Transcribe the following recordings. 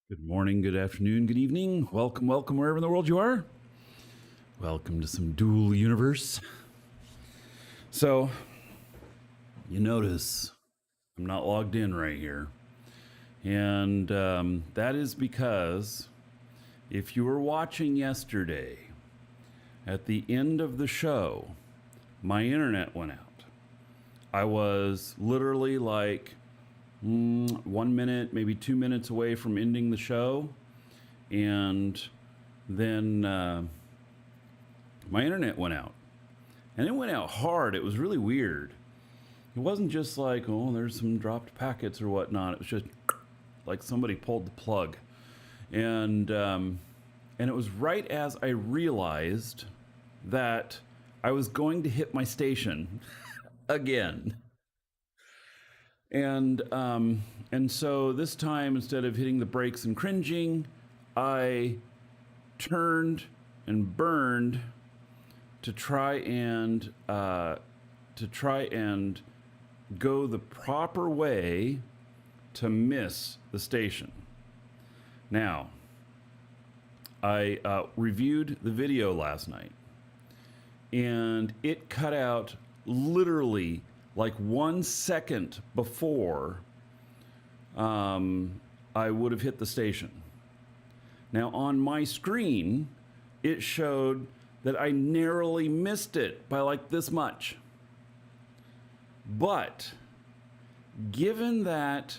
Good morning, good afternoon, good evening. Welcome, wherever in the world you are. Welcome to some dual universe. So, you notice I'm not logged in right here. And that is because if you were watching yesterday, at the end of the show, my internet went out. I was literally like 1 minute, maybe 2 minutes away from ending the show. And then my internet went out. And it went out hard. It was really weird. It wasn't just like, oh, there's some dropped packets or whatnot. It was just like somebody pulled the plug. And it was right as I realized that I was going to hit my station again. And so this time, instead of hitting the brakes and cringing, I turned and burned to try and go the proper way to miss the station. Now, I reviewed the video last night, and it cut out literally like 1 second before I would have hit the station. Now, on my screen, it showed that I narrowly missed it by like this much. But given that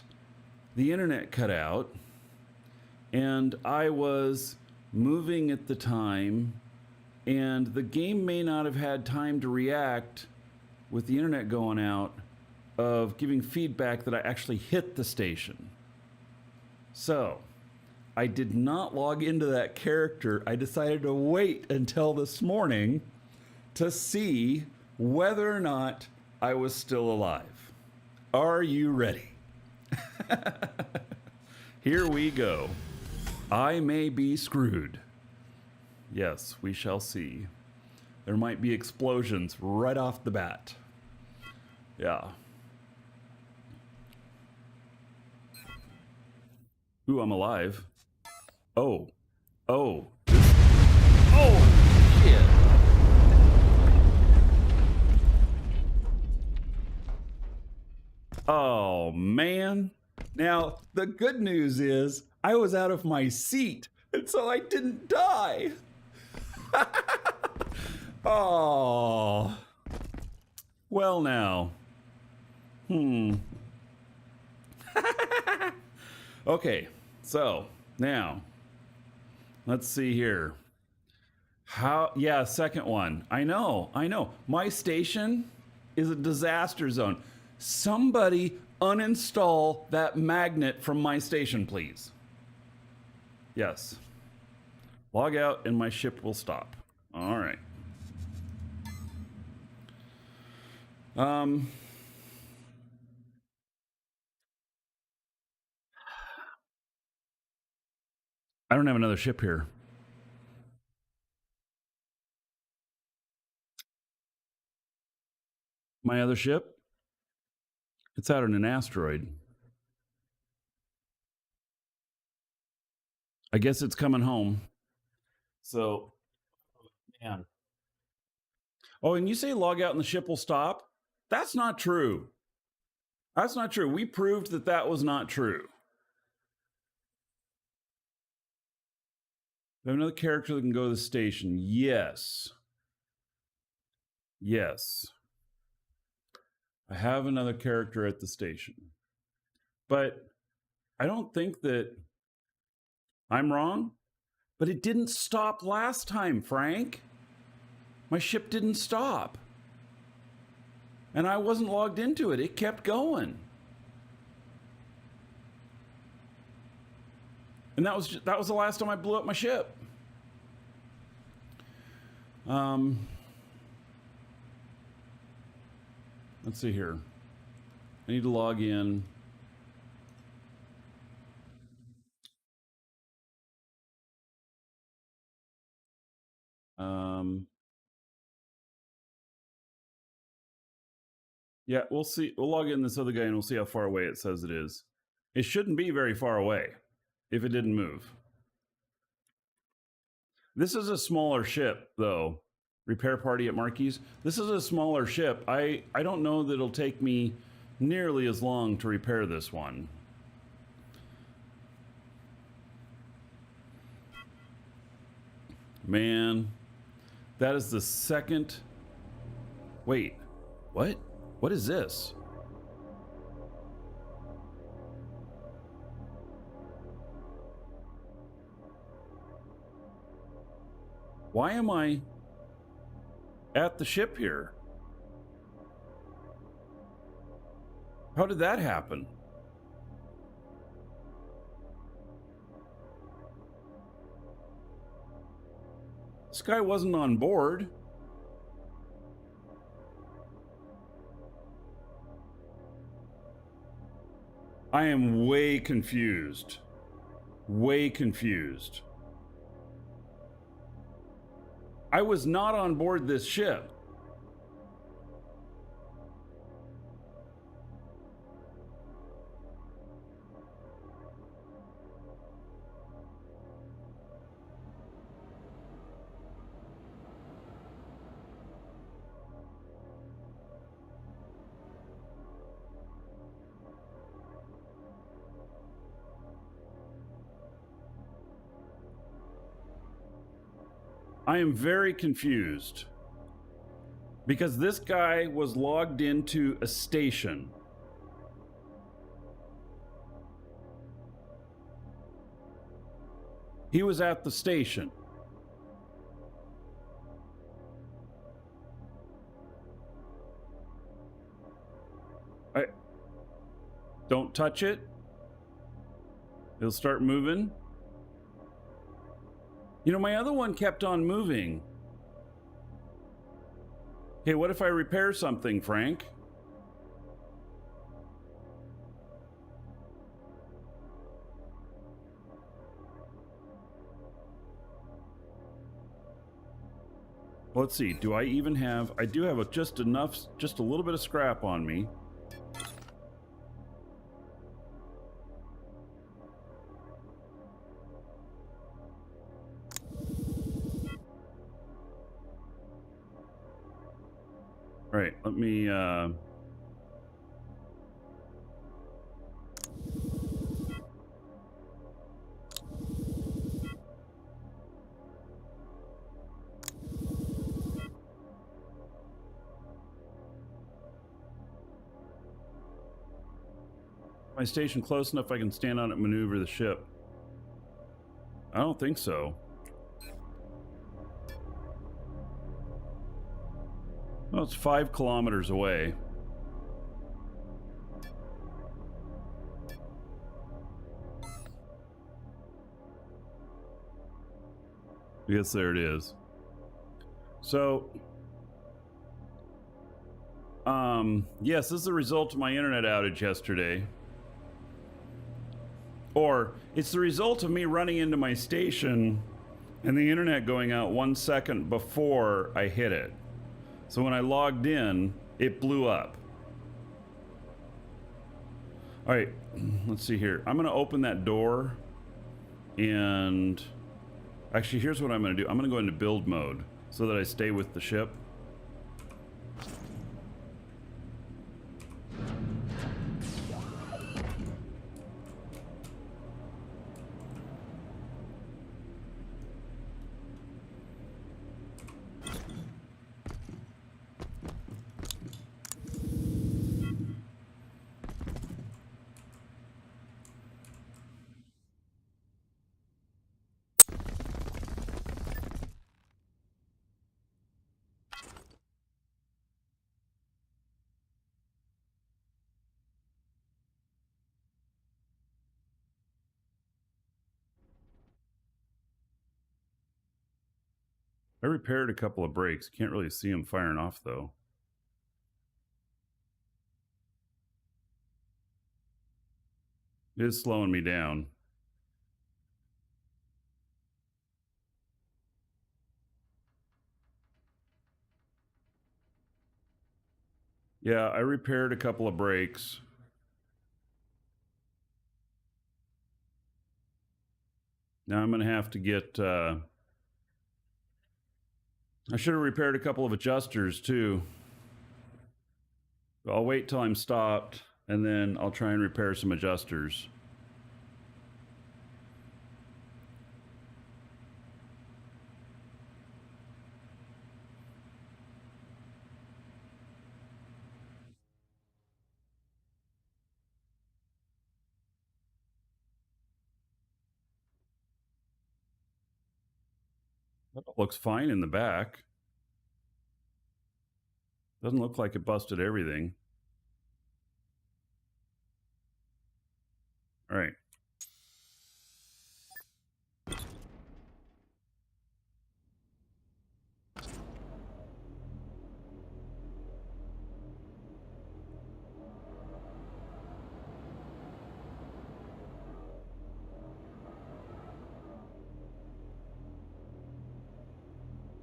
the internet cut out and I was moving at the time, and the game may not have had time to react with the internet going out of giving feedback that I actually hit the station. So I did not log into that character. I decided to wait until this morning to see whether or not I was still alive. Are you ready? Here we go. I may be screwed. Yes, we shall see. There might be explosions right off the bat. Yeah. Ooh, I'm alive. Oh, oh, oh, shit. Oh, man. Now, the good news is I was out of my seat, and so I didn't die. Oh. Well, now. Okay, so now let's see here. Yeah, second one. I know. My station is a disaster zone. Somebody uninstall that magnet from my station, please. Yes. Log out and my ship will stop. All right. I don't have another ship here. My other ship? It's out on an asteroid. I guess it's coming home. So, man. Oh, and you say log out and the ship will stop? That's not true. That's not true. We proved that that was not true. We have another character that can go to the station. Yes. Yes. I have another character at the station. But I don't think that I'm wrong. But it didn't stop last time, Frank. My ship didn't stop. And I wasn't logged into it. It kept going. And that was the last time I blew up my ship. Let's see here. I need to log in. Yeah, we'll see. We'll log in this other guy and we'll see how far away it says it is. It shouldn't be very far away. if it didn't move. This is a smaller ship, though. Repair party at Marquis. This is a smaller ship. I don't know that it'll take me nearly as long to repair this one. Man, that is the second... Wait, what? What is this? Why am I at the ship here? How did that happen? This guy wasn't on board. I am way confused. Way confused. I was not on board this ship. I am very confused because this guy was logged into a station. He was at the station. Don't touch it. It'll start moving. You know, my other one kept on moving. Okay, what if I repair something, Frank? Let's see, do I even have... I do have just enough, just a little bit of scrap on me. All right, let me... my station close enough I can stand on it and maneuver the ship? I don't think so. Well, it's 5 kilometers away. Yes, there it is. So, yes, this is the result of my internet outage yesterday. Or, it's the result of me running into my station and the internet going out 1 second before I hit it. So when I logged in, it blew up. All right, let's see here. I'm gonna open that door and actually here's what I'm gonna do. I'm gonna go into build mode so that I stay with the ship. I repaired a couple of brakes. Can't really see them firing off though. It is slowing me down. Yeah, I repaired a couple of brakes. Now I'm going to have to get... I should have repaired a couple of adjusters too. I'll wait till I'm stopped, and then I'll try and repair some adjusters. That looks fine in the back. Doesn't look like it busted everything. All right.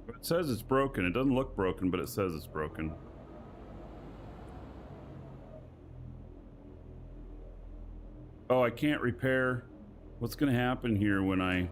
It says it's broken. It doesn't look broken, but it says it's broken. Oh, I can't repair. What's going to happen here when I...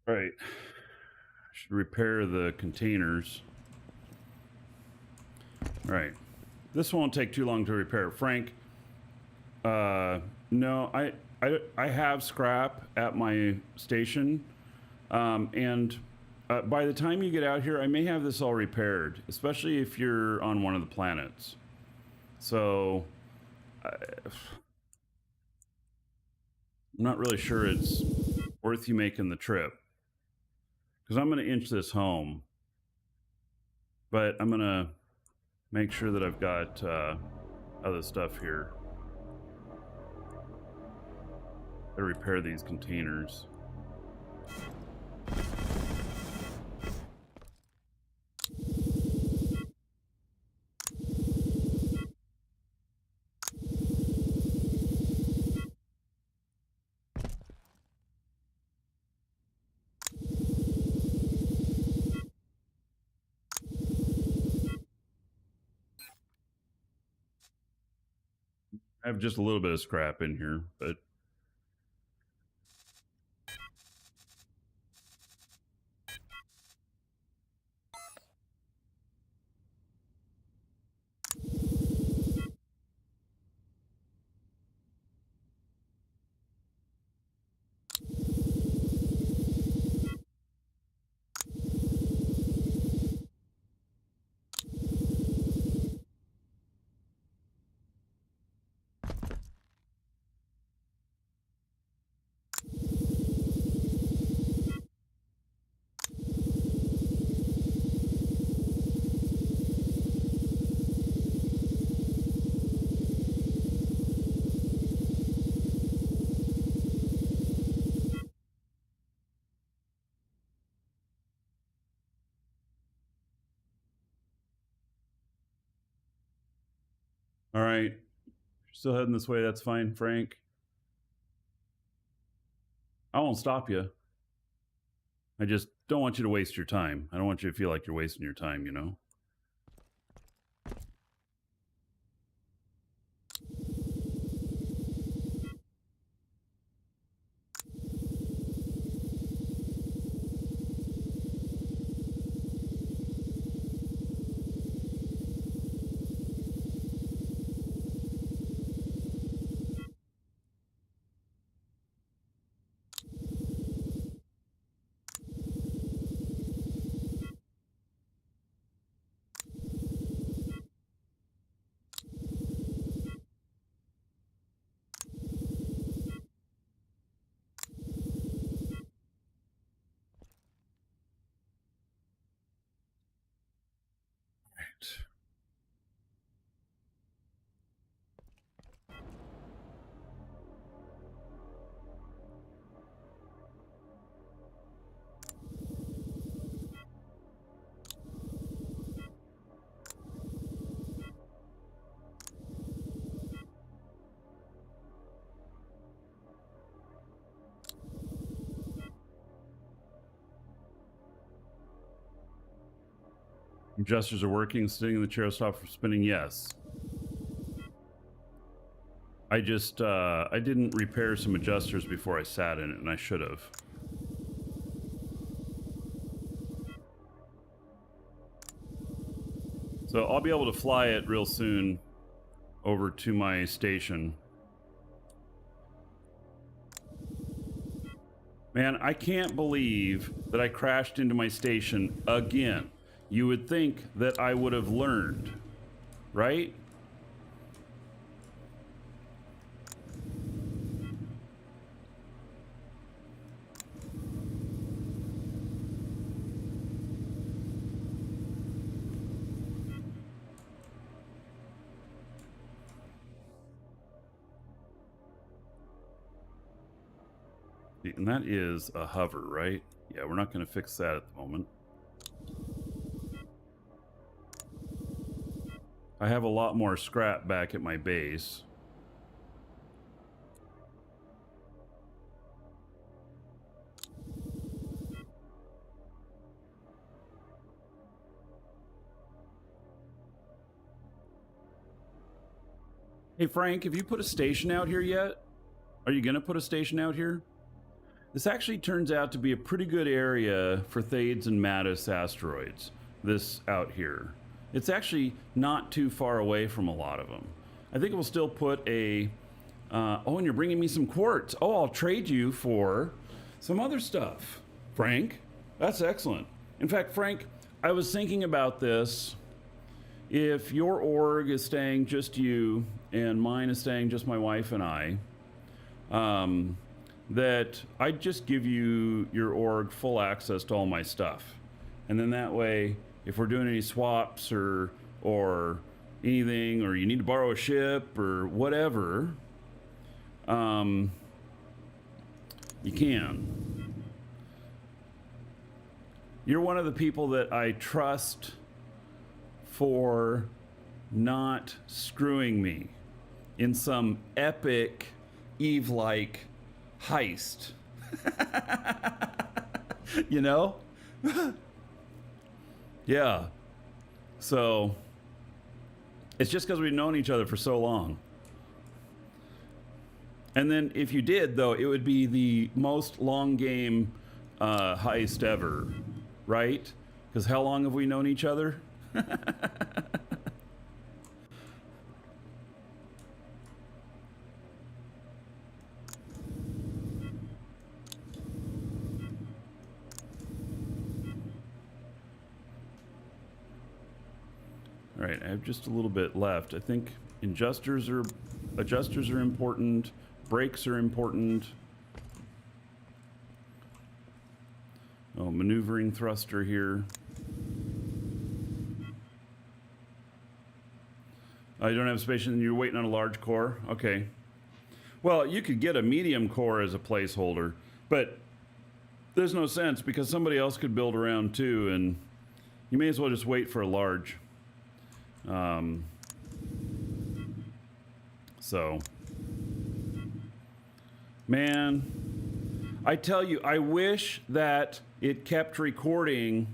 Right. Should repair the containers. All right. This won't take too long to repair. Frank, no, I have scrap at my station, and by the time you get out here, I may have this all repaired, especially if you're on one of the planets. So, I'm not really sure it's worth you making the trip, because I'm going to inch this home, but I'm going to make sure that I've got other stuff here. Gotta repair these containers. I have just a little bit of scrap in here, but all right. Still heading this way. That's fine, Frank. I won't stop you. I just don't want you to waste your time. I don't want you to feel like you're wasting your time, you know? Adjusters are working. Sitting in the chair stop from spinning. Yes. I just I didn't repair some adjusters before I sat in it, and I should have. So I'll be able to fly it real soon over to my station. Man, I can't believe that I crashed into my station again. You would think that I would have learned, right? And that is a hover, right? Yeah, we're not going to fix that at the moment. I have a lot more scrap back at my base. Hey, Frank, have you put a station out here yet? Are you going to put a station out here? This actually turns out to be a pretty good area for Thades and Mattis asteroids, this out here. It's actually not too far away from a lot of them. I think we'll still put a... oh, and you're bringing me some quartz. Oh, I'll trade you for some other stuff. Frank, that's excellent. In fact, Frank, I was thinking about this. If your org is staying just you and mine is staying just my wife and I, that I'd just give you your org full access to all my stuff. And then that way, if we're doing any swaps or anything, or you need to borrow a ship or whatever, you can. You're one of the people that I trust for not screwing me in some epic Eve-like heist. You know? Yeah. So it's just because we've known each other for so long. And then if you did, though, it would be the most long game heist ever, right? Because how long have we known each other? All right, I have just a little bit left. I think adjusters are important. Brakes are important. Oh, maneuvering thruster here. Oh, you don't have space and you're waiting on a large core? Okay. Well, you could get a medium core as a placeholder, but there's no sense because somebody else could build around too, and you may as well just wait for a large. So, man, I tell you, I wish that it kept recording,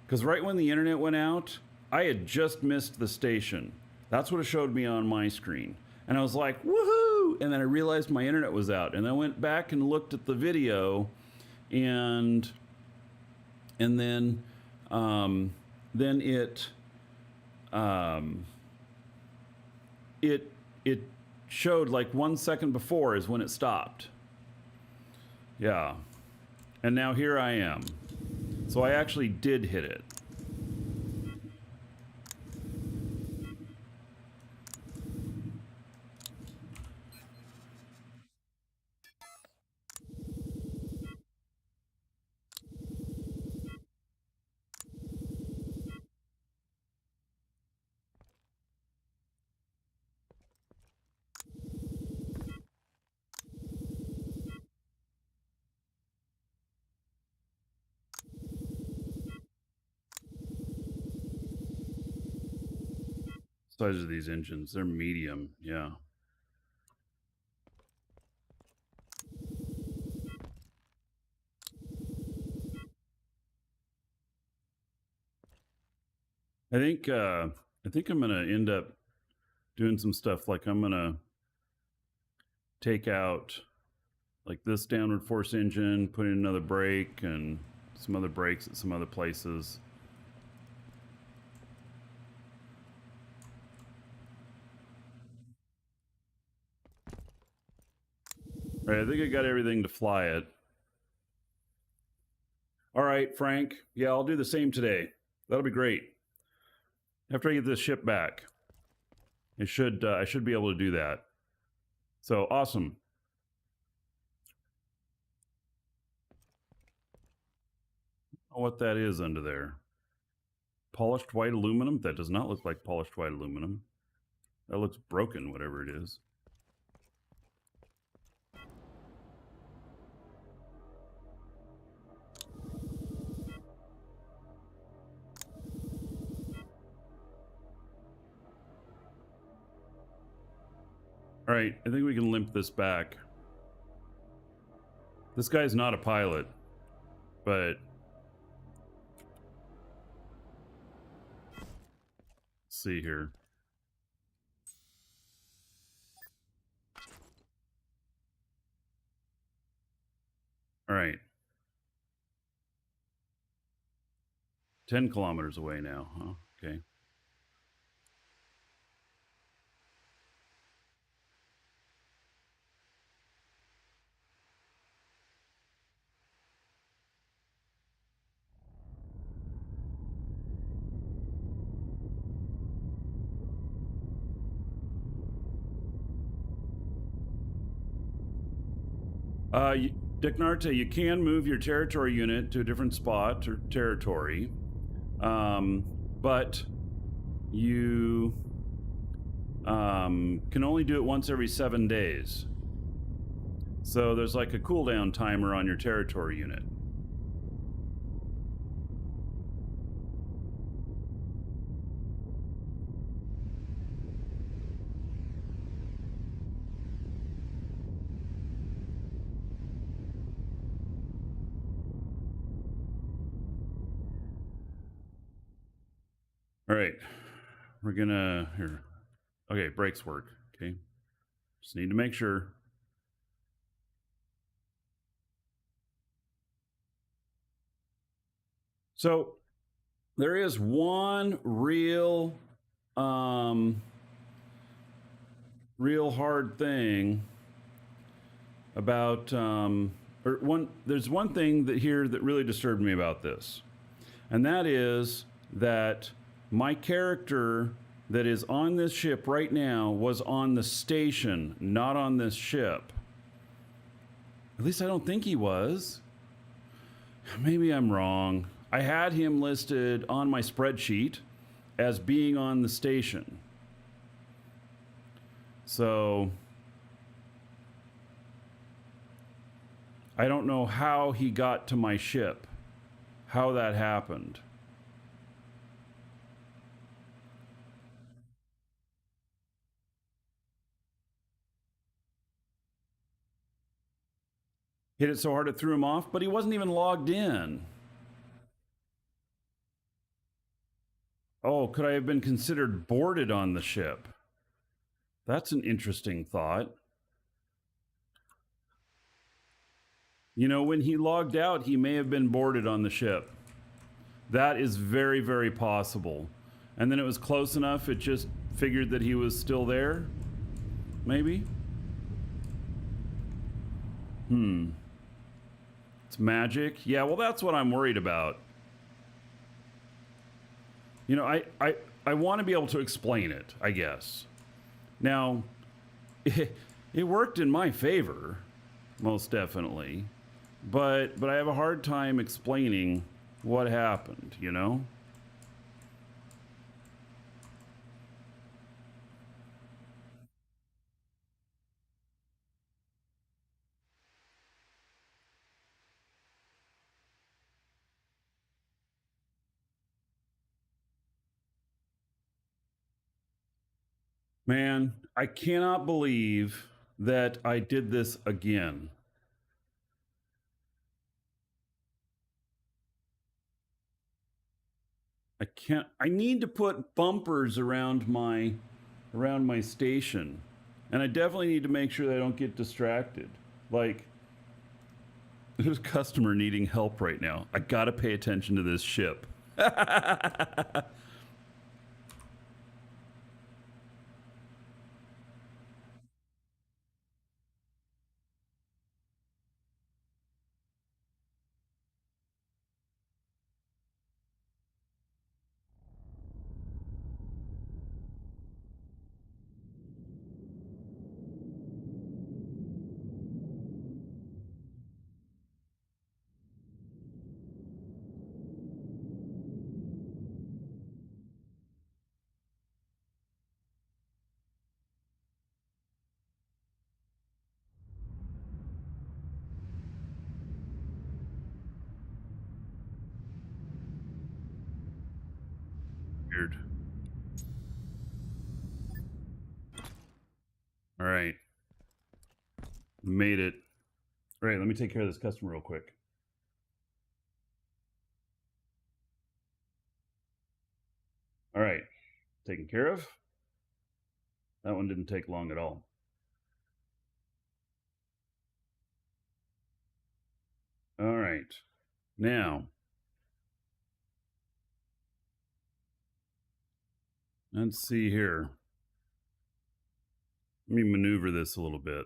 because right when the internet went out, I had just missed the station. That's what it showed me on my screen. And I was like, woohoo! And then I realized my internet was out. And I went back and looked at the video, and then it showed like 1 second before is when it stopped. Yeah. And now here I am. So I actually did hit it. size are these engines? They're medium, yeah. I think I'm gonna end up doing some stuff like I'm gonna take out like this downward force engine, put in another brake and some other brakes at some other places. All right, I think I got everything to fly it. All right, Frank. Yeah, I'll do the same today. That'll be great. After I get this ship back, I should be able to do that. So awesome. What that is under there. Polished white aluminum? That does not look like polished white aluminum. That looks broken, whatever it is. All right, I think we can limp this back. This guy's not a pilot, but let's see here. All right. 10 kilometers away now, huh? Okay. Dick Narte, you can move your territory unit to a different spot or territory, but you can only do it once every 7 days. So there's like a cooldown timer on your territory unit. All right, we're gonna here. Okay, brakes work. Okay, just need to make sure. So there is one real hard thing about there's one thing that here that really disturbed me about this, and that is that my character that is on this ship right now was on the station, not on this ship. At least I don't think he was. Maybe I'm wrong. I had him listed on my spreadsheet as being on the station. So I don't know how he got to my ship, how that happened. Hit it so hard it threw him off, but he wasn't even logged in. Oh, could I have been considered boarded on the ship? That's an interesting thought. You know, when he logged out, he may have been boarded on the ship. That is very, very possible. And then it was close enough, it just figured that he was still there? Maybe? It's magic? Yeah, well, that's what I'm worried about. You know, I want to be able to explain it, I guess. Now, it worked in my favor, most definitely. But I have a hard time explaining what happened, you know? Man, I cannot believe that I did this again. I need to put bumpers around my station. And I definitely need to make sure that I don't get distracted. Like, there's a customer needing help right now. I gotta pay attention to this ship. Weird. All right. Made it. All right, let me take care of this customer real quick. All right. Taken care of. That one didn't take long at all. All right. Now, let's see here. Let me maneuver this a little bit.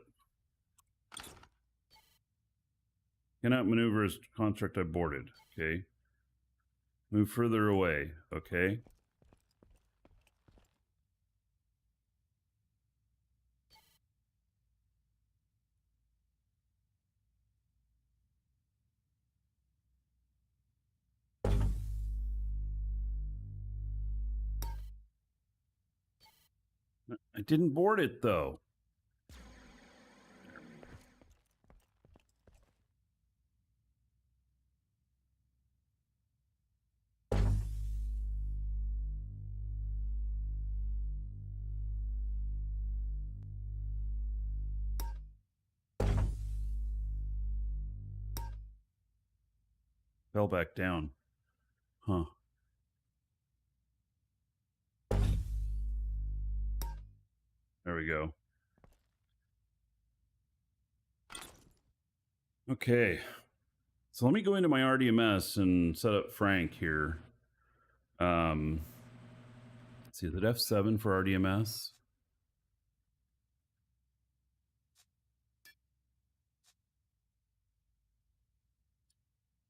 Cannot maneuver as construct I boarded. Okay. Move further away. Okay. I didn't board it though. Fell back down. Huh. There we go. Okay. So let me go into my RDMS and set up Frank here. Let's see, is it F7 for RDMS?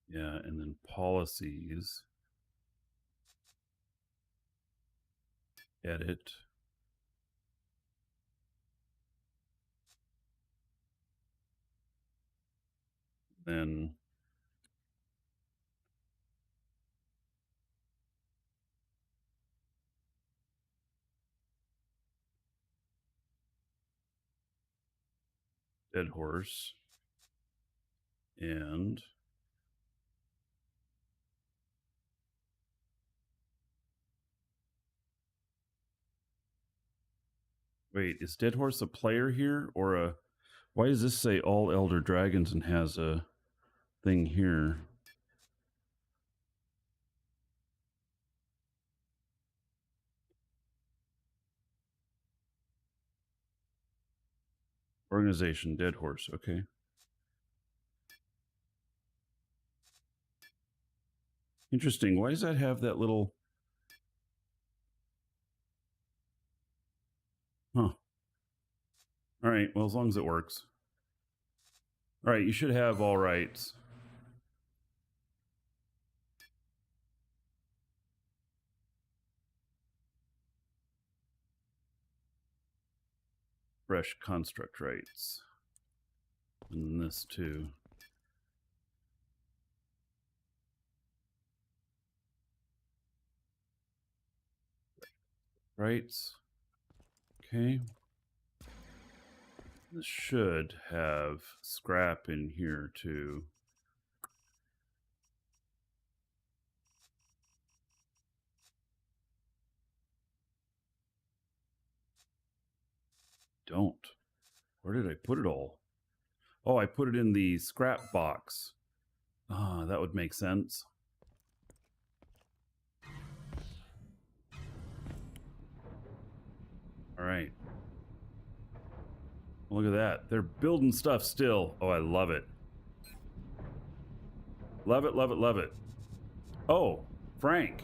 Yeah, and then policies. Edit. Then dead horse. And wait, is dead horse a player here or a? Why does this say all elder dragons and has a thing here? Organization, dead horse. Okay. Interesting. Why does that have that little? Huh. All right. Well, as long as it works. All right. You should have all rights. Fresh construct rights. And this too. Rights. Okay. This should have scrap in here too. don't. Where did I put it all? Oh, I put it in the scrap box. Ah, that would make sense. All right. Look at that. They're building stuff still. Oh, I love it. Love it, love it, love it. Oh, Frank,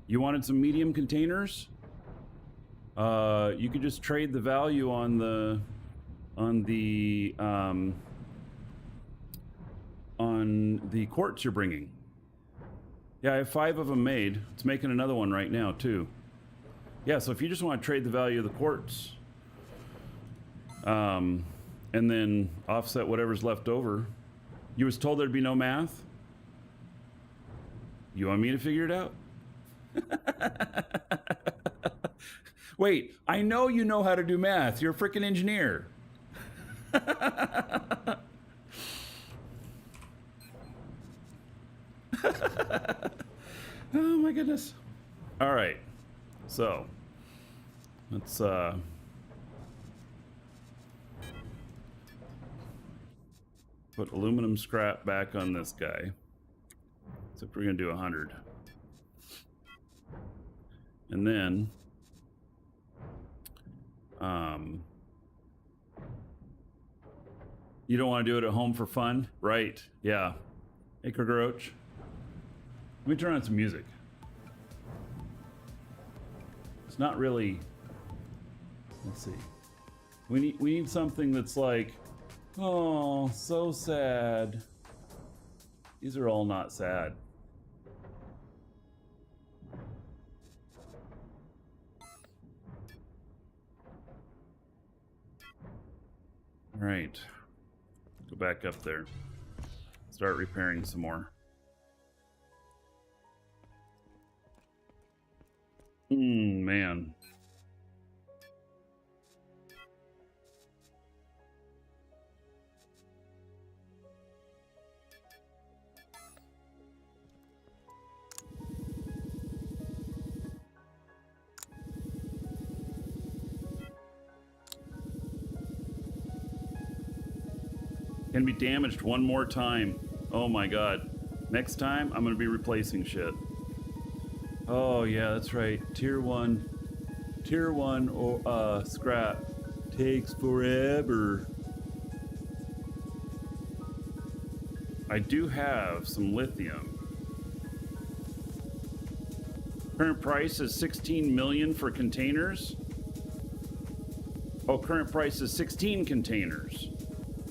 you wanted some medium containers? You could just trade the value on the quartz you're bringing. Yeah, I have 5 of them made. It's making another one right now too. Yeah, so if you just want to trade the value of the quartz, and then offset whatever's left over. You was told there'd be no math? You want me to figure it out? Wait, I know you know how to do math. You're a freaking engineer. Oh my goodness. All right. So, let's put aluminum scrap back on this guy. Except we're going to do 100. And then you don't want to do it at home for fun? Right. Yeah. Hey, Krogroach. Let me turn on some music. It's not really... Let's see. We need something that's like, oh, so sad. These are all not sad. All right. Go back up there. Start repairing some more. Man. Can be damaged one more time. Oh my god. Next time, I'm going to be replacing shit. Oh yeah, that's right. Tier 1 scrap takes forever. I do have some lithium. Current price is 16 million for containers. Oh, current price is 16 containers.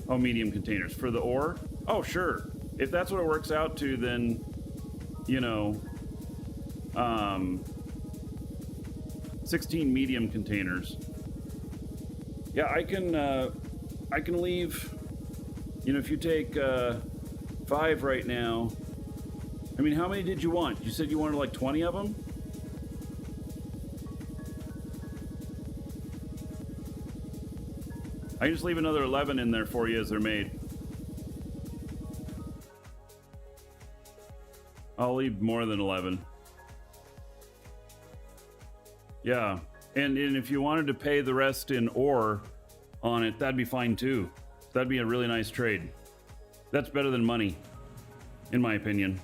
Oh, medium containers for the ore. Oh, sure. If that's what it works out to, then, you know, 16 medium containers. Yeah, I can leave, you know, if you take 5 right now. I mean, how many did you want? You said you wanted like 20 of them? I can just leave another 11 in there for you as they're made. I'll leave more than 11. Yeah, and if you wanted to pay the rest in ore on it, that'd be fine too. That'd be a really nice trade. That's better than money, in my opinion.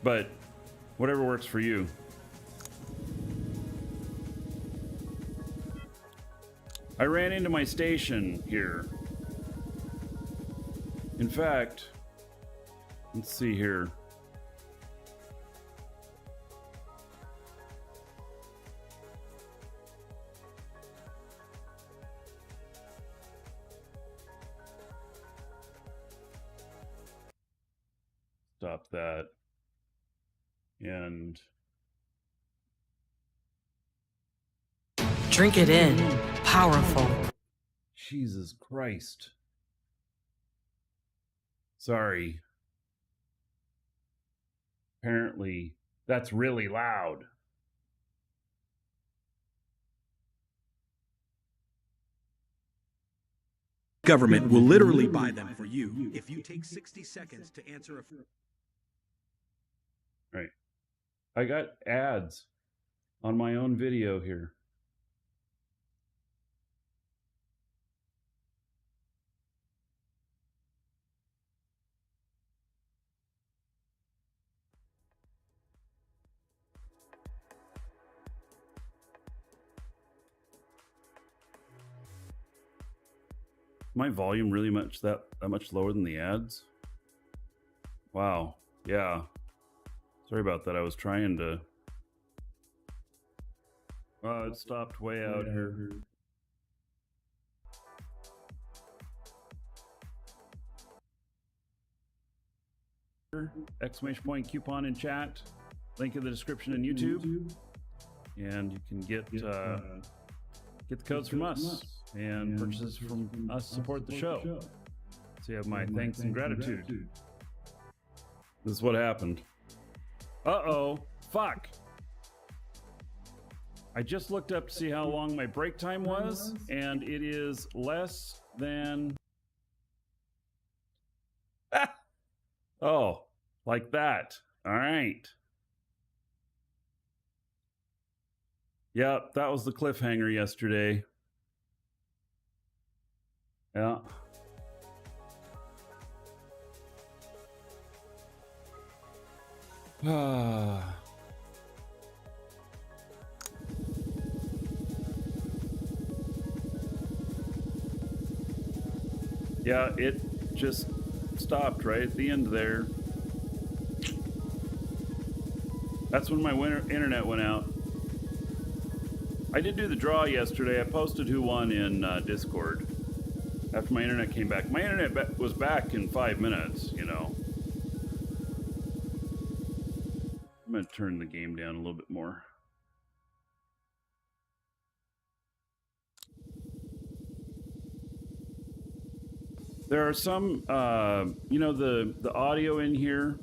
But whatever works for you. I ran into my station here. In fact, let's see here. Stop that. And drink it in. Powerful. Jesus Christ. Sorry. Apparently, that's really loud. Government will literally buy them for you if you take 60 seconds to answer a... Right. I got ads on my own video here. My volume really that much lower than the ads? Wow. Yeah. Sorry about that. I was trying to. Oh, it stopped way out here. Exclamation point coupon in chat. Link in the description in YouTube. And you can get the codes from us and purchases from us support the show. So you have my thanks and gratitude. This is what happened. Uh-oh. Fuck. I just looked up to see how long my break time was, and it is less than... Oh, like that. All right. Yeah, that was the cliffhanger yesterday. Yeah. Yeah, it just stopped right at the end there. That's when my internet went out. I did do the draw yesterday. I posted who won in Discord after my internet came back. My internet was back in 5 minutes, you know. I'm going to turn the game down a little bit more. There are some, you know, the audio in here.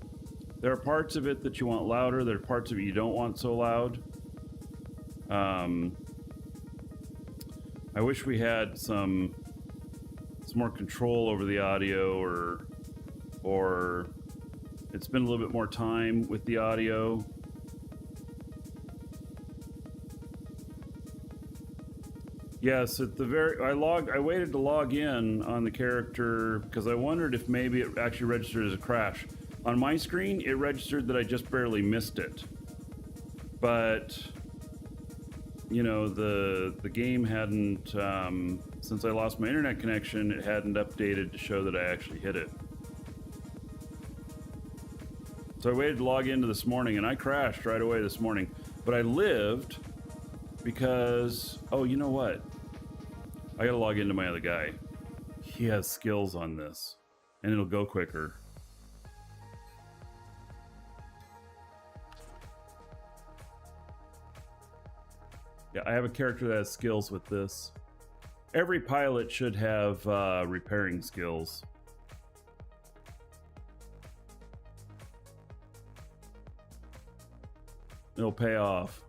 There are parts of it that you want louder. There are parts of it you don't want so loud. I wish we had some more control over the audio, or it's been a little bit more time with the audio. Yes, at the I waited to log in on the character because I wondered if maybe it actually registered as a crash. On my screen, it registered that I just barely missed it. But, you know, the game hadn't, since I lost my internet connection, it hadn't updated to show that I actually hit it. So I waited to log into this morning, and I crashed right away this morning. But I lived because, oh, you know what? I gotta log into my other guy. He has skills on this, and it'll go quicker. Yeah, I have a character that has skills with this. Every pilot should have repairing skills. It'll pay off.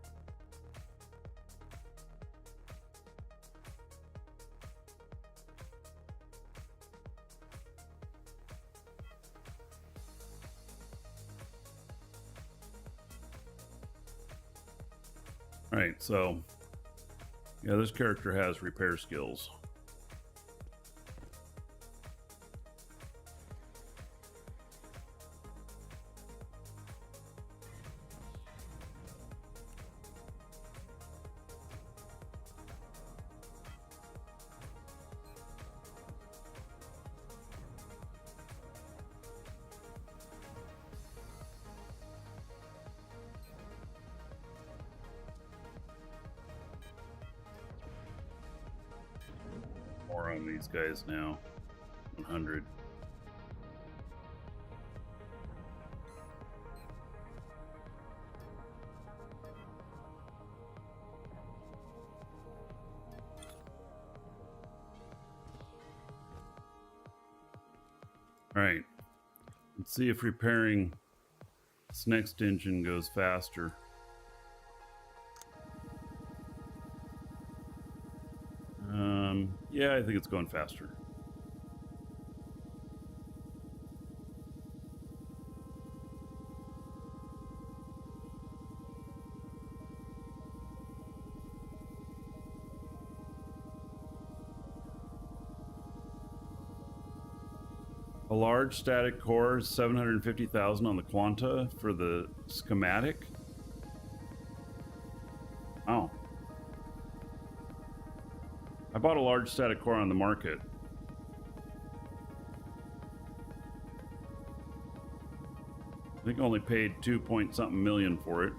All right, so yeah, this character has repair skills. More on these guys now. 100. All right, let's see if repairing this next engine goes faster. Yeah, I think it's going faster. A large static core is 750,000 on the Quanta for the schematic. Oh. I bought a large static core on the market. I think I only paid 2 point something million for it.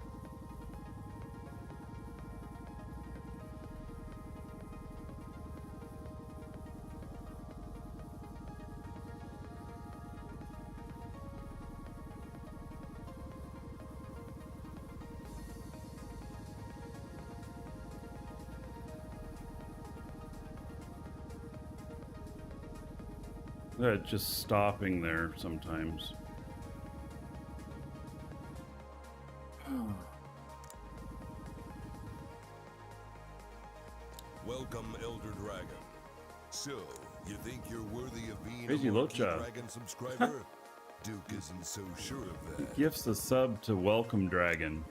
Just stopping there sometimes. Welcome, Elder Dragon. So, you think you're worthy of being Crazy a Marquee Locha. Dragon subscriber? Duke isn't so sure of that. Gifts a sub to Welcome Dragon.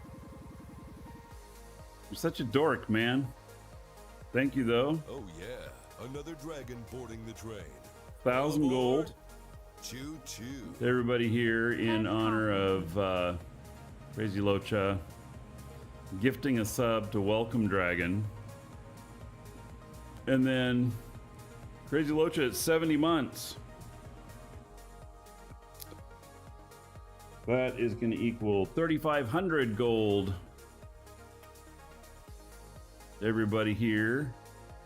You're such a dork, man. Thank you, though. Oh yeah, another dragon boarding the train. 1,000 All gold. aboard. Choo choo. To everybody here in honor of Crazy Locha gifting a sub to Welcome Dragon. And then Crazy Locha at 70 months. That is going to equal 3,500 gold. Everybody here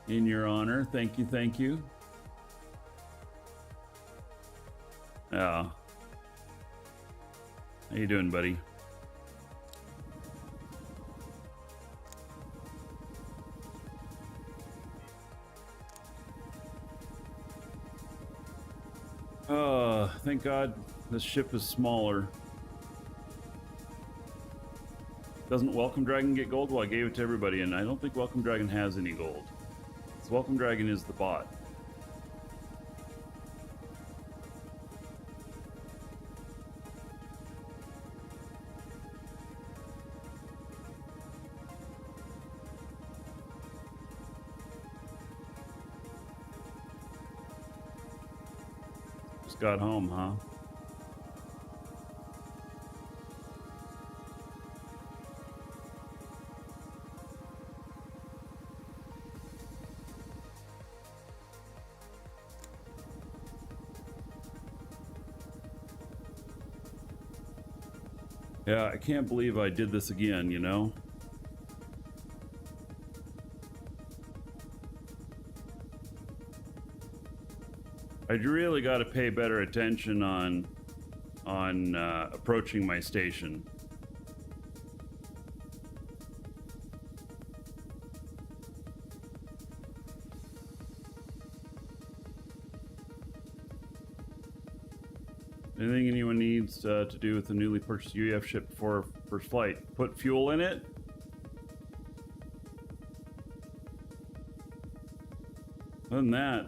in your honor. Thank you, thank you. Yeah. How you doing, buddy? Thank God this ship is smaller. Doesn't Welcome Dragon get gold? Well, I gave it to everybody, and I don't think Welcome Dragon has any gold. So Welcome Dragon is the bot. Just got home, huh? Yeah, I can't believe I did this again, you know? I really got to pay better attention on approaching my station. Anything anyone needs to do with the newly purchased UEF ship before first flight? Put fuel in it? Other than that,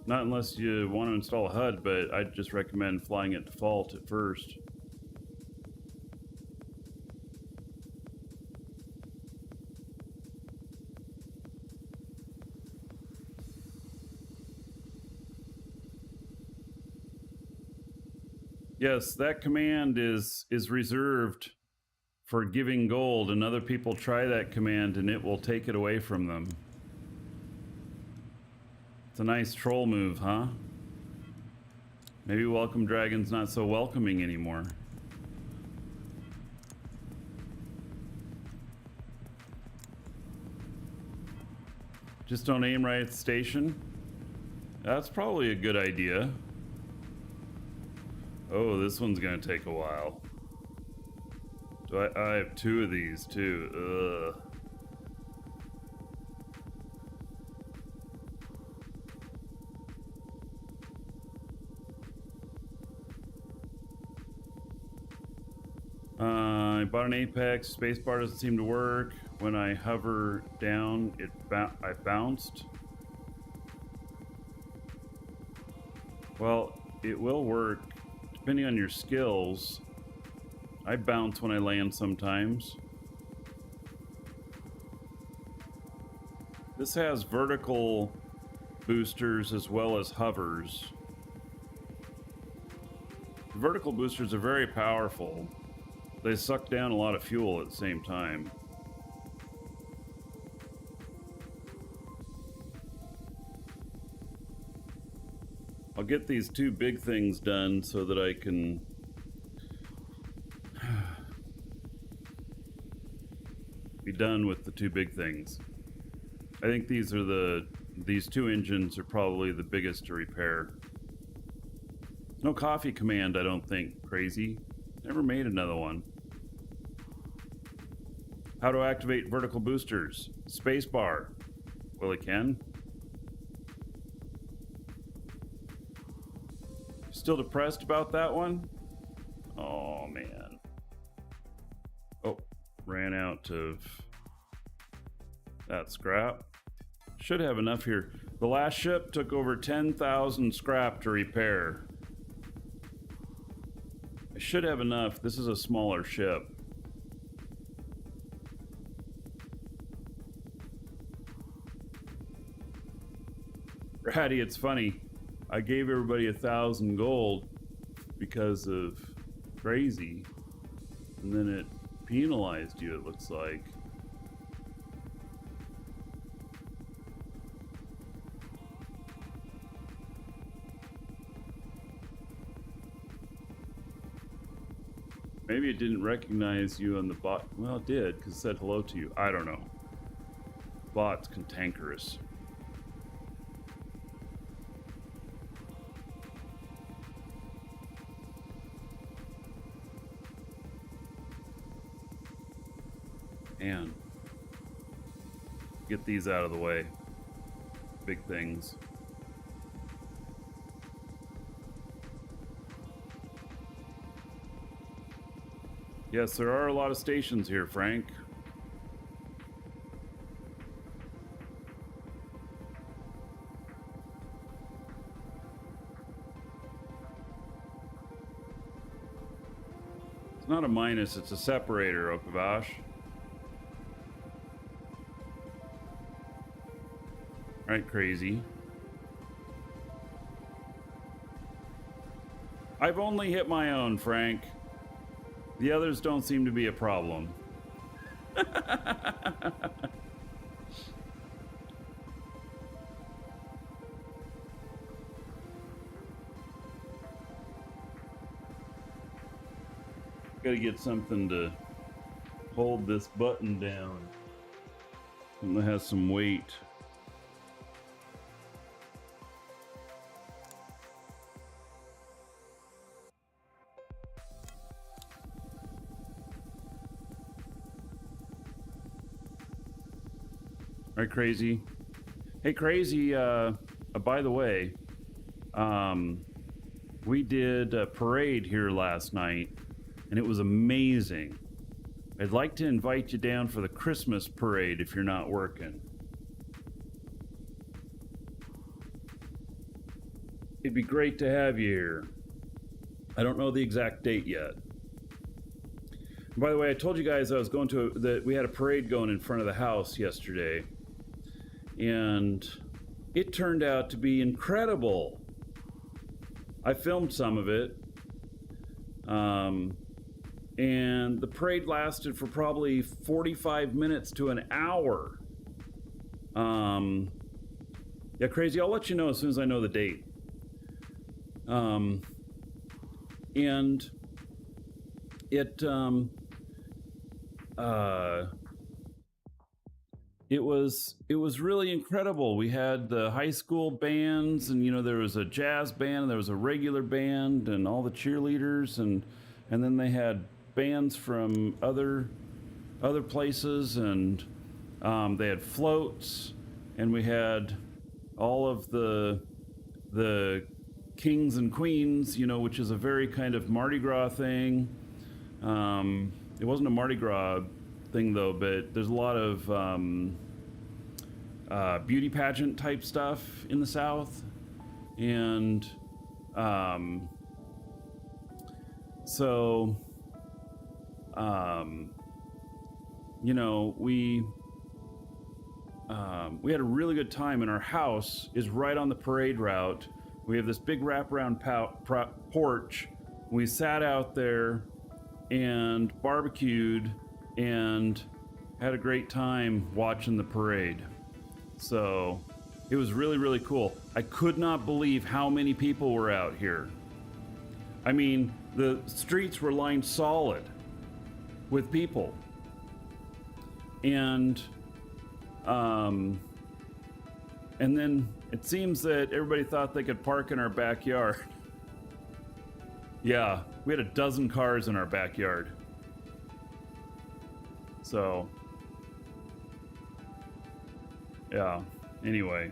not unless you want to install a HUD, but I'd just recommend flying it default at first. Yes, that command is reserved for giving gold, and other people try that command and it will take it away from them. It's a nice troll move, huh? Maybe Welcome Dragon's not so welcoming anymore. Just don't aim right at the station. That's probably a good idea. Oh, this one's gonna take a while. I have two of these too. Ugh. I bought an Apex. Spacebar doesn't seem to work. When I hover down, I bounced. Well, it will work depending on your skills. I bounce when I land sometimes. This has vertical boosters as well as hovers. The vertical boosters are very powerful. They suck down a lot of fuel at the same time. I'll get these two big things done so that I can done with the two big things. I think these two engines are probably the biggest to repair. No coffee command, I don't think. Crazy. Never made another one. How to activate vertical boosters. Spacebar. Well, it can. Still depressed about that one? Oh, man. Oh, ran out of that scrap. Should have enough here. The last ship took over 10,000 scrap to repair. I should have enough. This is a smaller ship. Ratty, it's funny. I gave everybody 1,000 gold because of crazy, and then it penalized you, it looks like. Maybe it didn't recognize you on the bot. Well, it did, because it said hello to you. I don't know. Bot's cantankerous. Man. Get these out of the way. Big things. Yes, there are a lot of stations here, Frank. It's not a minus, it's a separator, Okavash. Right, crazy. I've only hit my own, Frank. The others don't seem to be a problem. Gotta get something to hold this button down. Something that has some weight. All right, Crazy. Hey, Crazy, by the way, we did a parade here last night, and it was amazing. I'd like to invite you down for the Christmas parade if you're not working. It'd be great to have you here. I don't know the exact date yet. By the way, I told you guys I was going to that we had a parade going in front of the house yesterday. And it turned out to be incredible. I filmed some of it. And the parade lasted for probably 45 minutes to an hour. Yeah, Crazy, I'll let you know as soon as I know the date. And it, it was really incredible. We had the high school bands, and there was a jazz band, and there was a regular band, and all the cheerleaders, and then they had bands from other places, and they had floats, and we had all of the kings and queens, which is a very kind of Mardi Gras thing. It wasn't a Mardi Gras thing though, but there's a lot of beauty pageant type stuff in the South, and so we had a really good time, and our house is right on the parade route. We have this big wraparound porch. We sat out there and barbecued and had a great time watching the parade. So it was really, really cool. I could not believe how many people were out here. I mean, the streets were lined solid with people. And and then it seems that everybody thought they could park in our backyard. Yeah, we had a dozen cars in our backyard. So, yeah, anyway.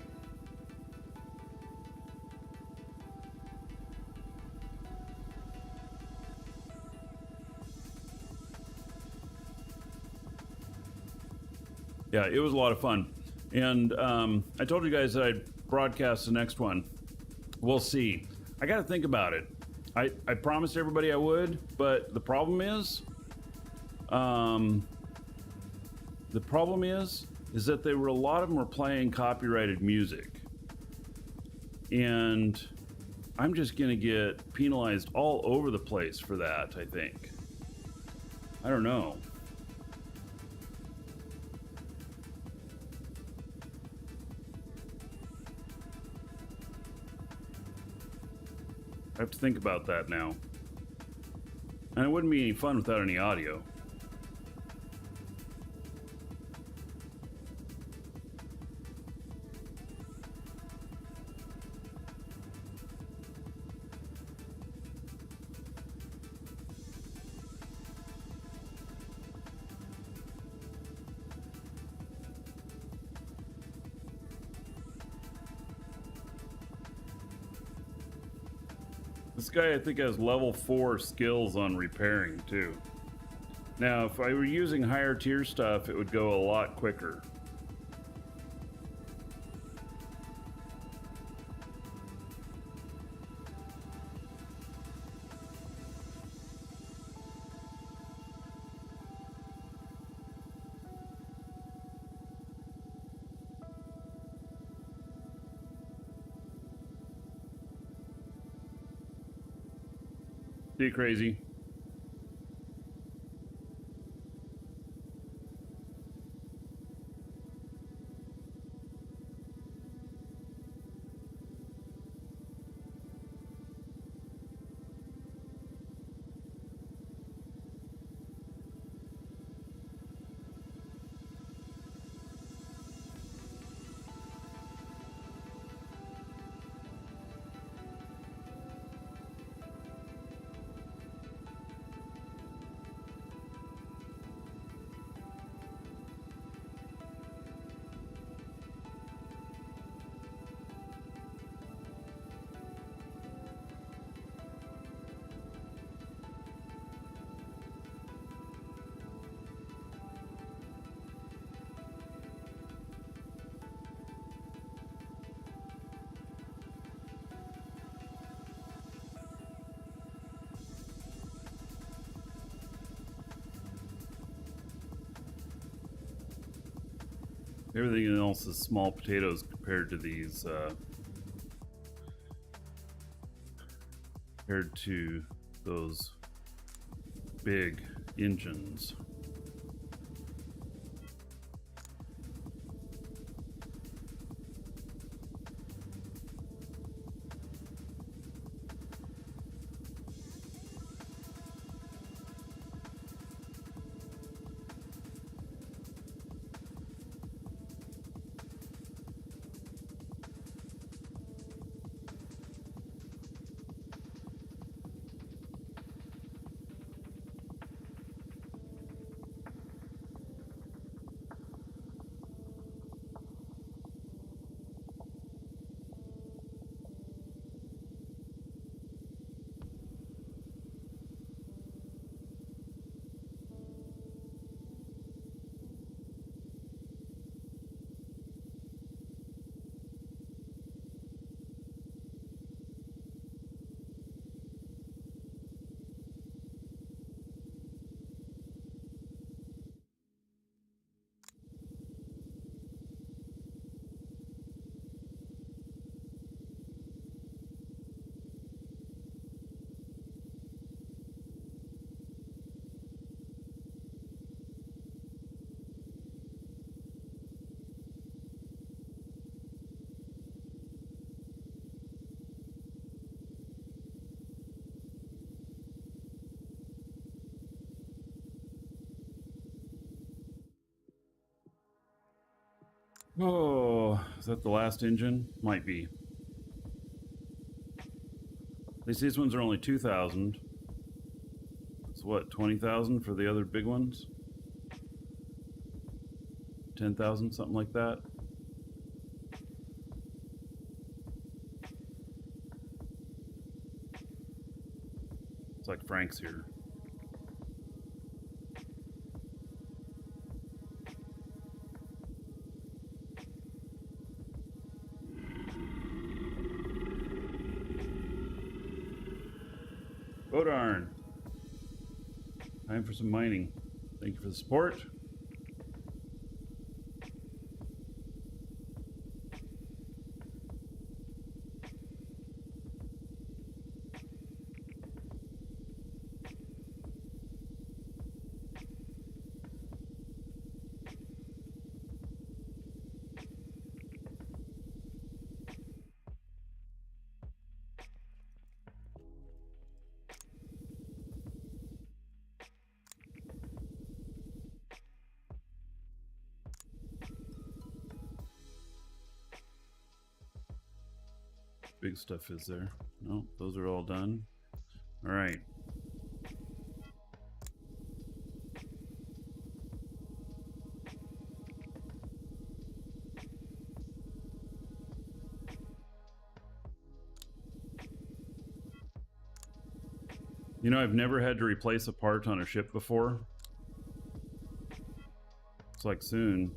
Yeah, it was a lot of fun. And I told you guys that I'd broadcast the next one. We'll see. I got to think about it. I promised everybody I would, but the problem is that they were, a lot of them were playing copyrighted music. And I'm just going to get penalized all over the place for that, I think. I don't know. I have to think about that now. And it wouldn't be any fun without any audio. This guy, I think, has level 4 skills on repairing, too. Now, if I were using higher tier stuff, it would go a lot quicker. See, crazy. Everything else is small potatoes compared to these, compared to those big engines. Oh, is that the last engine? Might be. At least these ones are only 2,000. It's what, 20,000 for the other big ones? 10,000, something like that. It's like Frank's here. Oh darn. Time for some mining. Thank you for the support. Big stuff is there. No, those are all done. All right. You know, I've never had to replace a part on a ship before. It's like soon.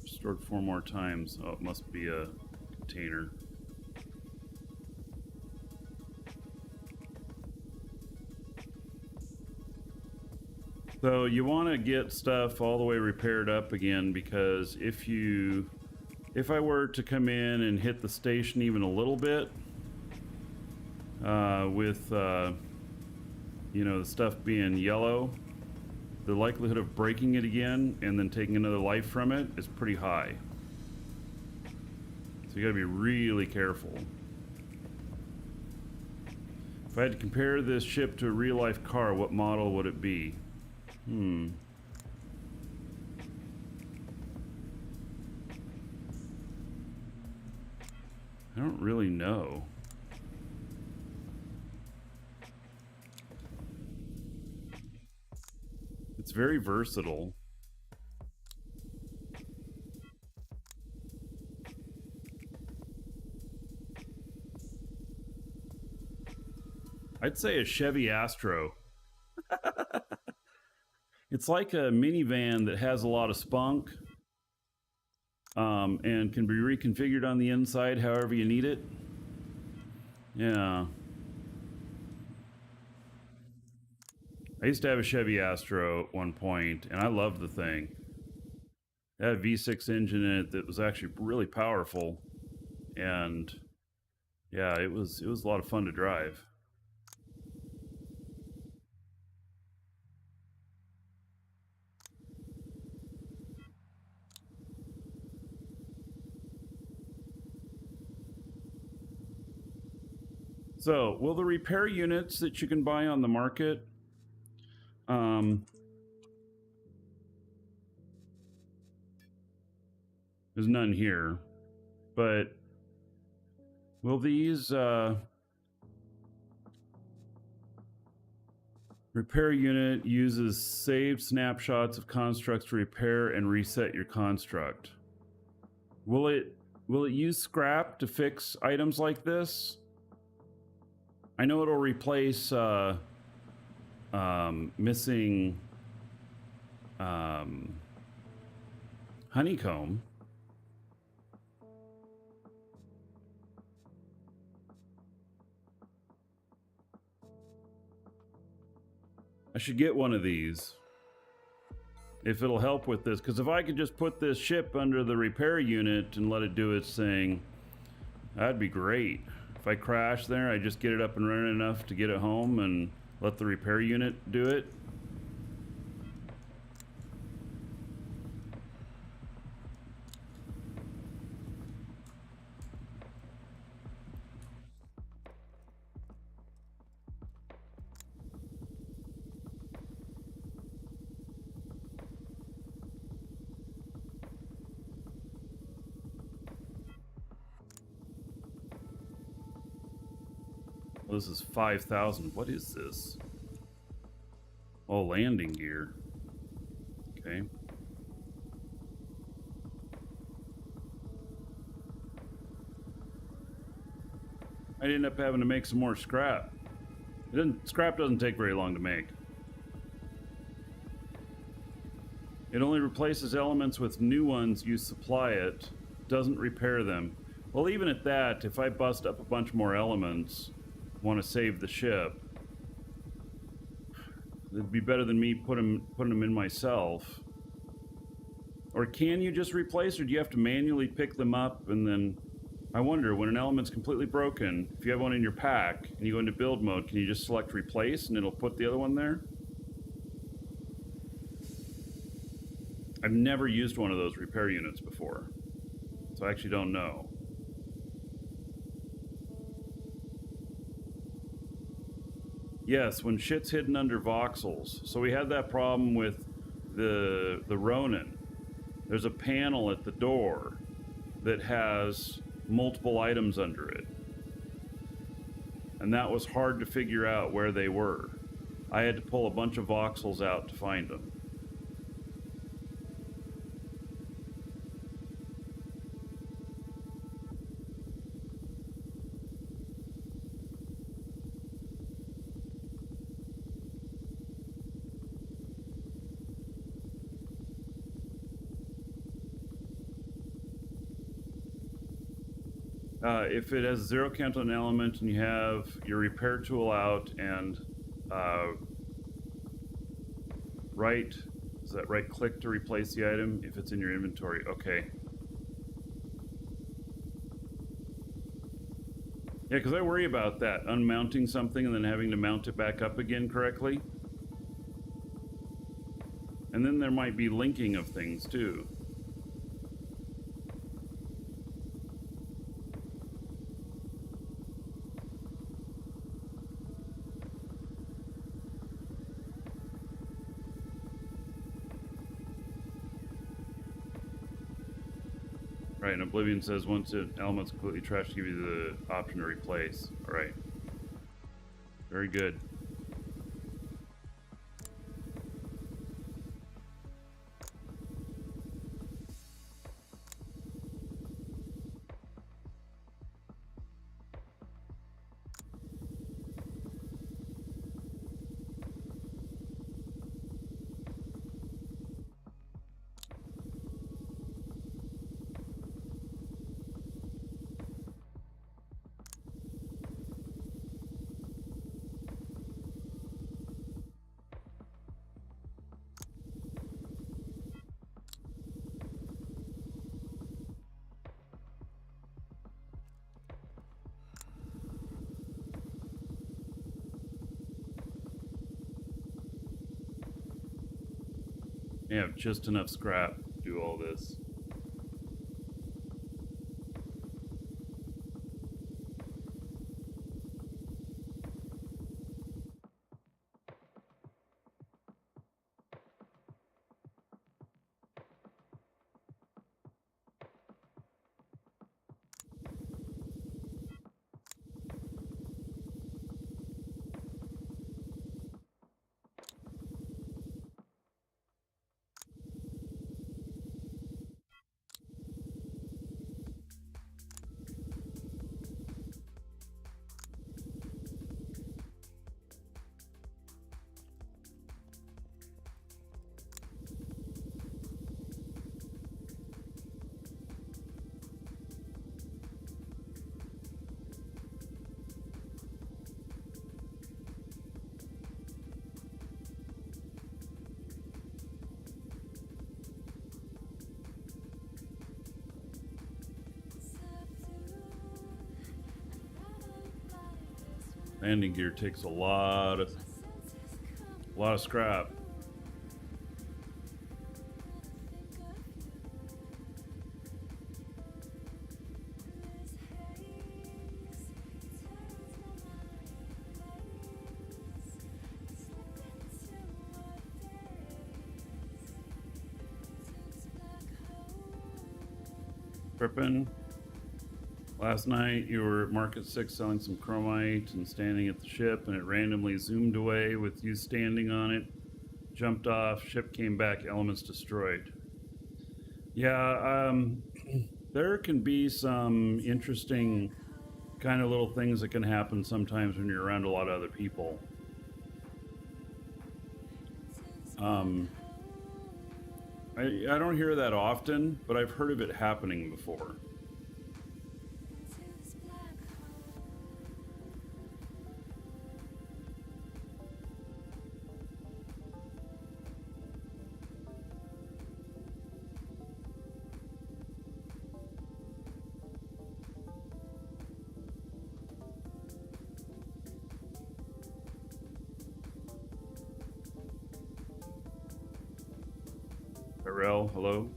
Stored 4 more times. Oh, it must be a container. So you want to get stuff all the way repaired up again, because if I were to come in and hit the station even a little bit, with you know, the stuff being yellow, the likelihood of breaking it again and then taking another life from it is pretty high. So you gotta be really careful. If I had to compare this ship to a real-life car, what model would it be? I don't really know. It's very versatile. I'd say a Chevy Astro. It's like a minivan that has a lot of spunk, and can be reconfigured on the inside however you need it. Yeah. I used to have a Chevy Astro at one point, and I loved the thing. It had a V6 engine in it that was actually really powerful, and yeah, it was a lot of fun to drive. So, will the repair units that you can buy on the market, there's none here, but will these repair unit uses saved snapshots of constructs to repair and reset your construct? Will it use scrap to fix items like this? I know it'll replace missing honeycomb. I should get one of these if it'll help with this, because if I could just put this ship under the repair unit and let it do its thing, that'd be great. If I crash there, I just get it up and running enough to get it home and let the repair unit do it. Well, this is 5,000. What is this? Oh, landing gear. Okay. I'd end up having to make some more scrap. Scrap doesn't take very long to make. It only replaces elements with new ones you supply it, doesn't repair them. Well, even at that, if I bust up a bunch more elements, want to save the ship, it'd be better than me putting them in myself. Or can you just replace, or do you have to manually pick them up? And then I wonder, when an element's completely broken, if you have one in your pack and you go into build mode, can you just select replace and it'll put the other one there? I've never used one of those repair units before, so I actually don't know. Yes, when shit's hidden under voxels. So we had that problem with the Ronin. There's a panel at the door that has multiple items under it. And that was hard to figure out where they were. I had to pull a bunch of voxels out to find them. If it has zero count on an element and you have your repair tool out and right click to replace the item if it's in your inventory. Okay. Yeah, because I worry about that, unmounting something and then having to mount it back up again correctly. And then there might be linking of things too. Right, and Oblivion says once an element's completely trashed, give you the option to replace. All right. Very good. You have just enough scrap to do all this. Landing gear takes a lot of scrap. Tripping. Last night you were at Market 6 selling some chromite and standing at the ship, and it randomly zoomed away with you standing on it. Jumped off, ship came back, elements destroyed. Yeah, there can be some interesting kind of little things that can happen sometimes when you're around a lot of other people. I don't hear that often, but I've heard of it happening before. Pharrell, hello?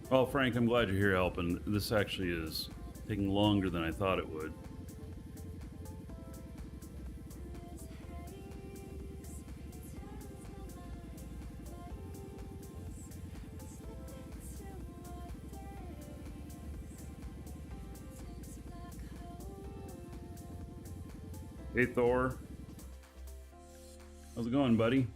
Well, Frank, I'm glad you're here helping. This actually is taking longer than I thought it would. Hey, Thor. How's it going, buddy?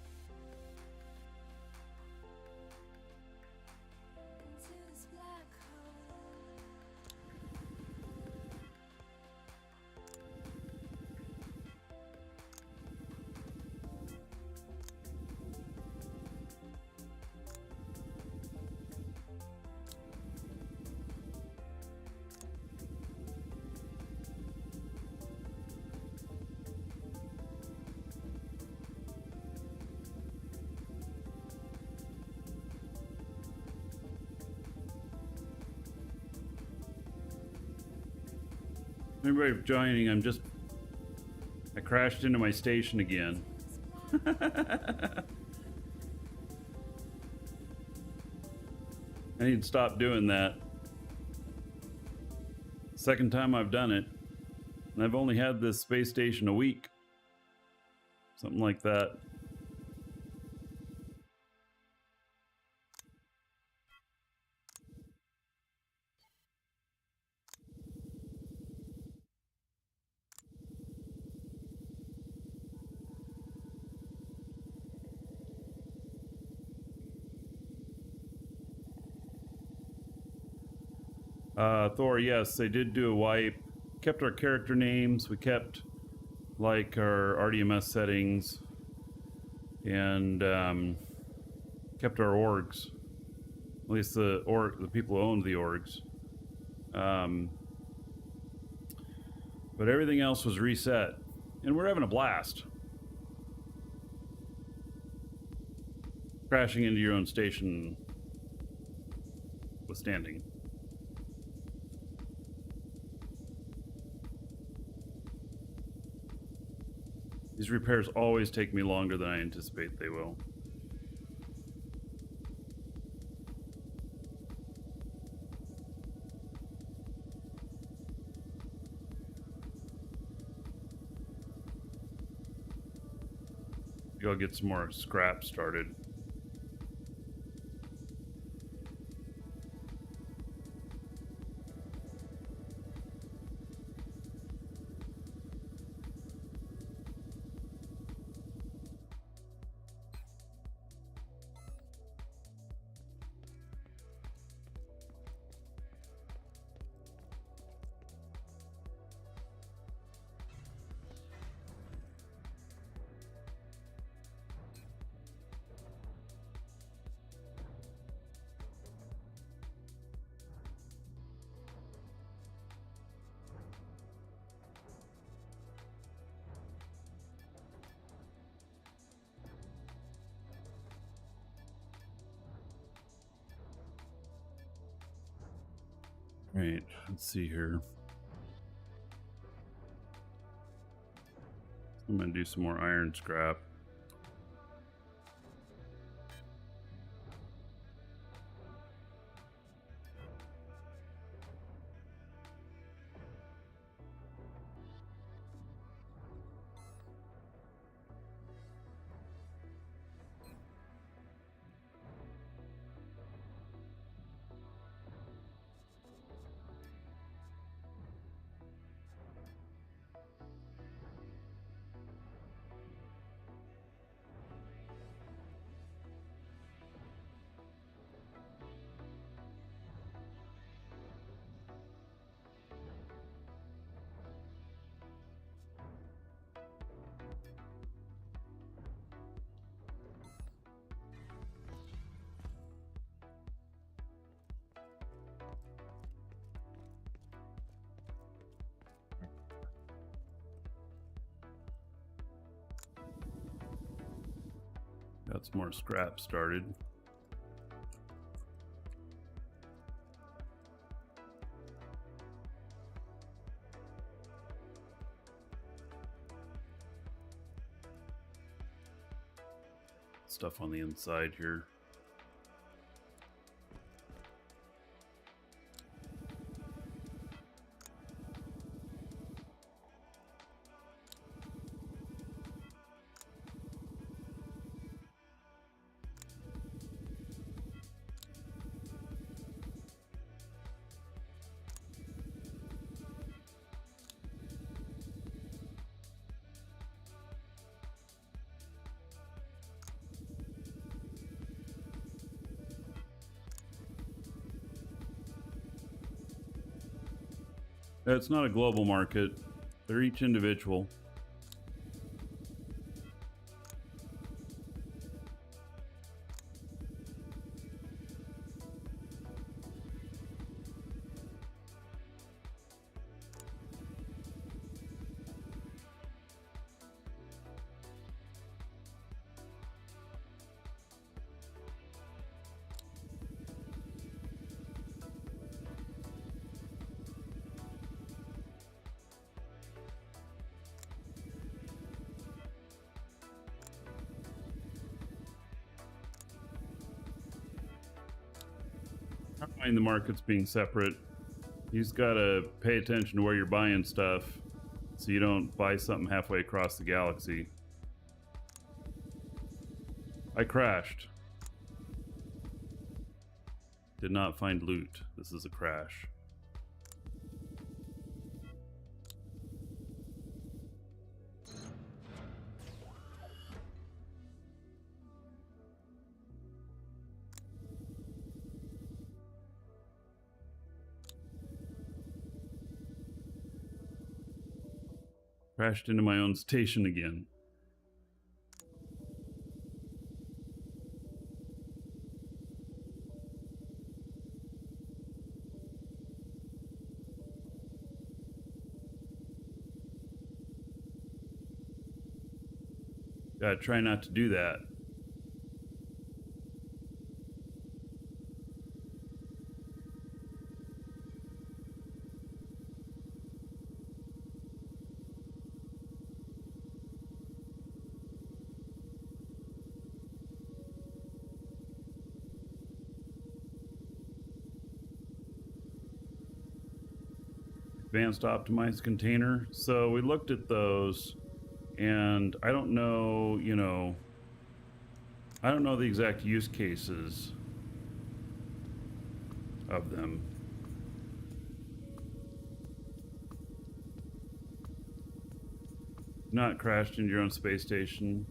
Everybody joining, I crashed into my station again. I need to stop doing that. Second time I've done it. And I've only had this space station a week. Something like that. Thor, yes, they did do a wipe. Kept our character names. We kept like our RDMS settings, and kept our orgs. At least the people who owned the orgs. But everything else was reset, and we're having a blast. Crashing into your own station withstanding. These repairs always take me longer than I anticipate they will. I'll get some more scrap started. Right, let's see here. I'm gonna do some more iron scrap. Got some more scrap started. Stuff on the inside here. It's not a global market. They're each individual. I don't mind the markets being separate. You just gotta pay attention to where you're buying stuff so you don't buy something halfway across the galaxy. I crashed. Did not find loot. This is a crash. Crashed into my own station again. Gotta try not to do that. Advanced optimized container. So we looked at those, and I don't know, I don't know the exact use cases of them. Not crashed into your own space station.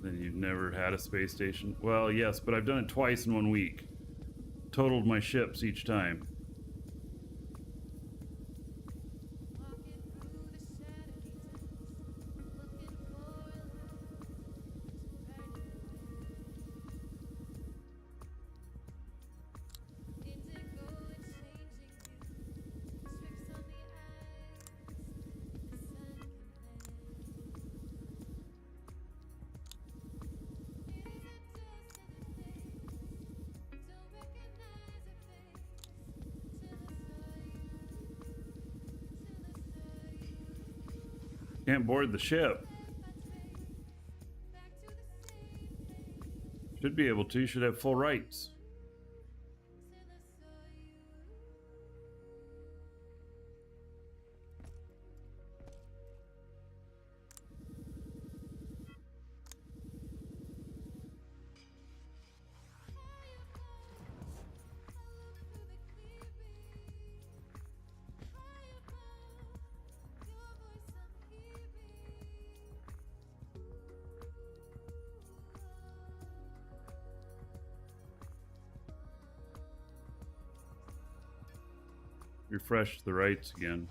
Then you've never had a space station. Well, yes, but I've done it twice in 1 week. Totaled my ships each time. Can't board the ship. Should be able to. Should have full rights. Refresh the rights again.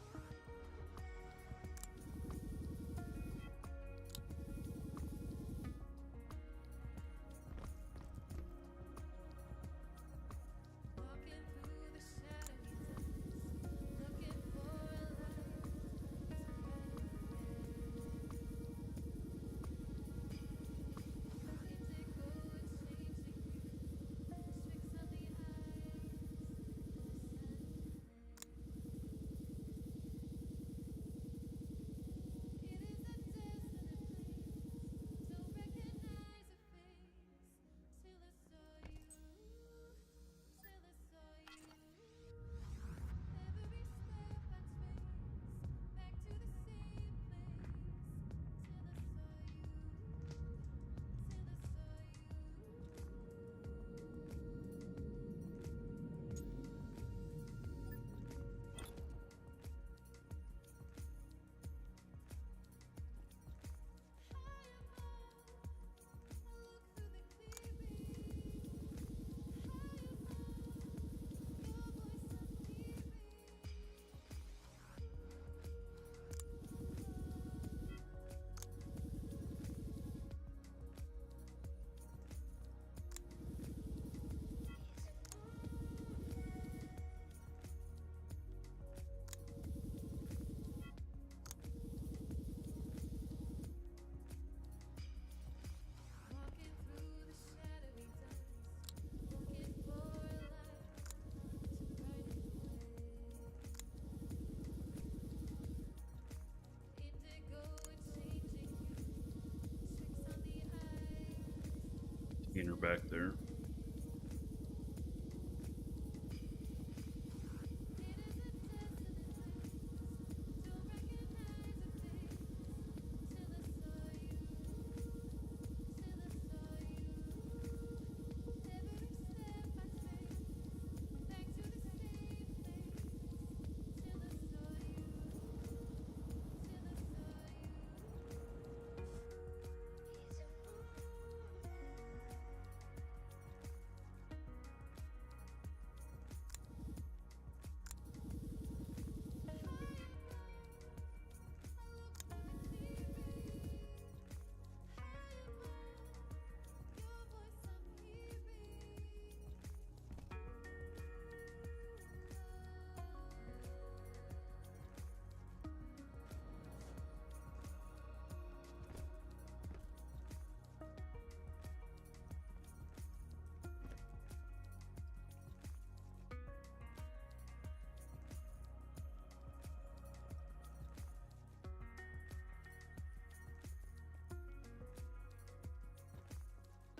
back there.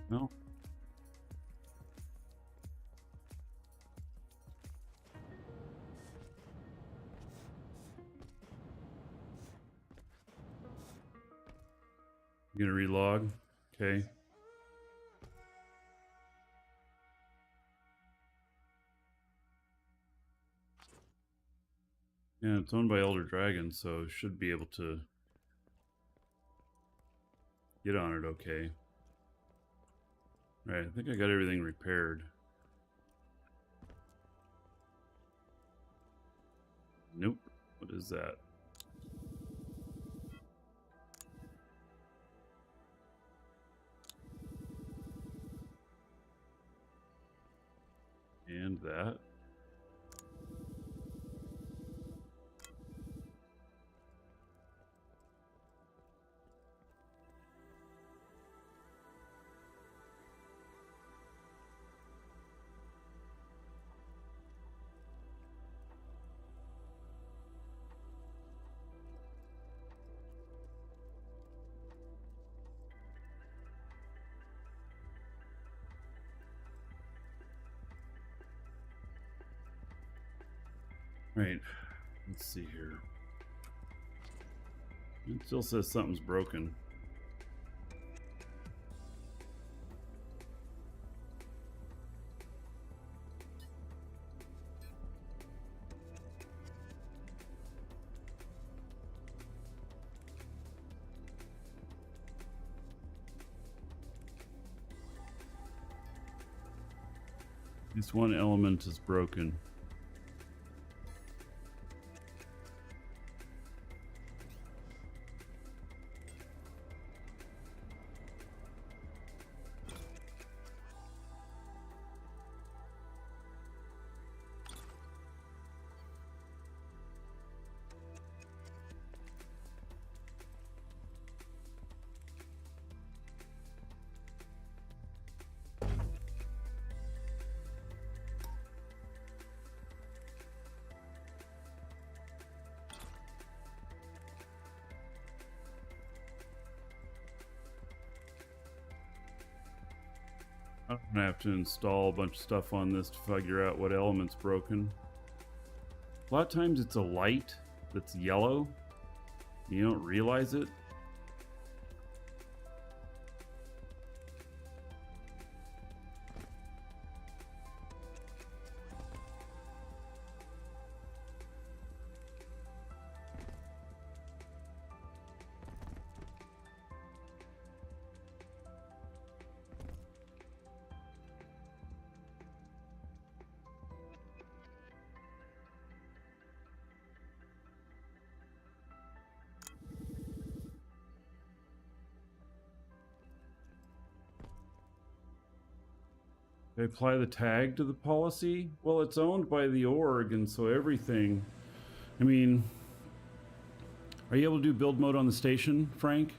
No. You gonna relog? Okay. Yeah, it's owned by Elder Dragon, so should be able to get on it okay. Right, I think I got everything repaired. Nope. What is that? And that. Right. Let's see here. It still says something's broken. This one element is broken. I'm gonna have to install a bunch of stuff on this to figure out what element's broken. A lot of times it's a light that's yellow. You don't realize it. They apply the tag to the policy? Well, it's owned by the org, and so everything. I mean, are you able to do build mode on the station, Frank?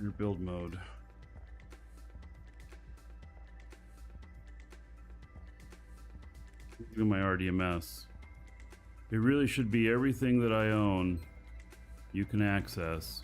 Your build mode. Look at my RDMS. It really should be everything that I own you can access.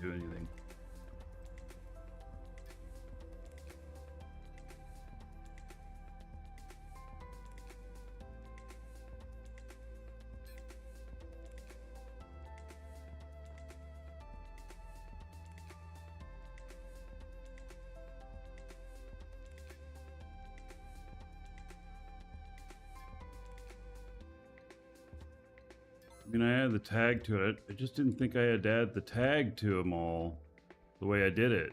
Do anything. I mean, I added the tag to it. I just didn't think I had to add the tag to them all the way I did it.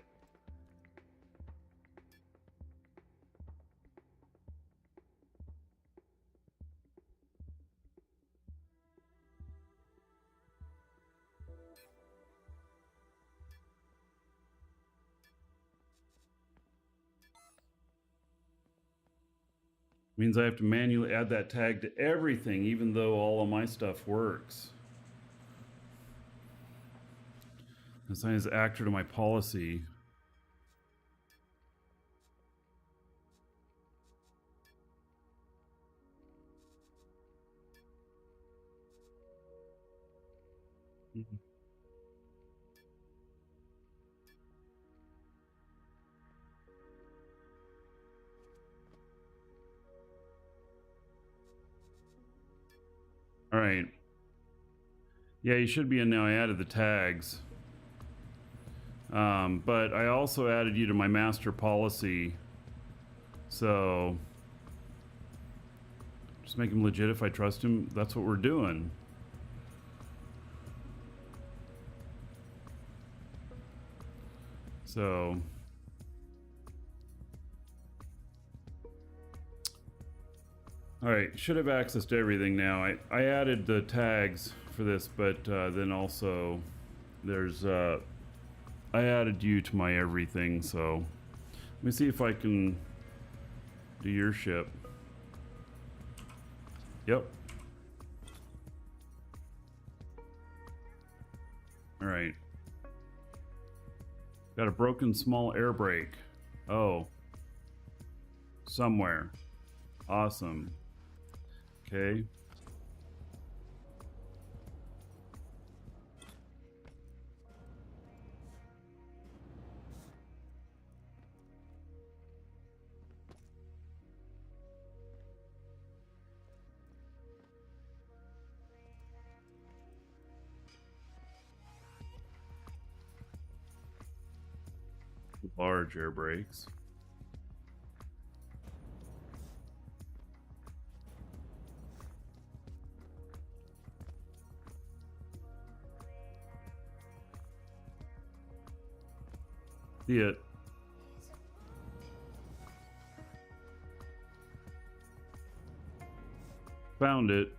Means I have to manually add that tag to everything, even though all of my stuff works. Assign as actor to my policy. All right. Yeah, you should be in now. I added the tags. But I also added you to my master policy. So just make him legit if I trust him. That's what we're doing. So all right, should have access to everything now. I added the tags for this, but then also there's I added you to my everything, so let me see if I can do your ship. Yep. All right. Got a broken small air brake. Oh. Somewhere. Awesome. Okay. Large air brakes. See it. Found it.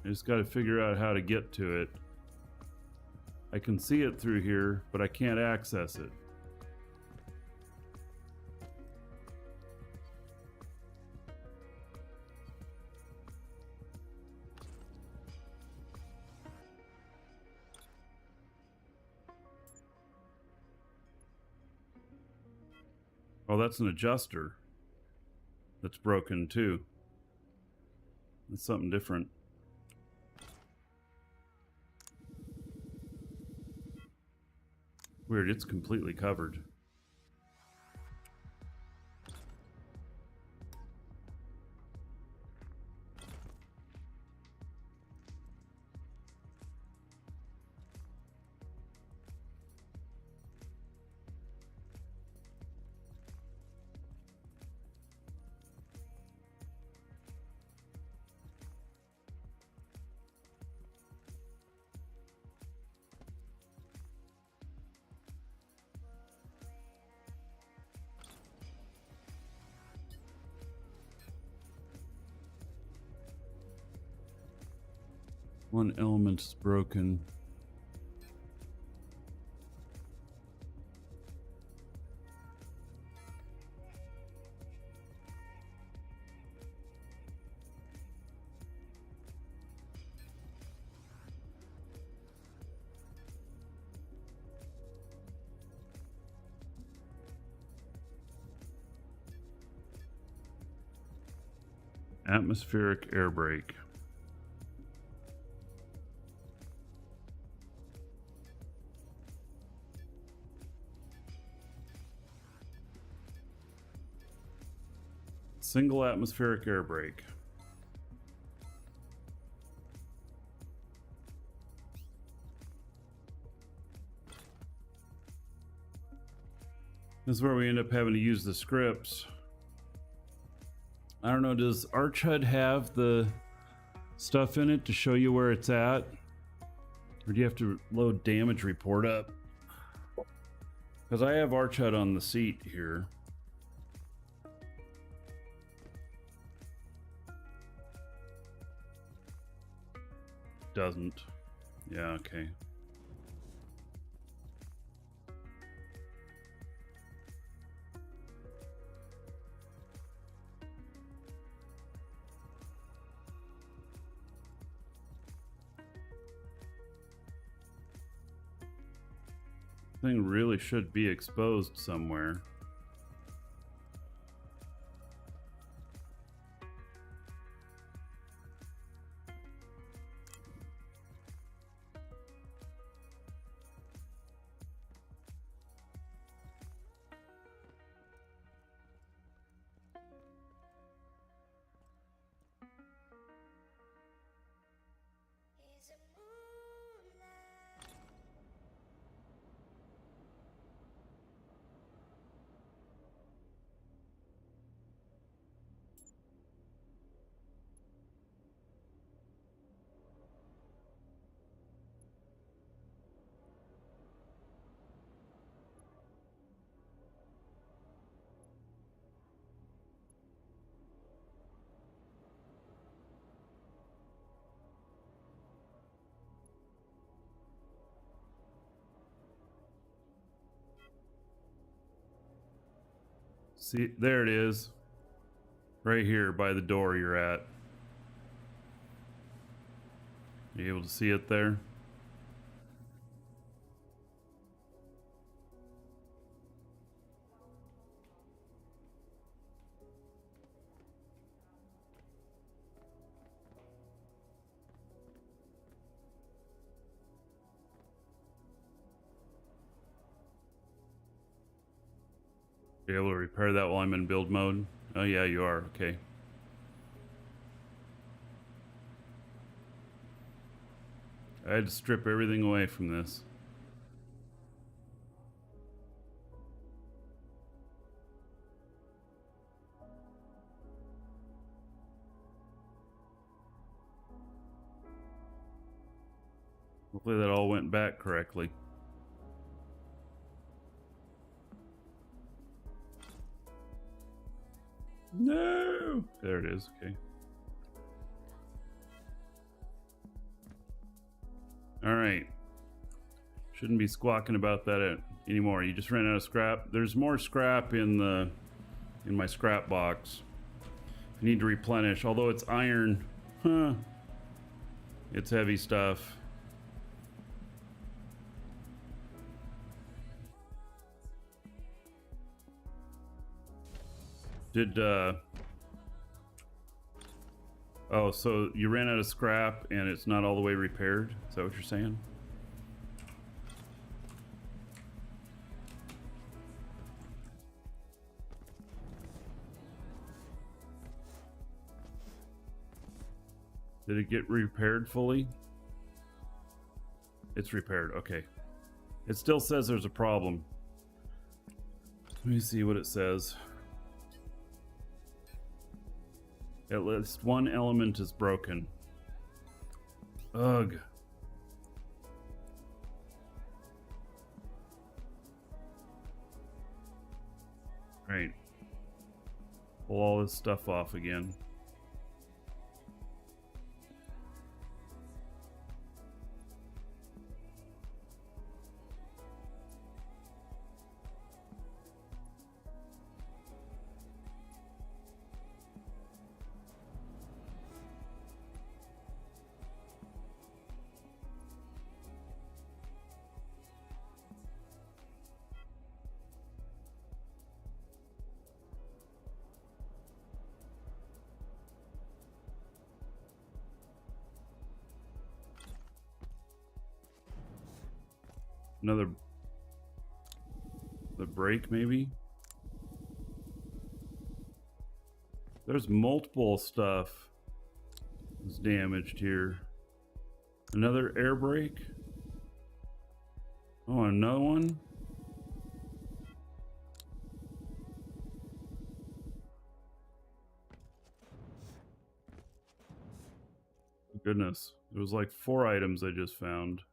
I just got to figure out how to get to it. I can see it through here, but I can't access it. Oh, that's an adjuster. That's broken too. That's something different. Weird, it's completely covered. One element is broken. Atmospheric air brake. Single atmospheric air brake. This is where we end up having to use the scripts. I don't know, does ArchHUD have the stuff in it to show you where it's at? Or do you have to load damage report up? Because I have ArchHUD on the seat here. Doesn't. Yeah, okay. Thing really should be exposed somewhere. See, there it is. Right here by the door you're at. Are you able to see it there? Be able to repair that while I'm in build mode? Oh yeah, you are. Okay. I had to strip everything away from this. Hopefully that all went back correctly. No! There it is, okay. Alright. Shouldn't be squawking about that anymore. You just ran out of scrap. There's more scrap in my scrap box. You need to replenish. Although it's iron, it's heavy stuff. Oh, so you ran out of scrap and it's not all the way repaired? Is that what you're saying? Did it get repaired fully? It's repaired, okay. It still says there's a problem. Let me see what it says. At least one element is broken. Ugh. Right. Pull all this stuff off again. Another... the brake, maybe? There's multiple stuff that's damaged here. Another air brake? Oh, another one? Goodness. It was like 4 items I just found.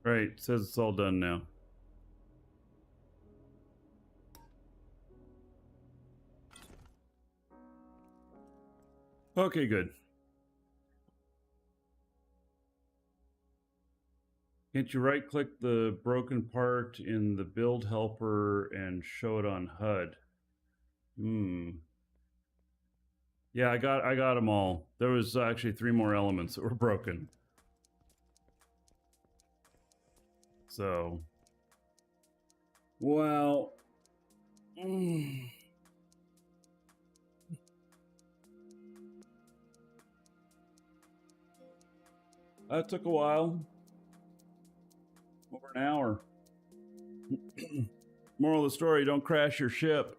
Right, says it's all done now. Okay, good. Can't you right click the broken part in the build helper and show it on HUD? Yeah, I got them all. There was actually 3 more elements that were broken. So, well, that took a while. Over an hour. Moral of the story, don't crash your ship.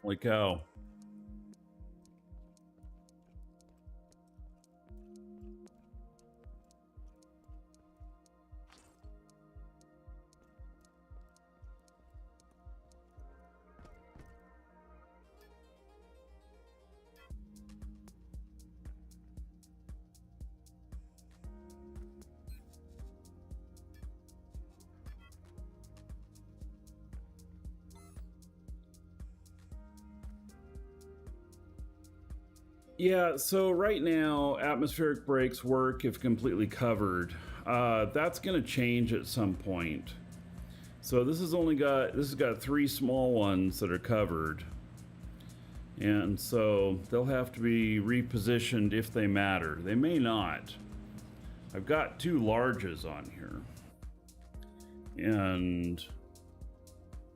Holy cow. Yeah, so right now, atmospheric brakes work if completely covered. That's going to change at some point. So this has got 3 small ones that are covered. And so they'll have to be repositioned if they matter. They may not. I've got 2 larges on here.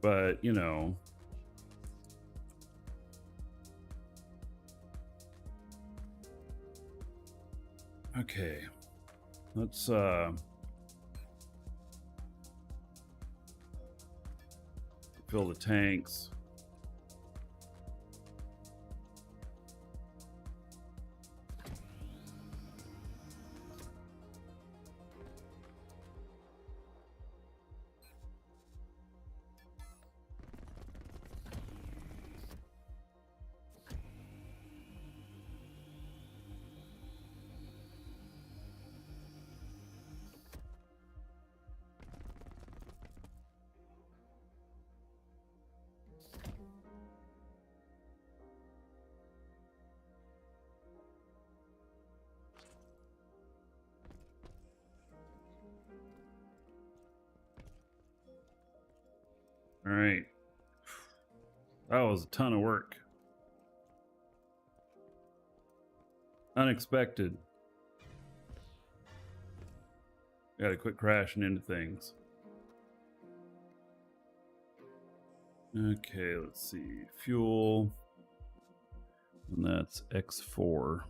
But, you know, okay, let's fill the tanks. All right. That was a ton of work. Unexpected. Gotta quit crashing into things. Okay, let's see. Fuel. And that's X4.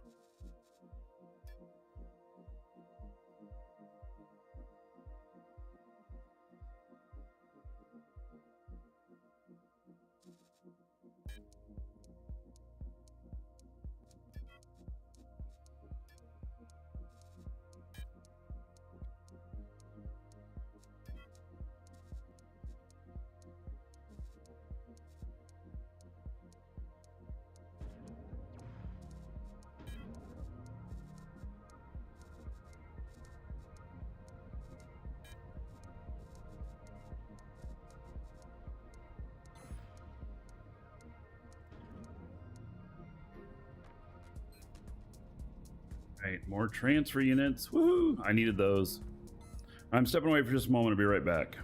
Right, more transfer units. Woohoo! I needed those. I'm stepping away for just a moment. I'll be right back.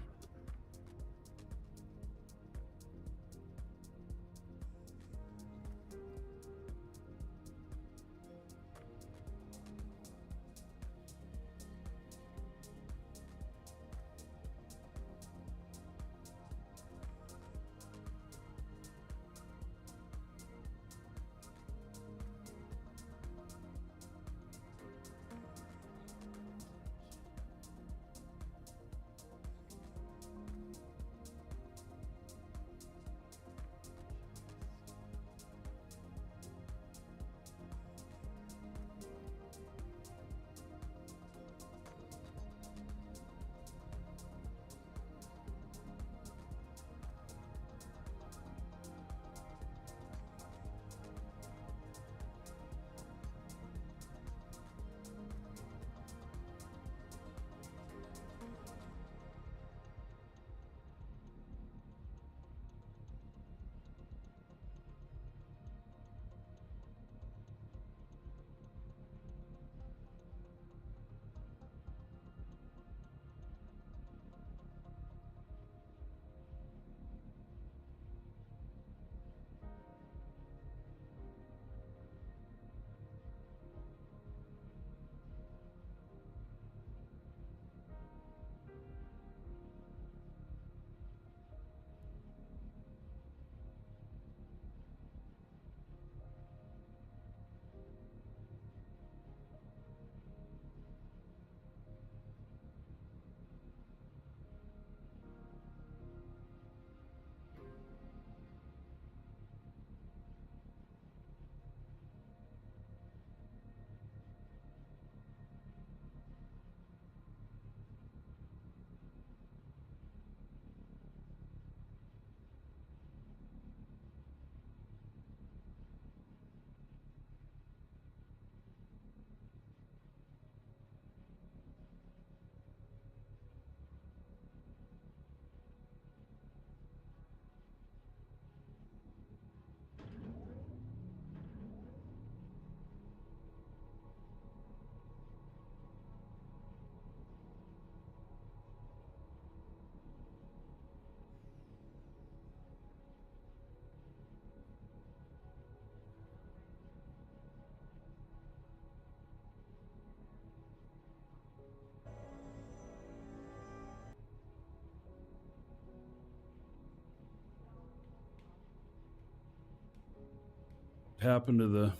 Happened to the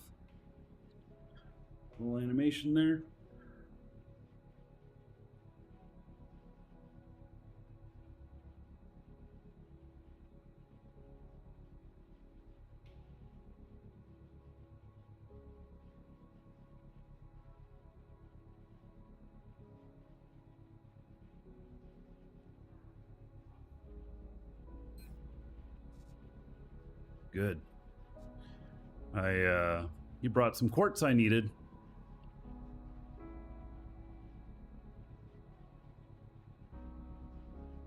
little animation there? Good. You brought some quartz I needed.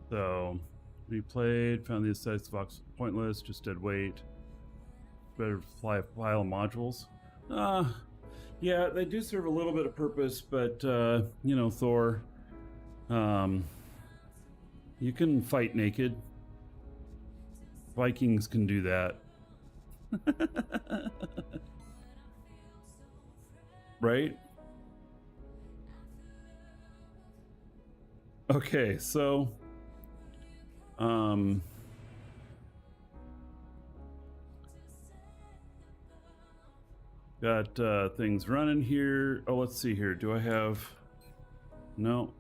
So, replayed, found the aesthetics box pointless, just dead weight. Better fly a pile of modules. Yeah, they do serve a little bit of purpose, but, you know, Thor, you can fight naked. Vikings can do that. Right? Okay, so got things running here. Oh, let's see here. Do I have... No.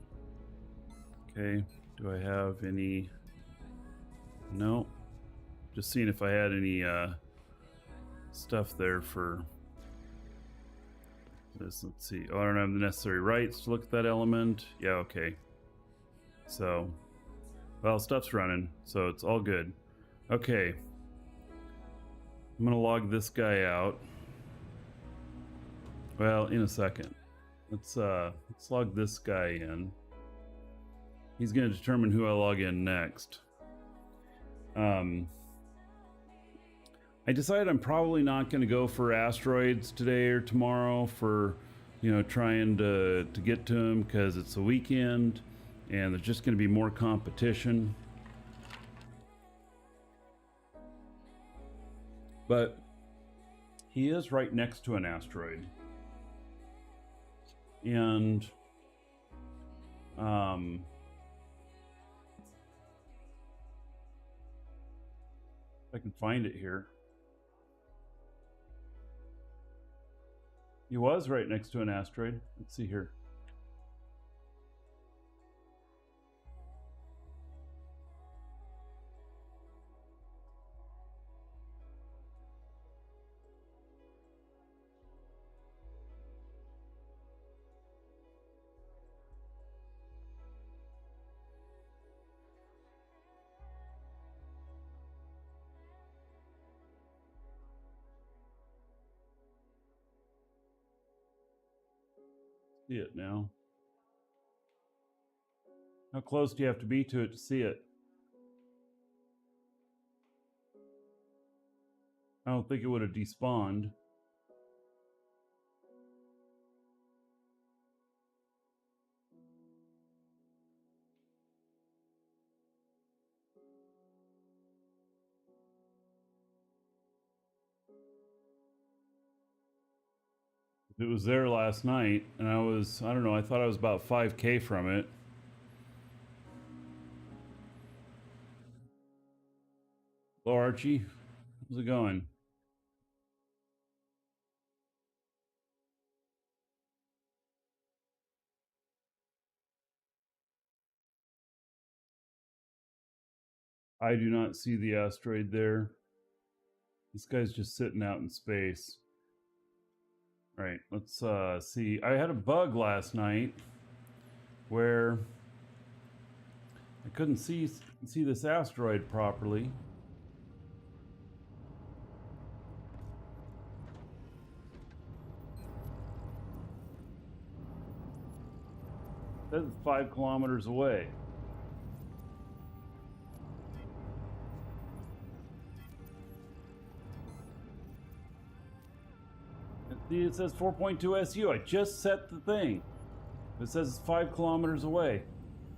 Okay. Do I have any... No. Just seeing if I had any stuff there for this. Let's see. Oh, I don't have the necessary rights to look at that element. Yeah, okay. So, well, stuff's running, so it's all good. Okay. I'm gonna log this guy out. Well, in a second. Let's log this guy in. He's gonna determine who I log in next. I decided I'm probably not going to go for asteroids today or tomorrow for, you know, trying to get to them because it's a weekend. and there's just going to be more competition. But he is right next to an asteroid. And if I can find it here. He was right next to an asteroid. Let's see here. See it now. How close do you have to be to it to see it? I don't think it would have despawned. It was there last night, and I don't know, I thought I was about 5K from it. Hello, Archie. How's it going? I do not see the asteroid there. This guy's just sitting out in space. All right, let's see. I had a bug last night where I couldn't see this asteroid properly. It says 5 kilometers away. See, it says 4.2 SU. I just set the thing. It says it's 5 kilometers away.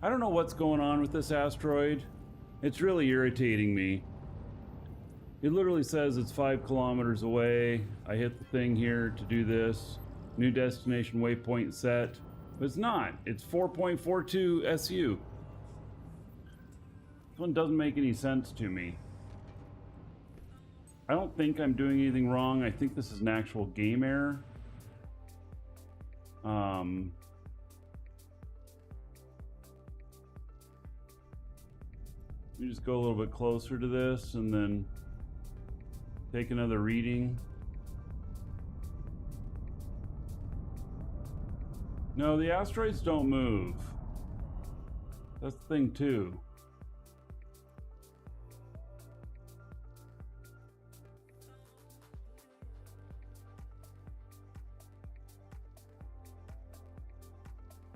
I don't know what's going on with this asteroid. It's really irritating me. It literally says it's 5 kilometers away. I hit the thing here to do this. New destination waypoint set. But it's not. It's 4.42 SU. This one doesn't make any sense to me. I don't think I'm doing anything wrong. I think this is an actual game error. Let me just go a little bit closer to this and then take another reading. No, the asteroids don't move. That's the thing too.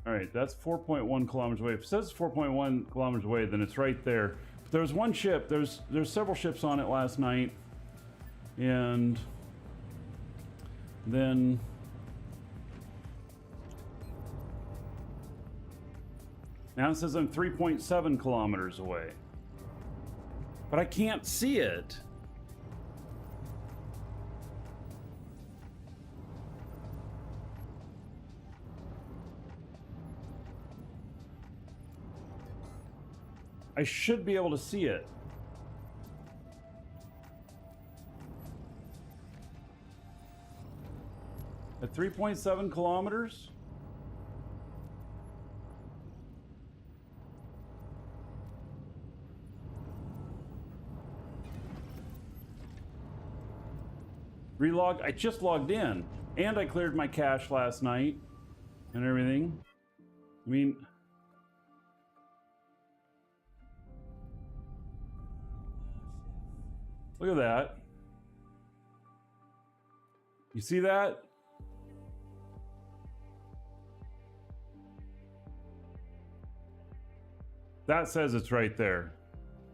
All right, that's 4.1 kilometers away. If it says 4.1 kilometers away, then it's right there. But there's one ship. There's several ships on it last night, and then now it says I'm 3.7 kilometers away, but I can't see it. I should be able to see it. At 3.7 kilometers? Relog. I just logged in, and I cleared my cache last night and everything. I mean, look at that. You see that? That says it's right there.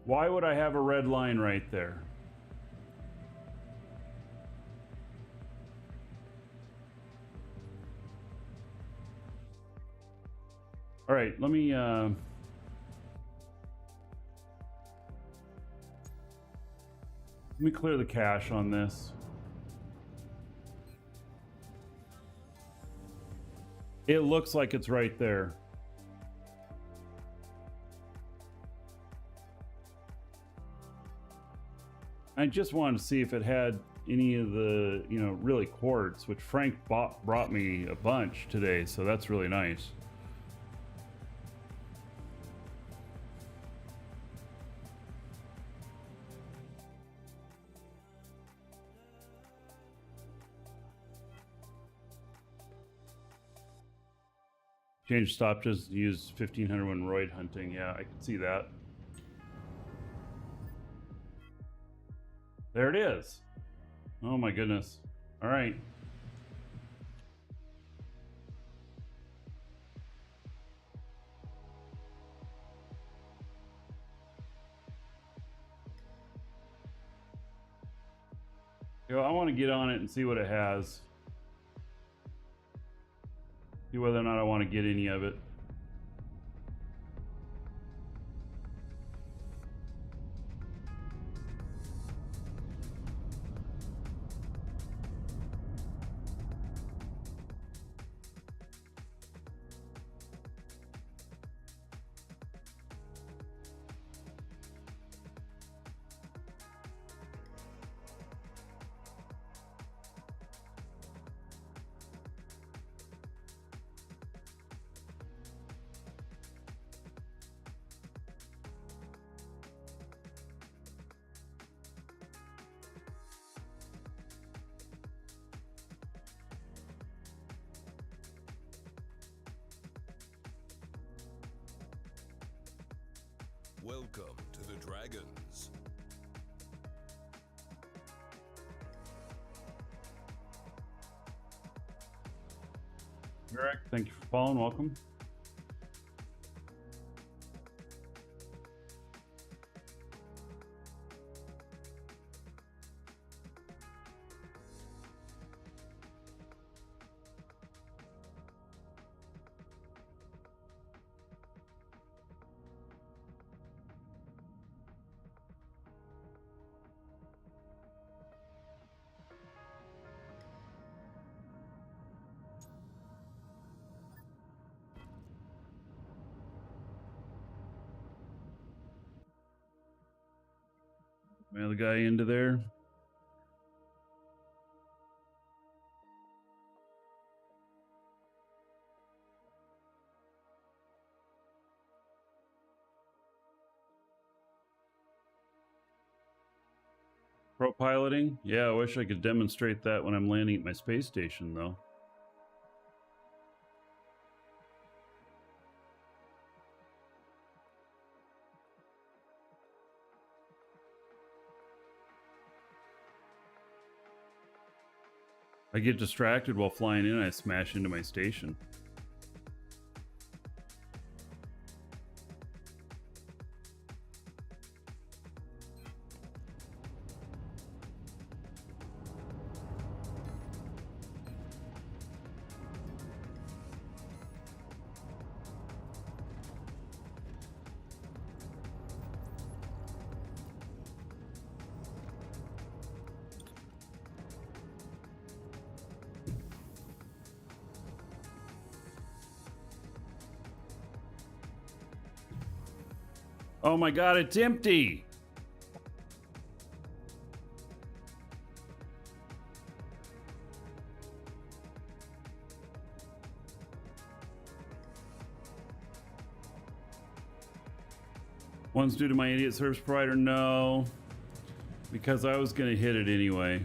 Why would I have a red line right there? All right, let me Let me clear the cache on this. It looks like it's right there. I just wanted to see if it had any of the, really quartz, which Frank brought me a bunch today, so that's really nice. Change stoppages, use 1500 when roid hunting. Yeah, I can see that. There it is. Oh my goodness. All right. I want to get on it and see what it has. See whether or not I want to get any of it. Welcome to the Dragons. Eric, thank you for following. Welcome. Mail the guy into there. Pro piloting? Yeah, I wish I could demonstrate that when I'm landing at my space station, though. I get distracted while flying in and I smash into my station. Oh my god, it's empty! One's due to my idiot service provider? No. Because I was gonna hit it anyway.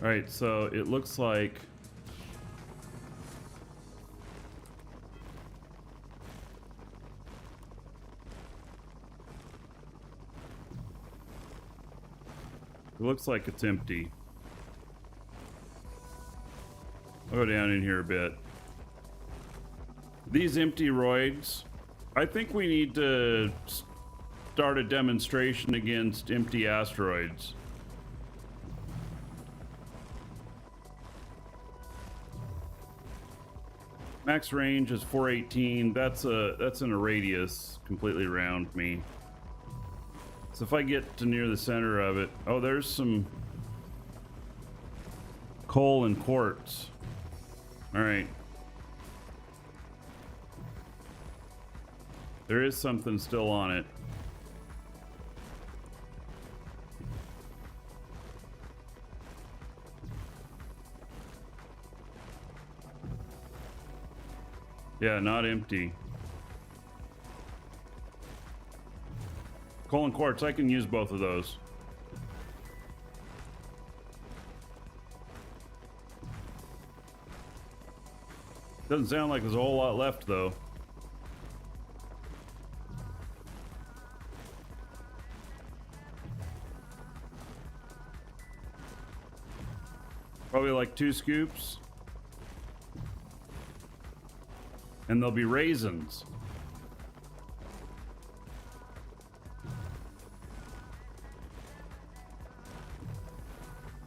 Alright, so it looks like... It looks like it's empty. I'll go down in here a bit. These empty roids, I think we need to start a demonstration against empty asteroids. Max range is 418. That's in a radius completely around me. So if I get to near the center of it, oh, there's some coal and quartz. All right. There is something still on it. Yeah, not empty. Coal and quartz, I can use both of those. Doesn't sound like there's a whole lot left, though. Probably like 2 scoops. And there'll be raisins.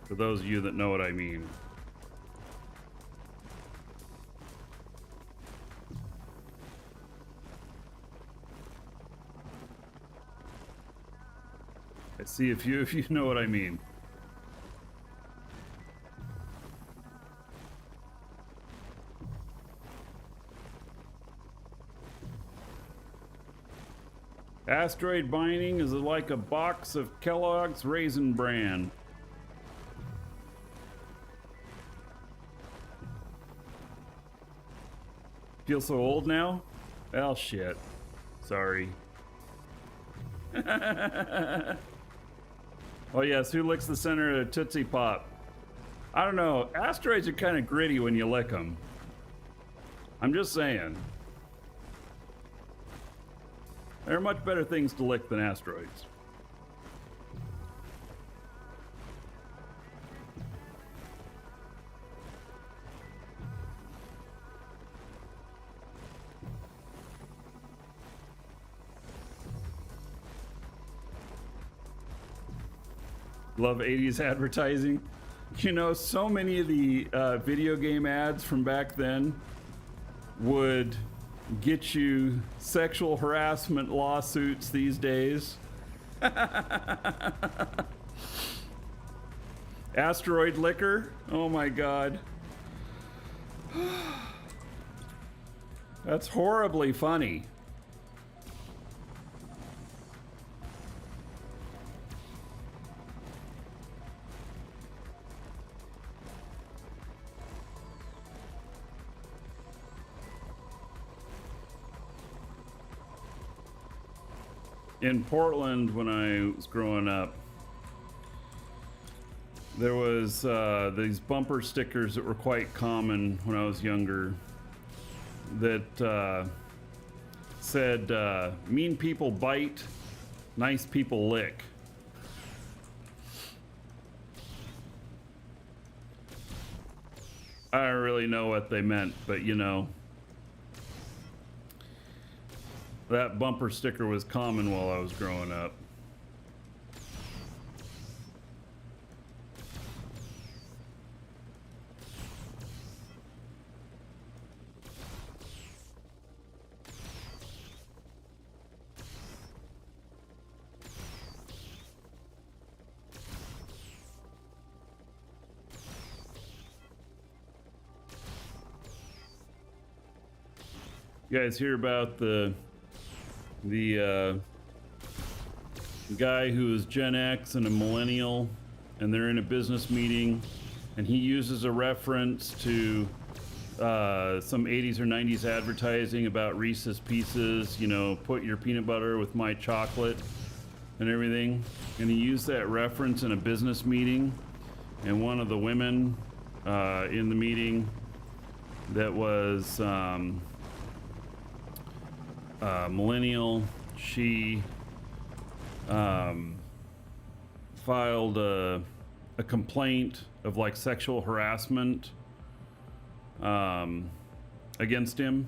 For those of you that know what I mean. Let's see if you know what I mean. Asteroid binding is like a box of Kellogg's Raisin Bran. Feel so old now? Well, shit. Sorry. Oh yes, who licks the center of a Tootsie Pop? I don't know. Asteroids are kind of gritty when you lick them. I'm just saying. There are much better things to lick than asteroids. Love 80s advertising. You know, so many of the video game ads from back then would get you sexual harassment lawsuits these days. Asteroid liquor. Oh my god. That's horribly funny. In Portland, when I was growing up, there was these bumper stickers that were quite common when I was younger that said, mean people bite, nice people lick. I don't really know what they meant, but you know. That bumper sticker was common while I was growing up. You guys hear about the guy who is Gen X and a millennial, and they're in a business meeting, and he uses a reference to some 80s or 90s advertising about Reese's Pieces, you know, put your peanut butter with my chocolate and everything. And he used that reference in a business meeting, and one of the women in the meeting that was millennial, she filed a complaint of like sexual harassment against him,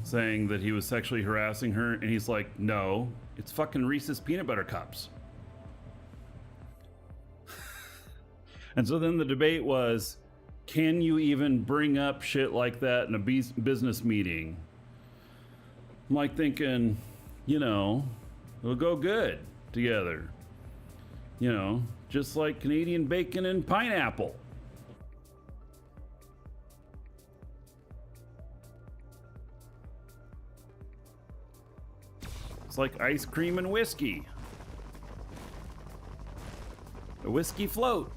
saying that he was sexually harassing her, and he's like, no, it's fucking Reese's peanut butter cups. And so then the debate was, can you even bring up shit like that in a business meeting? I'm like thinking, you know, It'll go good together. You know, just like Canadian bacon and pineapple. It's like ice cream and whiskey. A whiskey float.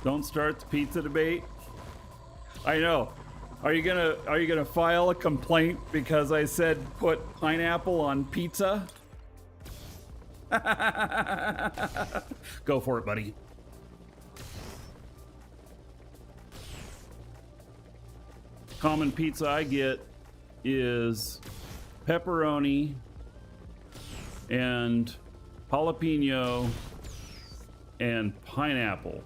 Don't start the pizza debate. I know. Are you gonna file a complaint because I said put pineapple on pizza? Go for it, buddy. Common pizza I get is pepperoni and jalapeno and pineapple.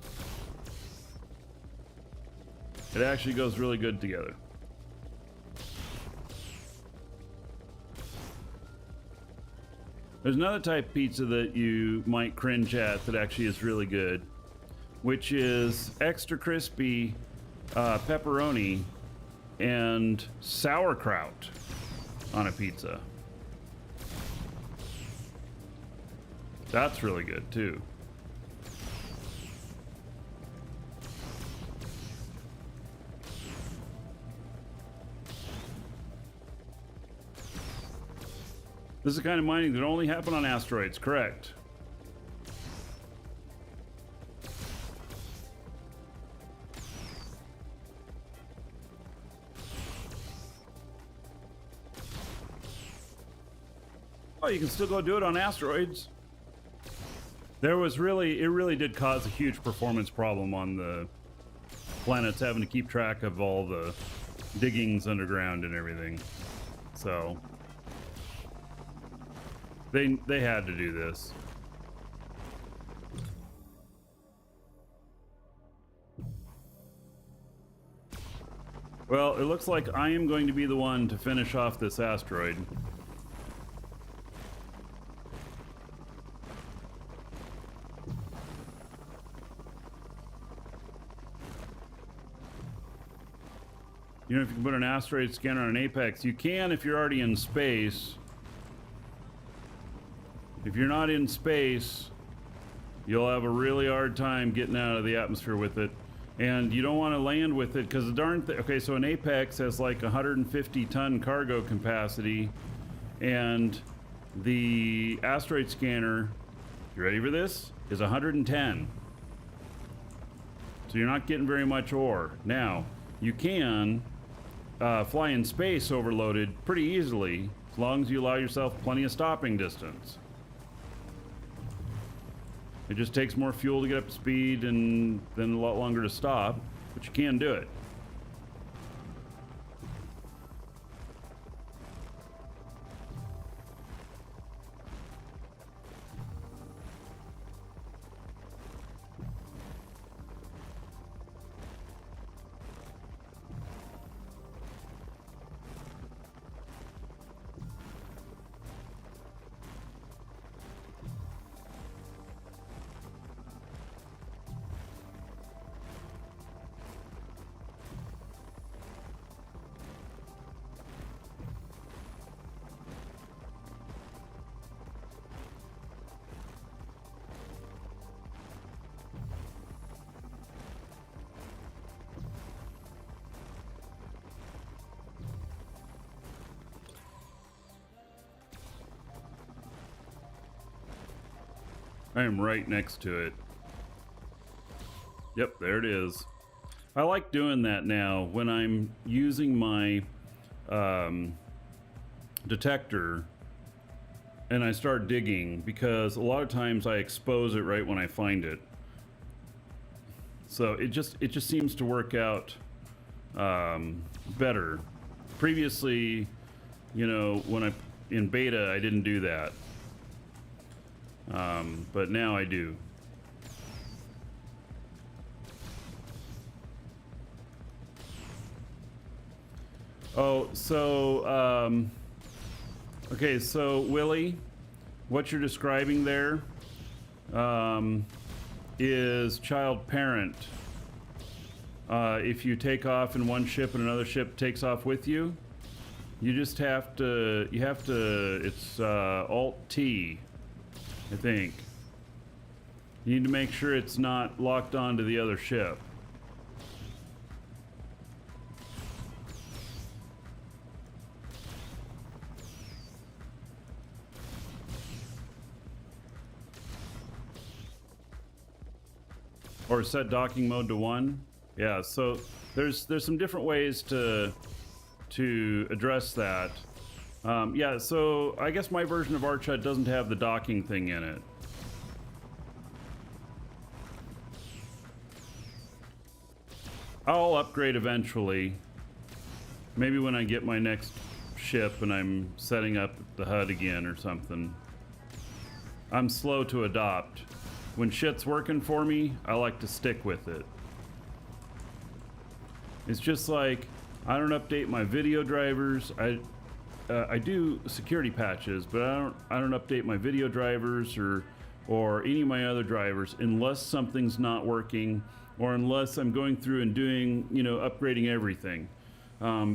It actually goes really good together. There's another type of pizza that you might cringe at that actually is really good, which is extra crispy pepperoni and sauerkraut on a pizza. That's really good too. This is the kind of mining that only happen on asteroids, correct? Oh, you can still go do it on asteroids. It really did cause a huge performance problem on the planets, having to keep track of all the diggings underground and everything. So they had to do this. Well, it looks like I am going to be the one to finish off this asteroid. You know, if you can put an asteroid scanner on an apex, you can if you're already in space. If you're not in space, you'll have a really hard time getting out of the atmosphere with it. And you don't want to land with it because the darn thing. Okay, so an apex has like 150 ton cargo capacity, and the asteroid scanner, you ready for this, is 110. So you're not getting very much ore. Now, you can fly in space overloaded pretty easily as long as you allow yourself plenty of stopping distance. It just takes more fuel to get up to speed and then a lot longer to stop, but you can do it. I am right next to it. Yep, there it is. I like doing that now when I'm using my detector and I start digging, because a lot of times I expose it right when I find it. So it just seems to work out better. Previously, you know, when in beta, I didn't do that. But now I do. Oh, so okay, so Willie, what you're describing there is child parent. If you take off in one ship and another ship takes off with you, you just have to, it's Alt T, I think. You need to make sure it's not locked onto the other ship. Or set docking mode to 1. Yeah, so there's some different ways to address that. Yeah, so I guess my version of Archut doesn't have the docking thing in it. I'll upgrade eventually. Maybe when I get my next ship and I'm setting up the HUD again or something. I'm slow to adopt. When shit's working for me, I like to stick with it. It's just like, I don't update my video drivers. I do security patches, but I don't update my video drivers or any of my other drivers unless something's not working or unless I'm going through and doing, you know, upgrading everything.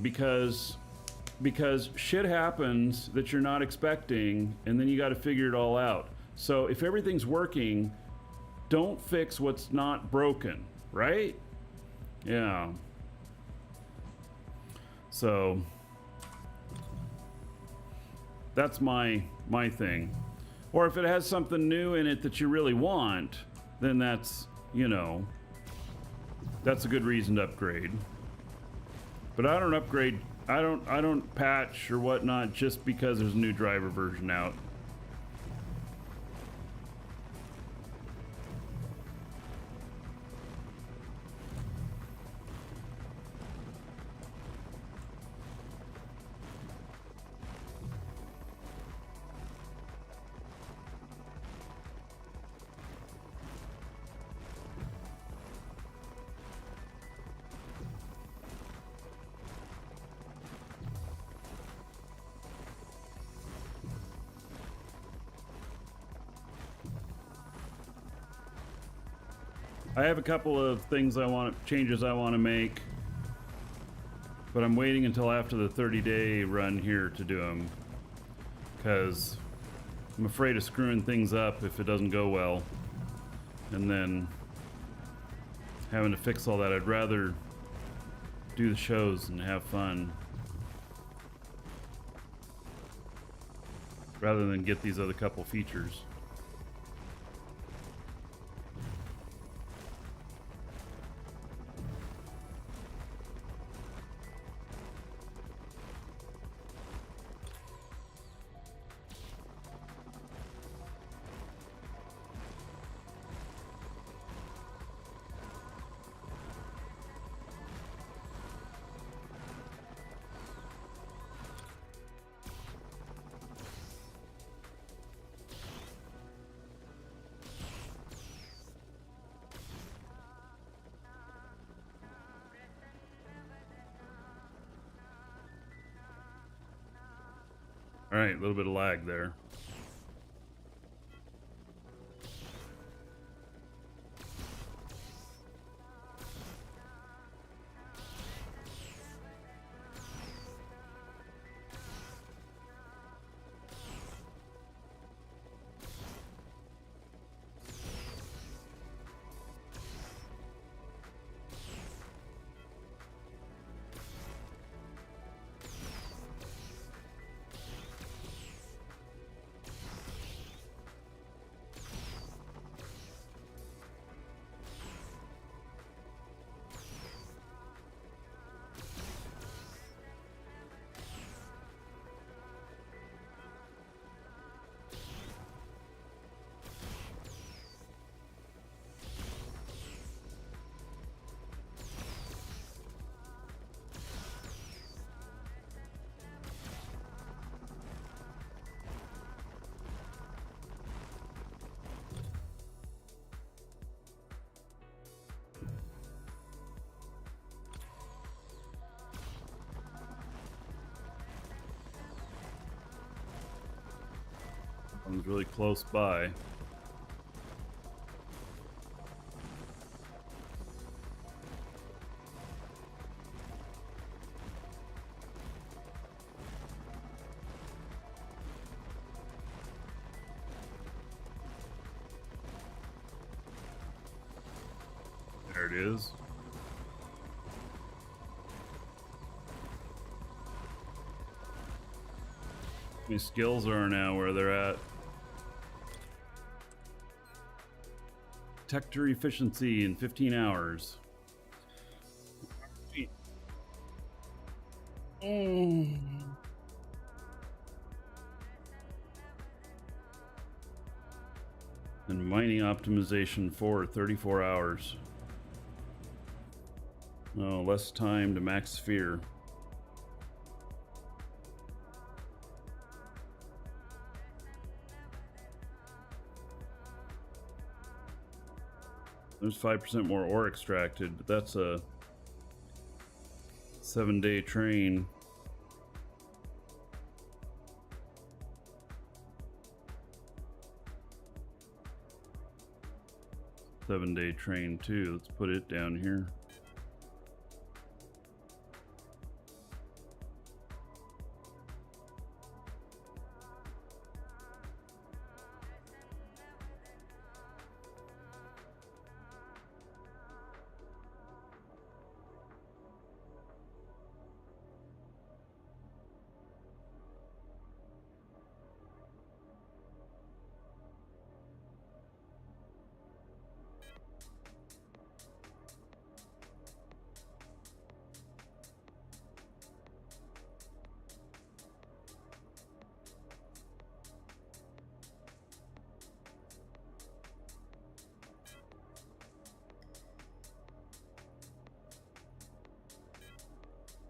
Because shit happens that you're not expecting, and then you got to figure it all out. So if everything's working, don't fix what's not broken, right? Yeah. So that's my thing. Or if it has something new in it that you really want, then that's, you know, that's a good reason to upgrade. But I don't upgrade, I don't patch or whatnot just because there's a new driver version out. I have a couple of things changes I want to make, but I'm waiting until after the 30-day run here to do them, because I'm afraid of screwing things up if it doesn't go well, and then having to fix all that. I'd rather do the shows and have fun rather than get these other couple features. All right, a little bit of lag there. One's really close by. There it is. How many skills are now where they're at? Detector efficiency in 15 hours. And mining optimization for 34 hours. Oh, less time to max sphere. There's 5% more ore extracted, but that's a 7-day train. Seven-day train too. Let's put it down here.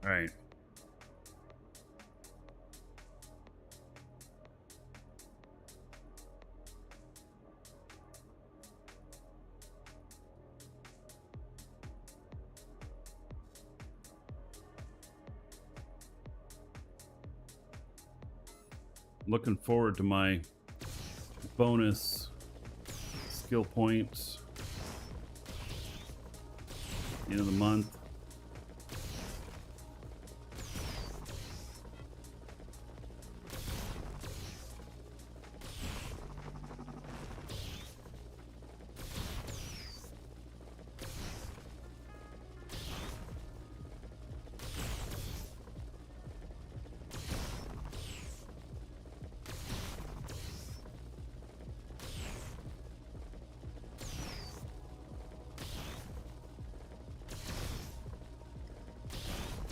All right. Looking forward to my bonus skill points end of the month.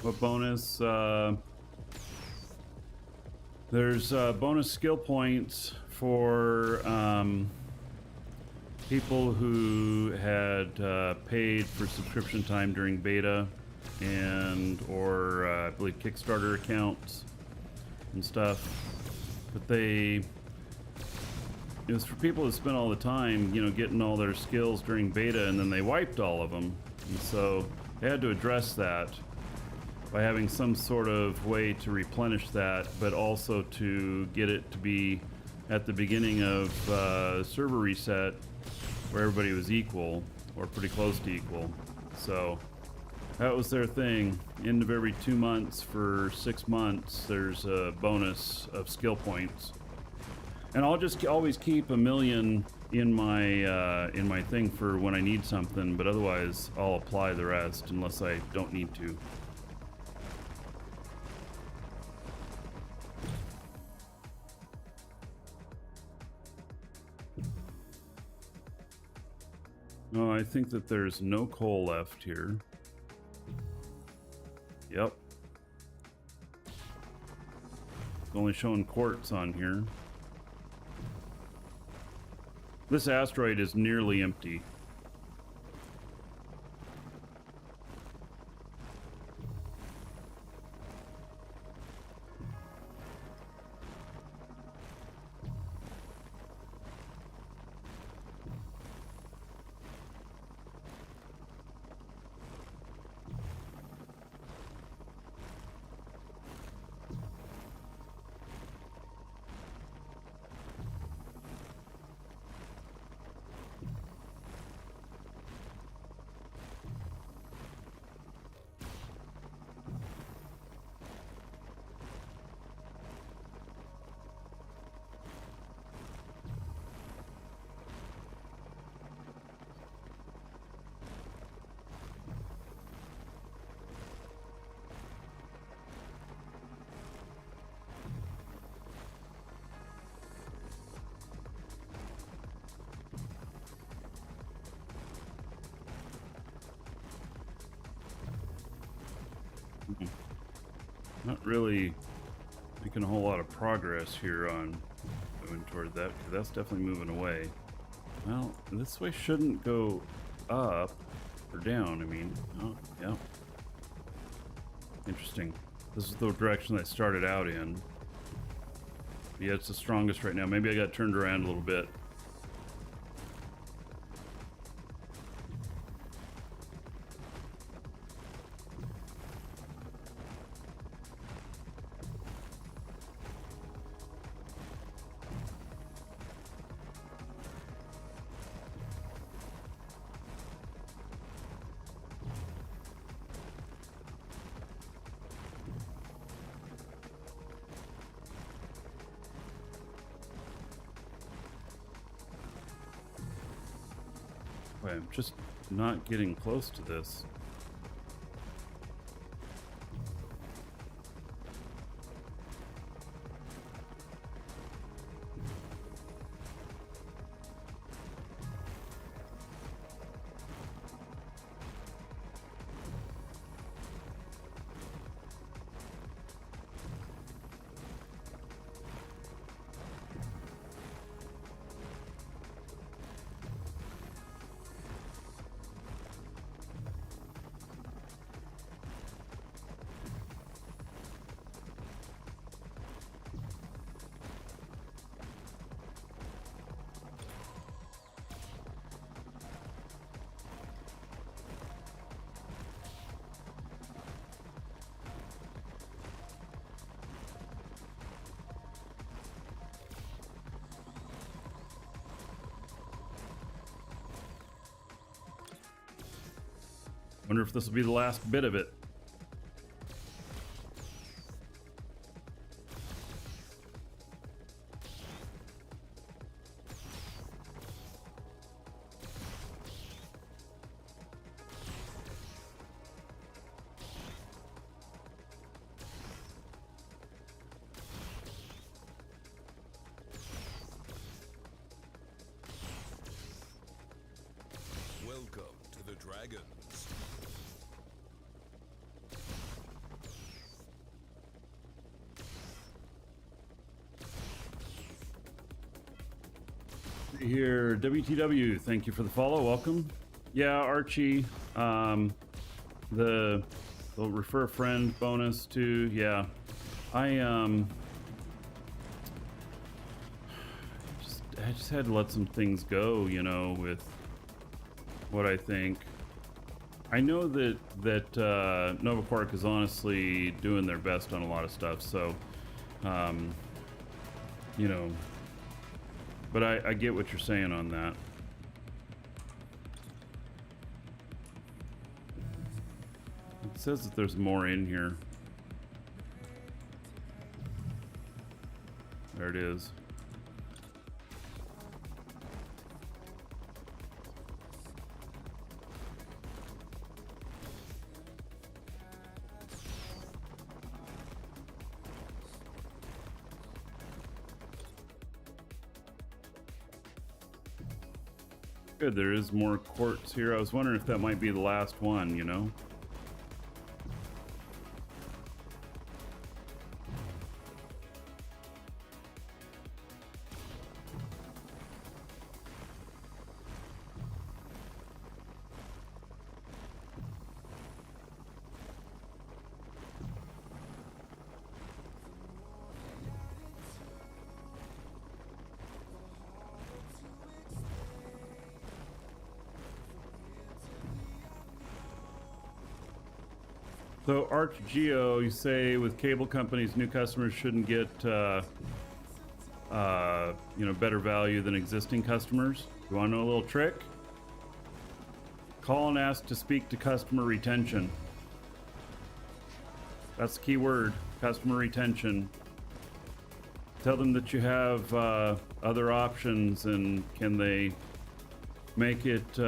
What bonus? There's bonus skill points for people who had paid for subscription time during beta and or I believe Kickstarter accounts and stuff. But it was for people who spent all the time, getting all their skills during beta, and then they wiped all of them. And so they had to address that by having some sort of way to replenish that, but also to get it to be at the beginning of server reset where everybody was equal or pretty close to equal. So that was their thing. End of every 2 months for 6 months, there's a bonus of skill points. And I'll just always keep 1 million in my thing for when I need something, but otherwise I'll apply the rest unless I don't need to. Oh, I think that there's no coal left here. Yep. It's only showing quartz on here. This asteroid is nearly empty. Not really making a whole lot of progress here on moving toward that, because that's definitely moving away. Well, this way shouldn't go up or down. I mean, oh, yeah. Interesting. This is the direction I started out in. Yeah, it's the strongest right now. Maybe I got turned around a little bit. Wait, I'm just not getting close to this. Wonder if this will be the last bit of it. Welcome to the Dragons. Here, WTW, thank you for the follow. Welcome. Yeah, Archie, the refer a friend bonus too. Yeah, I just had to let some things go, you know, with what I think. I know that Nova Quark is honestly doing their best on a lot of stuff, so you know, but I get what you're saying on that. It says that there's more in here. There it is. Good, there is more quartz here. I was wondering if that might be the last one, you know? So ArchGeo, you say with cable companies, new customers shouldn't get, you know, better value than existing customers. You want to know a little trick? Call and ask to speak to customer retention. That's the key word, customer retention. Tell them that you have other options, and can they make it,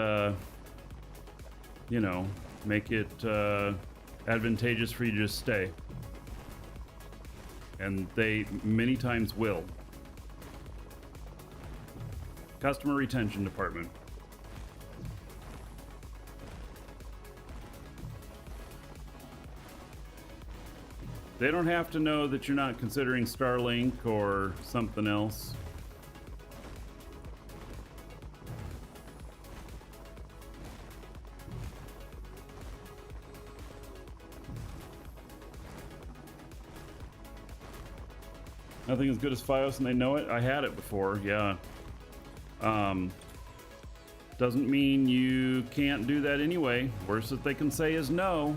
you know, make it advantageous for you to just stay. And they many times will. Customer retention department. They don't have to know that you're not considering Starlink or something else. Nothing as good as Fios, and they know it. I had it before, yeah. Doesn't mean you can't do that anyway. Worst that they can say is no.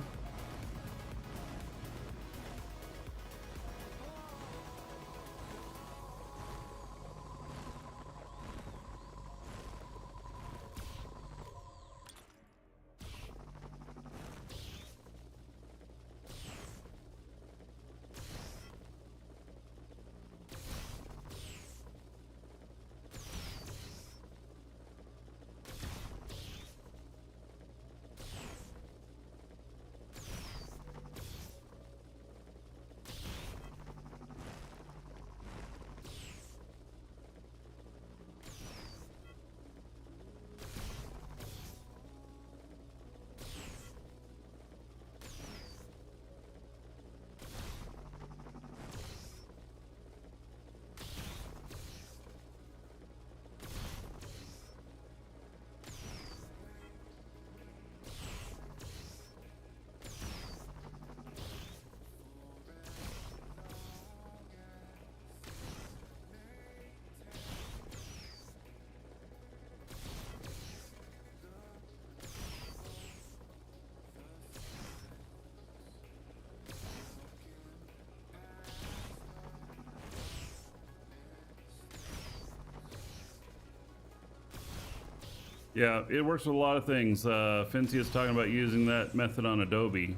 Yeah, it works with a lot of things. Fincy is talking about using that method on Adobe.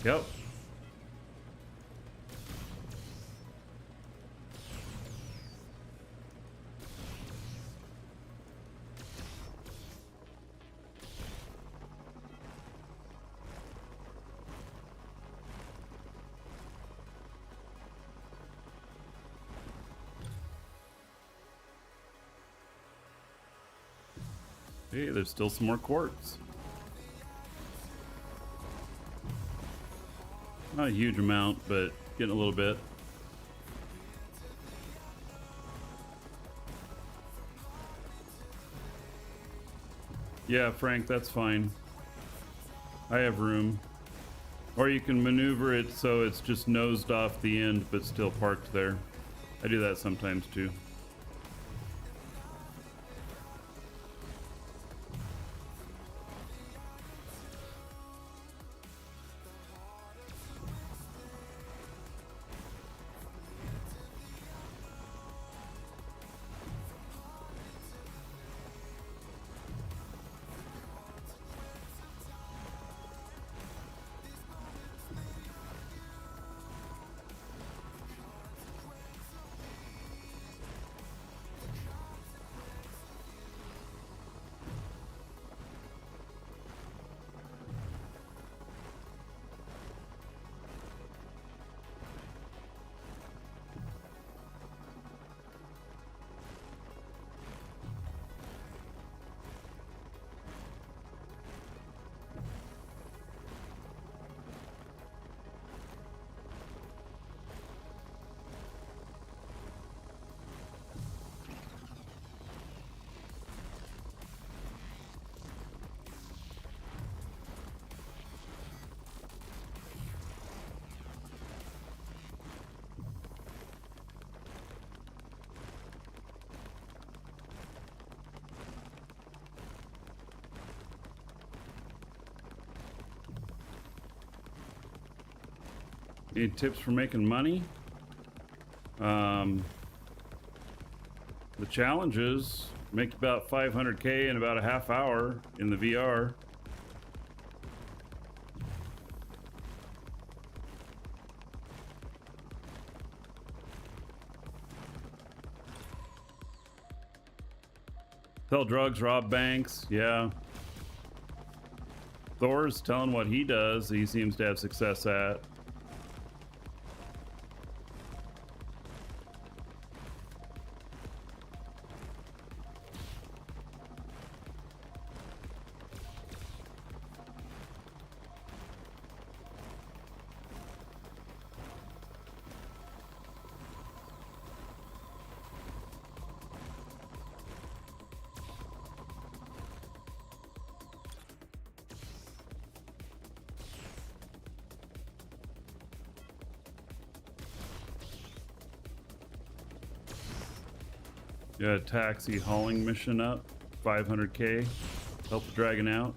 Yep. Hey, there's still some more quartz. Not a huge amount, but getting a little bit. Yeah, Frank, that's fine. I have room. Or you can maneuver it so it's just nosed off the end, but still parked there. I do that sometimes too. Any tips for making money? The challenge is make about 500K in about a half hour in the VR. Sell drugs, rob banks, yeah. Thor's telling what he does, he seems to have success at. Yeah, taxi hauling mission up, 500k. Help the dragon out.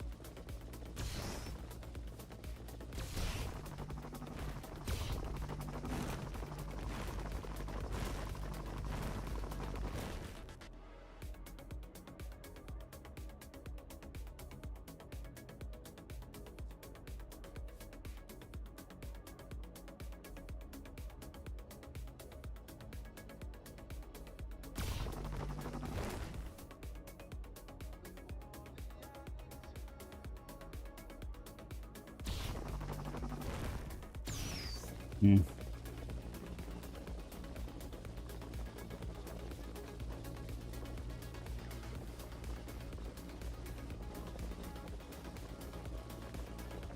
Hmm.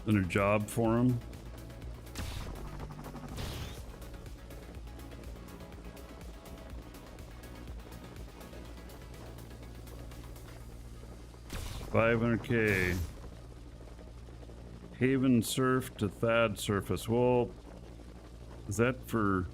Then a job for him. $500k. Haven surf to Thad surface. Well, is that for...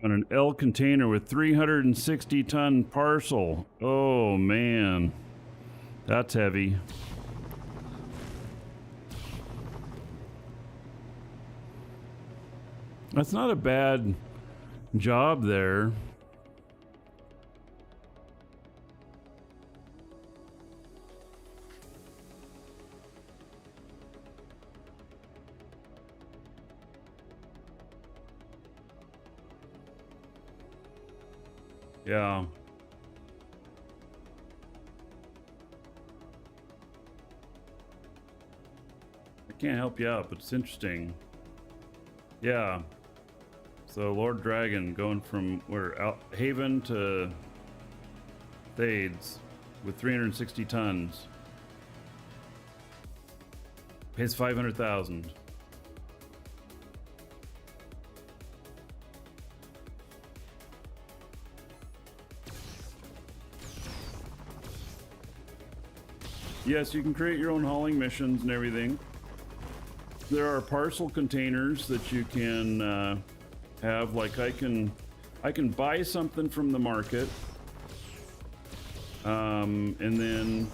on an L container with 360-ton parcel. Oh, man. That's heavy. That's not a bad job there. Yeah. I can't help you out, but it's interesting. Yeah. So Lord Dragon going from where out Haven to Thades with 360 tons. Pays 500,000. Yes, you can create your own hauling missions and everything. There are parcel containers that you can have. Like I can buy something from the market, and then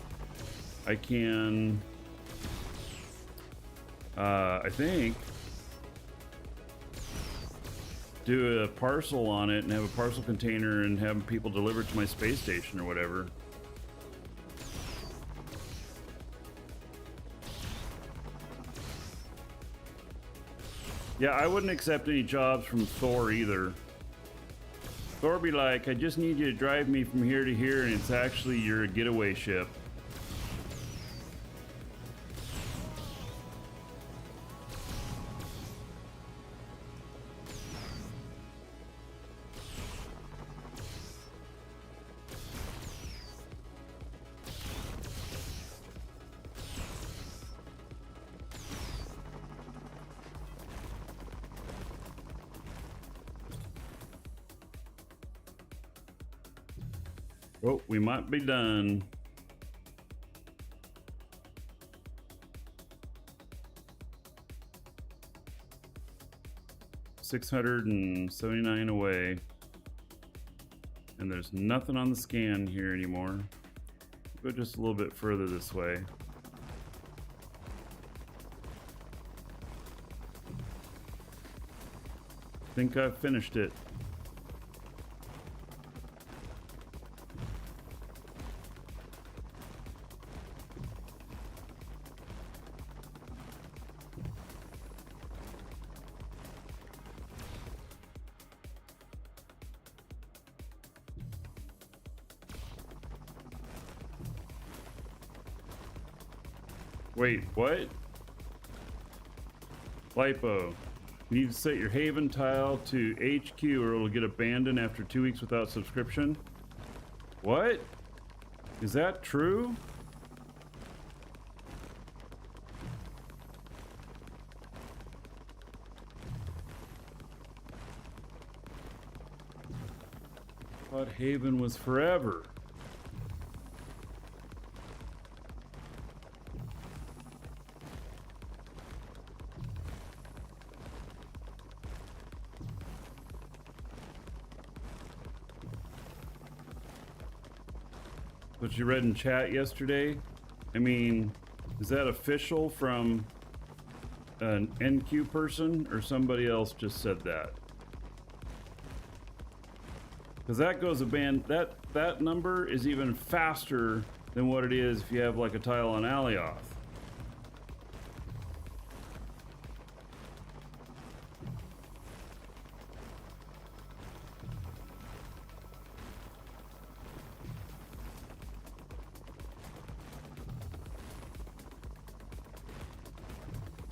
I can I think do a parcel on it and have a parcel container and have people deliver it to my space station or whatever. Yeah, I wouldn't accept any jobs from Thor either. Thor be like, I just need you to drive me from here to here, and it's actually your getaway ship. Oh, we might be done. $679 away. And there's nothing on the scan here anymore. Go just a little bit further this way. Think I've finished it. Wait, what? Lipo. You need to set your Haven tile to HQ or it'll get abandoned after 2 weeks without subscription. What? Is that true? thought Haven was forever. What you read in chat yesterday? I mean, is that official from an NQ person or somebody else just said that? Because that goes a band, that number is even faster than what it is if you have like a tile on Alioth.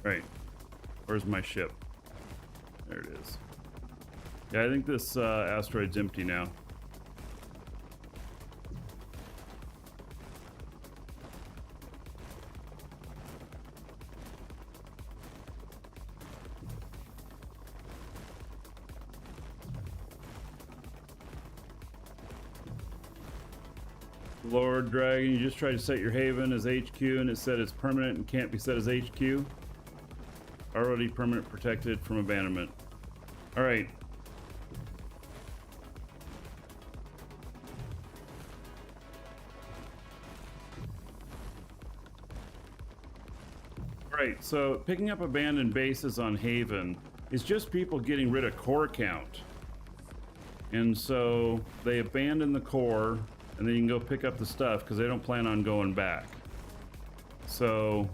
Right. Where's my ship? There it is. Yeah, I think this asteroid's empty now. Lord Dragon, you just tried to set your haven as HQ and it said it's permanent and can't be set as HQ. Already permanent protected from abandonment. All right. All right, so picking up abandoned bases on Haven is just people getting rid of core count. And so they abandon the core and then you can go pick up the stuff because they don't plan on going back. So,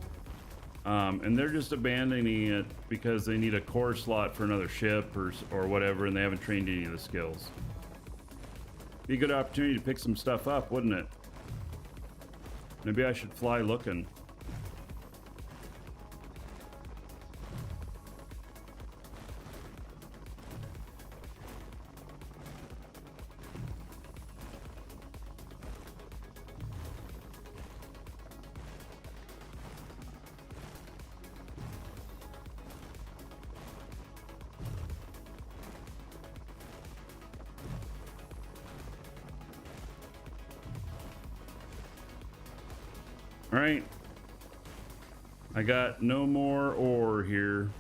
and they're just abandoning it because they need a core slot for another ship or whatever, and they haven't trained any of the skills. Be a good opportunity to pick some stuff up, wouldn't it? Maybe I should fly looking. All right, I got no more ore here.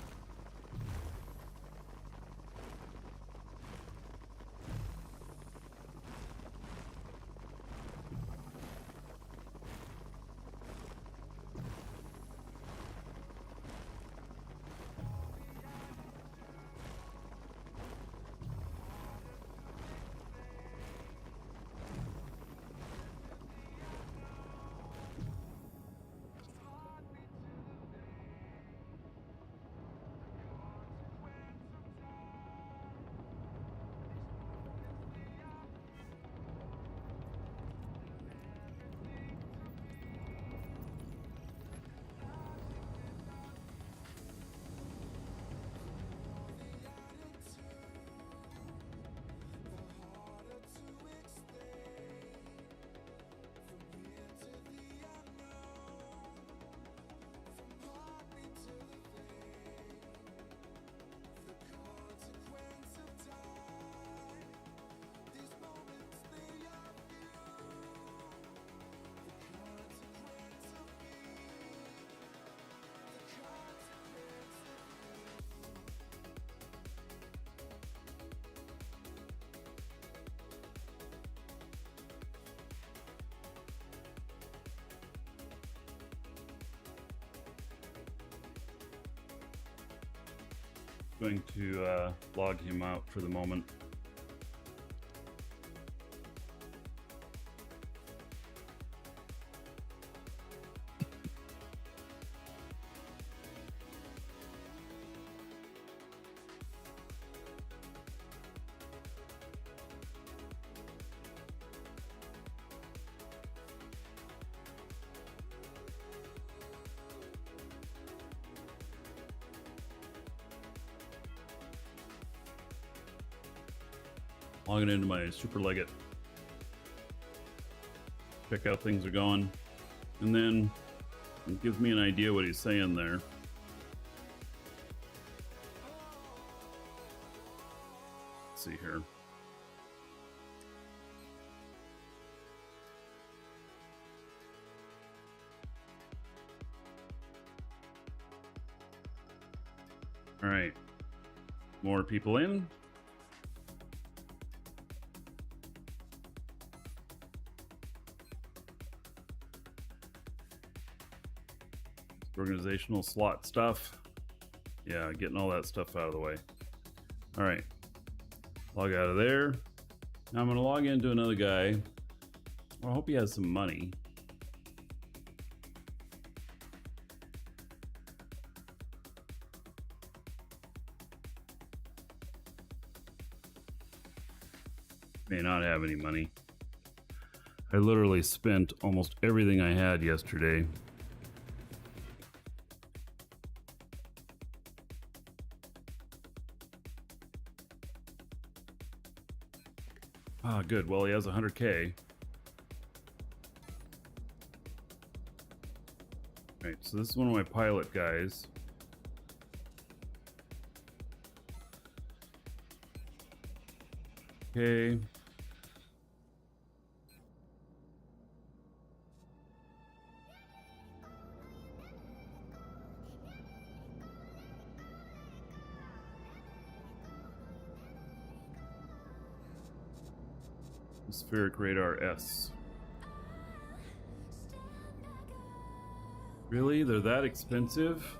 Going to log him out for the moment. Logging into my super legate. Check out things are going. And then it gives me an idea what he's saying there. Let's see here. All right. More people in. Organizational slot stuff. Yeah, getting all that stuff out of the way. All right. Log out of there. Now I'm going to log into another guy. Well, I hope he has some money. May not have any money. I literally spent almost everything I had yesterday. Ah, good. Well, he has 100K. Right, so this is one of my pilot guys. Okay. Atmospheric radar S. Really? They're that expensive?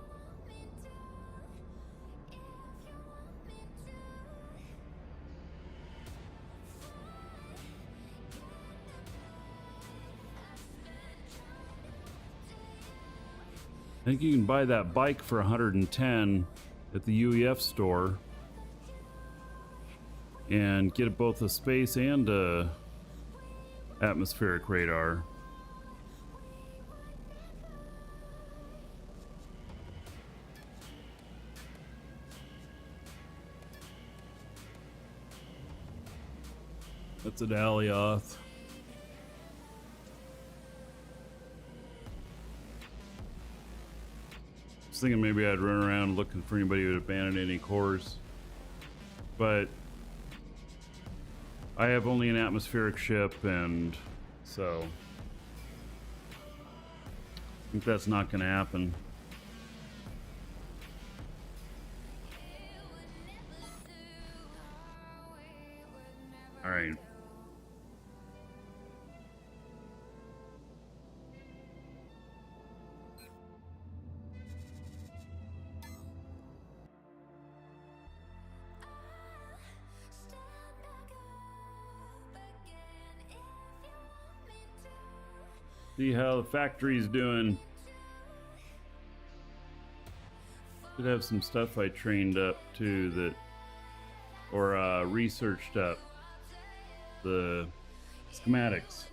I think you can buy that bike for 110 at the UEF store and get both a space and a atmospheric radar. That's an Alioth. I was thinking maybe I'd run around looking for anybody who had abandoned any cores, but I have only an atmospheric ship, and so I think that's not going to happen. All right. See how the factory's doing. Should have some stuff I trained up too that, or researched up. The schematics.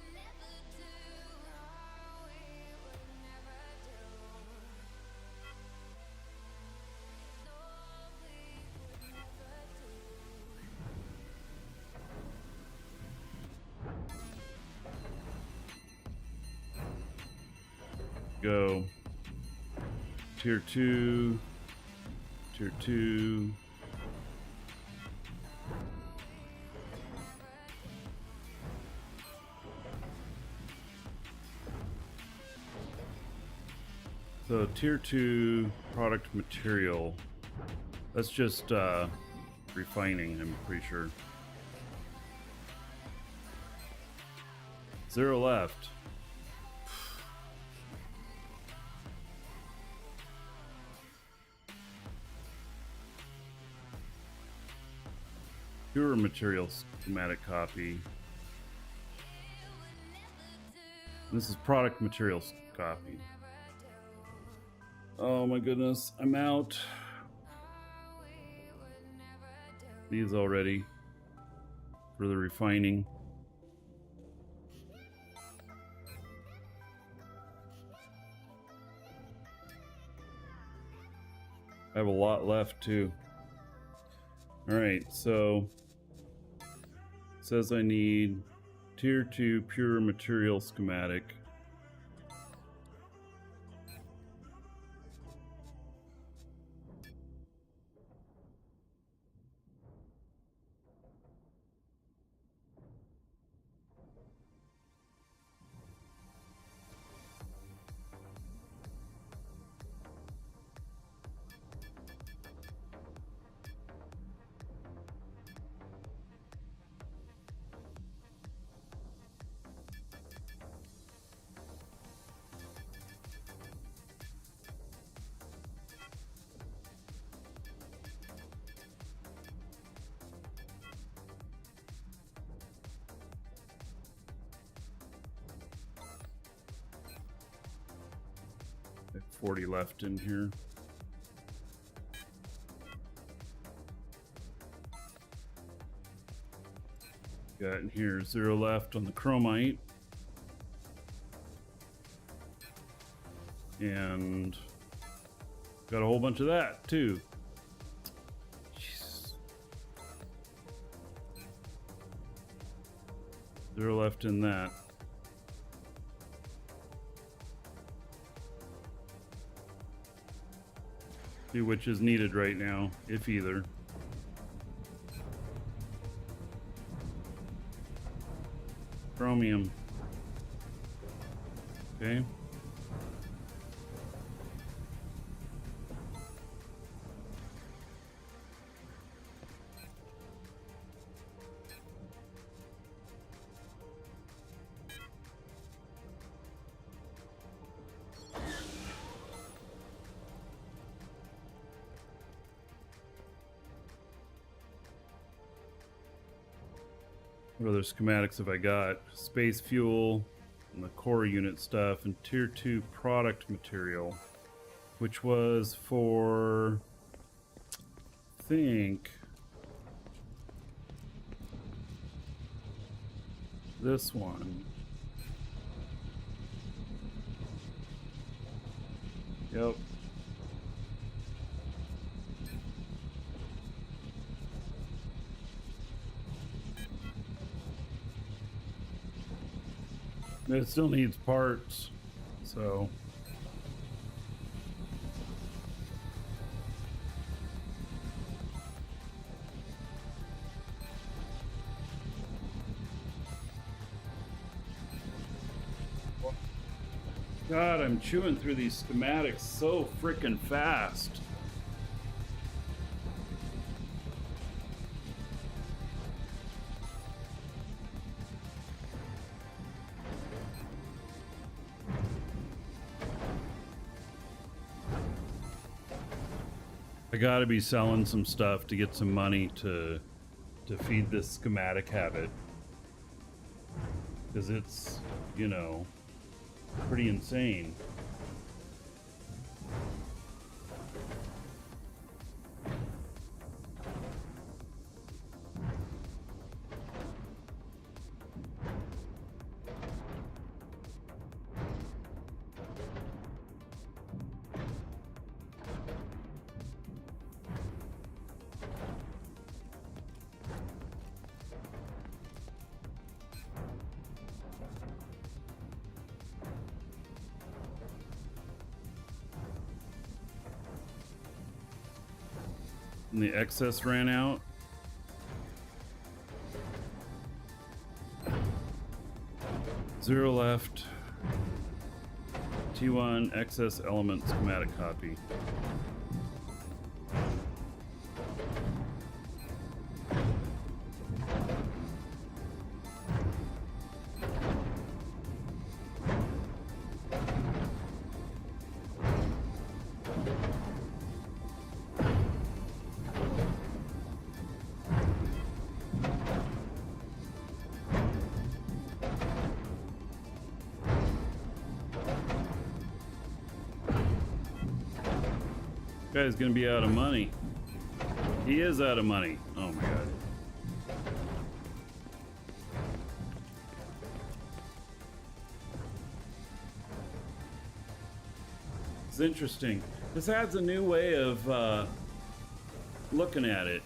Go. Tier 2. Tier 2. So tier 2 product material. That's just refining, I'm pretty sure. 0 left. Pure material schematic copy. This is product materials copy. Oh my goodness, I'm out. These already for the refining. I have a lot left too. All right, so it says I need tier 2 pure material schematic. 40 left in here. Got in here 0 left on the chromite. And got a whole bunch of that too. Jeez. 0 left in that. See which is needed right now, if either. Chromium. Okay. What other schematics have I got? Space fuel and the core unit stuff and tier 2 product material, which was for, I think, this one. Yep. It still needs parts, so. God, I'm chewing through these schematics so freaking fast. I gotta be selling some stuff to get some money to feed this schematic habit, because it's, you know, pretty insane. And the excess ran out. Zero left. T1 excess element schematic copy. Guy's gonna be out of money. He is out of money. Oh my god. It's interesting. This adds a new way of looking at it.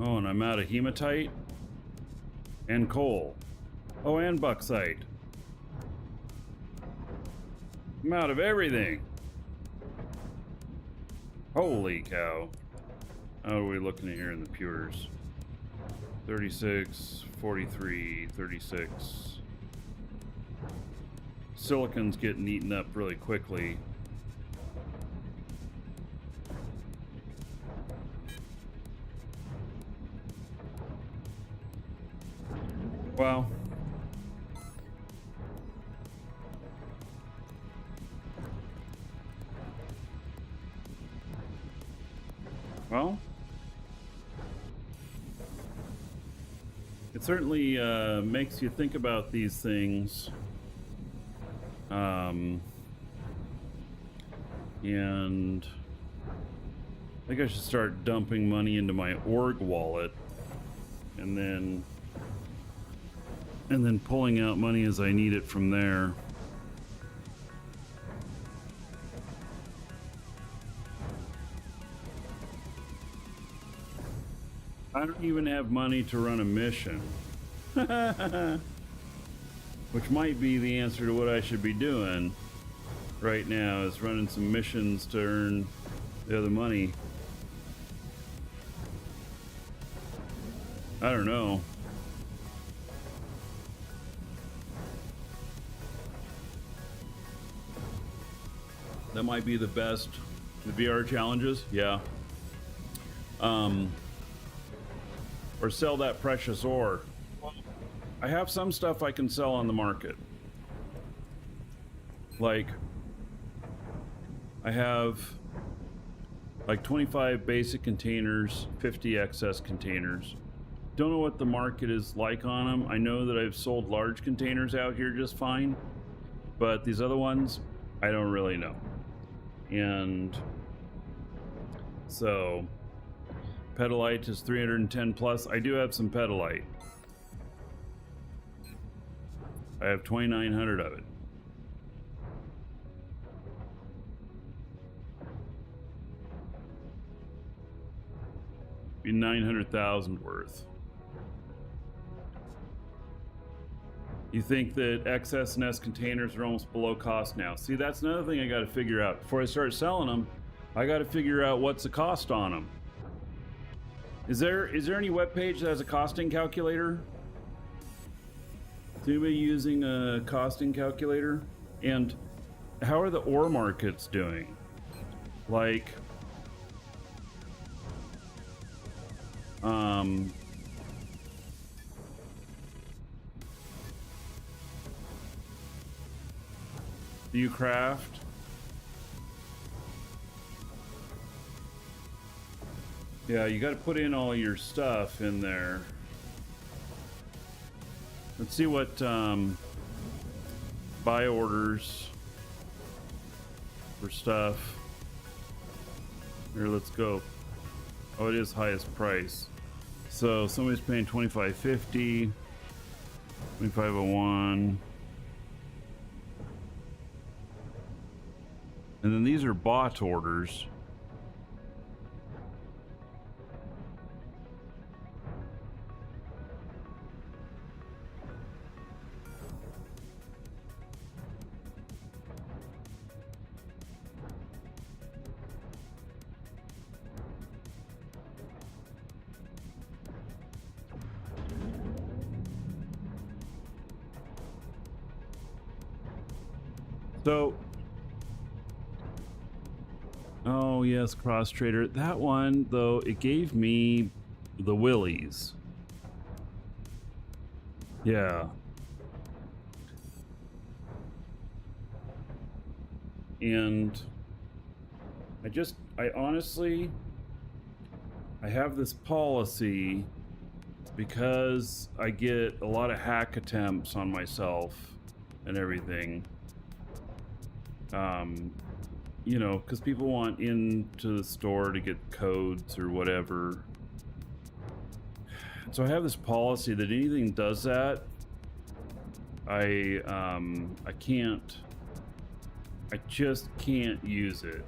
Oh, and I'm out of hematite and coal. Oh, and bauxite. I'm out of everything. Holy cow. How are we looking at here in the pewters? 36, 43, 36. Silicon's getting eaten up really quickly. Well, well, it certainly makes you think about these things. And I think I should start dumping money into my org wallet and then pulling out money as I need it from there. I don't even have money to run a mission. Which might be the answer to what I should be doing right now, is running some missions to earn the other money. I don't know. That might be the best. The VR challenges, yeah. Or sell that precious ore. I have some stuff I can sell on the market. Like, I have like 25 basic containers, 50 excess containers. Don't know what the market is like on them. I know that I've sold large containers out here just fine, but these other ones, I don't really know. And so pedalite is 310 plus. I do have some pedalite. I have 2,900 of it. Be 900,000 worth. You think that XS and S containers are almost below cost now. See, that's another thing I got to figure out. Before I start selling them, I got to figure out what's the cost on them. Is there any web page that has a costing calculator? Is anybody using a costing calculator? And how are the ore markets doing? Like, do you craft? Yeah, you got to put in all your stuff in there. Let's see what buy orders for stuff. Here, let's go. Oh, it is highest price. So somebody's paying $25.50, $25.01. And then these are bought orders. So, oh yes, cross trader. That one though, it gave me the willies. Yeah. And I honestly, I have this policy because I get a lot of hack attempts on myself and everything. You know, because people want into the store to get codes or whatever. So I have this policy that anything does that, I just can't use it.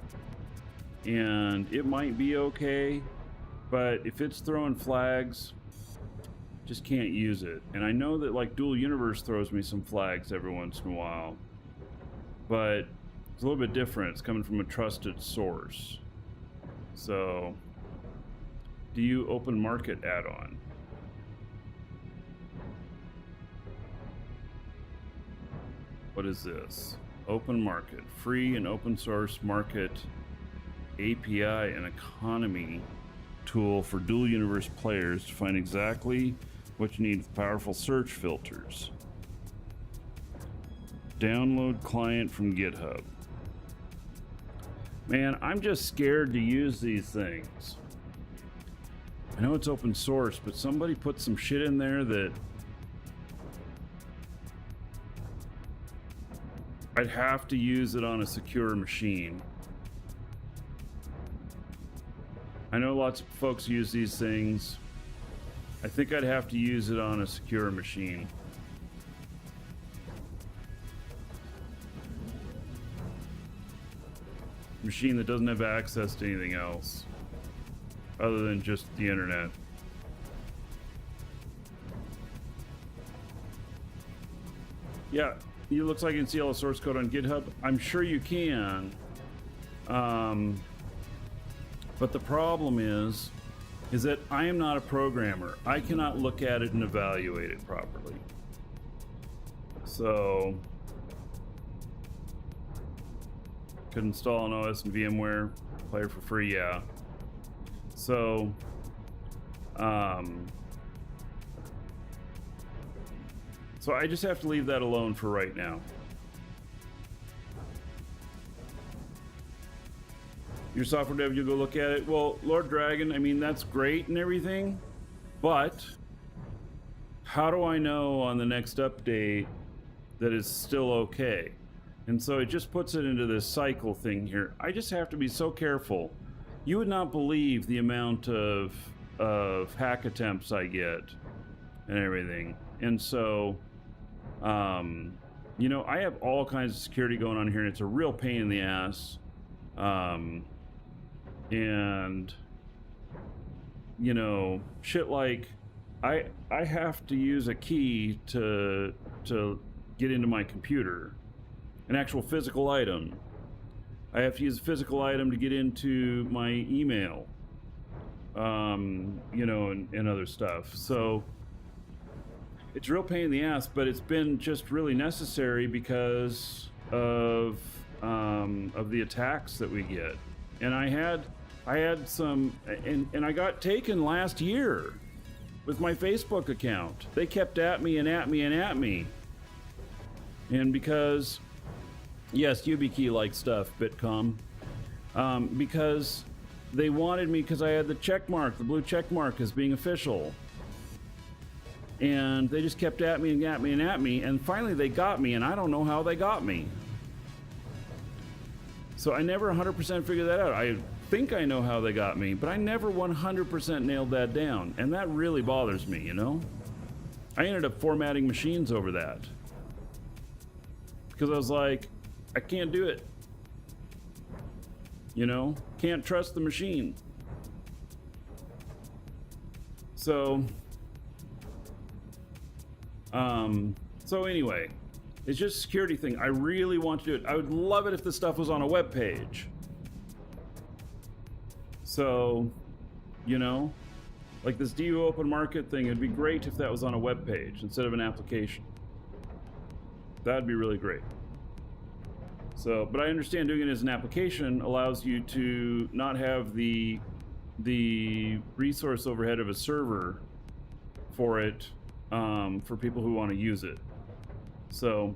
And it might be okay, but if it's throwing flags, just can't use it. And I know that like Dual Universe throws me some flags every once in a while, but it's a little bit different. It's coming from a trusted source. So, do you open market add-on? What is this? Open market, free and open source market API and economy tool for Dual Universe players to find exactly What you need is powerful search filters. Download client from GitHub. Man, I'm just scared to use these things. I know it's open source, but somebody put some shit in there that I'd have to use it on a secure machine. I know lots of folks use these things. I think I'd have to use it on a secure machine. Machine that doesn't have access to anything else other than just the internet. Yeah, it looks like you can see all the source code on GitHub. I'm sure you can. But the problem is that I am not a programmer. I cannot look at it and evaluate it properly. So, could install an OS and VMware, play it for free, yeah. So, so I just have to leave that alone for right now. Your software dev, you go look at it. Well, Lord Dragon, I mean, that's great and everything, but how do I know on the next update that it's still okay? And so it just puts it into this cycle thing here. I just have to be so careful. You would not believe the amount of hack attempts I get and everything. And so, you know, I have all kinds of security going on here, and it's a real pain in the ass. And you know, shit like I have to use a key to get into my computer, an actual physical item. I have to use a physical item to get into my email, you know, and other stuff. So it's a real pain in the ass, but it's been just really necessary because of the attacks that we get. And I had some, and I got taken last year with my Facebook account. They kept at me and at me and at me. And because, yes, YubiKey like stuff, Bitcom, because they wanted me because I had the check mark, the blue check mark as being official. And they just kept at me and at me and at me, and finally they got me, and I don't know how they got me. So I never 100% figured that out. I think I know how they got me, but I never 100% nailed that down, and that really bothers me, you know? I ended up formatting machines over that. Because I was like, I can't do it. You know? Can't trust the machine. So anyway, it's just a security thing. I really want to do it. I would love it if this stuff was on a web page. So, you know, like this DU open market thing, it'd be great if that was on a web page instead of an application. That'd be really great. So, but I understand doing it as an application allows you to not have the resource overhead of a server for it, for people who want to use it. So,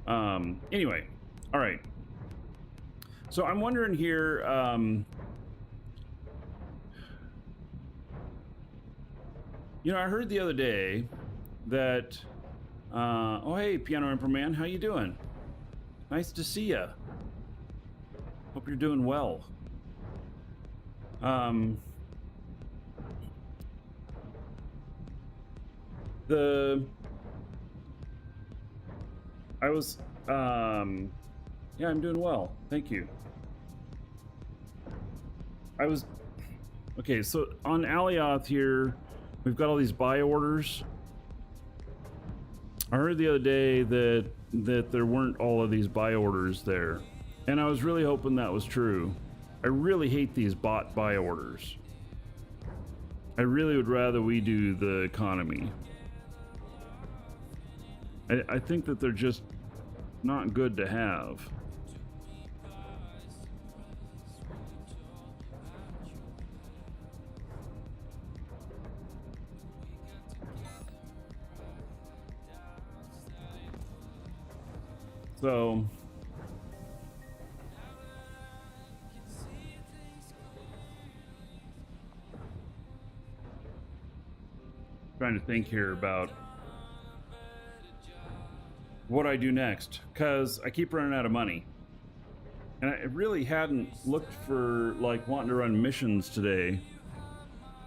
anyway, all right. So I'm wondering here, you know, I heard the other day that, oh, hey, Piano Emperor Man, how you doing? Nice to see ya. Hope you're doing well. Yeah, I'm doing well. Thank you. Okay, so on Alioth here, we've got all these buy orders. I heard the other day that there weren't all of these buy orders there, and I was really hoping that was true. I really hate these bot buy orders. I really would rather we do the economy. I think that they're just not good to have. So trying to think here about what I do next, because I keep running out of money. And I really hadn't looked for like wanting to run missions today,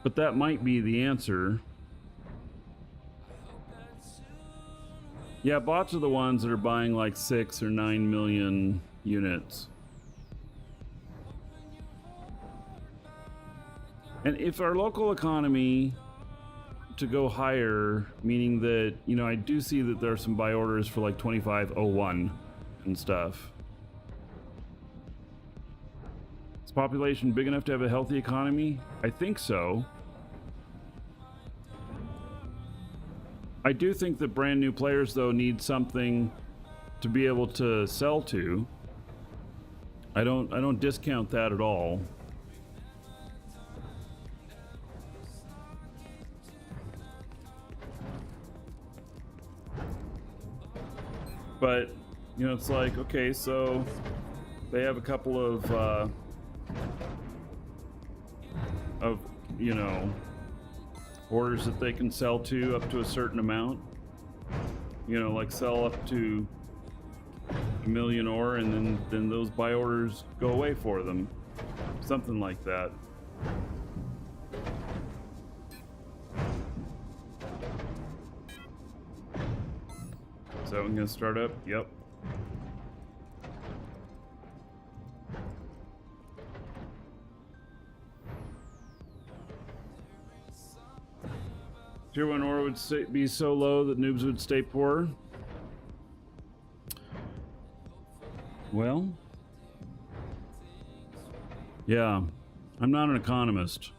but that might be the answer. Yeah, bots are the ones that are buying like 6 or 9 million units. And if our local economy to go higher, meaning that, you know, I do see that there are some buy orders for like 2501 and stuff. Is population big enough to have a healthy economy? I think so. I do think that brand new players though need something to be able to sell to. I don't discount that at all. But, you know, it's like, okay, so they have a couple of, you know, orders that they can sell to up to a certain amount. You know, like sell up to 1 million ore, and then those buy orders go away for them. Something like that. So I'm gonna start up. Yep. Tier 1 ore would be so low that noobs would stay poor. Well, yeah, I'm not an economist.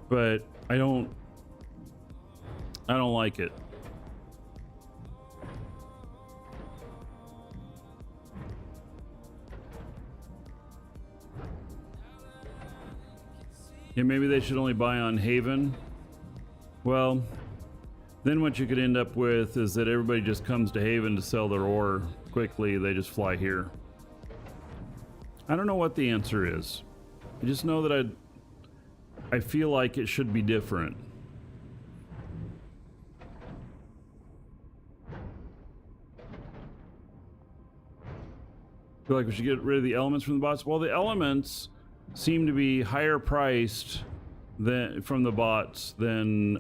But I don't like it. Yeah, maybe they should only buy on Haven. Well, then what you could end up with is that everybody just comes to Haven to sell their ore quickly. They just fly here. I don't know what the answer is. I just know that I feel like it should be different. I feel like we should get rid of the elements from the bots. Well, the elements seem to be higher priced from the bots than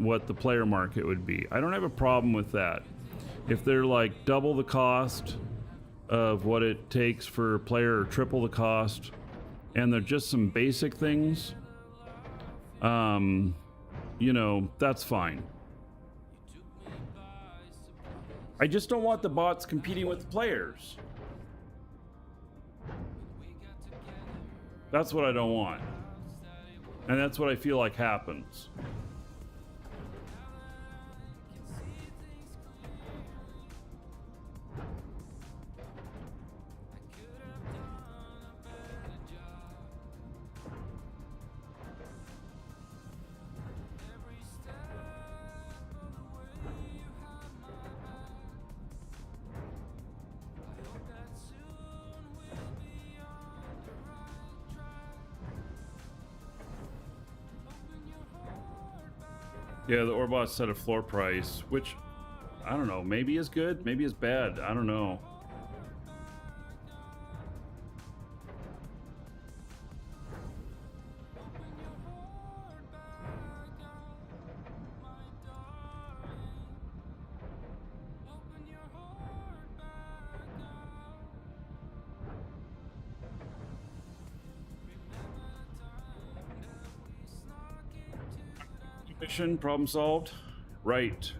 what the player market would be. I don't have a problem with that. If they're like double the cost of what it takes for a player, or triple the cost, and they're just some basic things, you know, that's fine. I just don't want the bots competing with the players. That's what I don't want. And that's what I feel like happens. Yeah, the Orbot set a floor price, which, I don't know, maybe is good, maybe is bad, I don't know. Mission, problem solved. Right.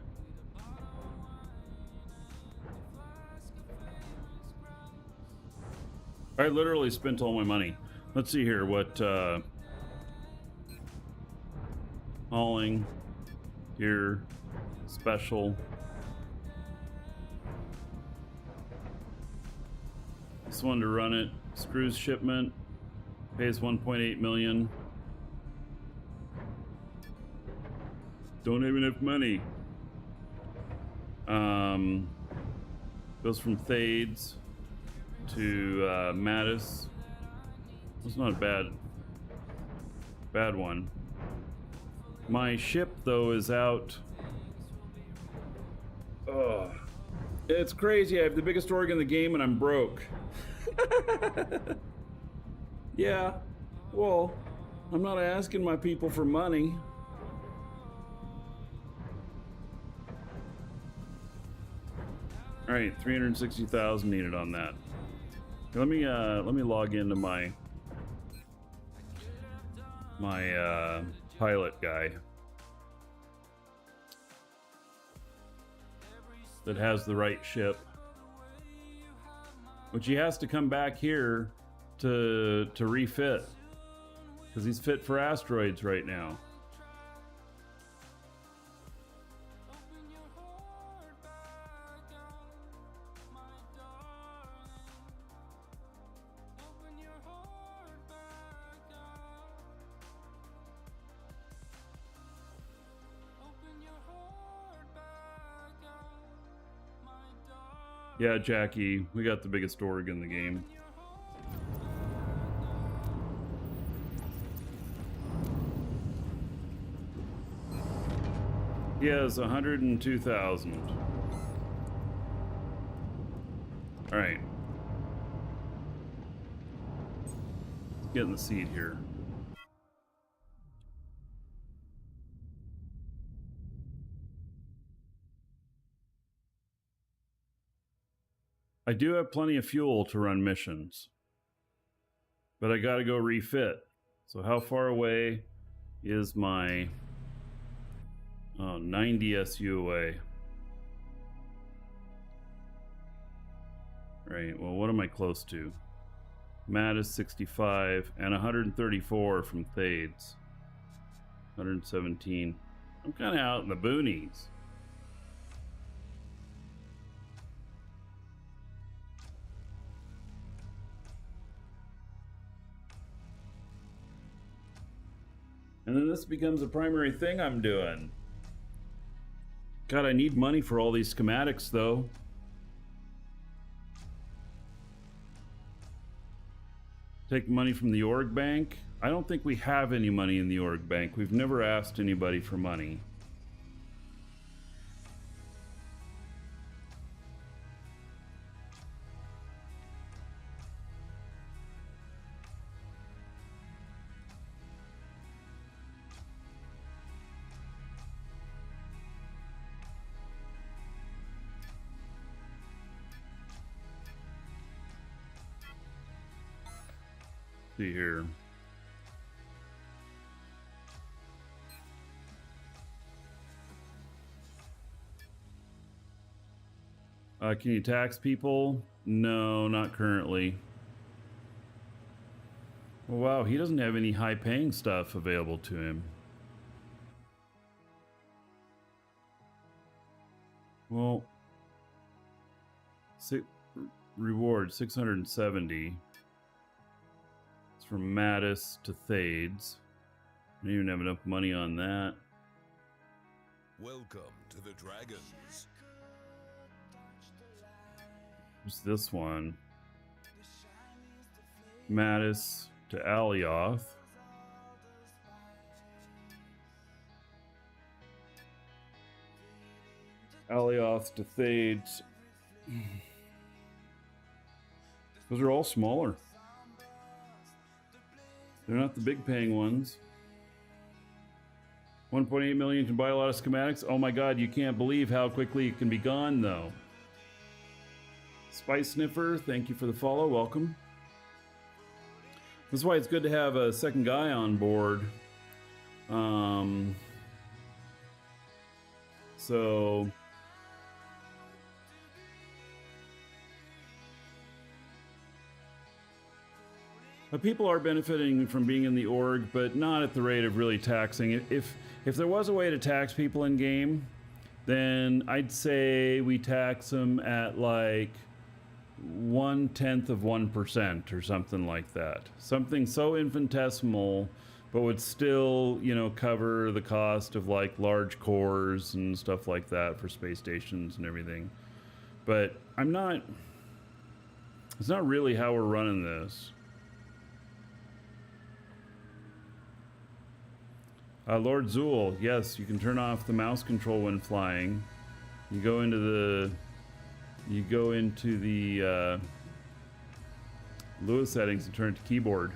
I literally spent all my money. Let's see here what hauling here, special. This one to run it. Screws shipment. Pays 1.8 million. Don't have enough money. Goes from Thades to Mattis. It's not a bad one. My ship though is out. Oh, it's crazy. I have the biggest org in the game and I'm broke. Yeah, well, I'm not asking my people for money. All right, 360,000 needed on that. Let me log into my pilot guy that has the right ship, which he has to come back here to refit because he's fit for asteroids right now. Yeah, Jackie, we got the biggest org in the game. He has 102,000. All right. Let's get in the seat here. I do have plenty of fuel to run missions, but I gotta go refit. So how far away is my 90 SU away? Right, well, what am I close to? Matt is 65 and 134 from Thades. 117. I'm kind of out in the boonies. And then this becomes a primary thing I'm doing. God, I need money for all these schematics, though. Take money from the org bank. I don't think we have any money in the org bank. We've never asked anybody for money. See here. Can you tax people? No, not currently. Oh, wow, he doesn't have any high-paying stuff available to him. Well, reward 670. It's from Mattis to Thades. I don't even have enough money on that. Welcome to the Dragons. What's this one? Mattis to Alioth. Alioth to Thades. Those are all smaller. They're not the big paying ones. 1.8 million can buy a lot of schematics. Oh my god, you can't believe how quickly it can be gone though. Spice Sniffer, thank you for the follow. Welcome. This is why it's good to have a second guy on board. So people are benefiting from being in the org, but not at the rate of really taxing. If there was a way to tax people in game, then I'd say we tax them at like 1/10 of 1% or something like that. Something so infinitesimal, but would still, you know, cover the cost of like large cores and stuff like that for space stations and everything. But it's not really how we're running this. Lord Zool, yes, you can turn off the mouse control when flying. You go into the Lewis settings and turn it to keyboard.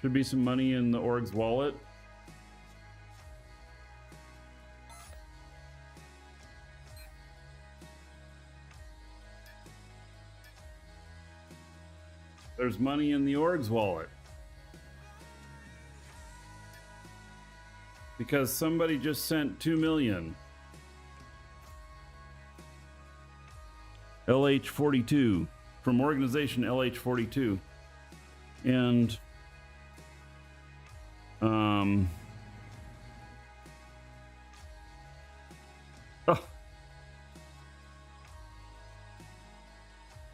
Should be some money in the org's wallet. There's money in the org's wallet. Because somebody just sent 2 million. LH42 from organization LH42. And oh.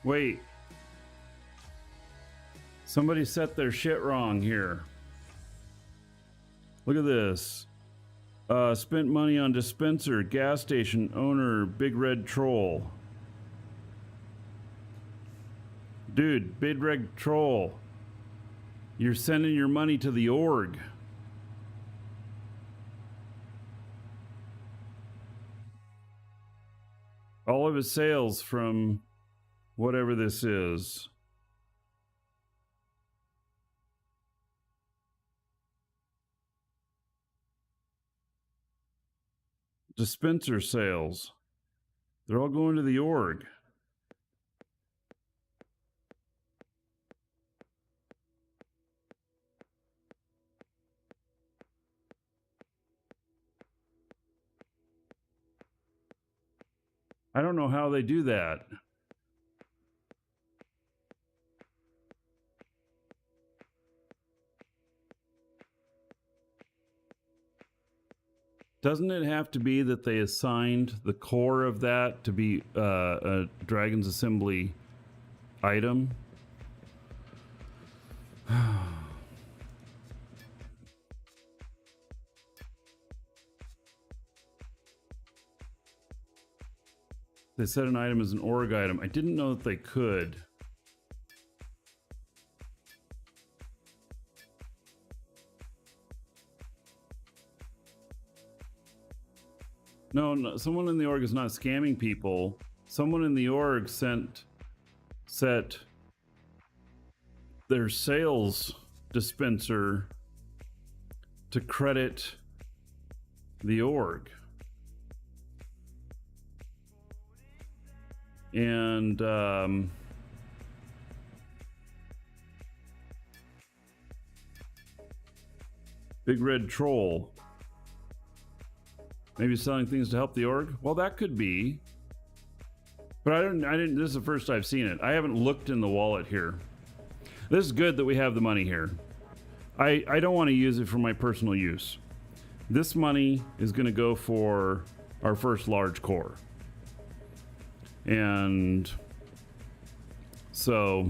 Wait. Somebody set their shit wrong here. Look at this. Spent money on dispenser, gas station owner, big red troll. Dude, big red troll. You're sending your money to the org. All of his sales from whatever this is. Dispenser sales. They're all going to the org. I don't know how they do that. Doesn't it have to be that they assigned the core of that to be a Dragon's Assembly item? They said an item is an org item. I didn't know that they could. No, someone in the org is not scamming people. Someone in the org set their sales dispenser to credit the org. And big red troll. Maybe selling things to help the org? Well, that could be. But I didn't, this is the first I've seen it. I haven't looked in the wallet here. This is good that we have the money here. I don't want to use it for my personal use. This money is going to go for our first large core. And so,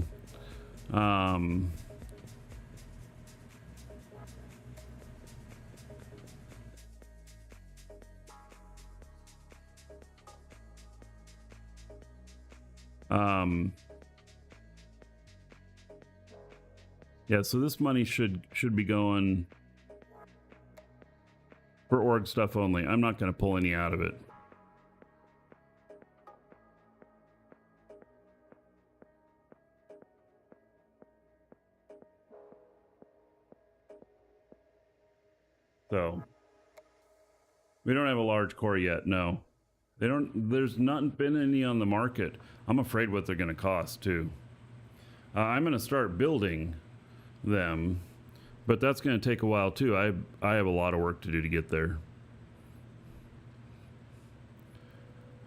yeah, so this money should be going for org stuff only. I'm not going to pull any out of it. So we don't have a large core yet. No, they don't. There's not been any on the market. I'm afraid what they're going to cost too. I'm going to start building them, but that's going to take a while too. I have a lot of work to do to get there.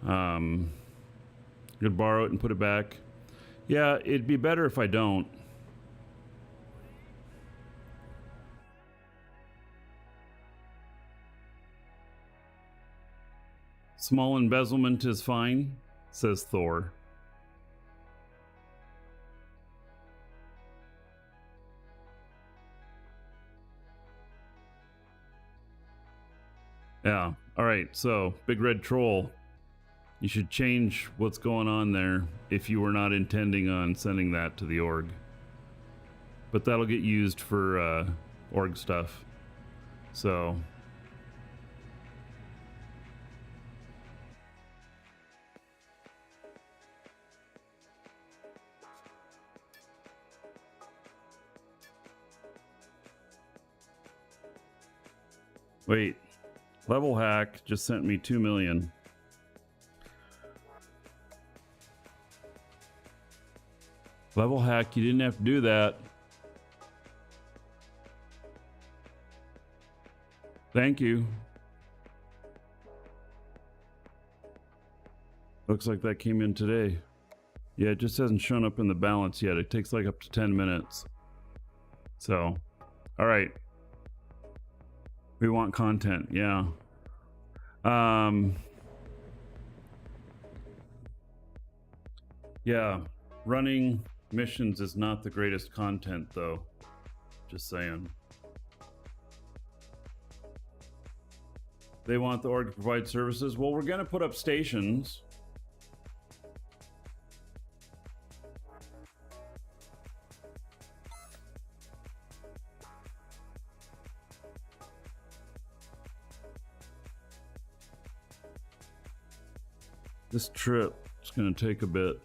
Could borrow it and put it back. Yeah, it'd be better if I don't. Small embezzlement is fine, says Thor. Yeah. All right. So, Big Red Troll, you should change what's going on there if you were not intending on sending that to the org. But that'll get used for org stuff. So. Wait. Level Hack just sent me 2 million. Level Hack, you didn't have to do that. Thank you. Looks like that came in today. Yeah, it just hasn't shown up in the balance yet. It takes like up to 10 minutes. So, all right. We want content, yeah. Yeah, running missions is not the greatest content though. Just saying. They want the org to provide services. Well, we're gonna put up stations. This trip is gonna take a bit.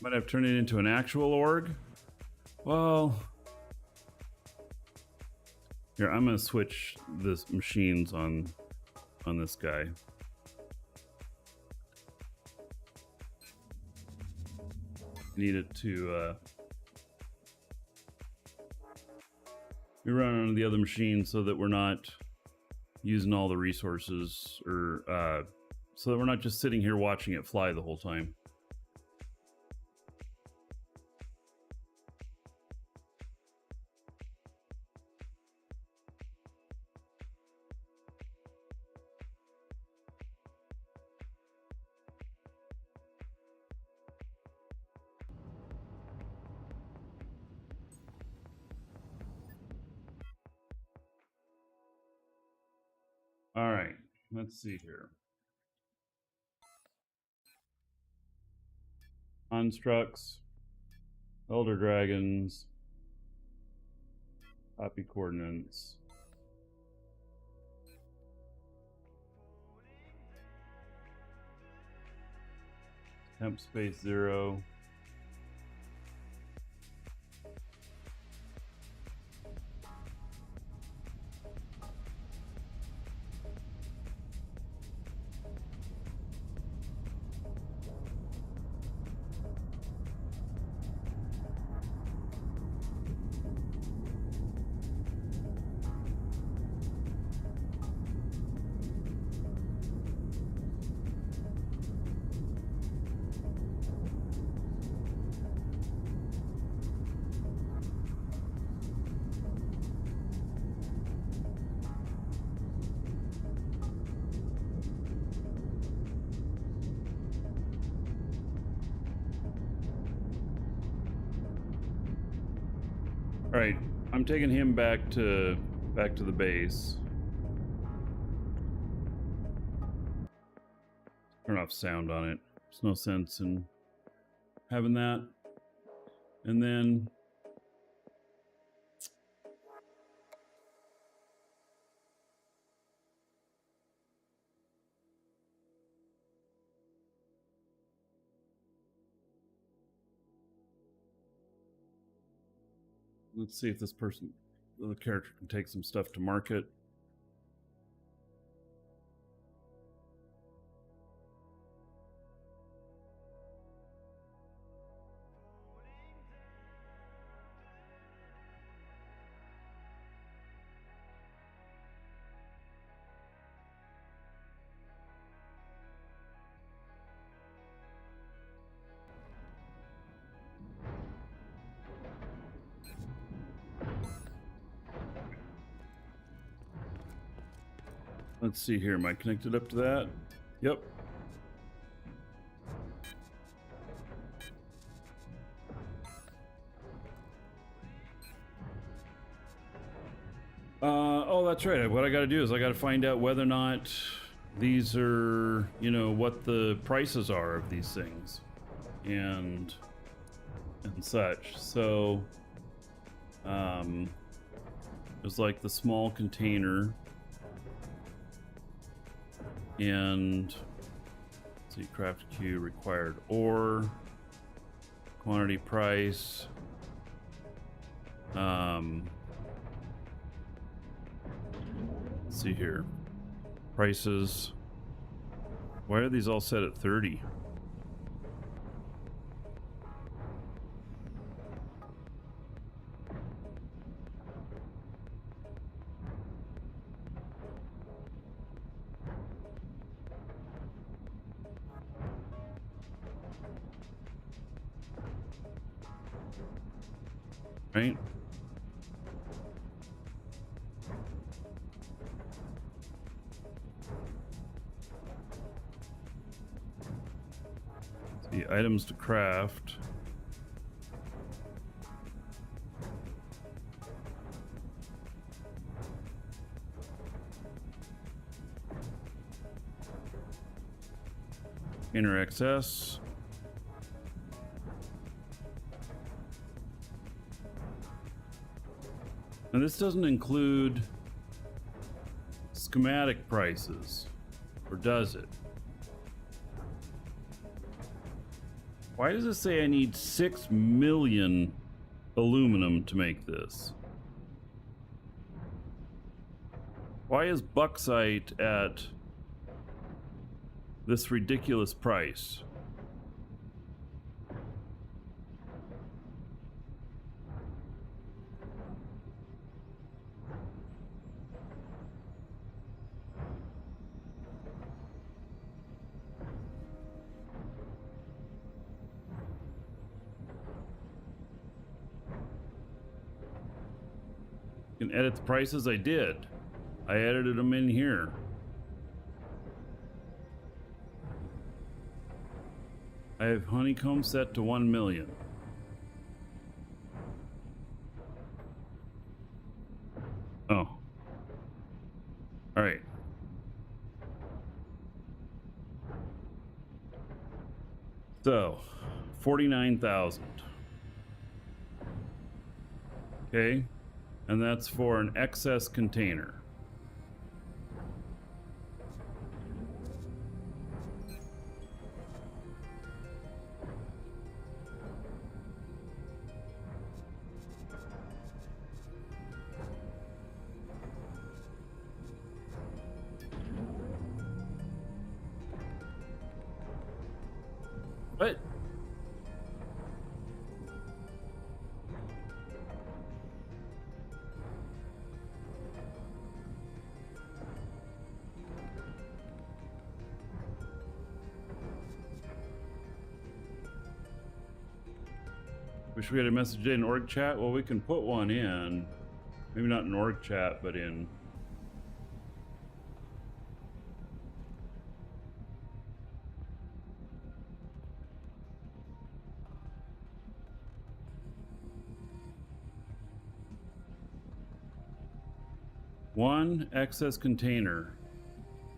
Might have turned it into an actual org. Well, here, I'm gonna switch this machines on this guy. Need it to we run on the other machine so that we're not using all the resources, or so that we're not just sitting here watching it fly the whole time. All right, let's see here. Constructs, Elder Dragons, copy coordinates. Temp space 0. All right, I'm taking him back to the base. Turn off sound on it. There's no sense in having that. And then let's see if this person, the character, can take some stuff to market. Let's see here. Am I connected up to that? Yep. Oh, that's right. What I got to do is I got to find out whether or not these are, you know, what the prices are of these things and such. So, there's like the small container and let's see, craft queue, required ore, quantity, price. Let's see here. Prices. Why are these all set at 30? Right? The items to craft. Inner XS. And this doesn't include schematic prices, or does it? Why does it say I need 6 million aluminum to make this? Why is bauxite at this ridiculous price? Can edit the prices. I did. I edited them in here. I have honeycomb set to 1 million. Oh. All right. So, 49,000. Okay. And that's for an excess container. What? Wish we had a message in org chat. Well, we can put one in. Maybe not in org chat, but in. One excess container.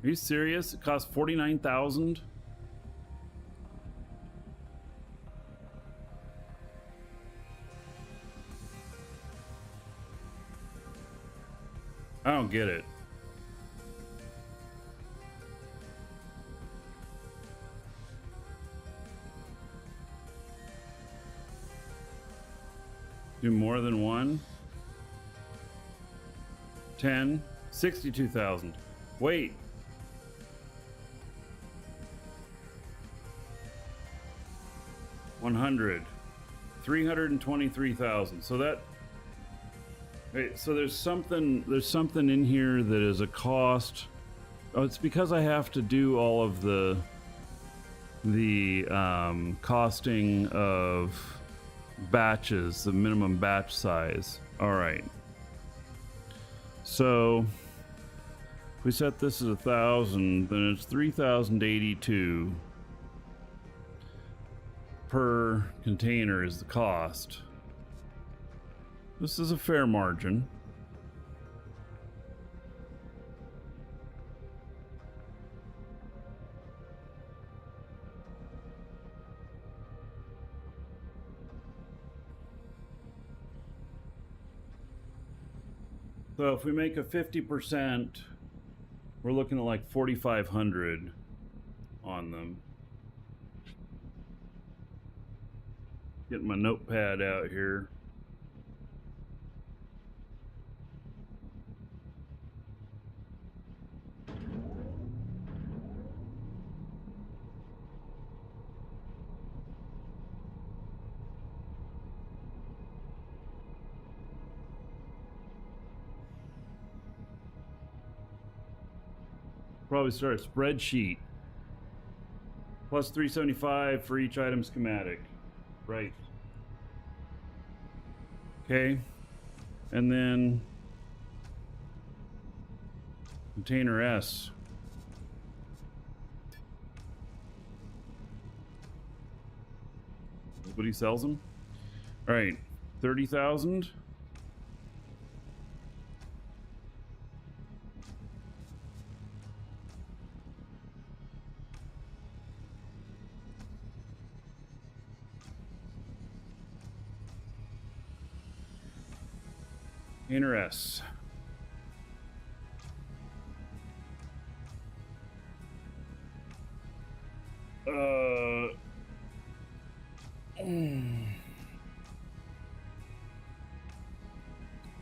Are you serious? It costs 49,000? I don't get it. Do more than one? 10, 62,000. Wait. $100, 323,000. So that. Wait, so there's something in here that is a cost. Oh, it's because I have to do all of the costing of batches, the minimum batch size. All right. So we set this at 1,000, then it's 3,082 per container is the cost. This is a fair margin. So if we make a 50%, we're looking at like 4,500 on them. Getting my notepad out here. Probably start a spreadsheet. Plus 375 for each item schematic. Right. Okay. And then container S. Nobody sells them? All right. 30,000. Container S.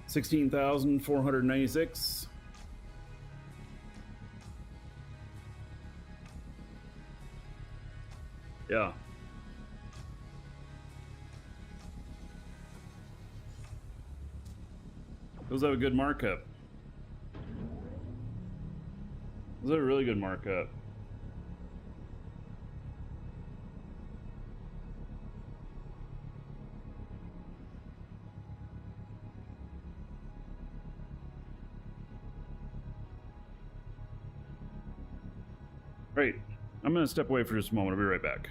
$16,496. Yeah. Those have a good markup. Those have a really good markup. Right. I'm going to step away for just a moment. I'll be right back.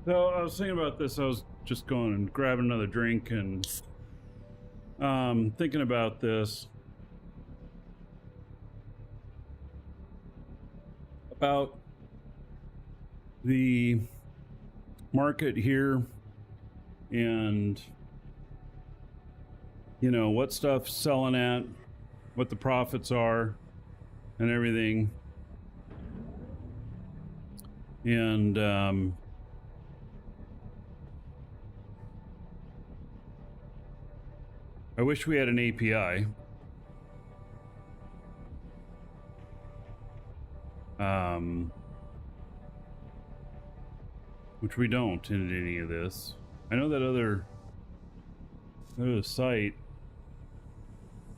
So I was thinking about this. I was just going and grabbing another drink and thinking about this. About the market here and, you know, what stuff's selling at, what the profits are, and everything. And I wish we had an API. Which we don't in any of this. I know that other site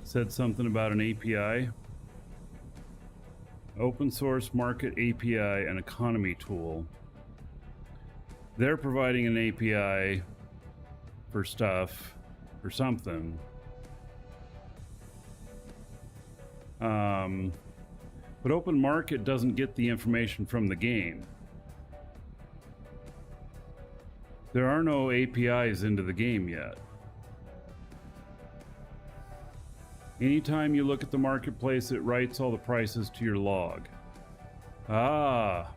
said something about an API. Open source market API and economy tool. They're providing an API for stuff or something. But open market doesn't get the information from the game. There are no APIs into the game yet. Anytime you look at the marketplace, it writes all the prices to your log. Ah.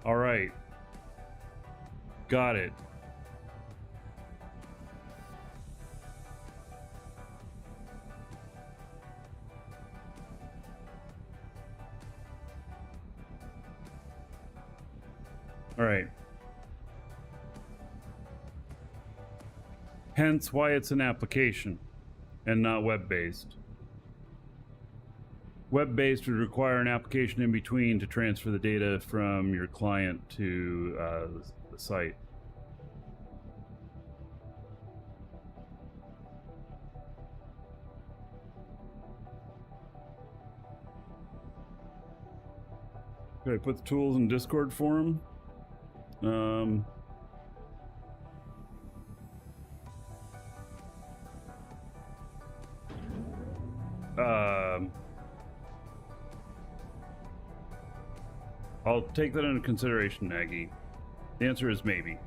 All right. Got it. All right. Hence why it's an application and not web-based. Web-based would require an application in between to transfer the data from your client to the site. Could I put the tools in Discord forum? I'll take that into consideration, Nagy. The answer is maybe.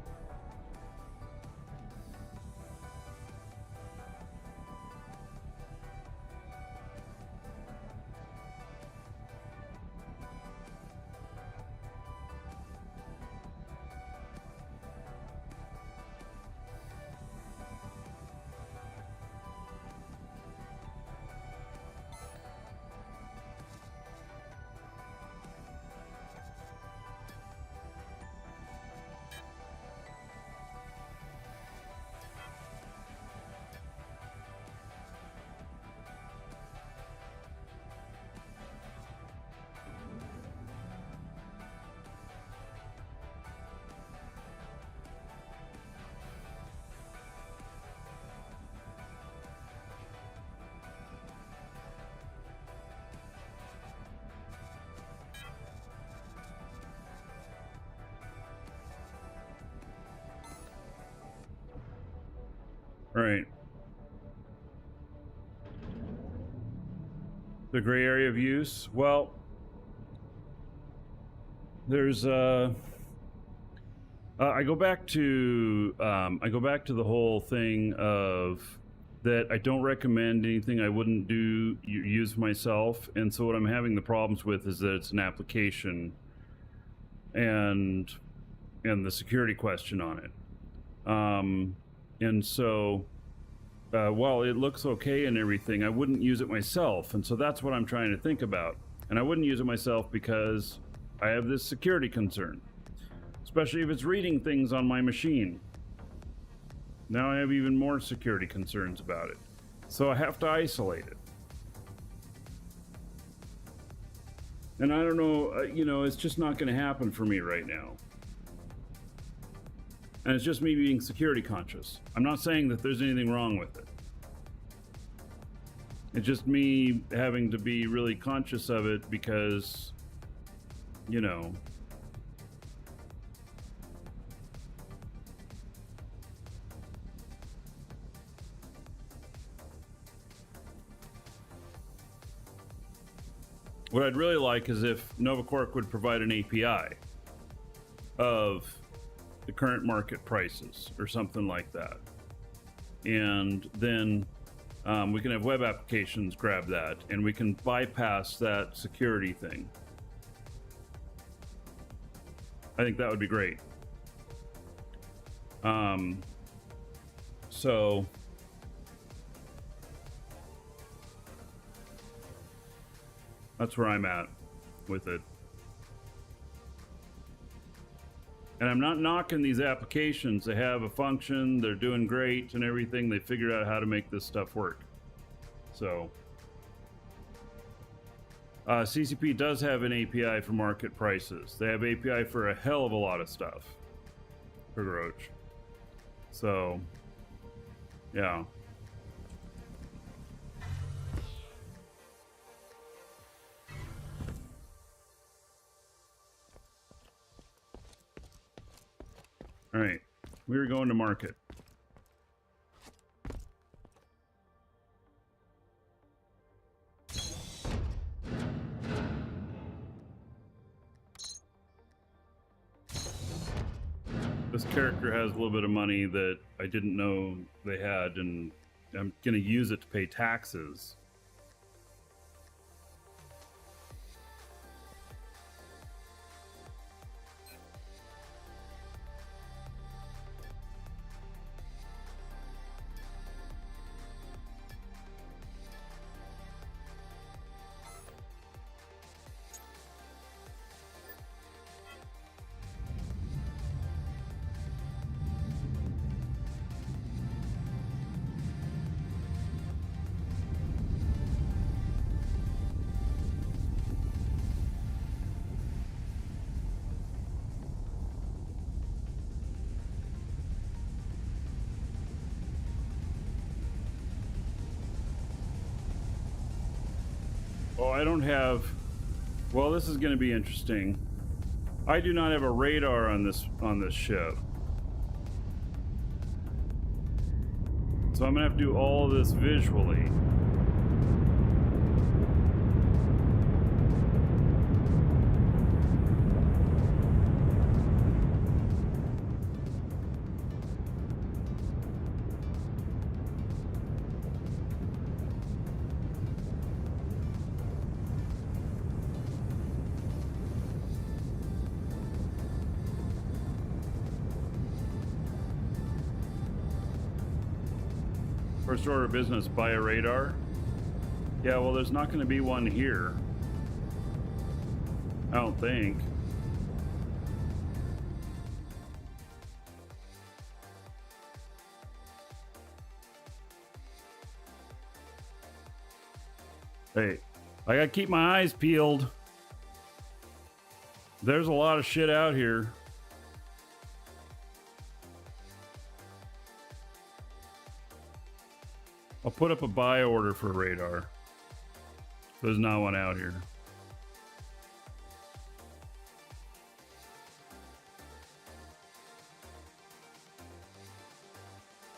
Right. The gray area of use. Well, there's I go back to the whole thing of that I don't recommend anything I wouldn't use myself, and so what I'm having the problems with is that it's an application and the security question on it. And so while it looks okay and everything, I wouldn't use it myself, and so that's what I'm trying to think about. And I wouldn't use it myself because I have this security concern, especially if it's reading things on my machine. Now I have even more security concerns about it, so I have to isolate it. And I don't know, you know, it's just not going to happen for me right now. And it's just me being security conscious. I'm not saying that there's anything wrong with it. It's just me having to be really conscious of it because, you know, what I'd really like is if NovaCork would provide an API of the current market prices or something like that. And then we can have web applications grab that, and we can bypass that security thing. I think that would be great. So that's where I'm at with it. And I'm not knocking these applications. They have a function, they're doing great and everything. They figured out how to make this stuff work. So CCP does have an API for market prices. They have API for a hell of a lot of stuff for Roach. So yeah. All right, we were going to market. This character has a little bit of money that I didn't know they had, and I'm gonna use it to pay taxes. Oh, I don't have... Well, this is going to be interesting. I do not have a radar on this ship. So I'm going to have to do all this visually. First order of business, buy a radar. Yeah, well, there's not going to be one here. I don't think. Hey, I gotta keep my eyes peeled. There's a lot of shit out here. I'll put up a buy order for radar. There's not one out here.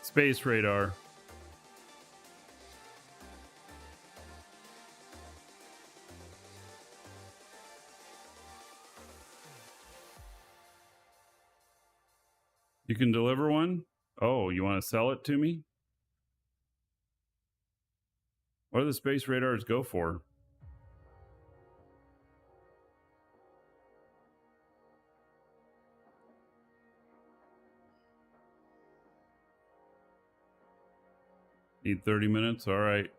Space radar. You can deliver one? Oh, you want to sell it to me? What do the space radars go for? Need 30 minutes? All right.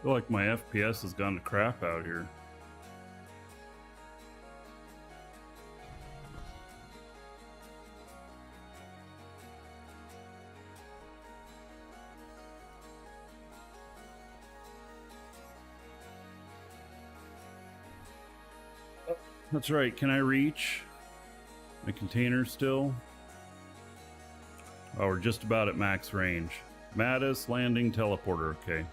I feel like my FPS has gone to crap out here. That's right. Can I reach my container still? Oh, we're just about at max range. Mattis landing teleporter. Okay.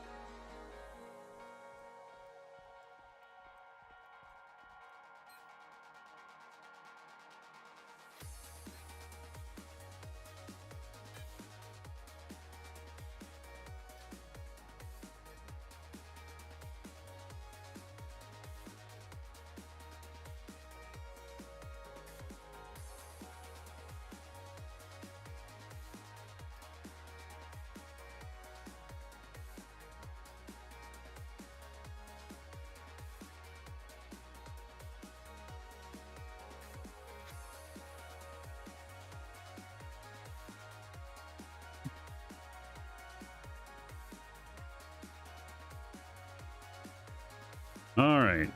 All right.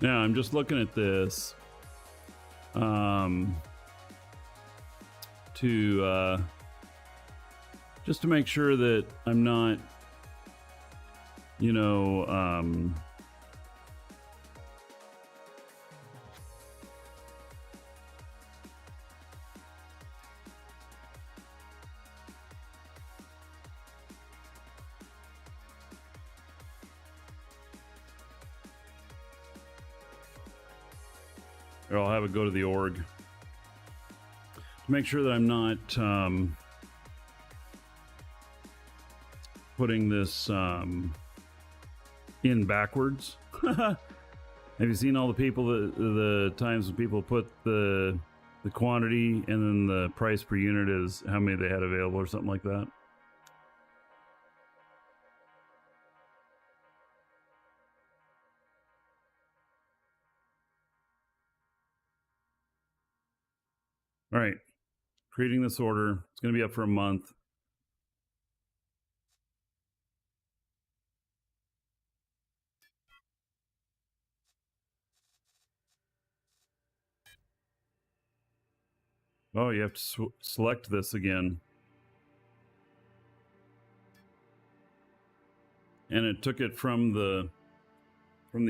Now I'm just looking at this to just to make sure that I'm not, you know, or I'll have it go to the org to make sure that I'm not putting this in backwards. Have you seen all the people the times when people put the quantity and then the price per unit is how many they had available or something like that? All right, creating this order. It's going to be up for a month. Oh, you have to select this again. And it took it from the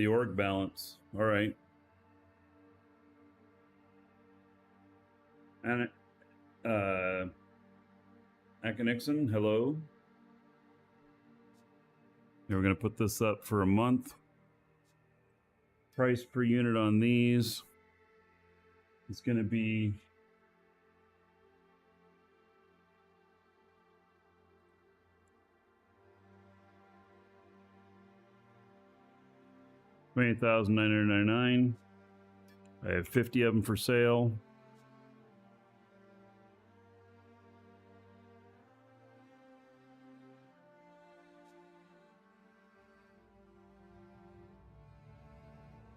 org balance. All right. And Akanixon, hello. We're going to put this up for a month. Price per unit on these is going to be $28,999. I have 50 of them for sale.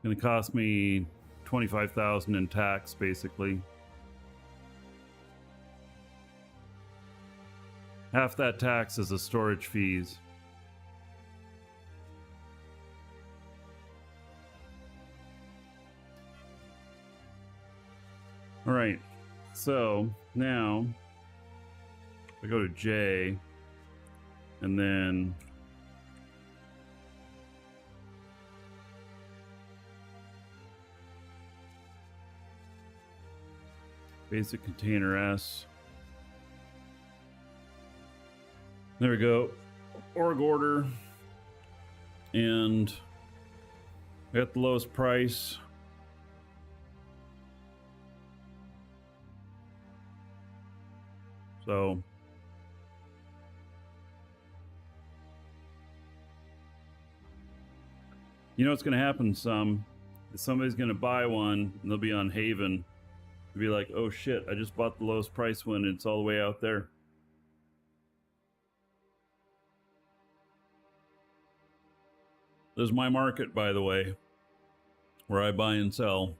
Going to cost me $25,000 in tax, basically. Half that tax is the storage fees. All right, so now I go to J, and then basic container S. There we go. Org order, and I got the lowest price. So you know what's going to happen? Somebody's going to buy one, and they'll be on Haven. They'll be like, "Oh shit! I just bought the lowest price one. And it's all the way out there." There's my market, by the way, where I buy and sell.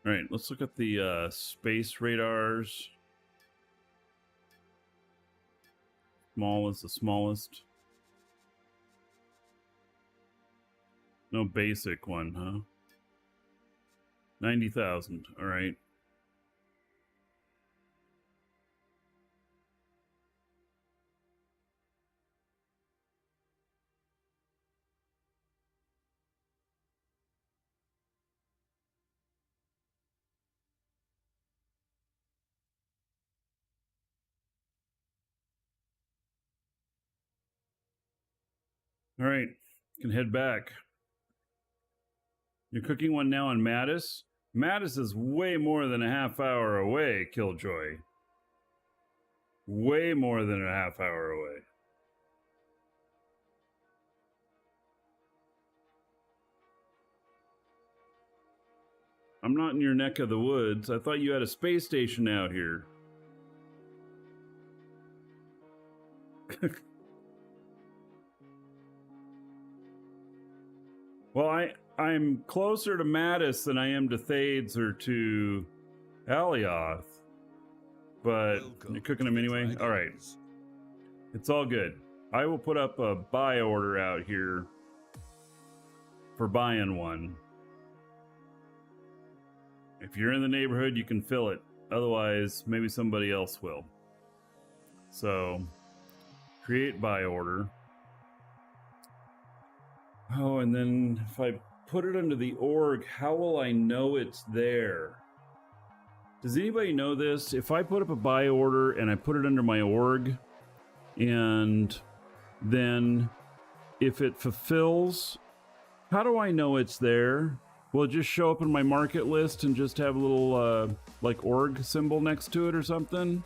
All right, let's look at the space radars. Smallest, the smallest. No basic one, huh? 90,000. All right. All right. Can head back. You're cooking one now on Mattis? Mattis is way more than a half hour away, Killjoy. Way more than a half hour away. I'm not in your neck of the woods. I thought you had a space station out here. Well, I'm closer to Mattis than I am to Thades or to Alioth. But Welcome you're cooking to them the anyway? All right. Dragons. It's all good. I will put up a buy order out here for buying one. If you're in the neighborhood, you can fill it. Otherwise, maybe somebody else will. So, create buy order. Oh, and then if I put it under the org, how will I know it's there? Does anybody know this? If I put up a buy order and I put it under my org, and then if it fulfills, how do I know it's there? Will it just show up in my market list and just have a little like org symbol next to it or something?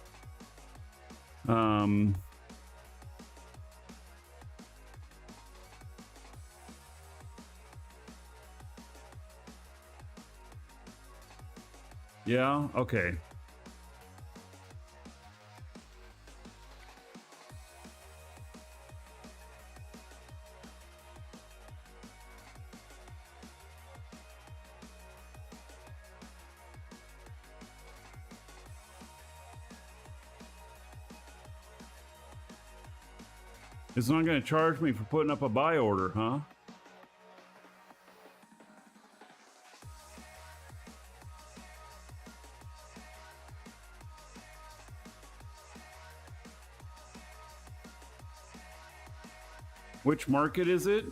Yeah, okay. It's not going to charge me for putting up a buy order, huh? Which market is it?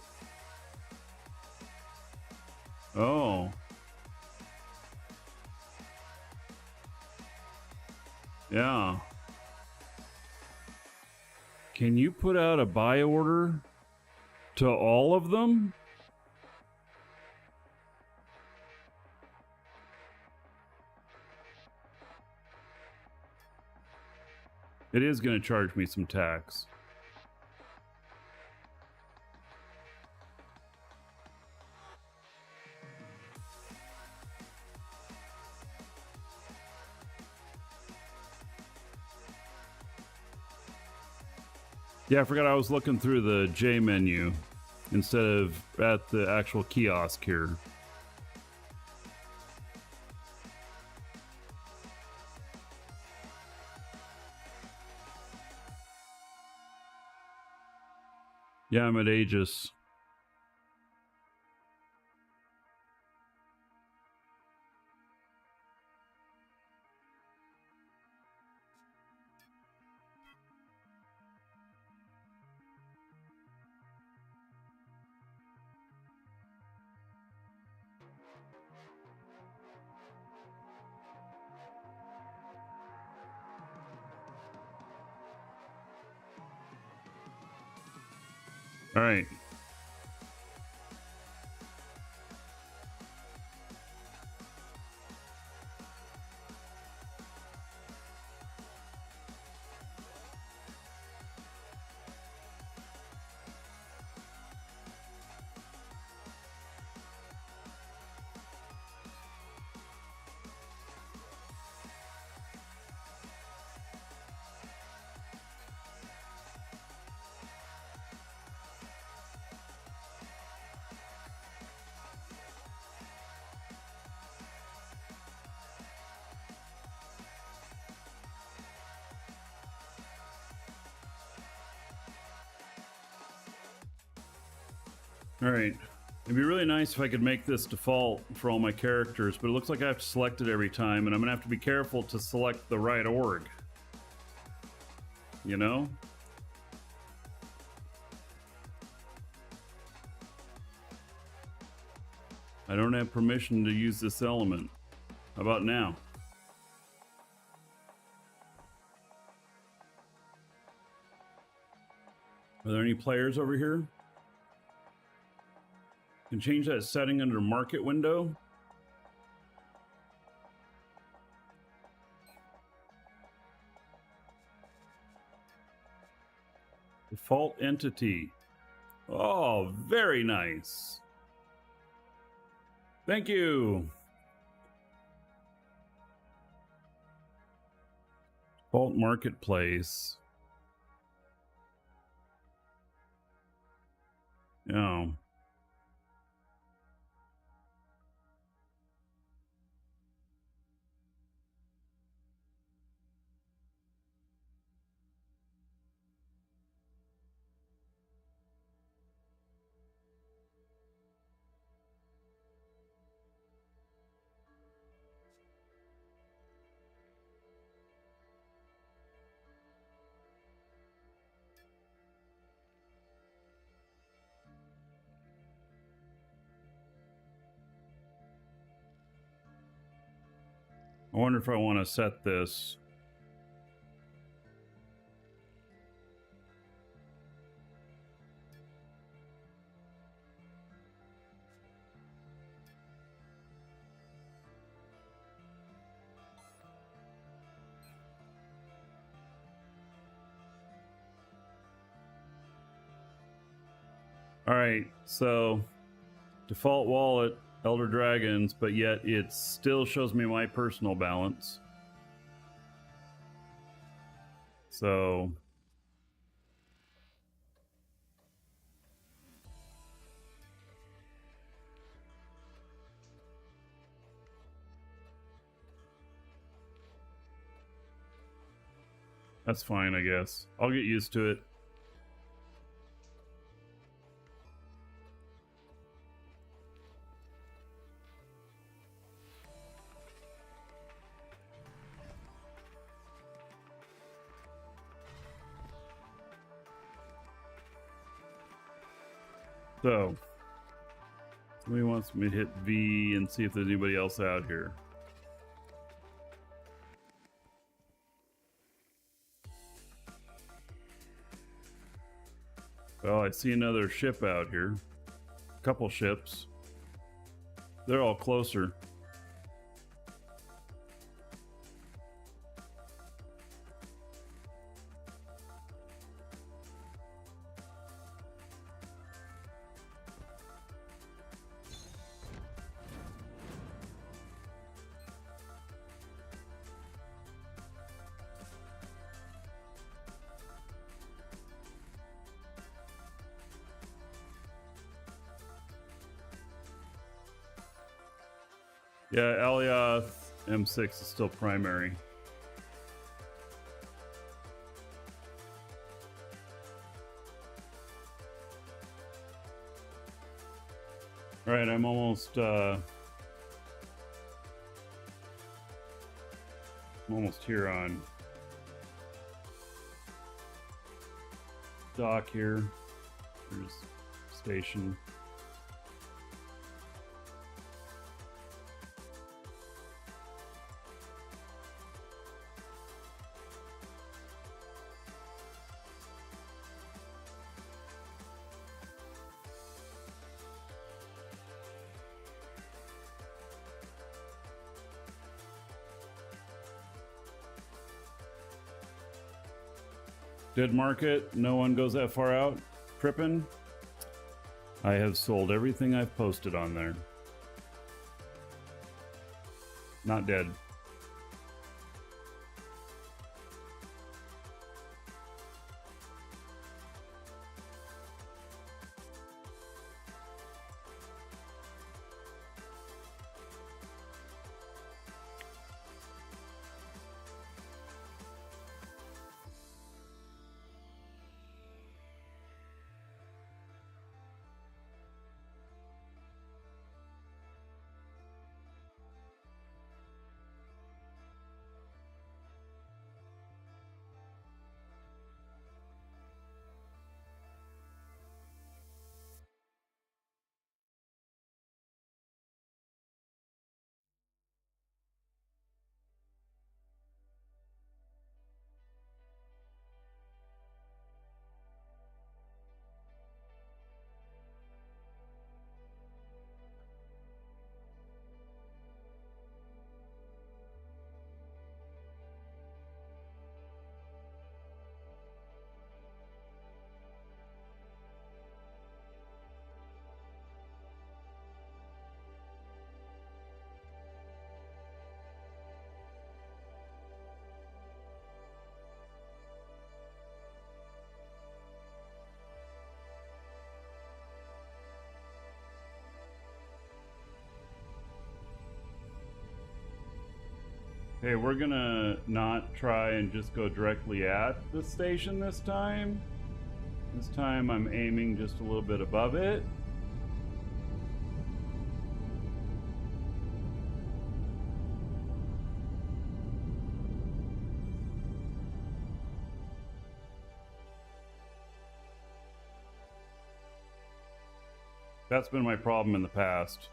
Oh. Yeah. Can you put out a buy order to all of them? It is going to charge me some tax. Yeah, I forgot I was looking through the J menu instead of at the actual kiosk here. Yeah, I'm at Aegis. All right. All right. It'd be really nice if I could make this default for all my characters, but it looks like I have to select it every time, and I'm gonna have to be careful to select the right org. You know? I don't have permission to use this element. How about now? Are there any players over here? Can change that setting under market window. Default entity. Oh, very nice. Thank you. Default marketplace. Oh. I wonder if I want to set this. All right, so default wallet, Elder Dragons, but yet it still shows me my personal balance. So that's fine, I guess. I'll get used to it. So, somebody wants me to hit V and see if there's anybody else out here. Well, I see another ship out here. A couple ships. They're all closer. Yeah, Alioth M6 is still primary. All right, I'm almost here on dock here. There's station. Dead market, no one goes that far out. Trippin'. I have sold everything I've posted on there. Not dead. Okay, we're gonna not try and just go directly at the station this time. This time I'm aiming just a little bit above it. That's been my problem in the past.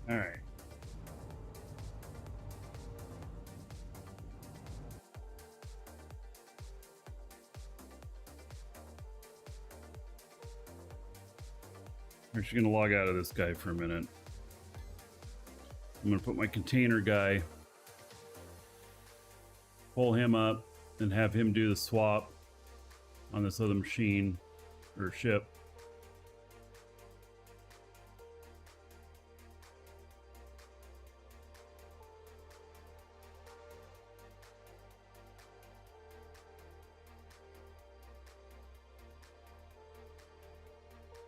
All right. I'm actually going to log out of this guy for a minute. I'm going to put my container guy, pull him up, and have him do the swap on this other machine or ship.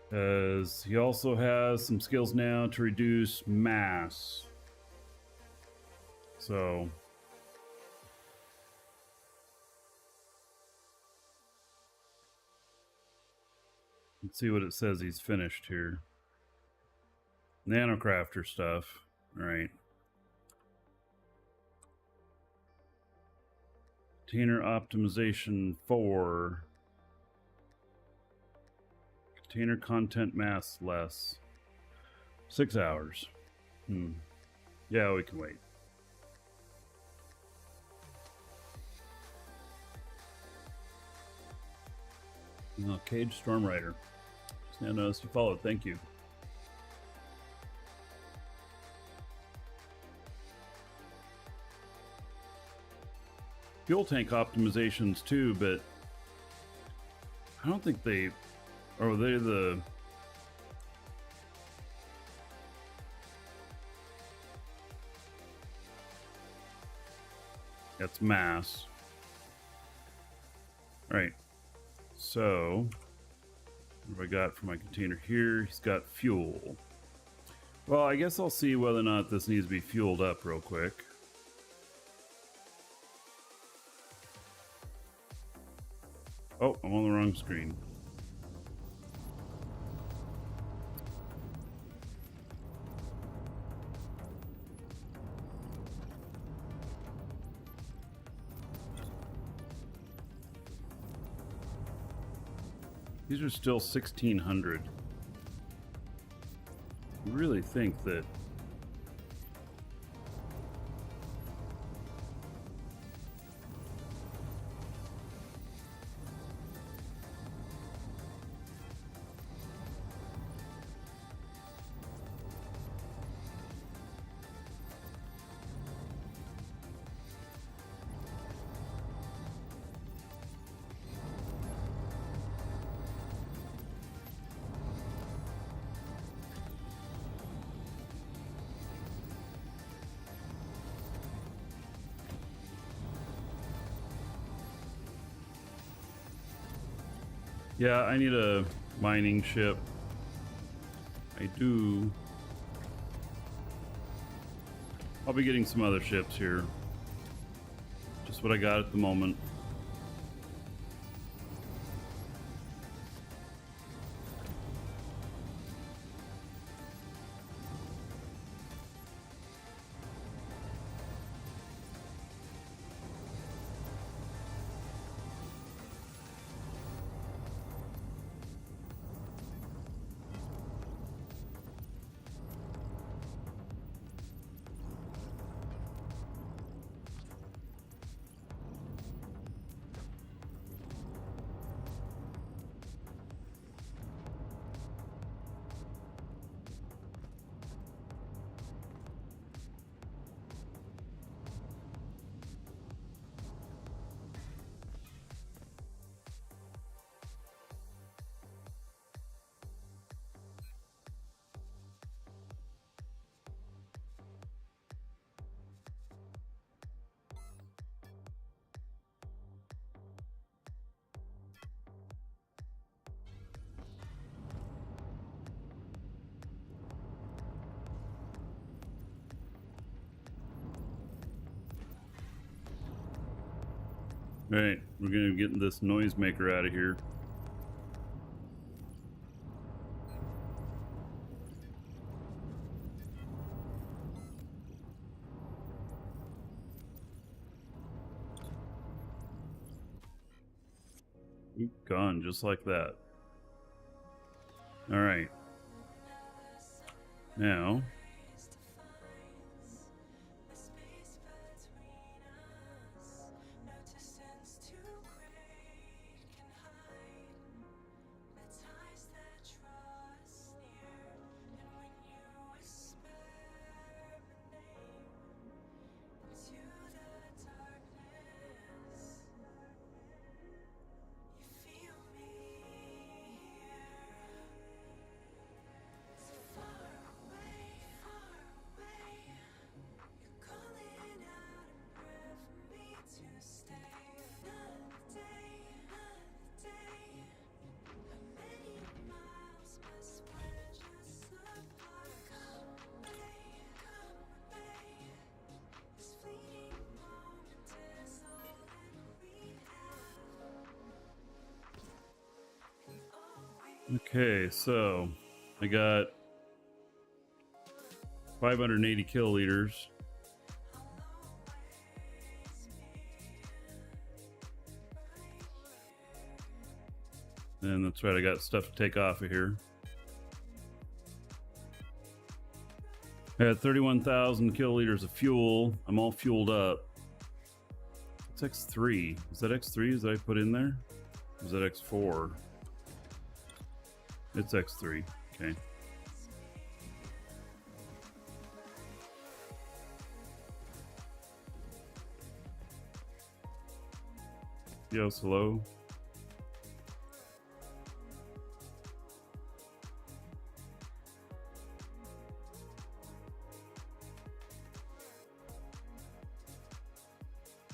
Because he also has some skills now to reduce mass. So let's see what it says he's finished here. Nanocrafter stuff. All right. Container optimization 4. Container content mass less. 6 hours. Yeah, we can wait. Cage Storm Rider. Just now noticed you followed. Thank you. fuel tank optimizations too, but I don't think they... Are they the... That's mass. Alright. So, what have I got for my container here? He's got fuel. Well, I guess I'll see whether or not this needs to be fueled up real quick. Oh, I'm on the wrong screen. These are still 1600. I really think that yeah, I need a mining ship. I do. I'll be getting some other ships here. Just what I got at the moment. Alright, we're gonna get this noisemaker out of here. Oop, gone just like that. Alright. Now, okay, so I got 580 kiloliters. And that's right, I got stuff to take off of here. I had 31,000 kiloliters of fuel. I'm all fueled up. It's X3. Is that X3 that I put in there? Or is that X4? It's X3. Okay. Yes, hello.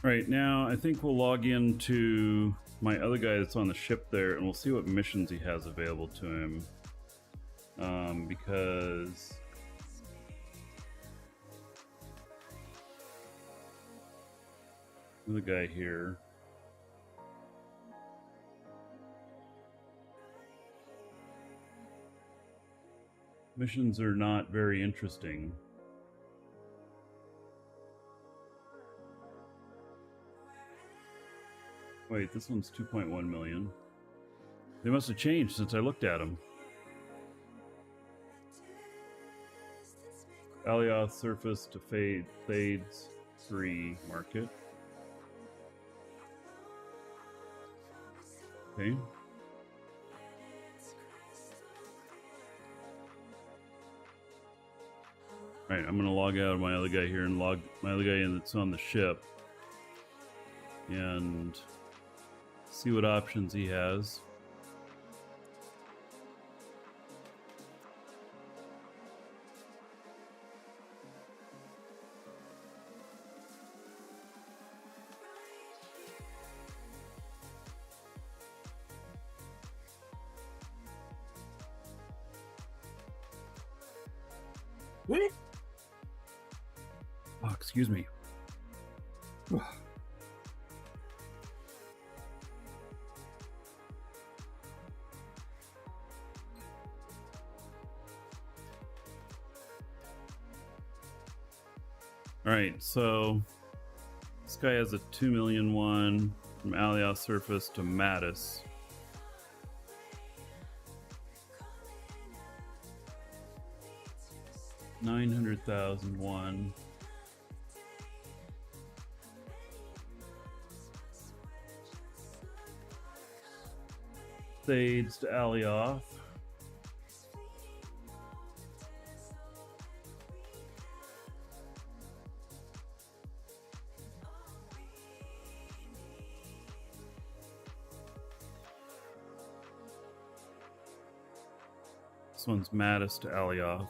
Right now, I think we'll log into my other guy that's on the ship there, and we'll see what missions he has available to him. Because the guy here. Missions are not very interesting. Wait, this one's 2.1 million. They must have changed since I looked at them. Alioth surface to fades 3 market. Okay. Alright, I'm gonna log out of my other guy here and log my other guy in that's on the ship. And see what options he has. Oh, excuse me. All right, so this guy has a 2 million one from Alioth surface to Mattis. $900,001. Fades to Alioth. This one's Mattis to Alioth.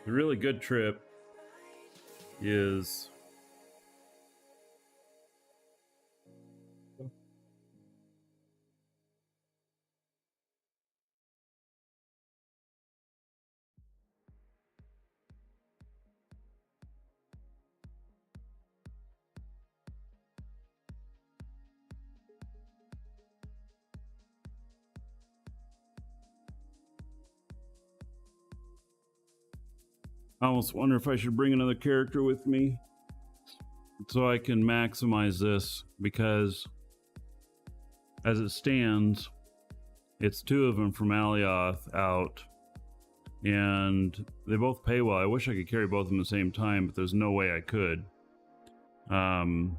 A really good trip is I almost wonder if I should bring another character with me so I can maximize this, because as it stands, it's 2 of them from Alioth out, and they both pay well. I wish I could carry both of them at the same time, but there's no way I could. And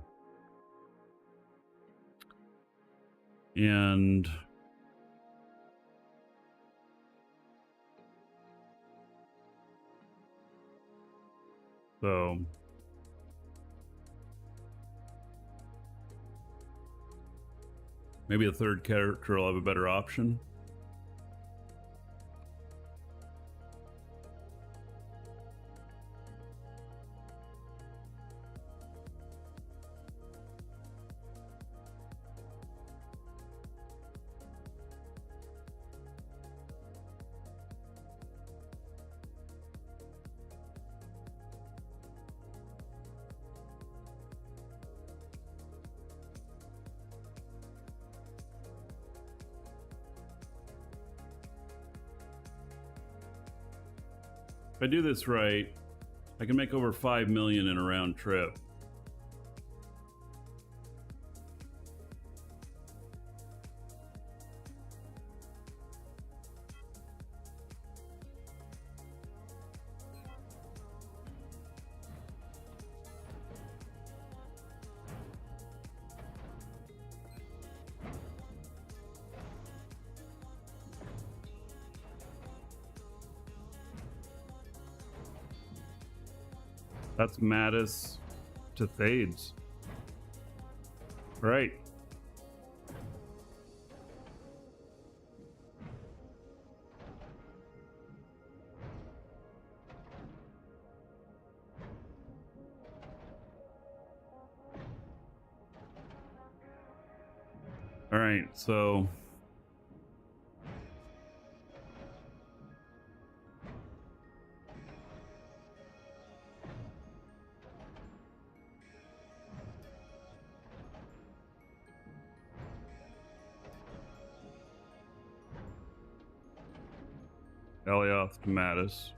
so maybe a third character will have a better option. If I do this right, I can make over 5 million in a round trip. That's Mattis to Thades. Right. All right, so Elioth to Mattis.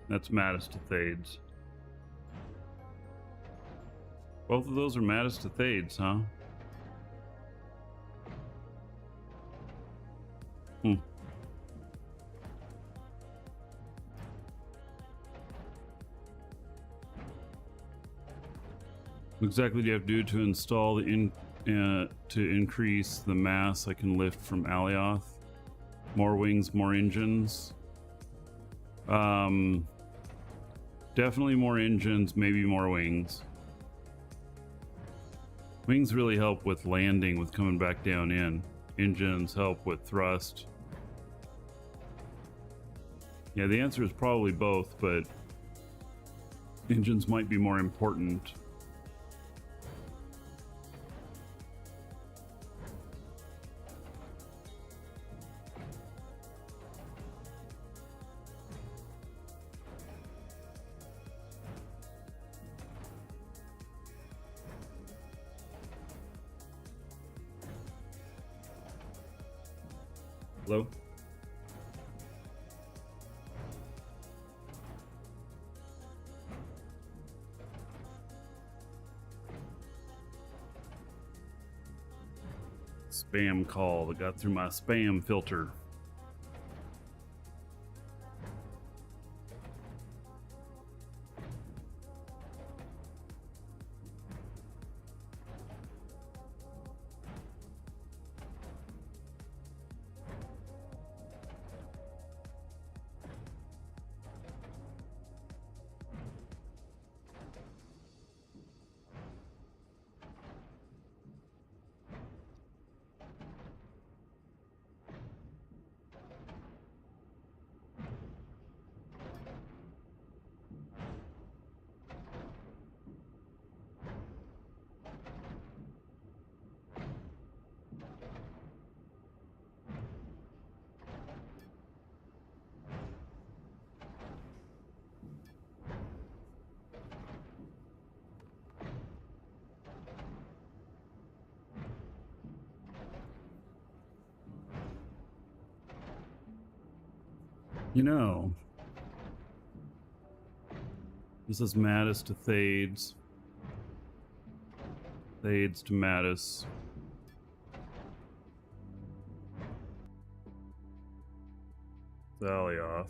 That's Mattis to Thades. Both of those are Mattis to Thades, huh? What exactly do you have to do to install the to increase the mass I can lift from Alioth? More wings, more engines. Definitely more engines, maybe more wings. Wings really help with landing, with coming back down in. Engines help with thrust. Yeah, the answer is probably both, but engines might be more important. Hello? Spam call that got through my spam filter. You know, this is Mattis to Thades. Thades to Mattis. Alioth.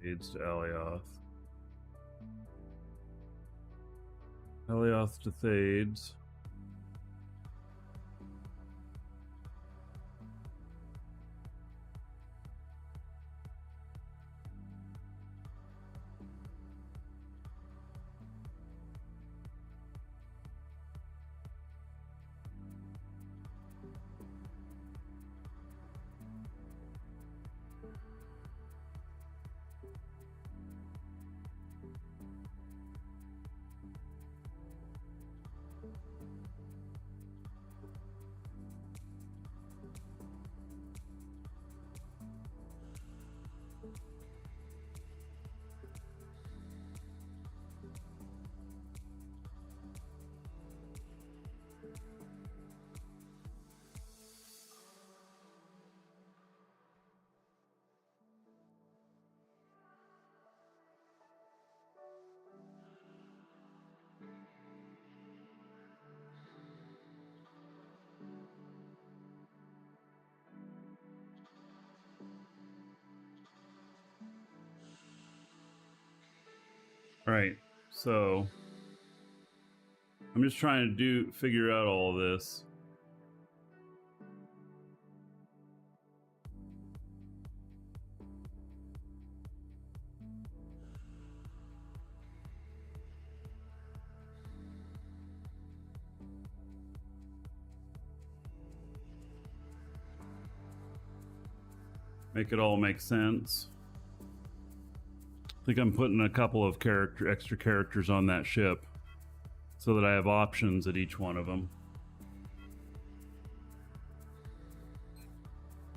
Thades to Alioth. Alioth to Thades. Right. So I'm just trying to figure out all of this. make it all make sense. I think I'm putting a couple of extra characters on that ship so that I have options at each one of them.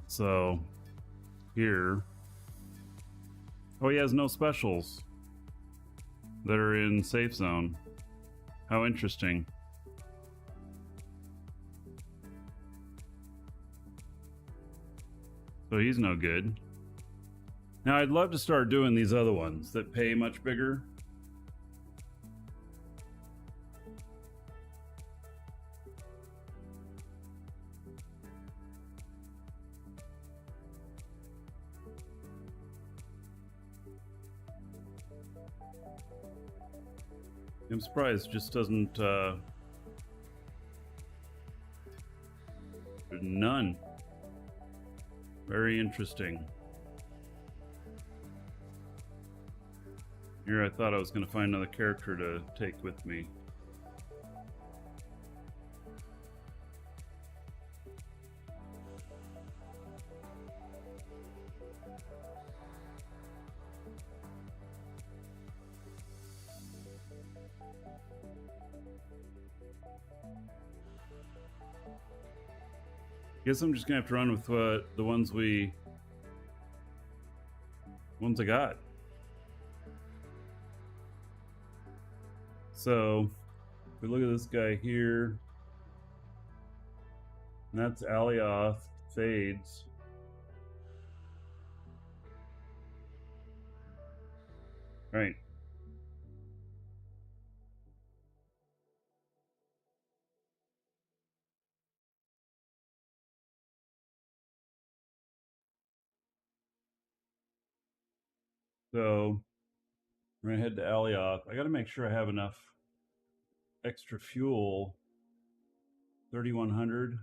So here, oh, he has no specials that are in safe zone. How interesting. So he's no good. Now I'd love to start doing these other ones that pay much bigger. I'm surprised it just doesn't none. Very interesting. Here I thought I was going to find another character to take with me. Guess I'm just gonna have to run with the ones I got. So if we look at this guy here, and that's Alioth Fades. Right. So we're gonna head to Alioth. I gotta make sure I have enough extra fuel. 3,100.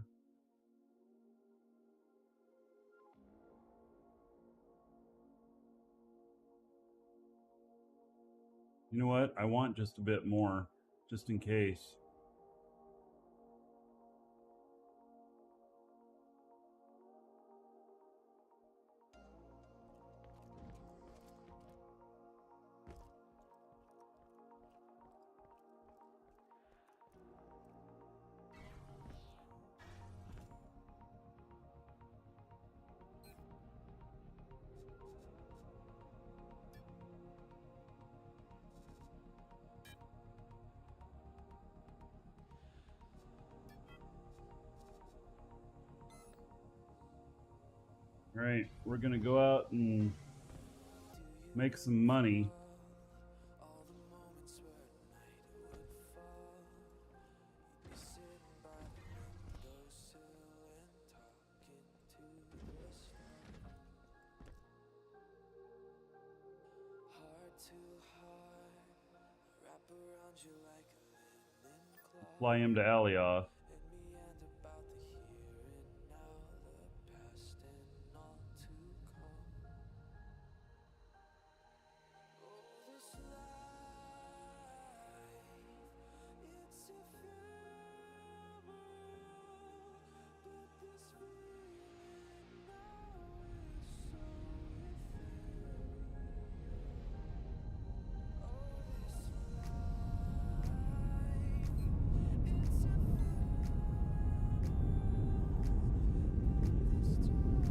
You know what? I want just a bit more, just in case. All right, we're gonna go out and make some money. Fly him to Alioth.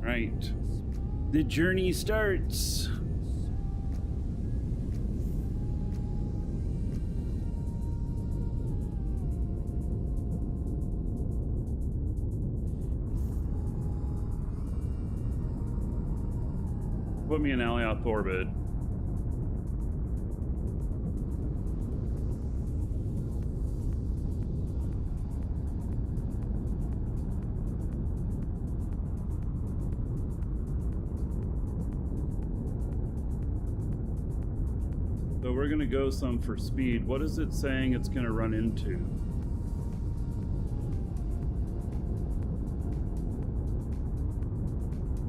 Right. The journey starts. Put me in Alioth orbit. So we're gonna go some for speed. What is it saying it's gonna run into?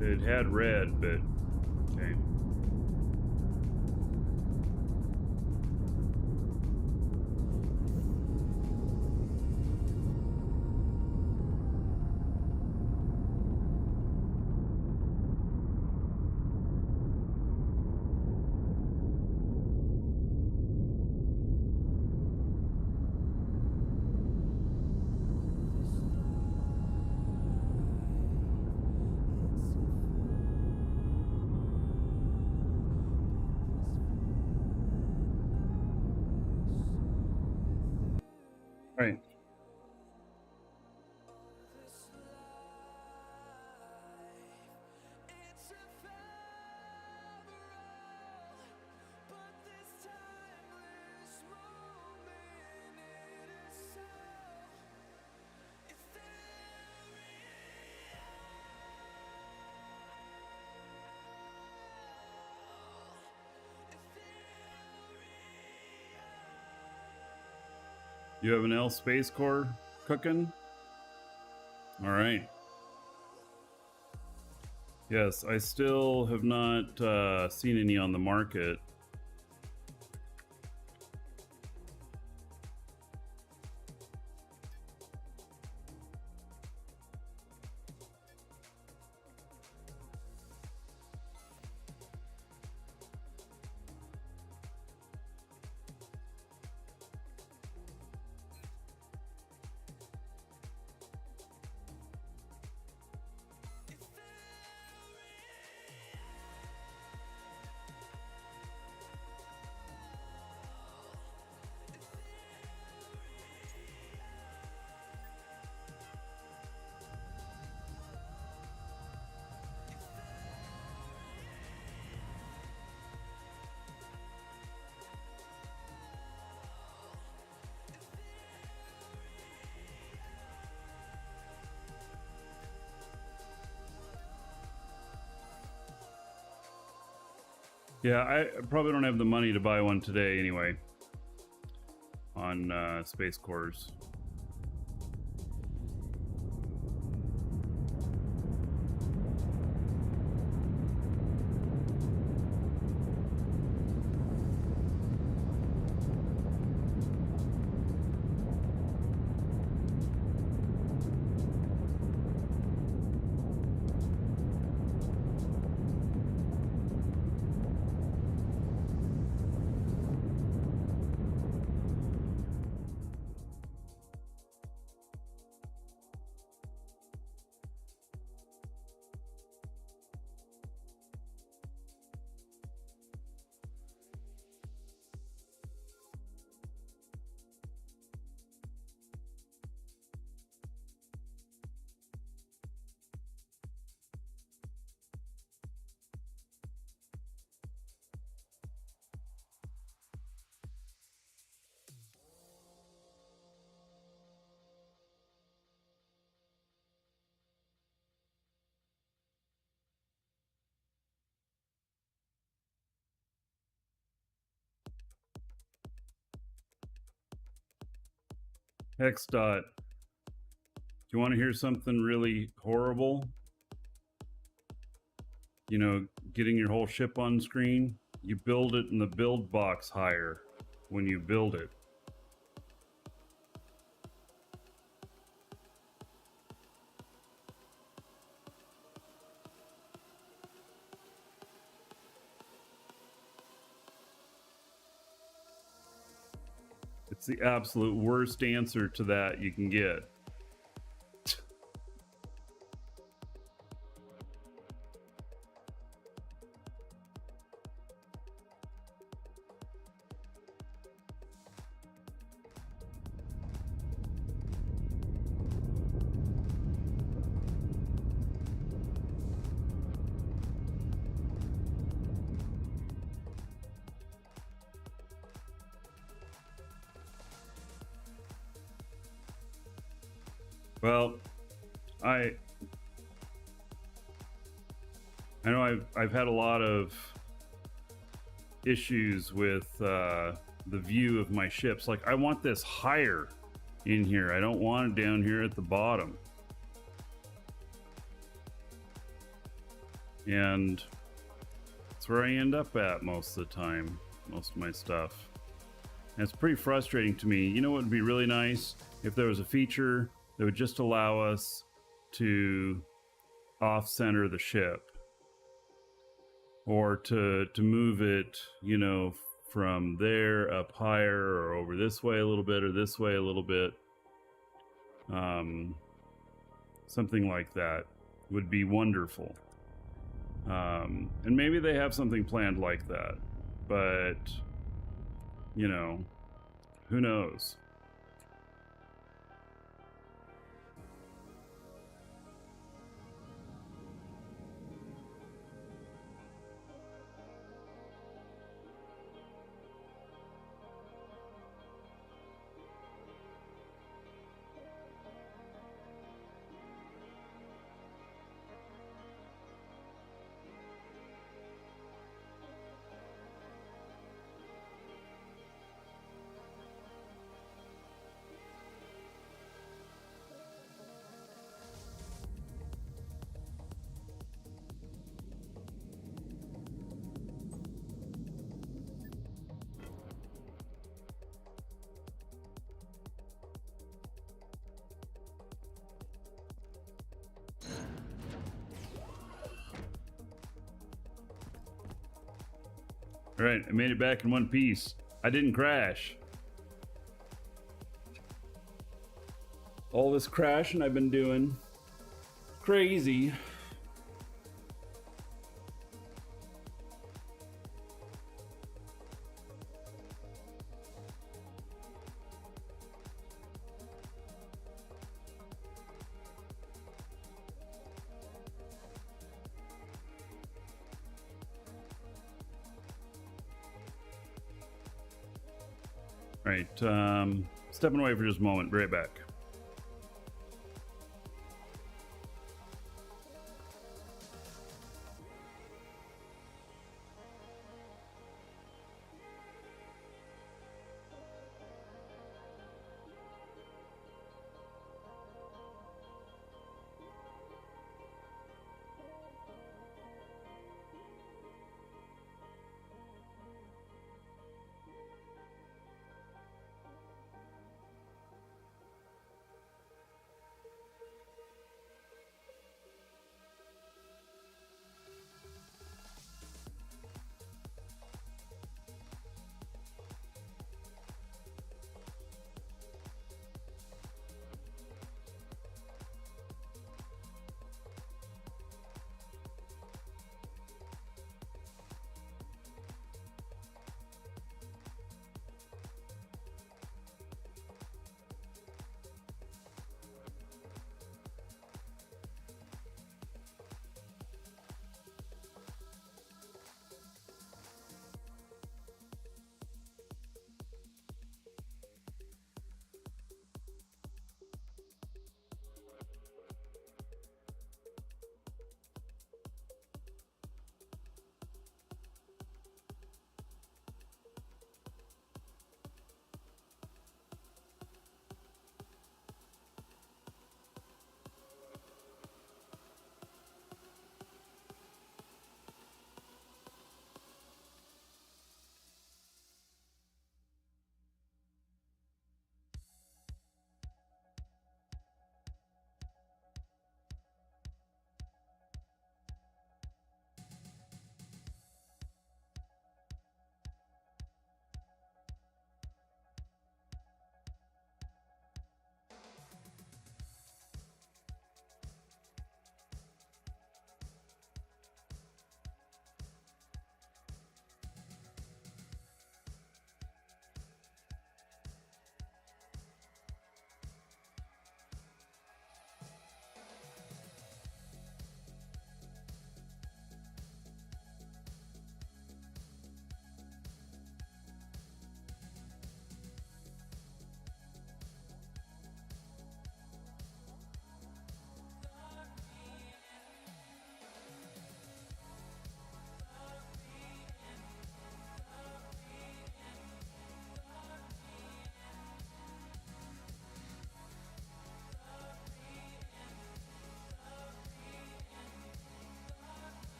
It had red, but okay. Right. You have an L Space Core cooking? All right. Yes, I still have not seen any on the market. Yeah, I probably don't have the money to buy one today anyway on Space Cores. Hex dot. Do you want to hear something really horrible? You know, getting your whole ship on screen? You build it in the build box higher when you build it. It's the absolute worst answer to that you can get. Well, I know I've had a lot of issues with the view of my ships. Like, I want this higher in here. I don't want it down here at the bottom. And that's where I end up at most of the time, most of my stuff. And it's pretty frustrating to me. You know what would be really nice? If there was a feature that would just allow us to off-center the ship, or to move it, you know, from there up higher, or over this way a little bit, or this way a little bit. Something like that would be wonderful. And maybe they have something planned like that, but, you know, who knows? All right, I made it back in one piece. I didn't crash. All this crashing I've been doing. Crazy. Right, stepping away for just a moment. Be right back.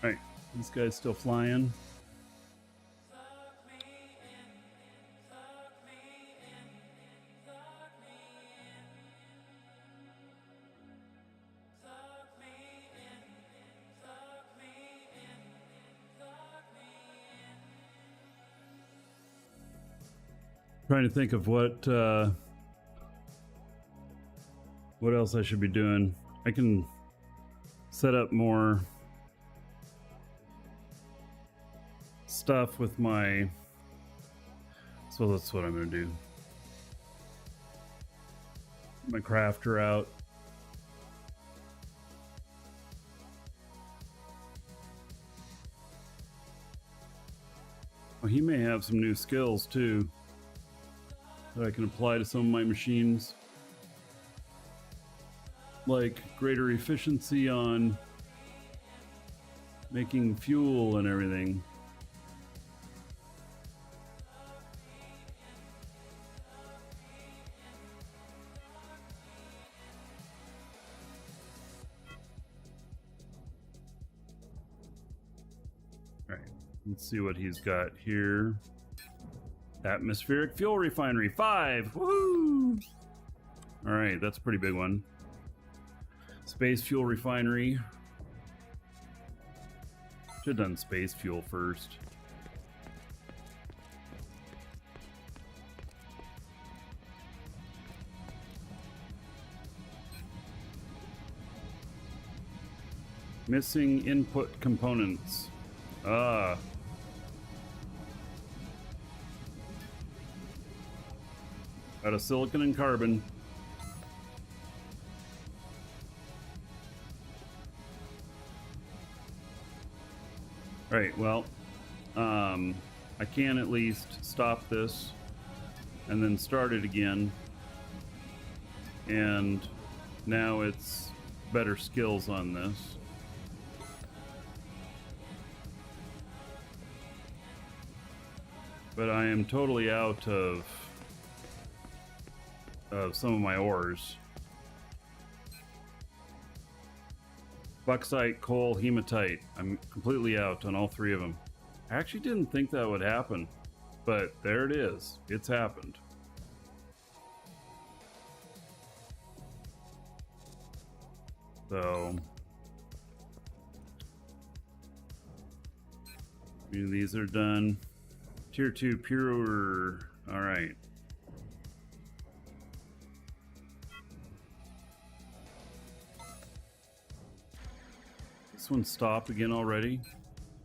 All right, this guy's still flying. Trying to think of what else I should be doing. I can set up more stuff with my, so that's what I'm gonna do. My crafter out. Well, he may have some new skills too that I can apply to some of my machines, like greater efficiency on making fuel and everything. All right, let's see what he's got here. Atmospheric fuel refinery 5. Woo! All right, that's a pretty big one. Space fuel refinery. Should have done space fuel first. Missing input components. Ah. Out of silicon and carbon. Right, well, I can at least stop this and then start it again. And now it's better skills on this. But I am totally out of some of my ores. Bauxite, coal, hematite. I'm completely out on all three of them. I actually didn't think that would happen, but there it is. It's happened. So these are done. Tier 2 pure. All right. This one stopped again already.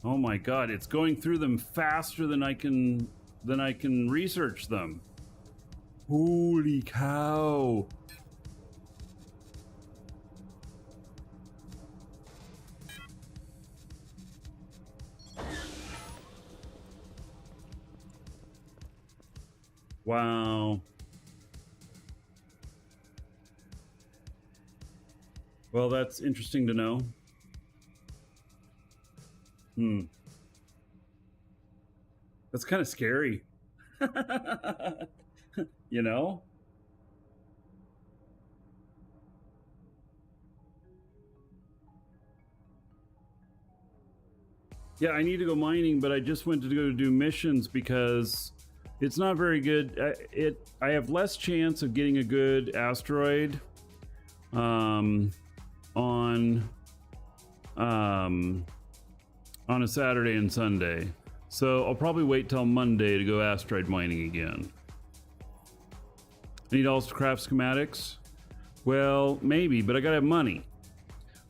Oh my god, it's going through them faster than I can research them. Holy cow. Wow. Well, that's interesting to know. That's kind of scary. You know? Yeah, I need to go mining, but I just went to go do missions because it's not very good. I have less chance of getting a good asteroid on a Saturday and Sunday. So I'll probably wait till Monday to go asteroid mining again. I need also to craft schematics. Well, maybe, but I gotta have money.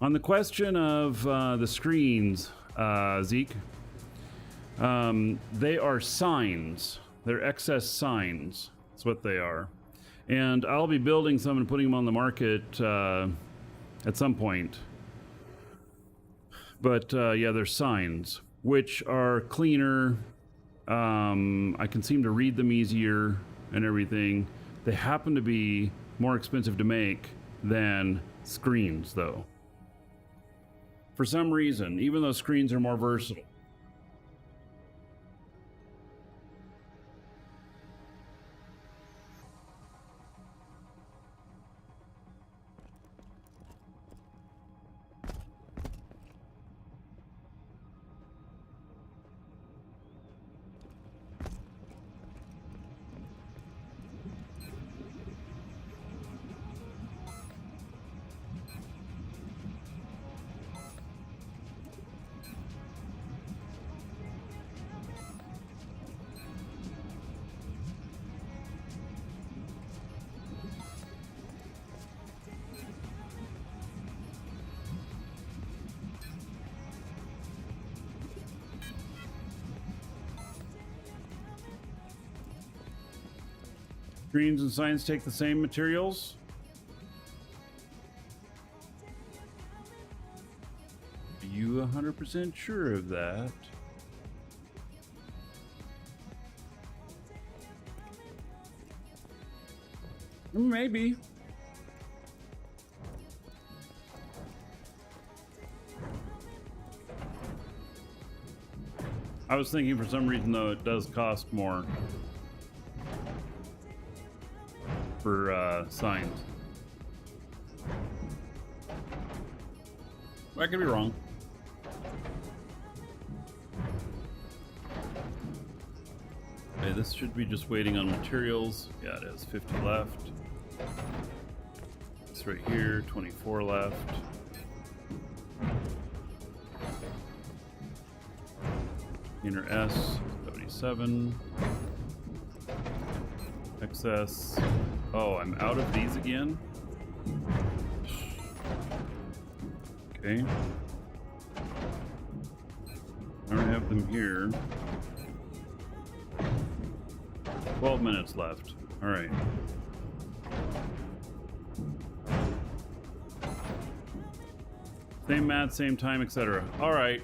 On the question of the screens, Zeke, they are signs. They're excess signs. That's what they are. And I'll be building some and putting them on the market at some point. But yeah, they're signs, which are cleaner. I can seem to read them easier and everything. They happen to be more expensive to make than screens, though. For some reason, even though screens are more versatile. Screens and signs take the same materials. Are you 100% sure of that? Maybe. I was thinking for some reason, though, it does cost more for signs. I could be wrong. Okay, this should be just waiting on materials. Yeah, it is. 50 left. It's right here. 24 left. Inner S. 77. Excess. Oh, I'm out of these again? Okay. them here. 12 minutes left. All right. Same mat, same time, etc. All right.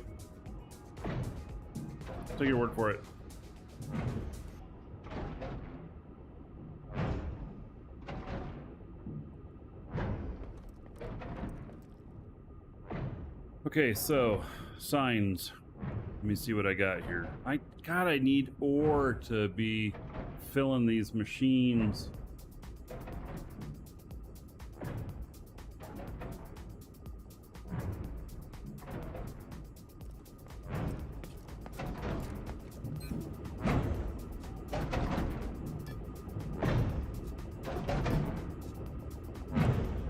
Take your word for it. Okay, so signs. Let me see what I got here. I need ore to be filling these machines.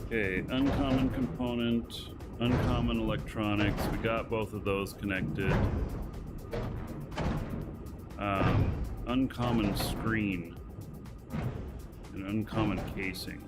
Okay, uncommon component, uncommon electronics. We got both of those connected. Uncommon screen and uncommon casing.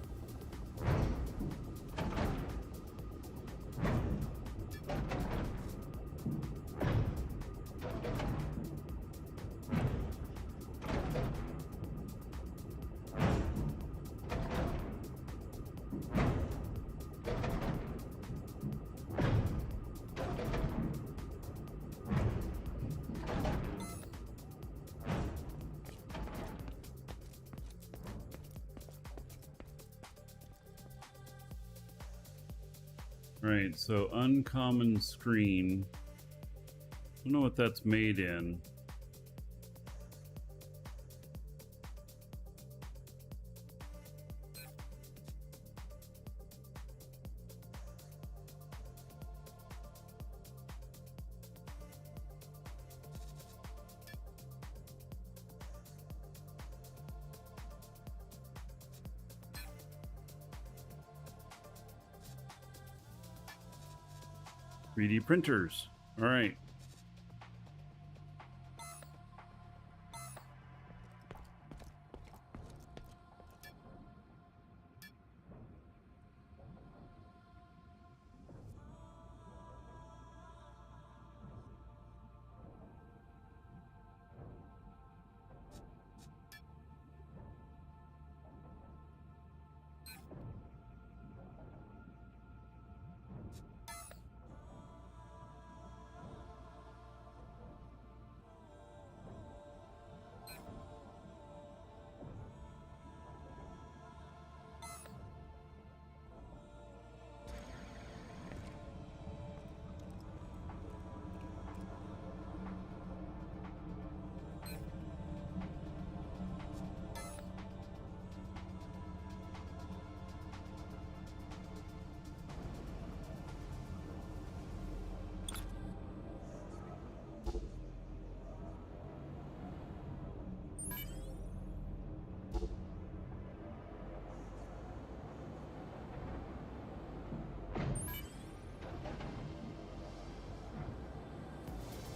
Right, so uncommon screen. I don't know what that's made in. .3D printers. All right.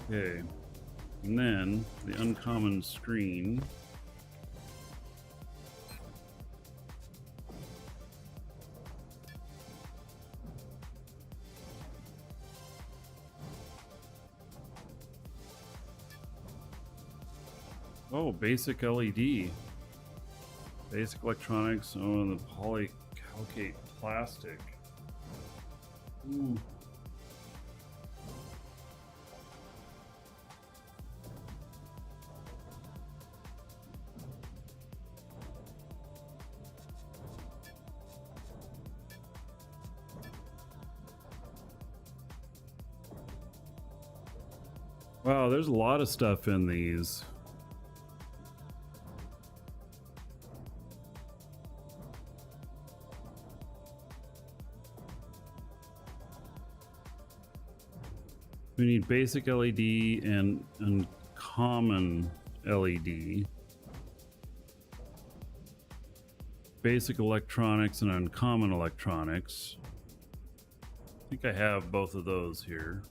Okay, and then the uncommon screen. Oh, basic LED. Basic electronics. Oh, and the polycalcate plastic. Ooh. Wow, there's a lot of stuff in these. We need basic LED and uncommon LED. Basic electronics and uncommon electronics. I think I have both of those here.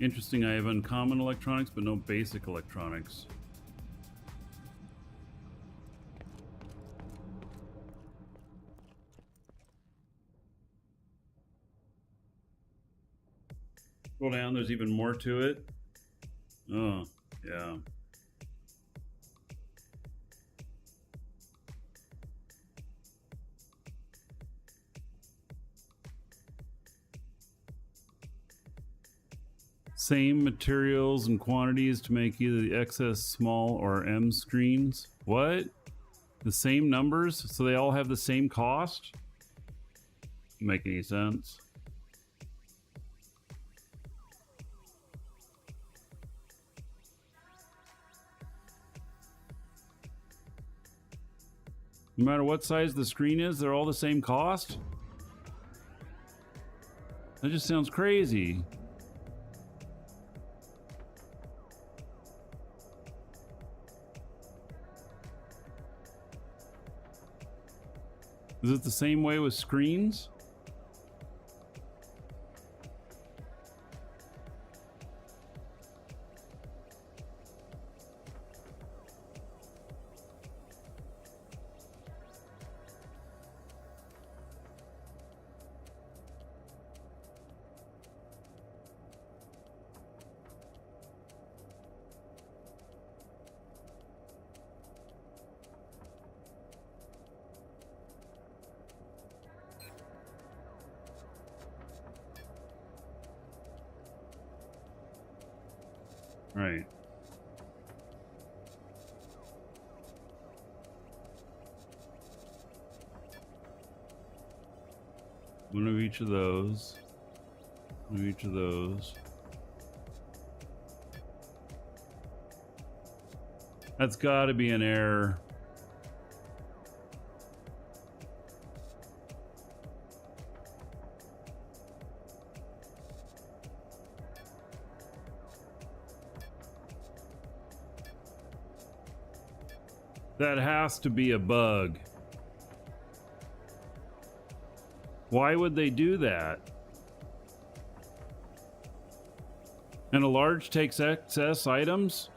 Interesting, I have uncommon electronics, but no basic electronics. Scroll down, there's even more to it. Oh, yeah. Same materials and quantities to make either the XS small or M screens. What? The same numbers? So they all have the same cost? Doesn't make any sense. No matter what size the screen is, they're all the same cost? That just sounds crazy. Is it the same way with screens? Right. One of each of those. One of each of those. That's got to be an error. That has to be a bug. Why would they do that? And a large takes excess items?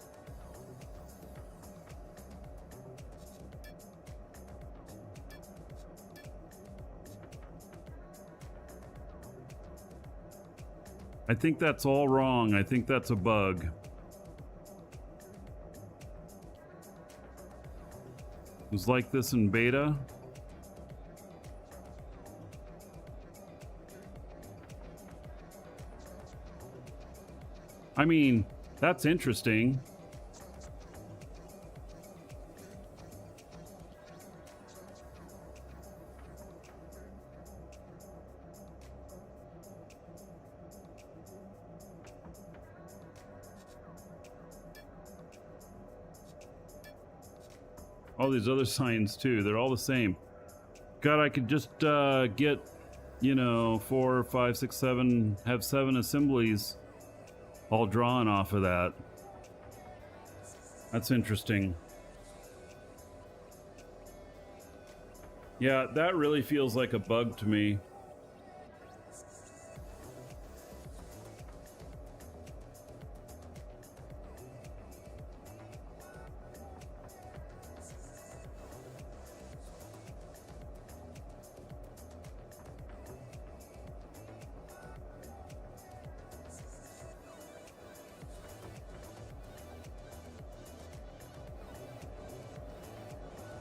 I think that's all wrong. I think that's a bug. It was like this in beta. I mean, that's interesting. All these other signs too, they're all the same. God, I could just get, you know, 4, 5, 6, 7, have 7 assemblies all drawn off of that. That's interesting. Yeah, that really feels like a bug to me.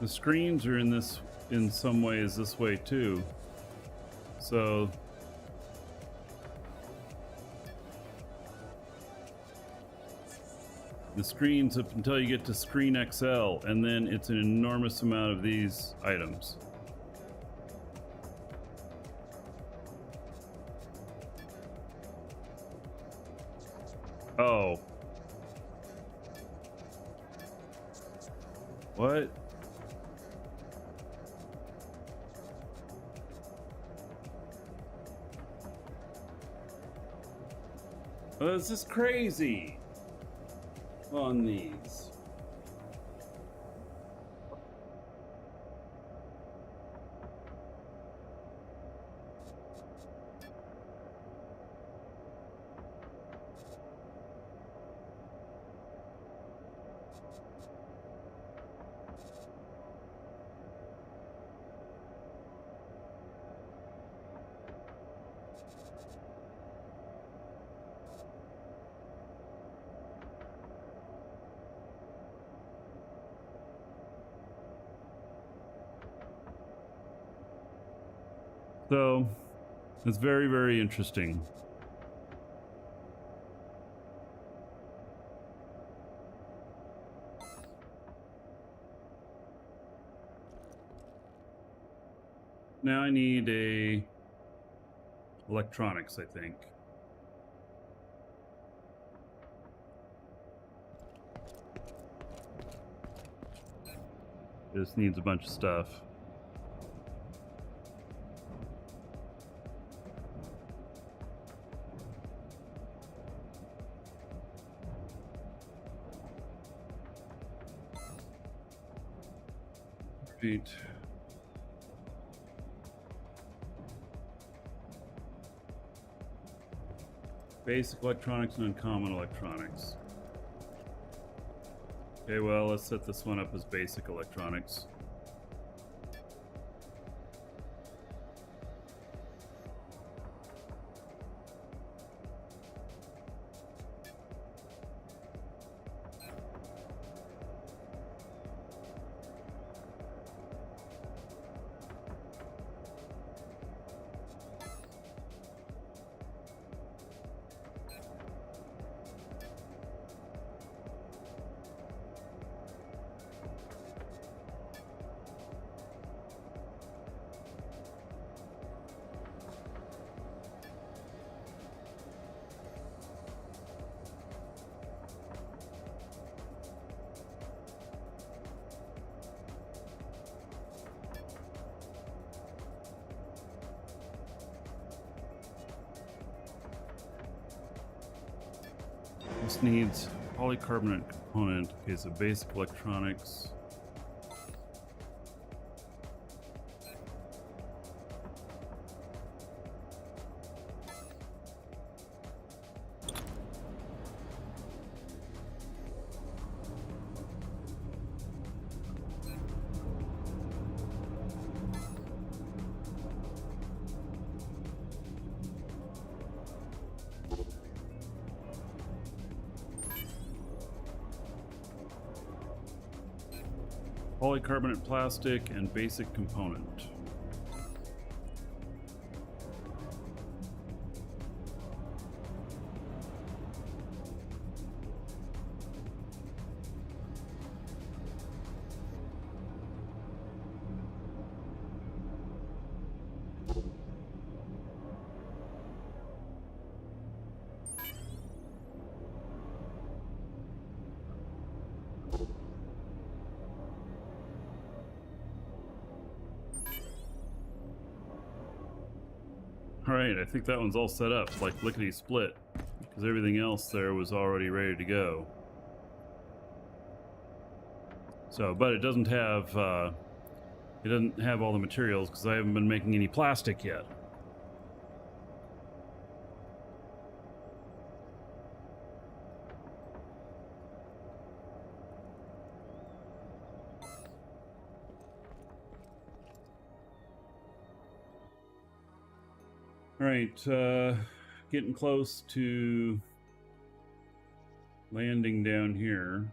The screens are in some ways this way too. So the screens up until you get to screen XL, and then it's an enormous amount of these items. Oh. What? Oh, this is crazy on these. So it's very, very interesting. Now I need a electronics, I think. This needs a bunch of stuff. Right. Basic electronics and uncommon electronics. Okay, well, let's set this one up as basic electronics. This needs polycarbonate component. Okay, so basic electronics. Polycarbonate plastic and basic component. Alright, I think that one's all set up, like lickety split, because everything else there was already ready to go. So, but it doesn't have all the materials because I haven't been making any plastic yet. All right, getting close to landing down here.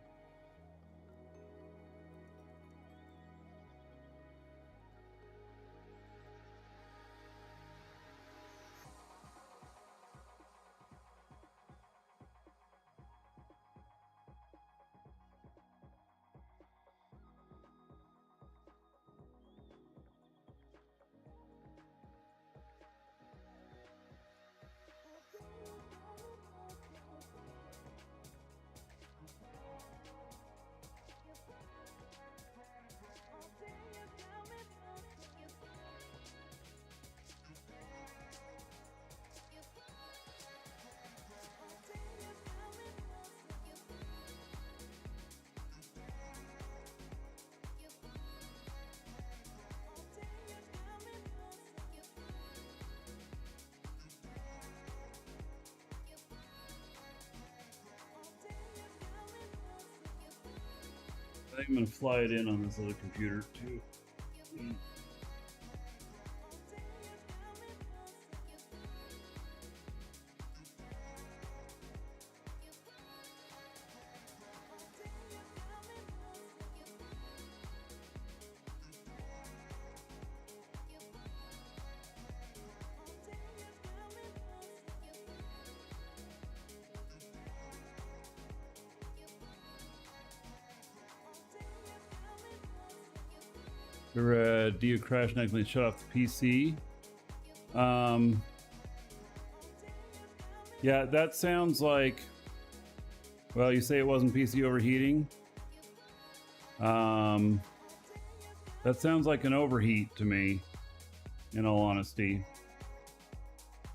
I'm going to fly it in on this other computer too. Do you crash and accidentally shut off the PC? Yeah, that sounds like. Well, you say it wasn't PC overheating. That sounds like an overheat to me, in all honesty.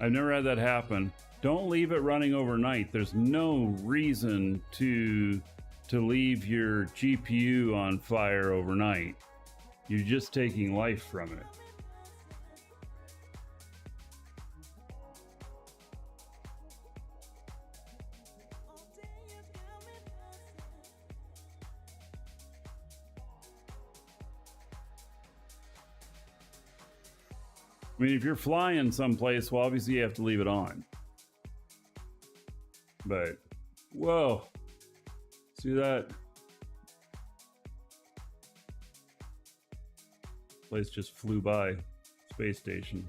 I've never had that happen. Don't leave it running overnight. There's no reason to leave your GPU on fire overnight. You're just taking life from it. I mean, if you're flying someplace, well, obviously you have to leave it on. But, whoa. See that? Place just flew by. Space station.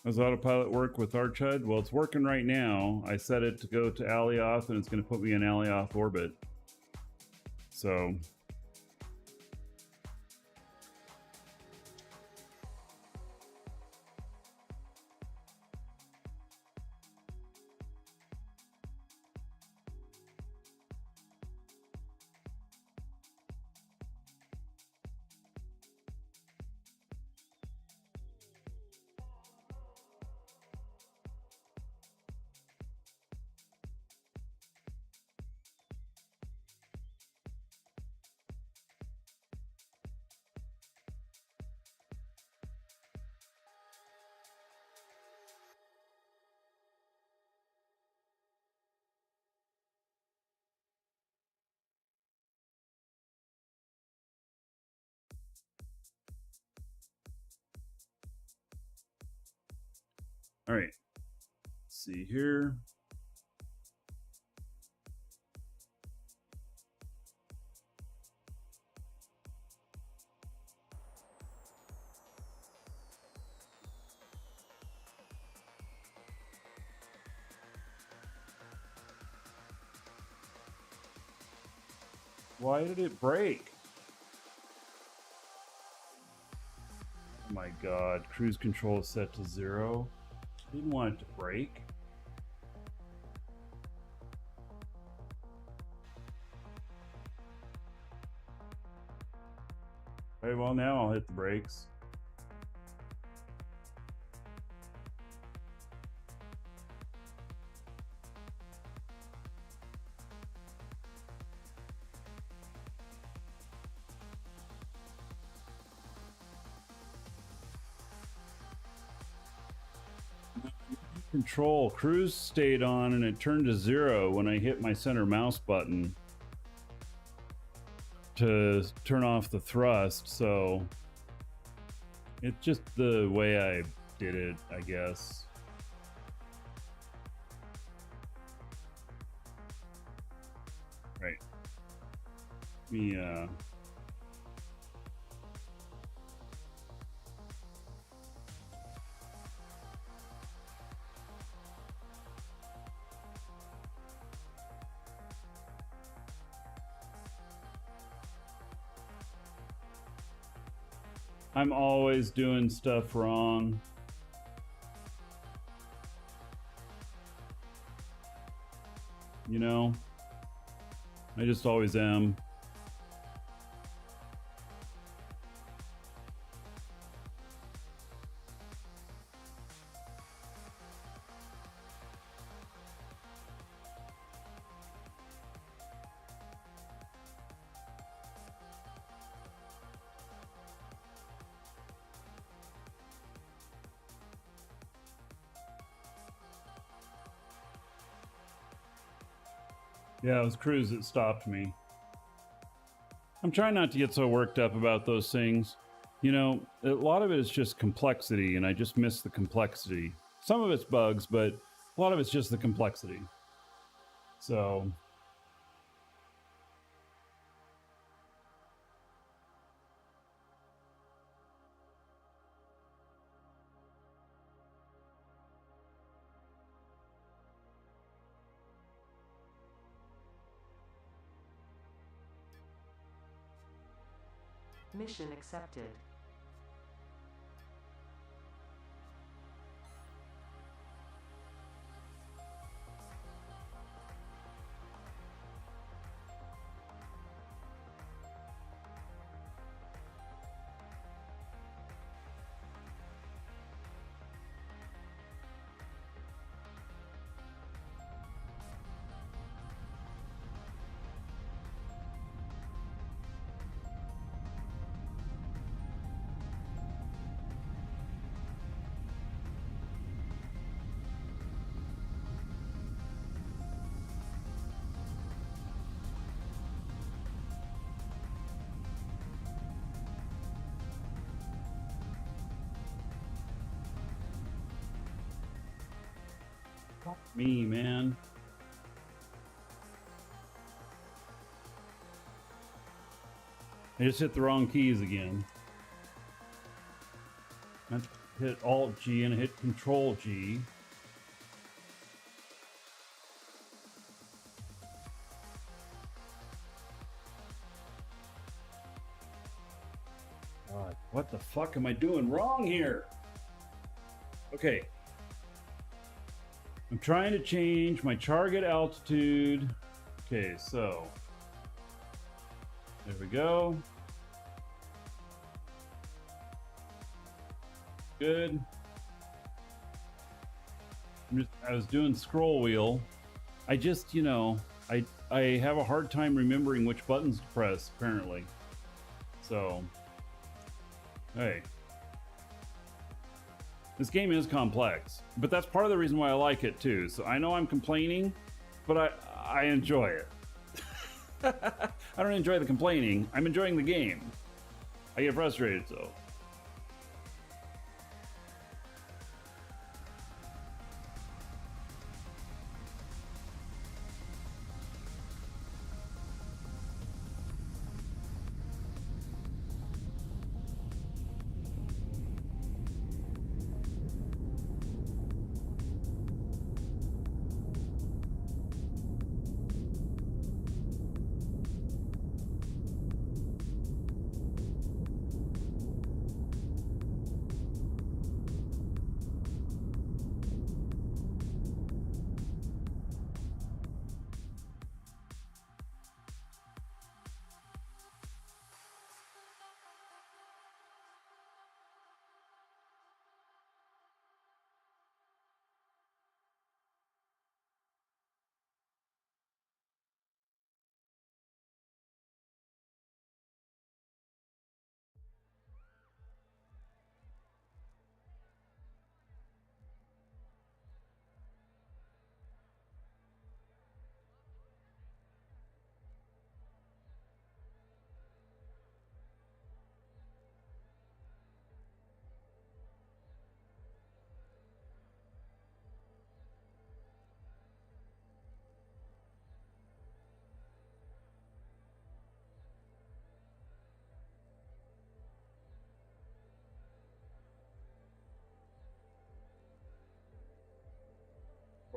Does Autopilot work with Archud? Well, it's working right now. I set it to go to Alioth, and it's going to put me in Alioth orbit. So... All right, let's see here. Why did it break? Oh my god, cruise control is set to 0. I didn't want it to break. Okay, well now I'll hit the brakes. Control cruise stayed on and it turned to 0 when I hit my center mouse button to turn off the thrust, so it's just the way I did it, I guess. Right. Me I'm always doing stuff wrong. You know? I just always am. Yeah, it was Cruise that stopped me. I'm trying not to get so worked up about those things. You know, a lot of it is just complexity, and I just miss the complexity. Some of it's bugs, but a lot of it's just the complexity. So... Mission accepted. Fuck me, man. I just hit the wrong keys again. I hit Alt G and I hit Control G. God, what the fuck am I doing wrong here? Okay. I'm trying to change my target altitude. Okay, so there we go. Good. I was doing scroll wheel. I just, I have a hard time remembering which buttons to press, apparently. So, hey. This game is complex, but that's part of the reason why I like it too. So I know I'm complaining, but I enjoy it. I don't enjoy the complaining. I'm enjoying the game. I get frustrated, so.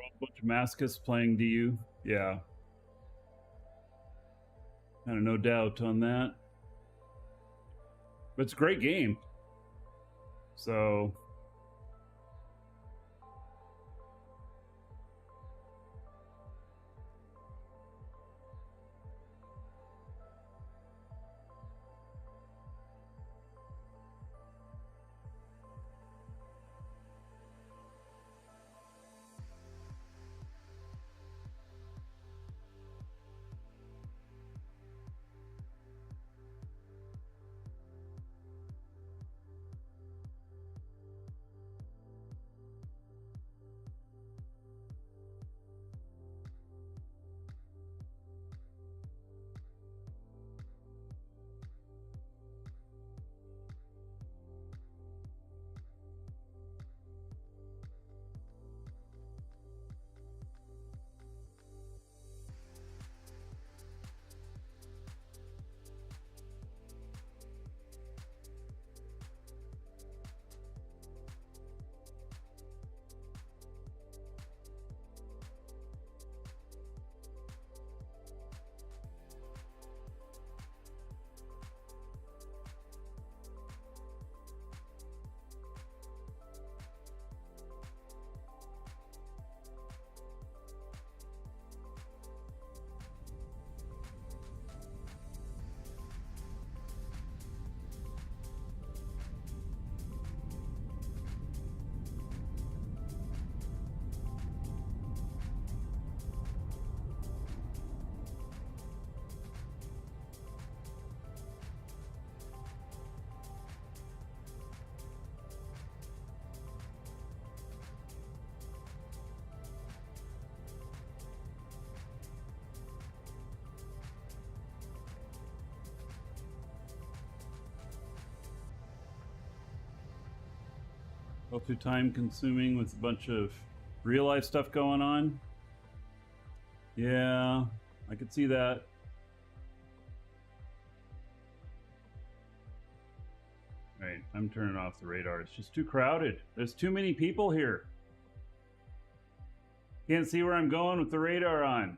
A bunch of Mascus playing DU. Yeah. Kind of no doubt on that. But it's a great game. So Go through time consuming with a bunch of real life stuff going on. Yeah, I could see that. Right, I'm turning off the radar. It's just too crowded. There's too many people here. Can't see where I'm going with the radar on.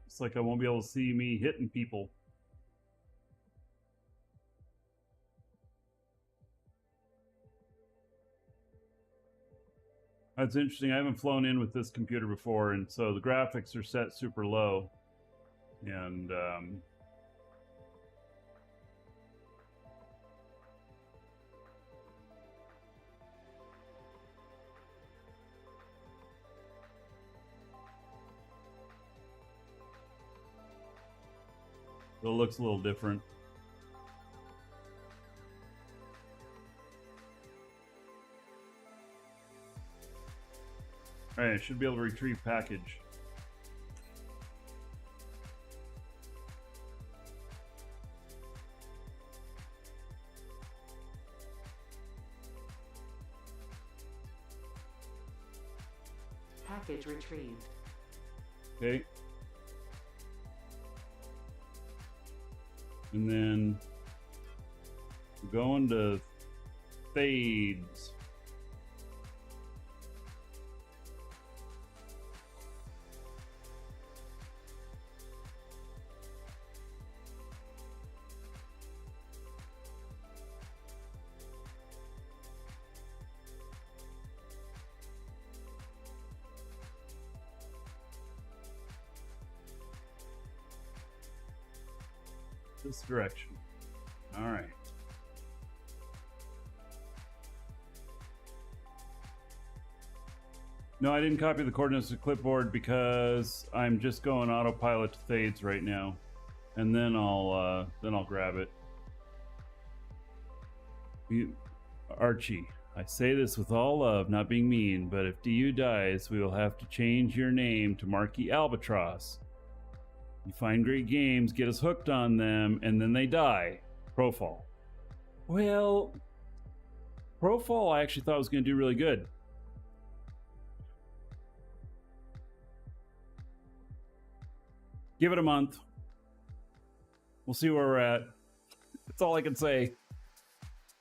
It's like I won't be able to see me hitting people. That's interesting. I haven't flown in with this computer before, and so the graphics are set super low. And it looks a little different. Alright, I should be able to retrieve package. Package retrieved. Okay. And then we're going to fades. This direction. All right. No, I didn't copy the coordinates to clipboard because I'm just going autopilot to fades right now, and then I'll grab it. Archie, I say this with all love, not being mean, but if DU dies, we will have to change your name to Marquis Albatross. You find great games, get us hooked on them, and then they die. Profall. Well, Profall I actually thought was going to do really good. Give it a month. We'll see where we're at. That's all I can say.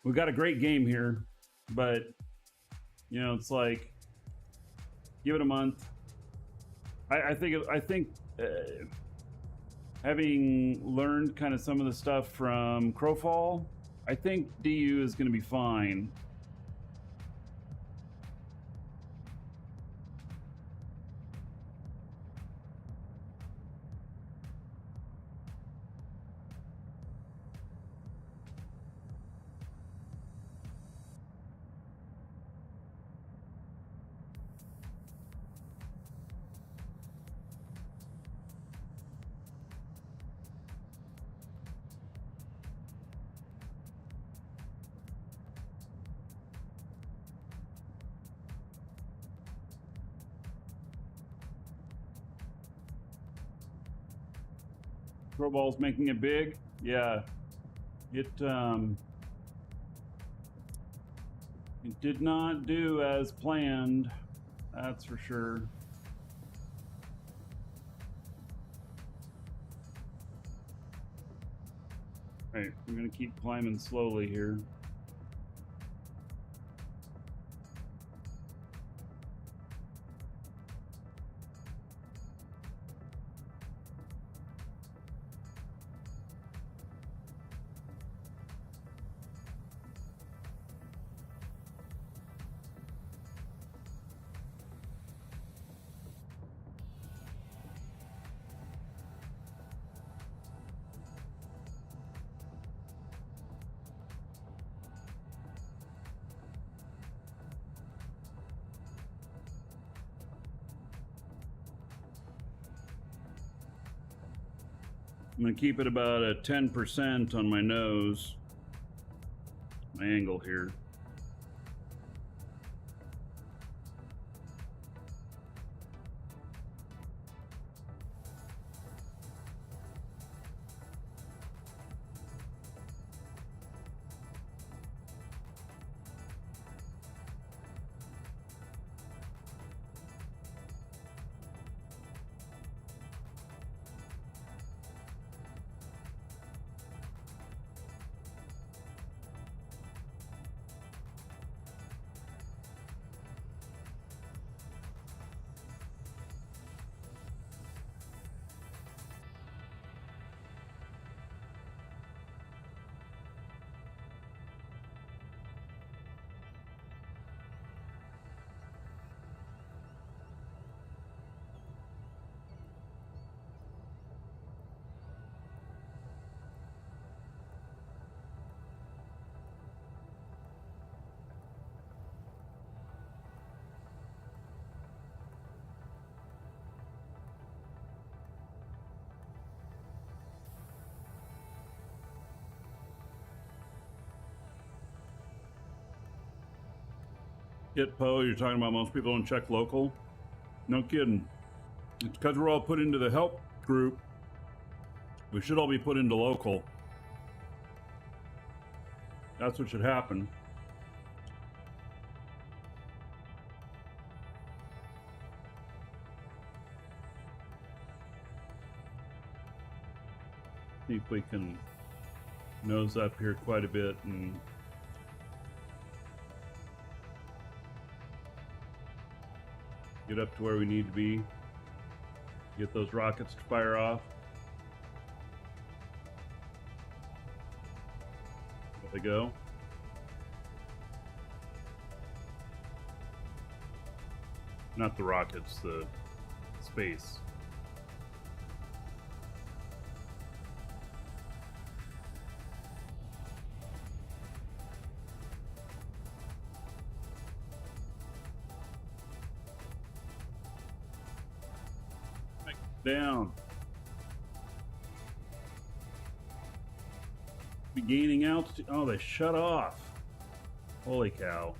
We've got a great game here, but, you know, it's like, give it a month. I think having learned kind of some of the stuff from Crowfall, I think DU is going to be fine. Crowball's making it big. Yeah, it did not do as planned. That's for sure. All right, we're gonna keep climbing slowly here. I'm gonna keep it about a 10% on my nose, my angle here. Hit Poe, you're talking about most people don't check local? No kidding. It's because we're all put into the help group. We should all be put into local. That's what should happen. See if we can nose up here quite a bit and get up to where we need to be. Get those rockets to fire off. There they go. Not the rockets, the space. Down. Be gaining altitude. Oh, they shut off. Holy cow.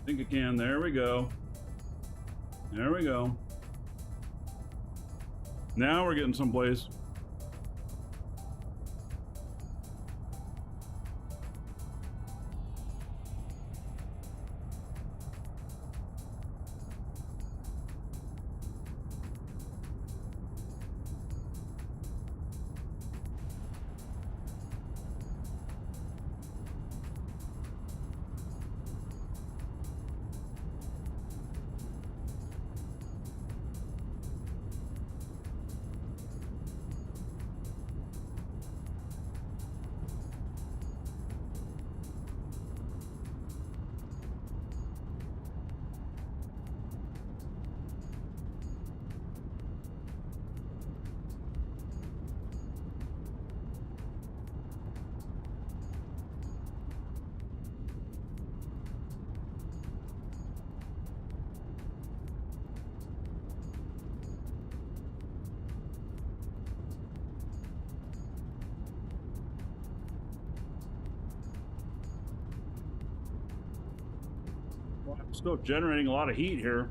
I think I can. There we go. There we go. Now we're getting someplace. Still generating a lot of heat here.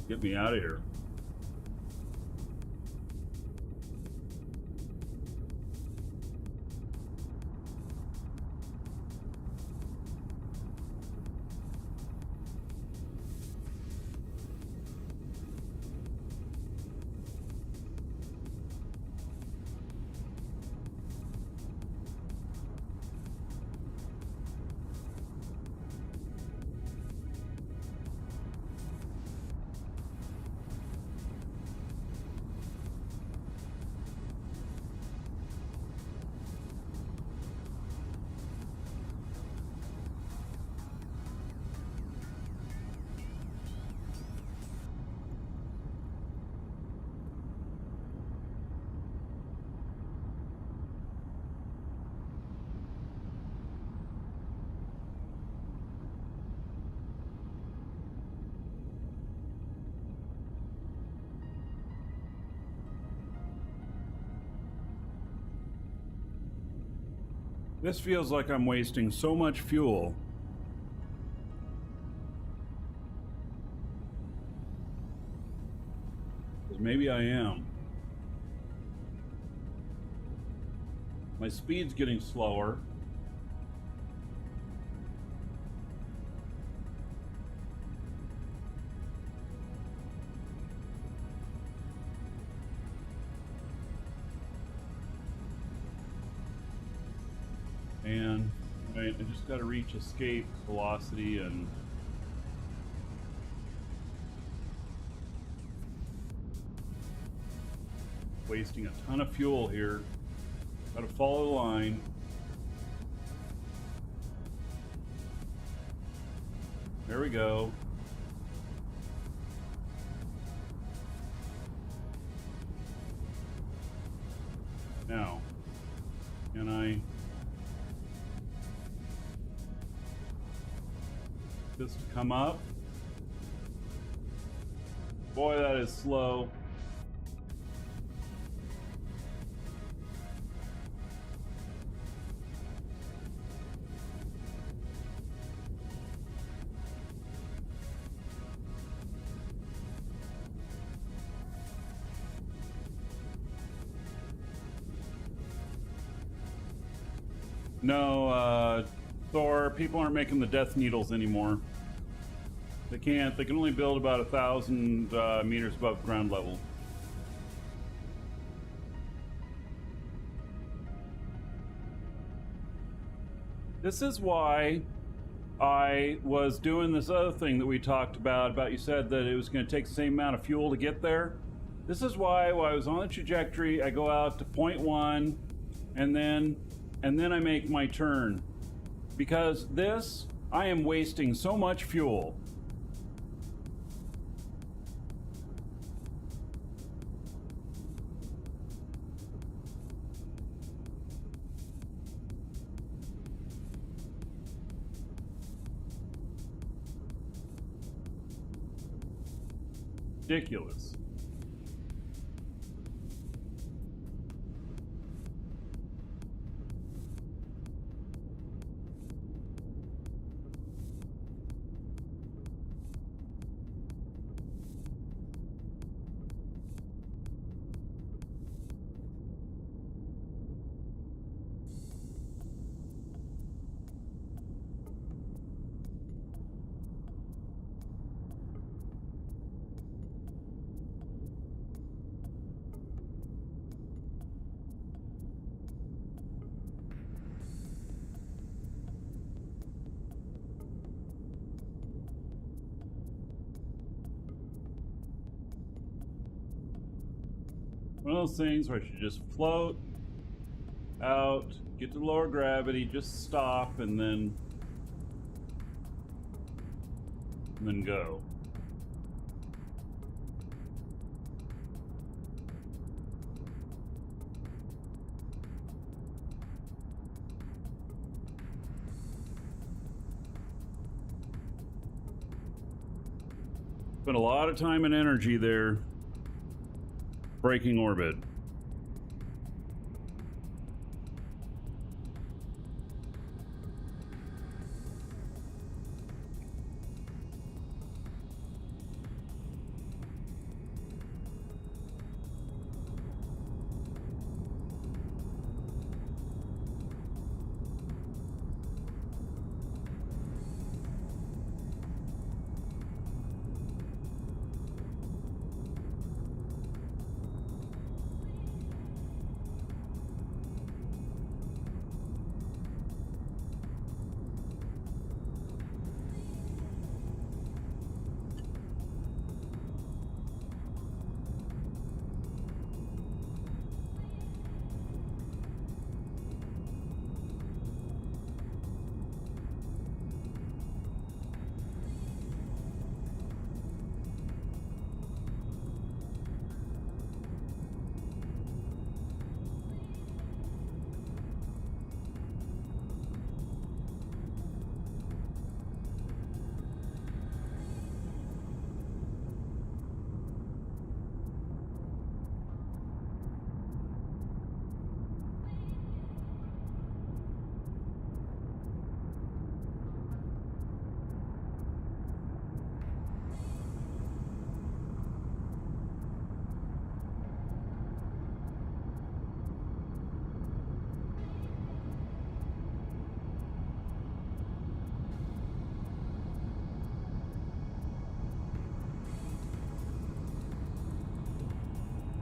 Get me out of here. This feels like I'm wasting so much fuel. 'Cause maybe I am. My speed's getting slower. And right, I just got to reach escape velocity and wasting a ton of fuel here. Got to follow the line. There we go. Now, can I this to come up? Boy, that is slow. No, Thor, people aren't making the death needles anymore. They can't. They can only build about 1,000 meters above ground level. This is why I was doing this other thing that we talked about you said that it was going to take the same amount of fuel to get there. This is why while I was on the trajectory, I go out to 0.1 and then I make my turn. Because this, I am wasting so much fuel. Ridiculous. One of those things where I should just float out, get to lower gravity, just stop, and then go. Spent a lot of time and energy there breaking orbit.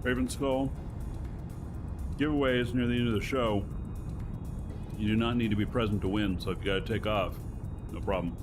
Raven Skull. Giveaway is near the end of the show. You do not need to be present to win, so if you gotta take off, no problem.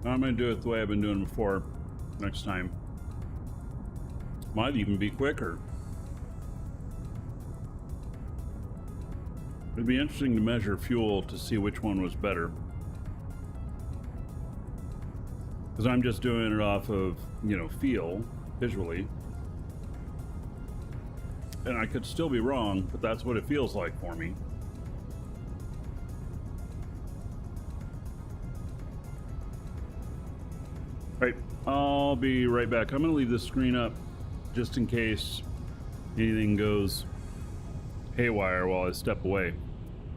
I'm going to do it the way I've been doing before next time. Might even be quicker. It'd be interesting to measure fuel to see which one was better. Because I'm just doing it off of, you know, feel, visually. And I could still be wrong, but that's what it feels like for me. Right, I'll be right back. I'm gonna leave this screen up just in case anything goes haywire while I step away,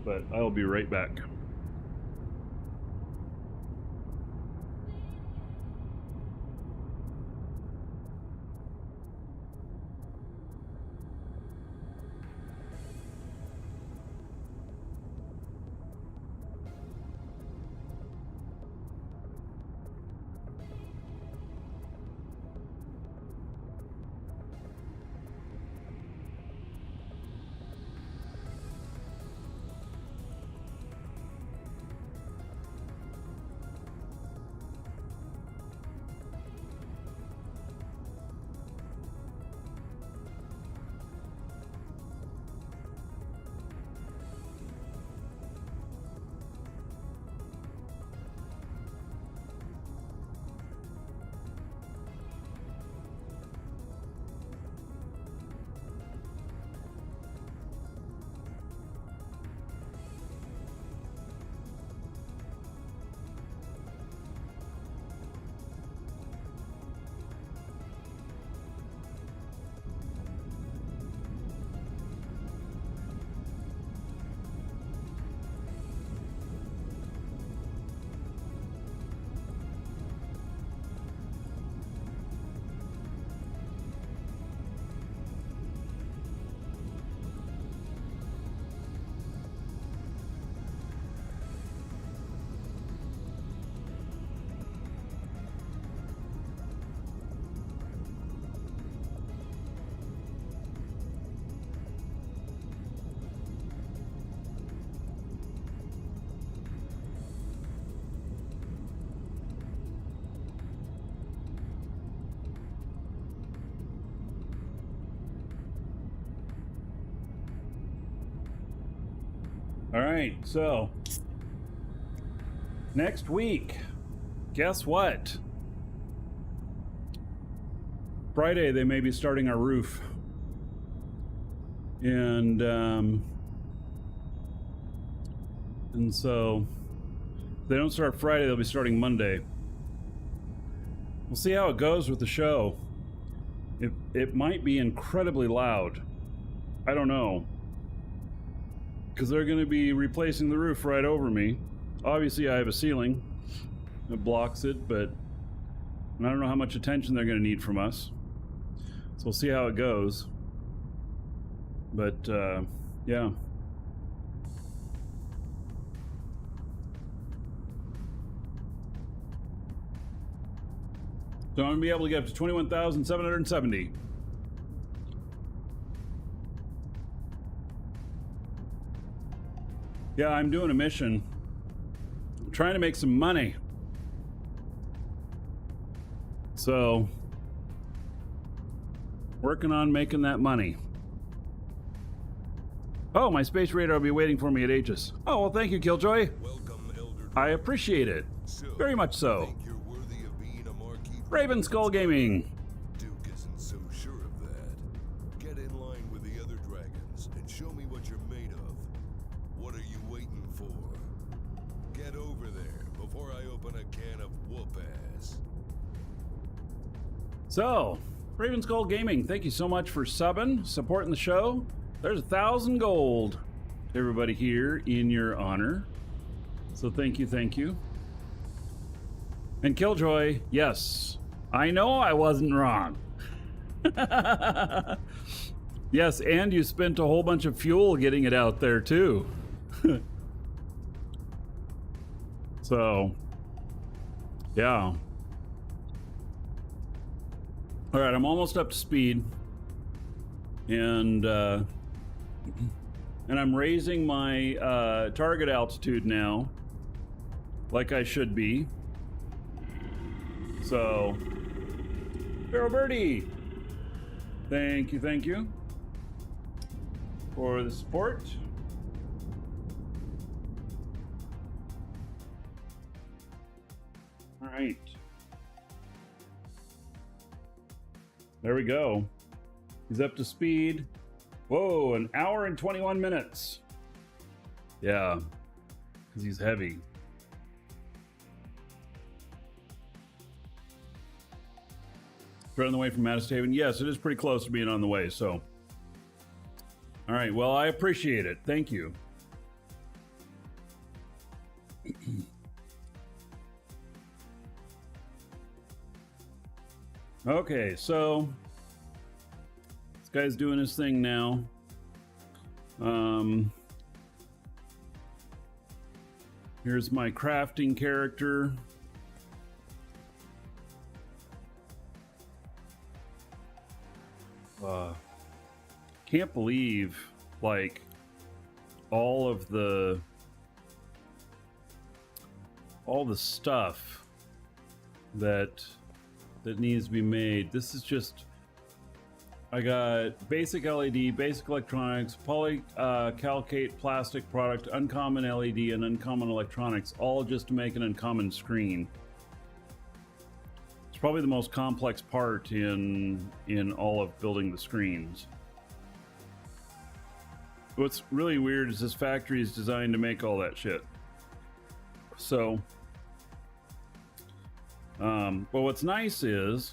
but I'll be right back. All right, so next week, guess what? Friday, they may be starting our roof. And so if they don't start Friday, they'll be starting Monday. We'll see how it goes with the show. It might be incredibly loud. I don't know. Because they're going to be replacing the roof right over me. Obviously, I have a ceiling that blocks it, but I don't know how much attention they're going to need from us. So we'll see how it goes. But, yeah. So I'm going to be able to get up to 21,770. Yeah, I'm doing a mission. I'm trying to make some money. So, working on making that money. Oh, my space radar will be waiting for me at Aegis. Oh, well, thank you, Killjoy. Welcome, Elder I Dragon. appreciate it. So, Very much you so. think you're worthy of being a marquee Raven Skull Gaming. Duke isn't so sure of that. Get in line with the other dragons and show me what you're made of. What are you waiting for? Get over there before I open a can of whoop-ass. So, Raven Skull Gaming, thank you so much for subbing, supporting the show. There's 1,000 gold to everybody here in your honor. So thank you, thank you. And Killjoy, yes, I know I wasn't wrong. Yes, and you spent a whole bunch of fuel getting it out there too. So, yeah. All right, I'm almost up to speed, and I'm raising my target altitude now, like I should be. So, Pharaoh Birdie, thank you for the support. All right. There we go. He's up to speed. Whoa, an hour and 21 minutes. Yeah, because he's heavy. Right on the way from Asteroid. Yes, it is pretty close to being on the way, so. All right, well, I appreciate it. Thank you. Okay, so this guy's doing his thing now. Here's my crafting character. Can't believe, like, all the stuff that needs to be made. This is just, I got basic LED, basic electronics, polycalcate plastic product, uncommon LED, and uncommon electronics, all just to make an uncommon screen. It's probably the most complex part in all of building the screens. What's really weird is this factory is designed to make all that shit. So, but what's nice is,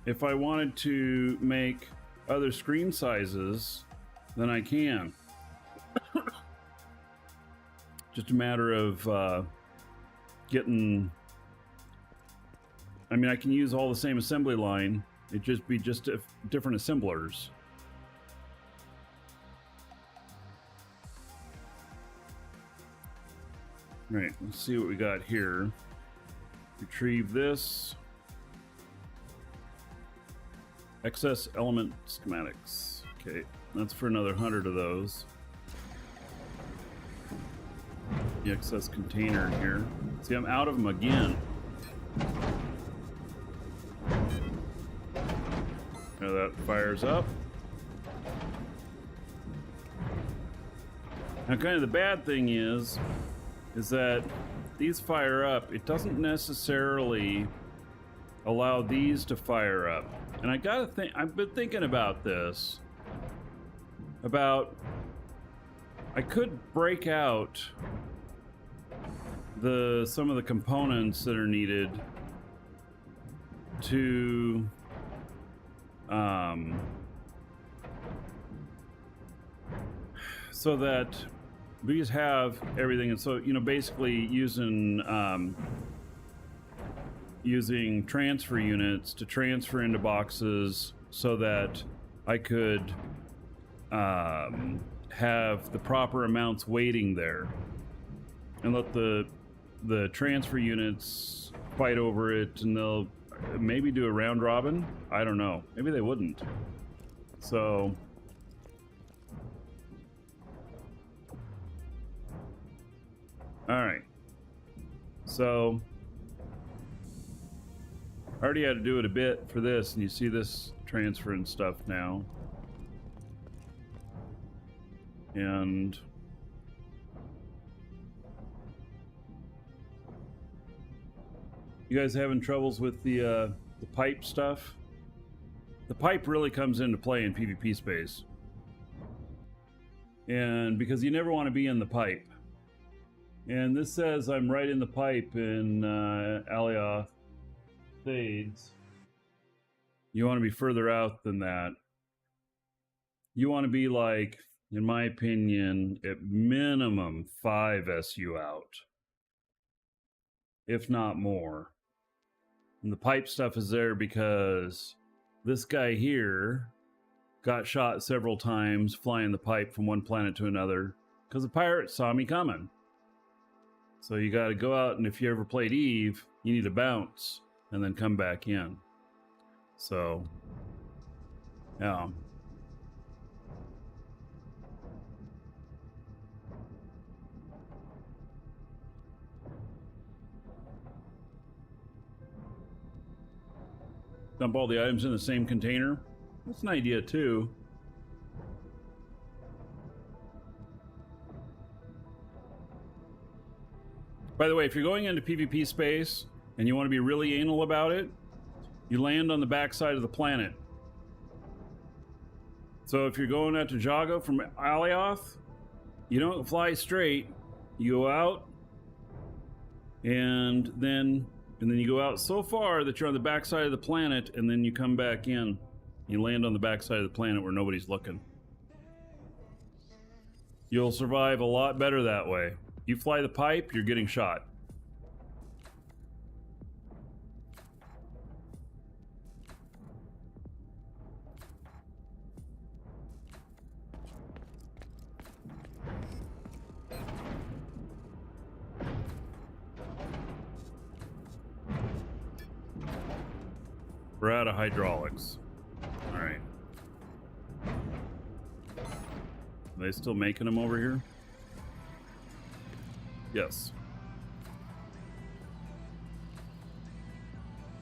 if I wanted to make other screen sizes, then I can. Just a matter of getting. I mean, I can use all the same assembly line. It'd just be different assemblers. Right, let's see what we got here. Retrieve this. Excess element schematics. Okay, that's for another 100 of those. The excess container here. See, I'm out of them again. Now that fires up. Now, kind of the bad thing is that these fire up. It doesn't necessarily allow these to fire up. And I gotta think, I've been thinking about this. I could break out some of the components that are needed to so that these have everything, and so, you know, basically using transfer units to transfer into boxes so that I could have the proper amounts waiting there, and let the transfer units fight over it, and they'll maybe do a round robin. I don't know. Maybe they wouldn't. So All right. So I already had to do it a bit for this, and you see this transfer and stuff now. And you guys having troubles with the pipe stuff? The pipe really comes into play in PvP space. And because you never want to be in the pipe. And this says I'm right in the pipe in Alioth Fades. You want to be further out than that. You want to be like, in my opinion, at minimum 5 SU out. If not more. And the pipe stuff is there because this guy here got shot several times flying the pipe from one planet to another because the pirates saw me coming. So you got to go out, and if you ever played Eve, you need to bounce and then come back in. So, yeah. Dump all the items in the same container. That's an idea too. By the way, if you're going into PvP space and you want to be really anal about it, you land on the backside of the planet. So if you're going out to Jago from Alioth, you don't fly straight. You go out, and then you go out so far that you're on the backside of the planet, and then you come back in. You land on the backside of the planet where nobody's looking. You'll survive a lot better that way. You fly the pipe, you're getting shot. We're out of hydraulics. All right. Are they still making them over here? Yes.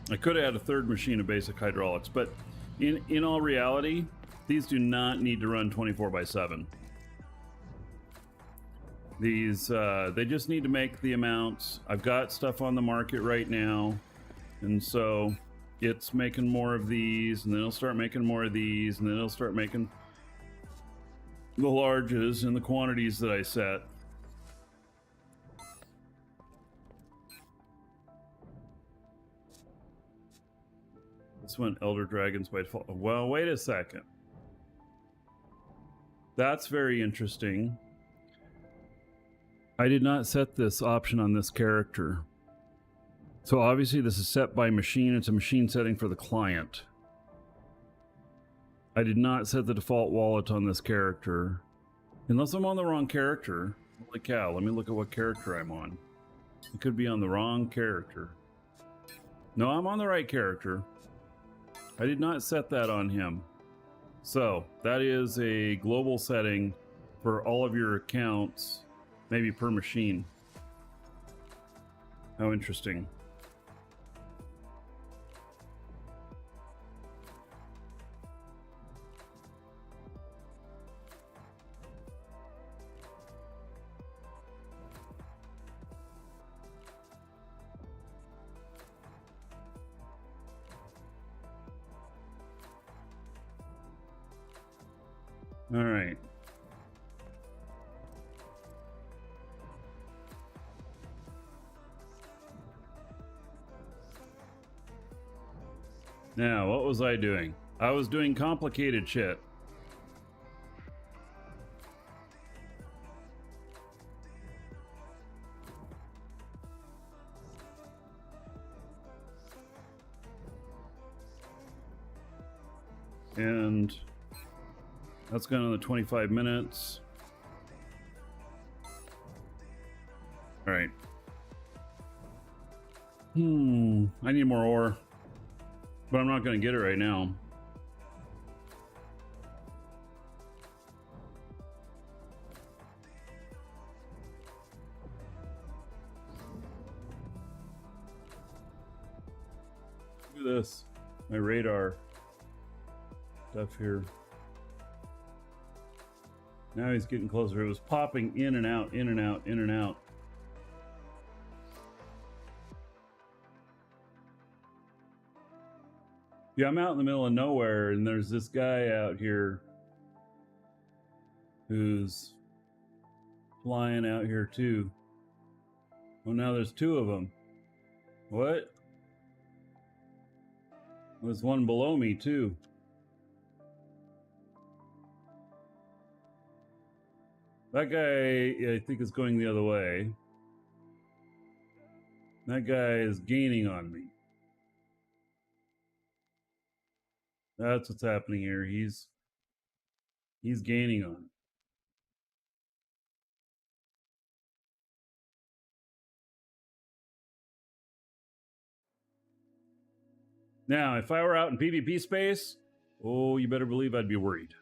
I could have had a third machine of basic hydraulics, but in all reality, these do not need to run 24/7. These, they just need to make the amounts. I've got stuff on the market right now, and so it's making more of these, and then it'll start making more of these, and then it'll start making the larges in the quantities that I set. This one, Elder Dragons by default. Well, wait a second. That's very interesting. I did not set this option on this character. So obviously this is set by machine. It's a machine setting for the client. I did not set the default wallet on this character. Unless I'm on the wrong character. Holy cow, let me look at what character I'm on. It could be on the wrong character. No, I'm on the right character. I did not set that on him. So that is a global setting for all of your accounts, maybe per machine. How interesting. All right. Now, what was I doing? I was doing complicated shit. And that's going on the 25 minutes. All right. I need more ore, but I'm not going to get it right now. Look at this. My radar stuff here. Now he's getting closer. It was popping in and out, in and out, in and out. Yeah, I'm out in the middle of nowhere, and there's this guy out here who's flying out here too. Well, now there's two of them. What? There's one below me too. That guy, I think, is going the other way. That guy is gaining on me. That's what's happening here. He's gaining on me. Now, if I were out in PvP space, oh, you better believe I'd be worried.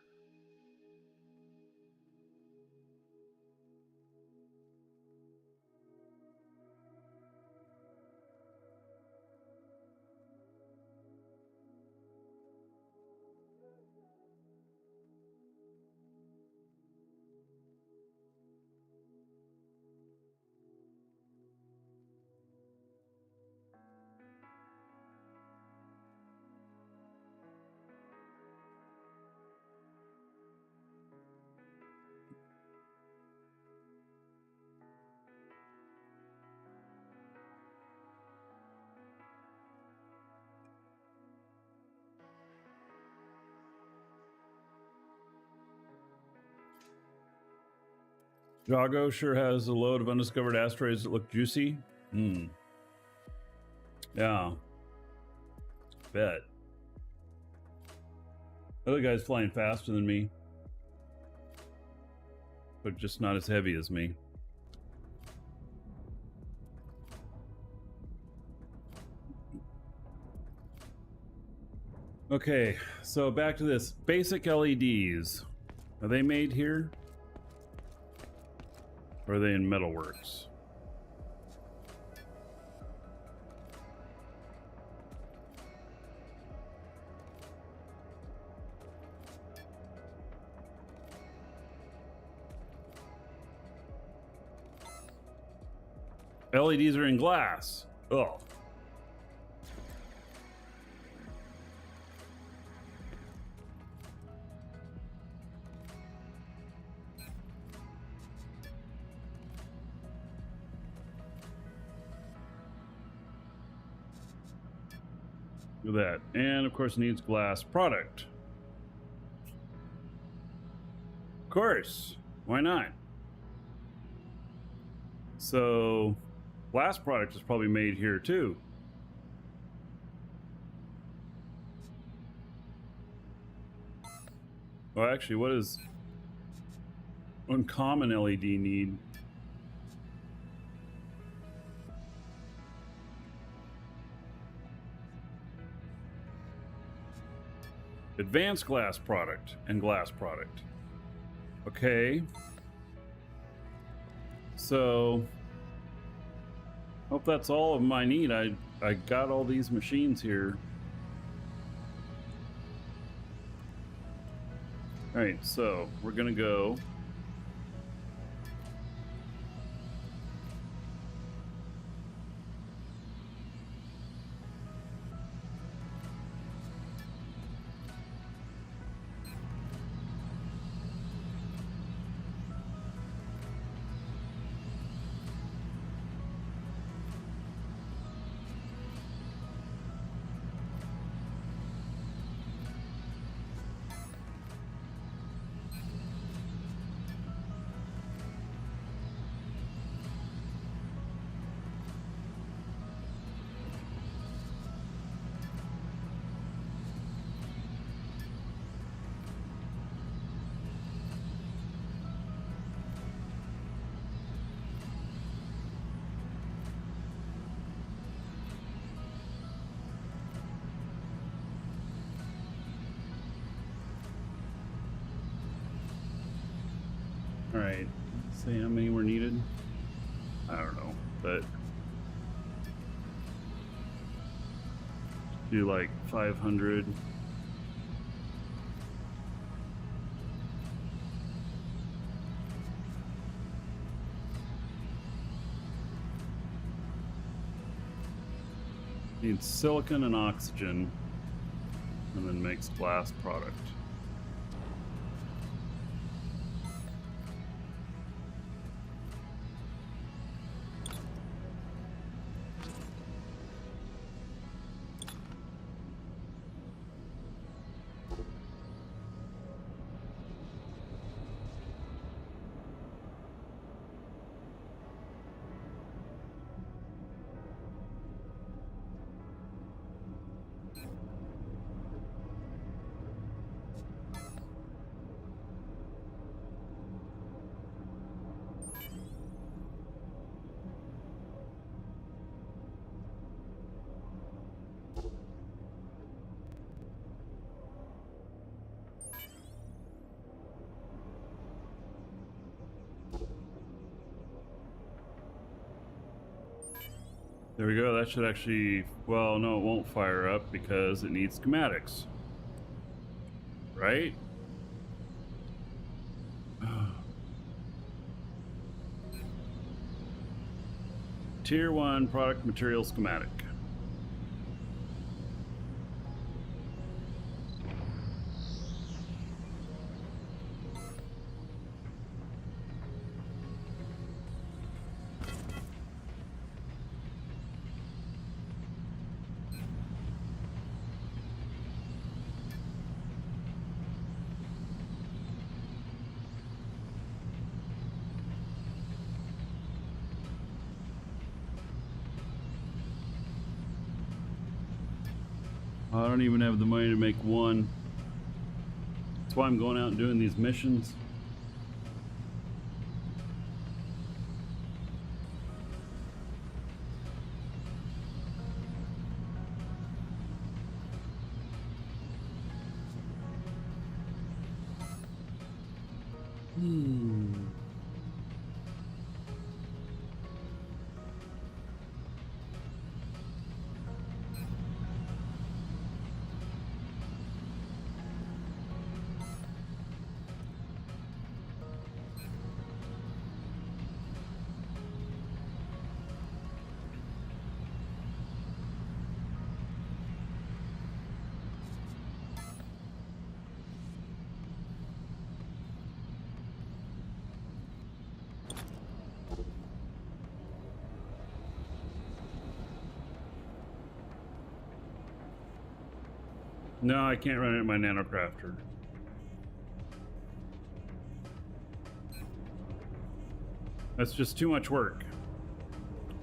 Jago sure has a load of undiscovered asteroids that look juicy. Yeah. Bet. Other guy's flying faster than me, but just not as heavy as me. Okay, so back to this. Basic LEDs. Are they made here? Or are they in Metalworks? LEDs are in glass. Oh. Look at that. And of course it needs glass product. Of course. Why not? So glass product is probably made here too. Well, actually, what does uncommon LED need? Advanced glass product and glass product. Okay. So, hope that's all of my need. I got all these machines here. All right, so we're gonna go. All right, say how many were needed. I don't know, but Do like 500. Needs silicon and oxygen, and then makes glass product. There we go. That should actually, well, no, it won't fire up because it needs schematics. Right? Tier 1 product material schematic. I don't even have the money to make one. That's why I'm going out and doing these missions. No, I can't run it in my nanocrafter. That's just too much work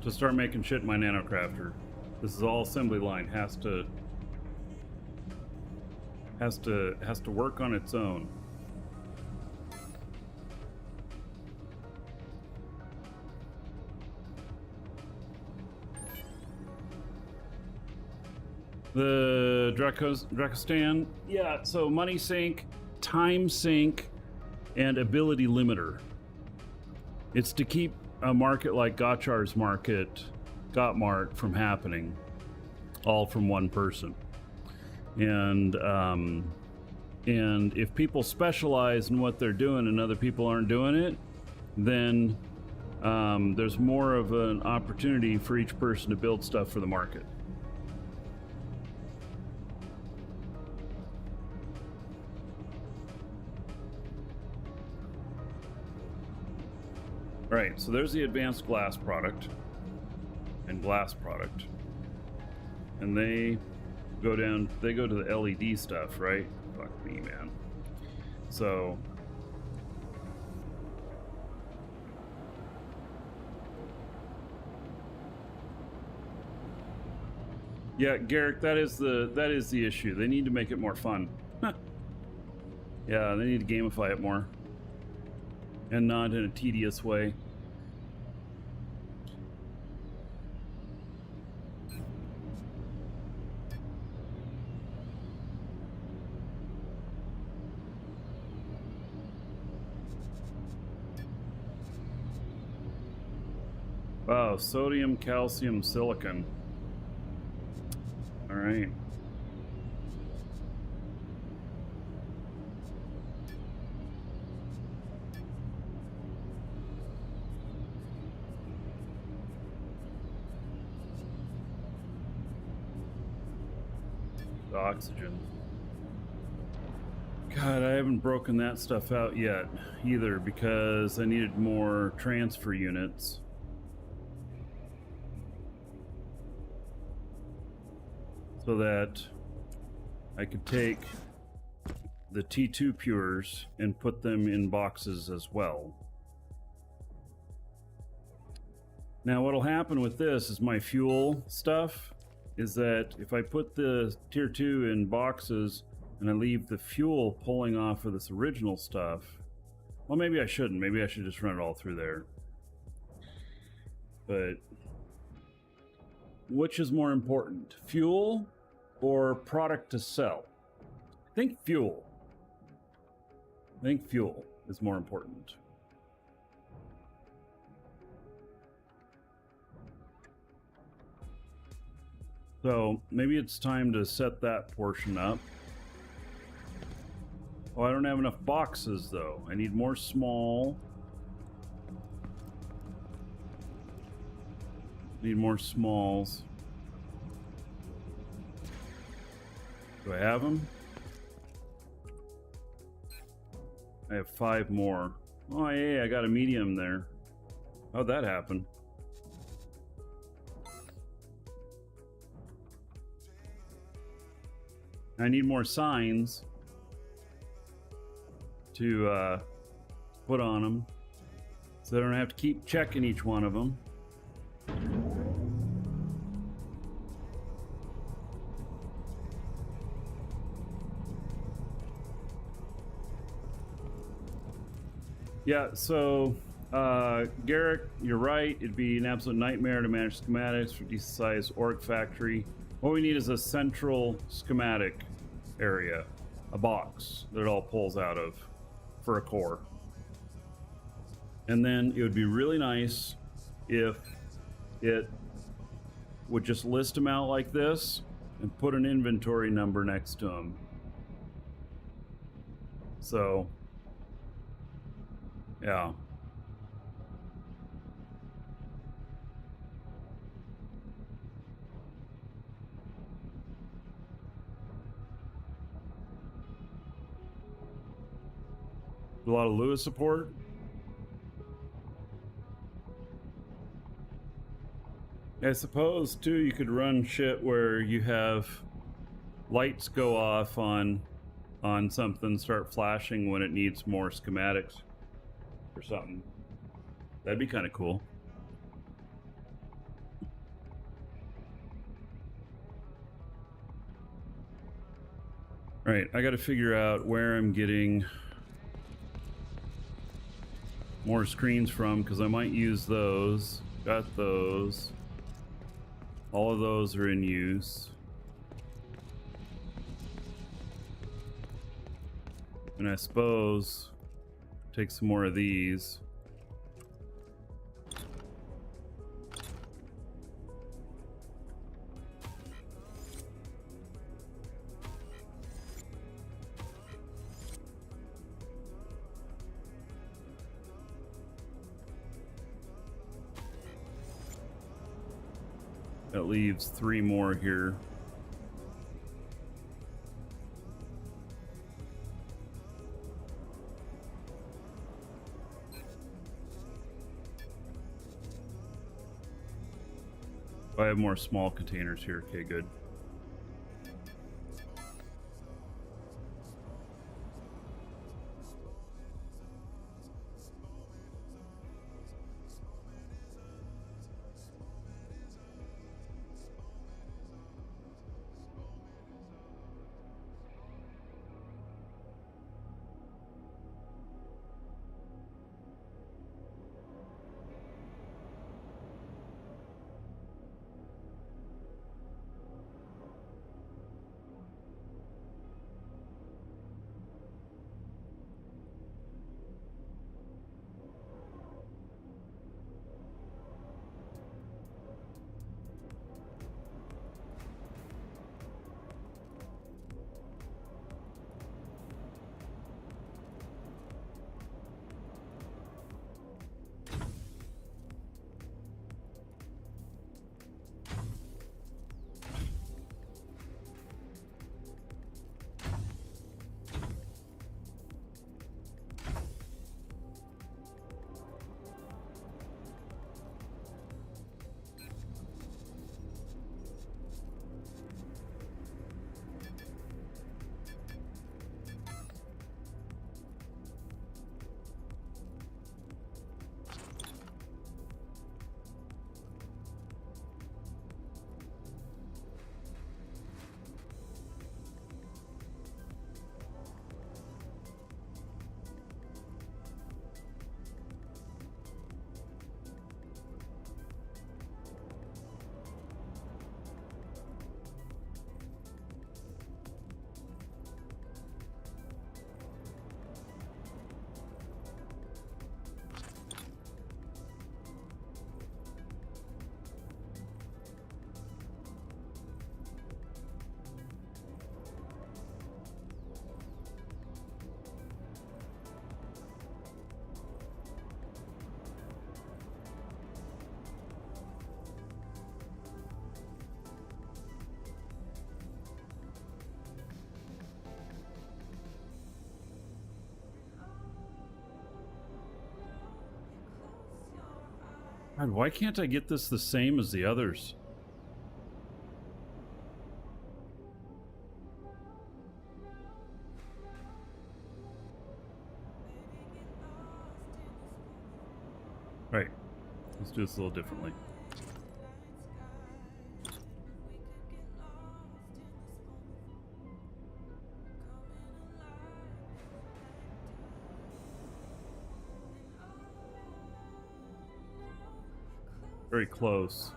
to start making shit in my nanocrafter. This is all assembly line. Has to work on its own. The Dracostan, yeah, so money sink, time sink, and ability limiter. It's to keep a market like Gotchar's market, Gotmart, from happening, all from one person. And if people specialize in what they're doing and other people aren't doing it, then there's more of an opportunity for each person to build stuff for the market. Right, so there's the advanced glass product and glass product. And they go to the LED stuff, right? Fuck me, man. So yeah, Garrick, that is the issue. They need to make it more fun. Yeah, they need to gamify it more. And not in a tedious way. Wow, sodium, calcium, silicon. All right. The oxygen. God, I haven't broken that stuff out yet either because I needed more transfer units. So that I could take the T2 pures and put them in boxes as well. Now what'll happen with this is my fuel stuff is that if I put the tier 2 in boxes and I leave the fuel pulling off of this original stuff, well, maybe I shouldn't. Maybe I should just run it all through there. But which is more important, fuel or product to sell? I think fuel. I think fuel is more important. So maybe it's time to set that portion up. Oh, I don't have enough boxes though. I need more small. Need more smalls. Do I have them? I have 5 more. Oh, yeah, I got a medium there. How'd that happen? I need more signs to put on them so I don't have to keep checking each one of them. Yeah, so Garrick, you're right. It'd be an absolute nightmare to manage schematics for decent sized org factory. What we need is a central schematic area, a box that it all pulls out of for a core. And then it would be really nice if it would just list them out like this and put an inventory number next to them. So, yeah. A lot of Lewis support. I suppose too you could run shit where you have lights go off on something, start flashing when it needs more schematics or something. That'd be kind of cool. All right, I got to figure out where I'm getting more screens from because I might use those. Got those. All of those are in use. And I suppose take some more of these. That leaves 3 more here. I have more small containers here. Okay, good. God, why can't I get this the same as the others? Right. Let's do this a little differently. Very close.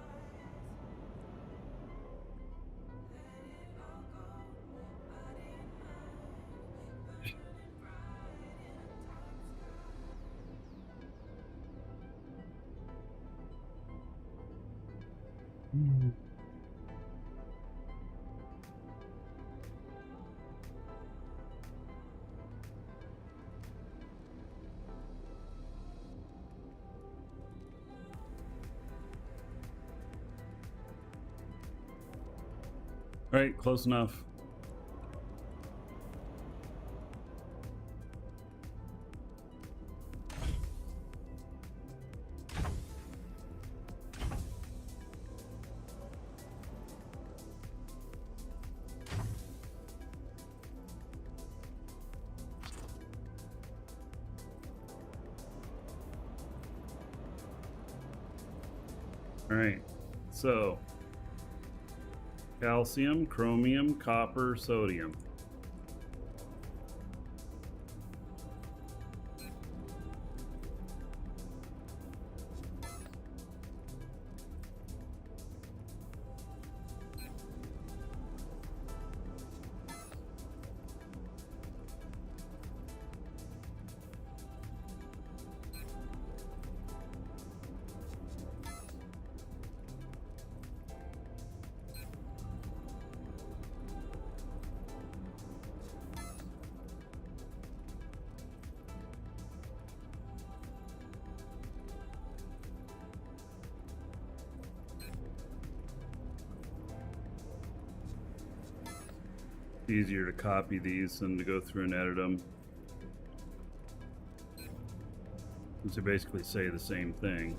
Right, close enough. All right, so calcium, chromium, copper, sodium. Easier to copy these than to go through and edit them, since they basically say the same thing.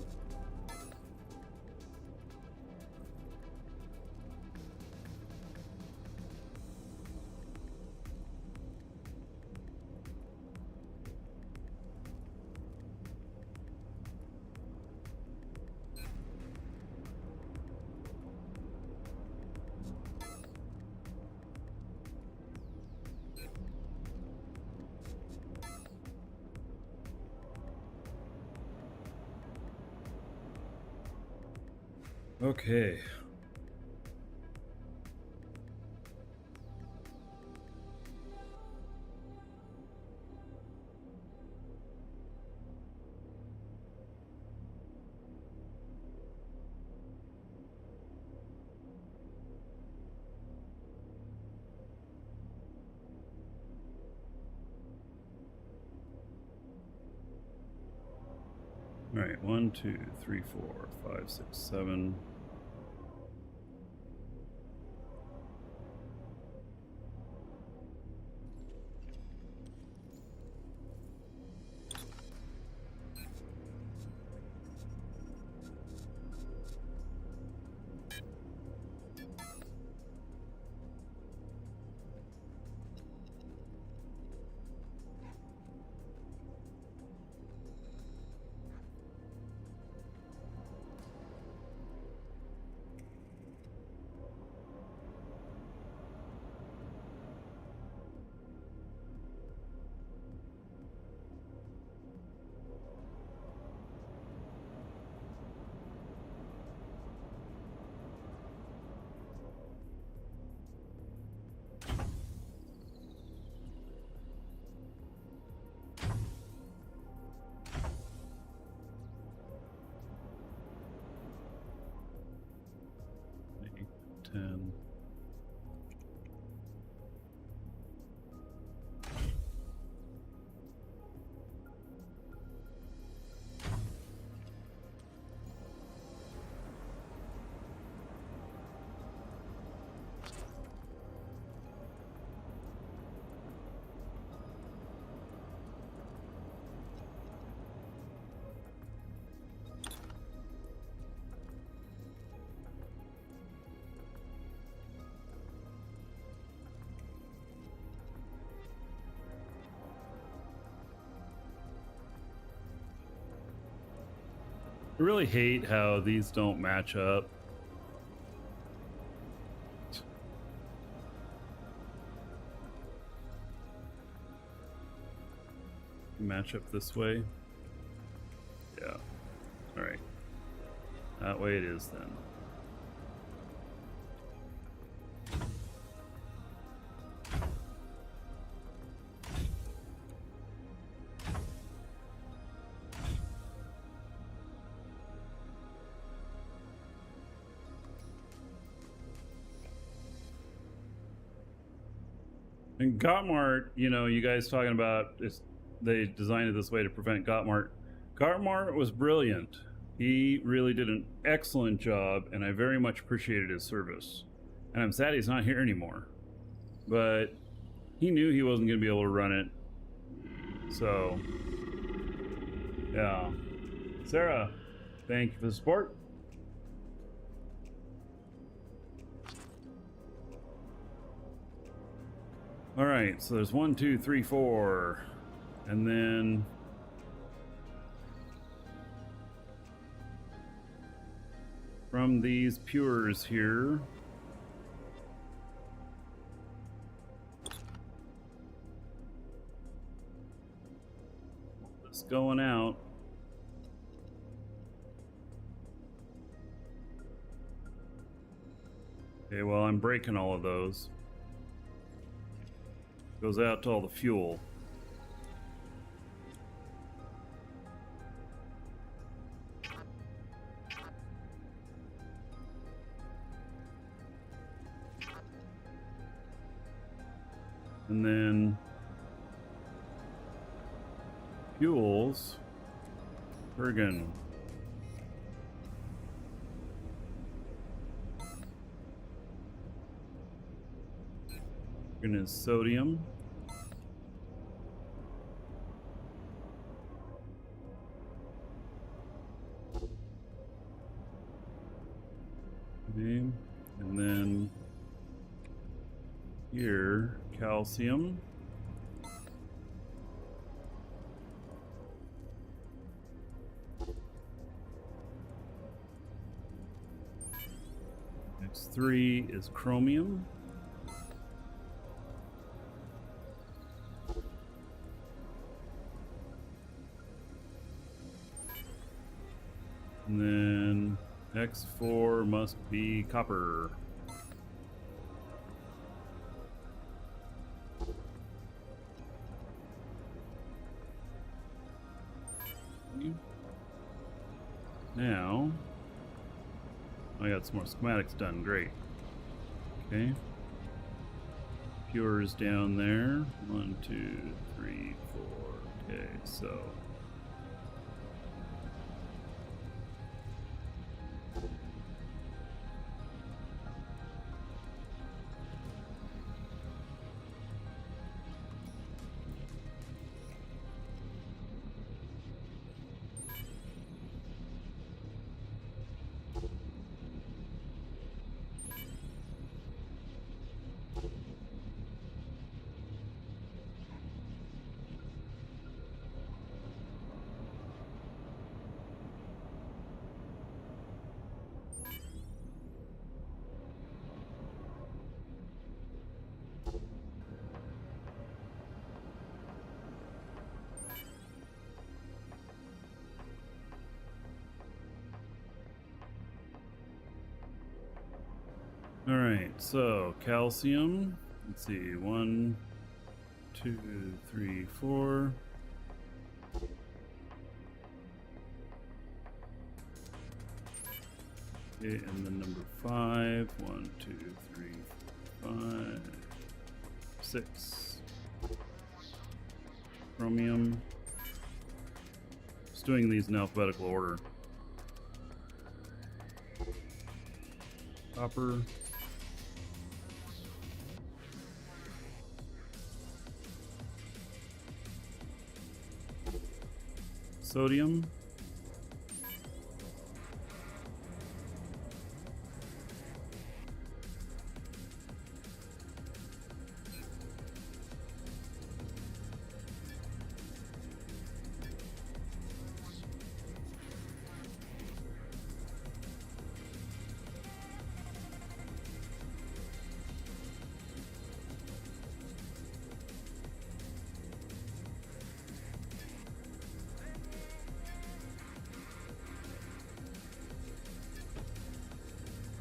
Okay. All right, 1, 2, 3, 4, 5, 6, 7. Eight, 10. really hate how these don't match up. Match up this way. Yeah. All right. That way it is then. And Gotmart, you know, you guys talking about they designed it this way to prevent Gotmart. Gotmart was brilliant. He really did an excellent job, and I very much appreciated his service. And I'm sad he's not here anymore. But he knew he wasn't going to be able to run it. So, yeah. Sarah, thank you for the support. All right, so there's 1, 2, 3, 4, and then from these pures here, this going out. Okay, well, I'm breaking all of those. Goes out to all the fuel. And then fuels, Bergen. Bergen is sodium. Okay. And then here, calcium. Next 3 is chromium. And then X4 must be copper. Now, I got some more schematics done. Great. Okay. Pures down there. 1, 2, 3, 4. Okay, so. All right, so calcium. Let's see, 1, 2, 3, 4. Okay, and then number 5. 1, 2, 3, 5, 6. Chromium. Just doing these in alphabetical order. Copper. Sodium.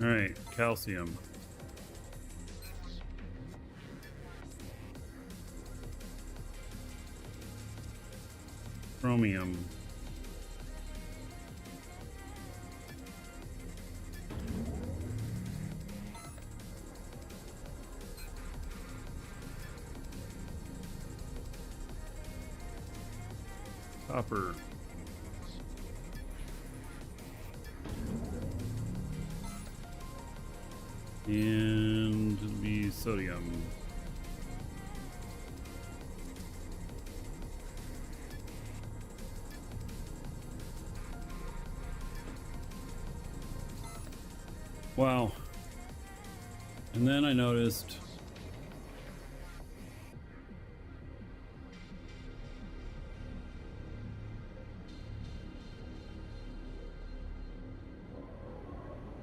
All right, calcium. Chromium. Copper. And the sodium. Wow. And then I noticed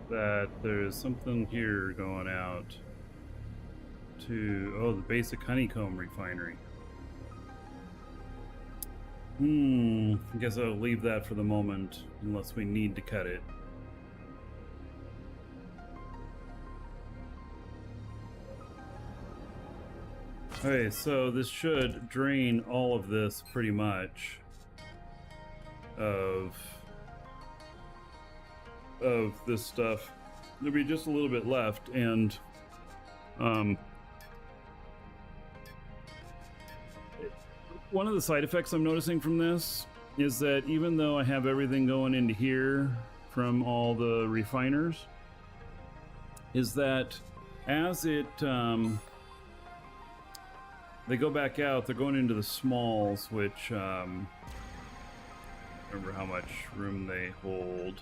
that there's something here going out to, oh, the basic honeycomb refinery. I guess I'll leave that for the moment, unless we need to cut it. Okay, so this should drain all of this pretty much of this stuff. There'll be just a little bit left, and one of the side effects I'm noticing from this is that even though I have everything going into here from all the refiners, is that as it they go back out, they're going into the smalls, which remember how much room they hold.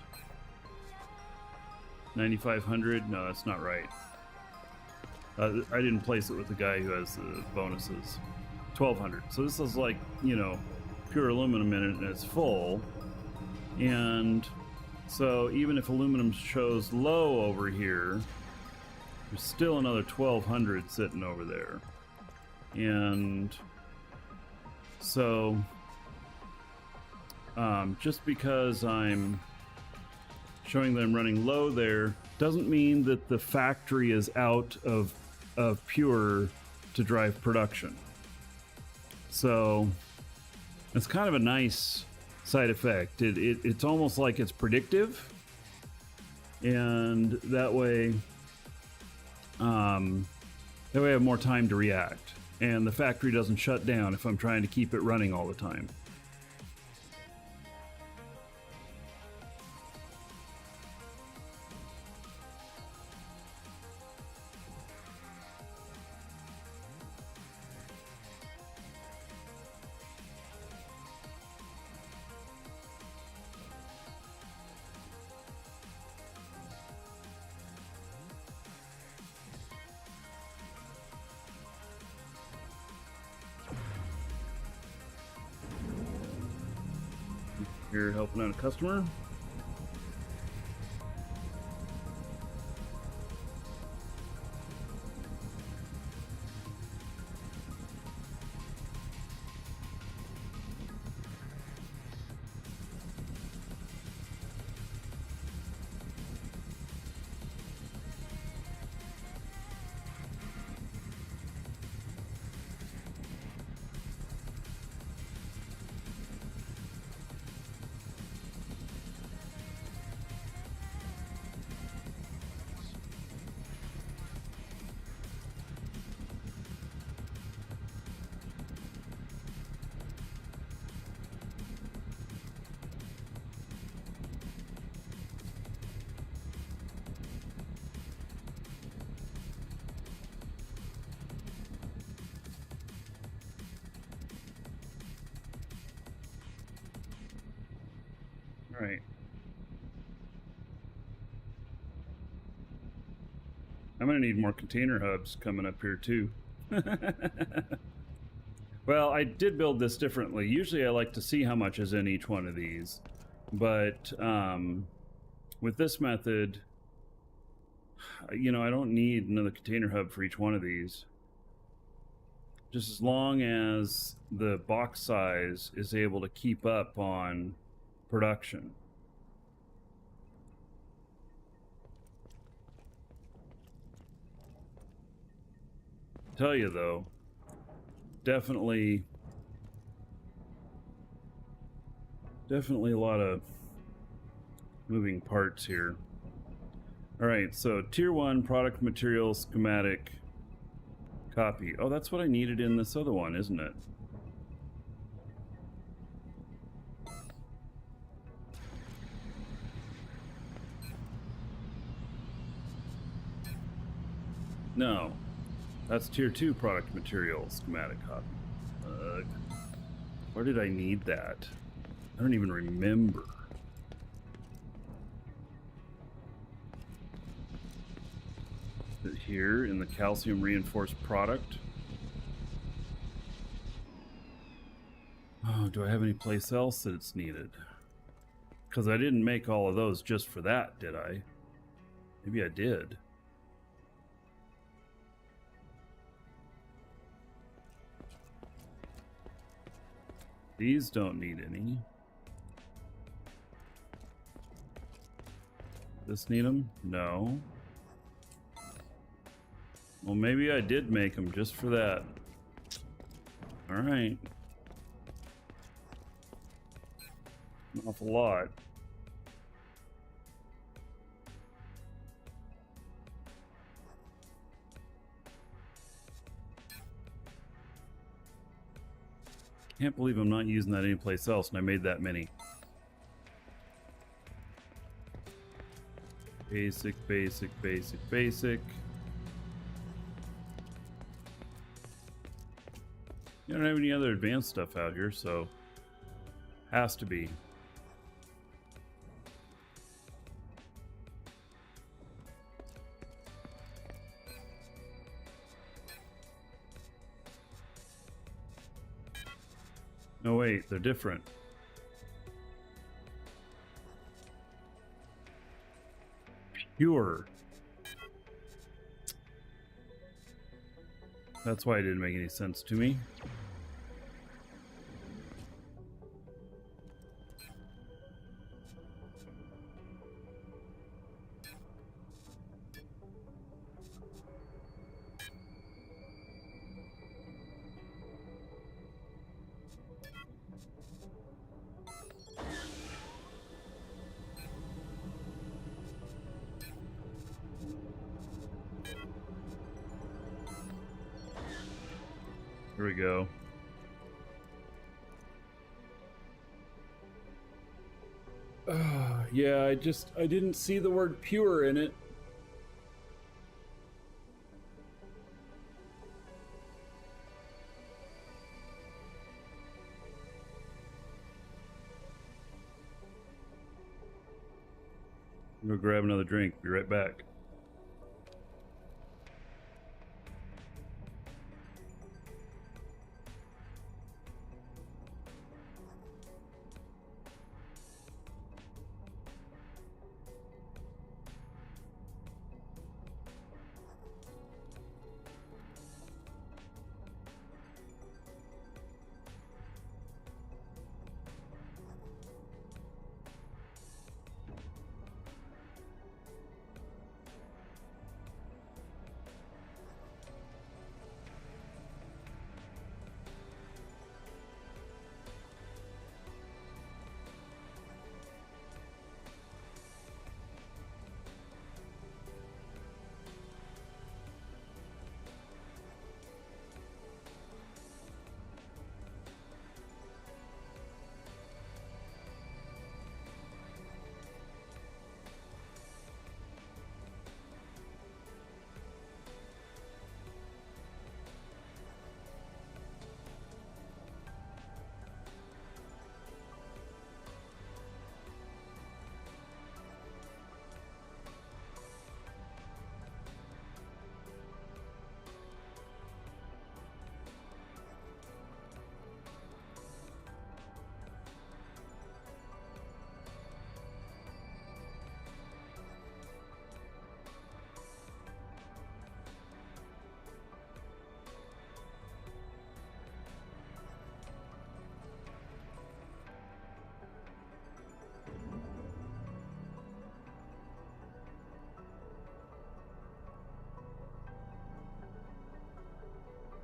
9,500? No, that's not right. I didn't place it with the guy who has the bonuses. 1,200. So this is like, you know, pure aluminum in it, and it's full. And so even if aluminum shows low over here, there's still another 1,200 sitting over there. And so just because I'm showing that I'm running low there doesn't mean that the factory is out of pure to drive production. So it's kind of a nice side effect. It's almost like it's predictive, and that way I have more time to react, and the factory doesn't shut down if I'm trying to keep it running all the time. Here helping out a customer. All right. I'm gonna need more container hubs coming up here too. Well, I did build this differently. Usually I like to see how much is in each one of these, but with this method, you know, I don't need another container hub for each one of these. Just as long as the box size is able to keep up on production. Tell you though, definitely a lot of moving parts here. All right, so tier 1 product material schematic copy. Oh, that's what I needed in this other one, isn't it? No, that's tier 2 product material schematic copy. Where did I need that? I don't even remember. Is it here in the calcium reinforced product? Oh, do I have any place else that it's needed? Because I didn't make all of those just for that, did I? Maybe I did. These don't need any. This need them? No. Well, maybe I did make them just for that. All right. An awful lot. Can't believe I'm not using that anyplace else, and I made that many. Basic, basic, basic, basic. You don't have any other advanced stuff out here, so has to be. No, wait, they're different. Pure. That's why it didn't make any sense to me. Here we go. Yeah, I didn't see the word pure in it. I'm gonna grab another drink. Be right back.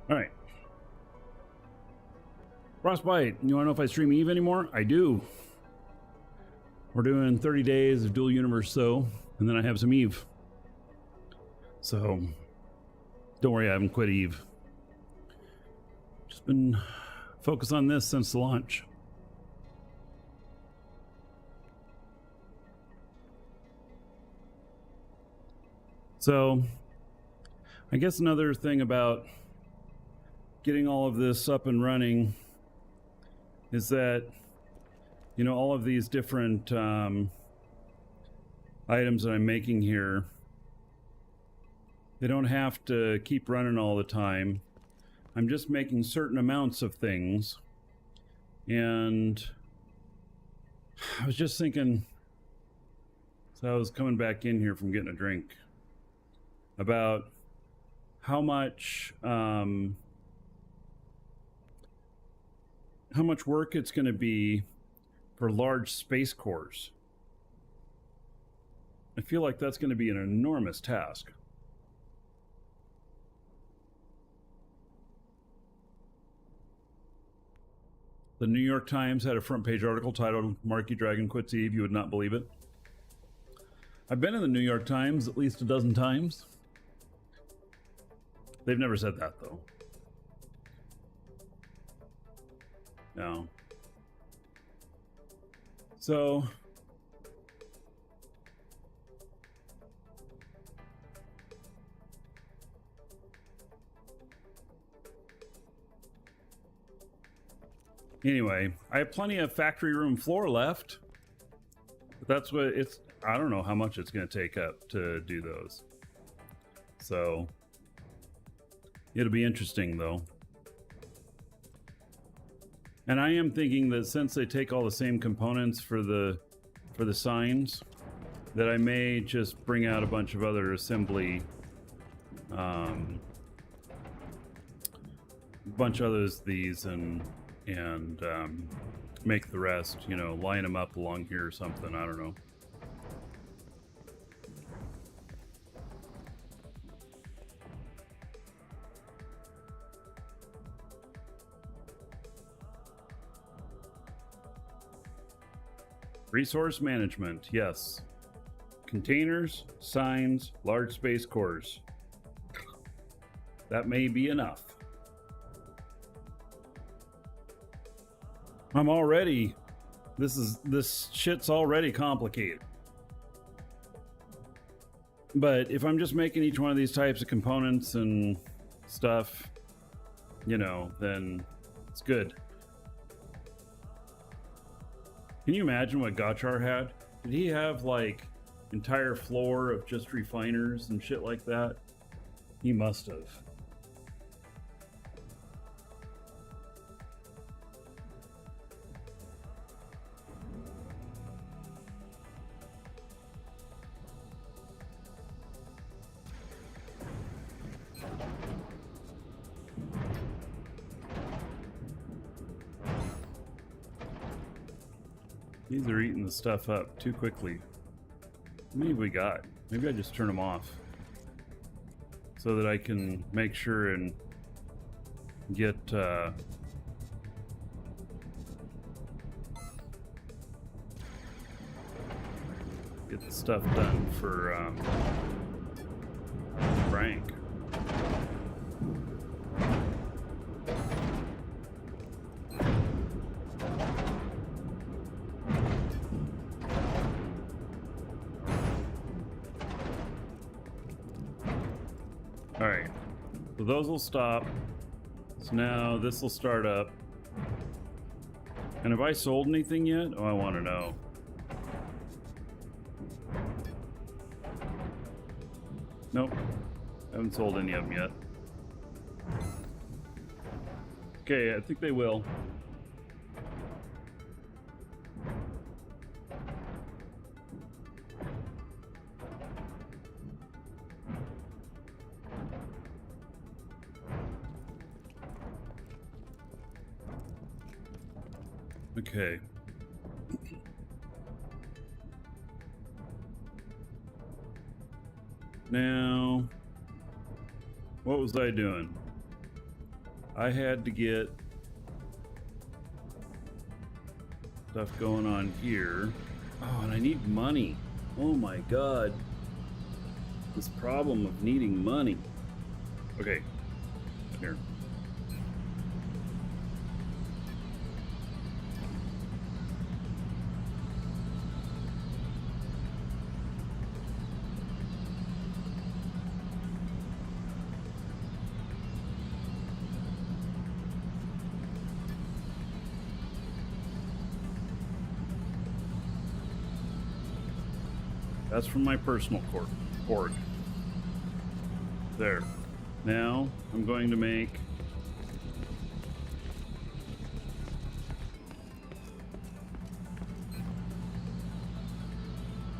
All right. Frostbite, you want to know if I stream Eve anymore? I do. We're doing 30 days of dual universe, so, and then I have some Eve. So, don't worry, I haven't quit Eve. Just been focused on this since the launch. So, I guess another thing about getting all of this up and running is that, you know, all of these different items that I'm making here, they don't have to keep running all the time. I'm just making certain amounts of things. And I was just thinking, so I was coming back in here from getting a drink, about how much work it's going to be for large space cores. I feel like that's going to be an enormous task. The New York Times had a front page article titled "Marky Dragon Quits Eve." You would not believe it. I've been in the New York Times at least a dozen times. They've never said that, though. No. So, anyway, I have plenty of factory room floor left. But that's what it's, I don't know how much it's going to take up to do those. So, it'll be interesting, though. And I am thinking that since they take all the same components for the signs, that I may just bring out a bunch of other assembly, bunch of these and make the rest, you know, line them up along here or something. I don't know. Resource management, yes. Containers, signs, large space cores. That may be enough. I'm already, this shit's already complicated. But if I'm just making each one of these types of components and stuff, you know, then it's good. Can you imagine what Gotchar had? Did he have like entire floor of just refiners and shit like that? He must have. These are eating the stuff up too quickly. How many have we got? Maybe I just turn them off so that I can make sure and get get the stuff done for Frank. Alright, so those will stop. So now this will start up. And have I sold anything yet? Oh, I want to know. Nope, haven't sold any of them yet. Okay, I think they will. Okay. Now, what was I doing? I had to get stuff going on here. Oh, and I need money. Oh my god. This problem of needing money. Okay. Here. That's from my personal cord. There. Now I'm going to make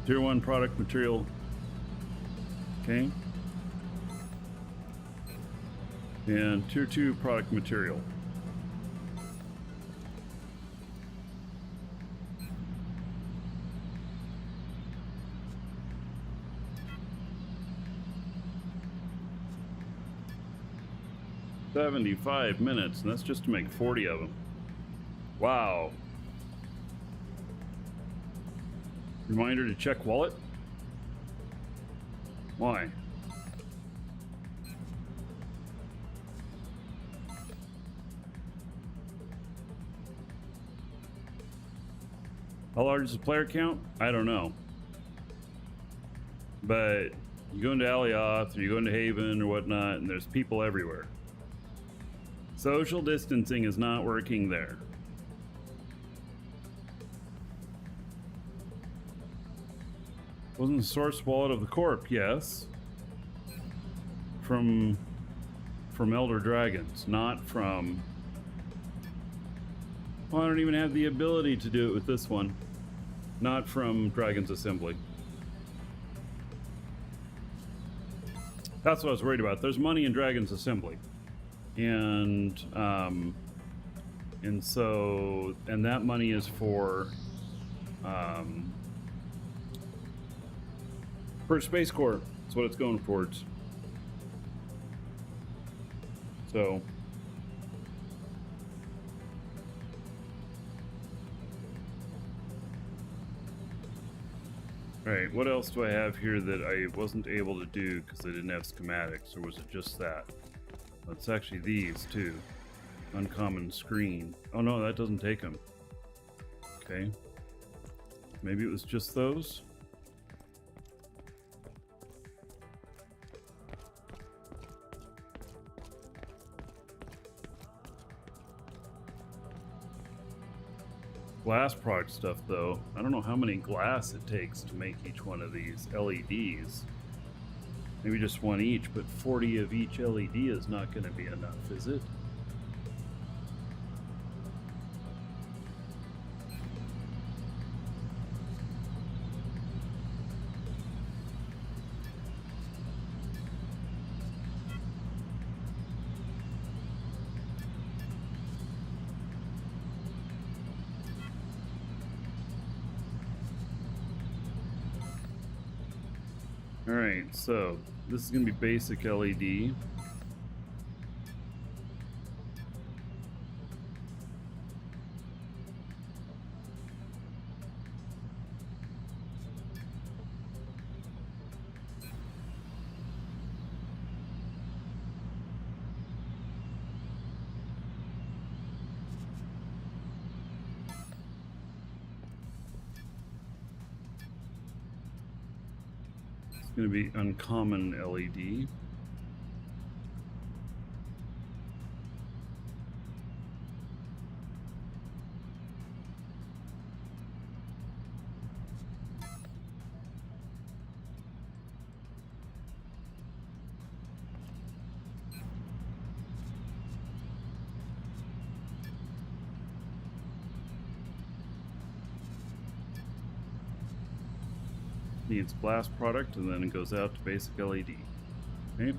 Tier 1 product material. Okay. And Tier 2 product material. $75 minutes, and that's just to make 40 of them. Wow. Reminder to check wallet? Why? How large is the player count? I don't know. But you go into Alioth, or you go into Haven or whatnot, and there's people everywhere. Social distancing is not working there. Wasn't the source wallet of the Corp? Yes. From Elder Dragons, not from... Well, I don't even have the ability to do it with this one. Not from Dragon's Assembly. That's what I was worried about. There's money in Dragon's Assembly. And that money is for Space Corps. That's what it's going towards. So alright, what else do I have here that I wasn't able to do because I didn't have schematics, or was it just that? It's actually these too. Uncommon screen. Oh no, that doesn't take them. Okay. Maybe it was just those? Glass product stuff though. I don't know how many glass it takes to make each one of these LEDs. Maybe just one each, but 40 of each LED is not going to be enough, is it? Alright, so this is going to be basic LED. Going to be uncommon LED. Needs blast product, and then it goes out to basic LED. Okay.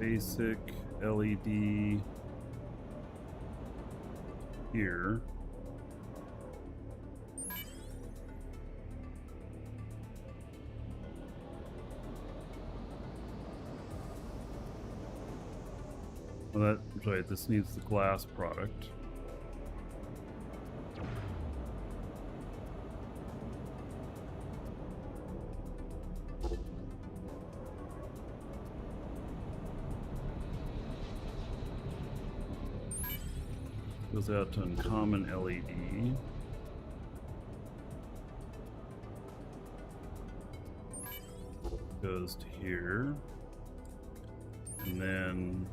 basic LED here. Well, that's right, this needs the glass product. Goes out to uncommon LED. Goes to here. And then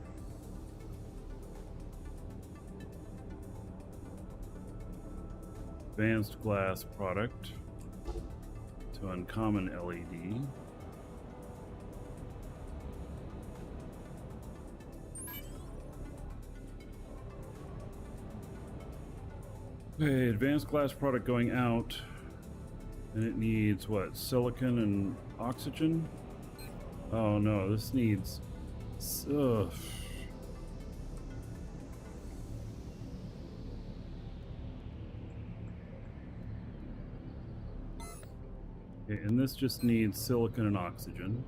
advanced glass product to uncommon LED. Okay, advanced glass product going out, and it needs what? Silicon and oxygen? Oh no, this needs. Ugh. Okay, and this just needs silicon and oxygen.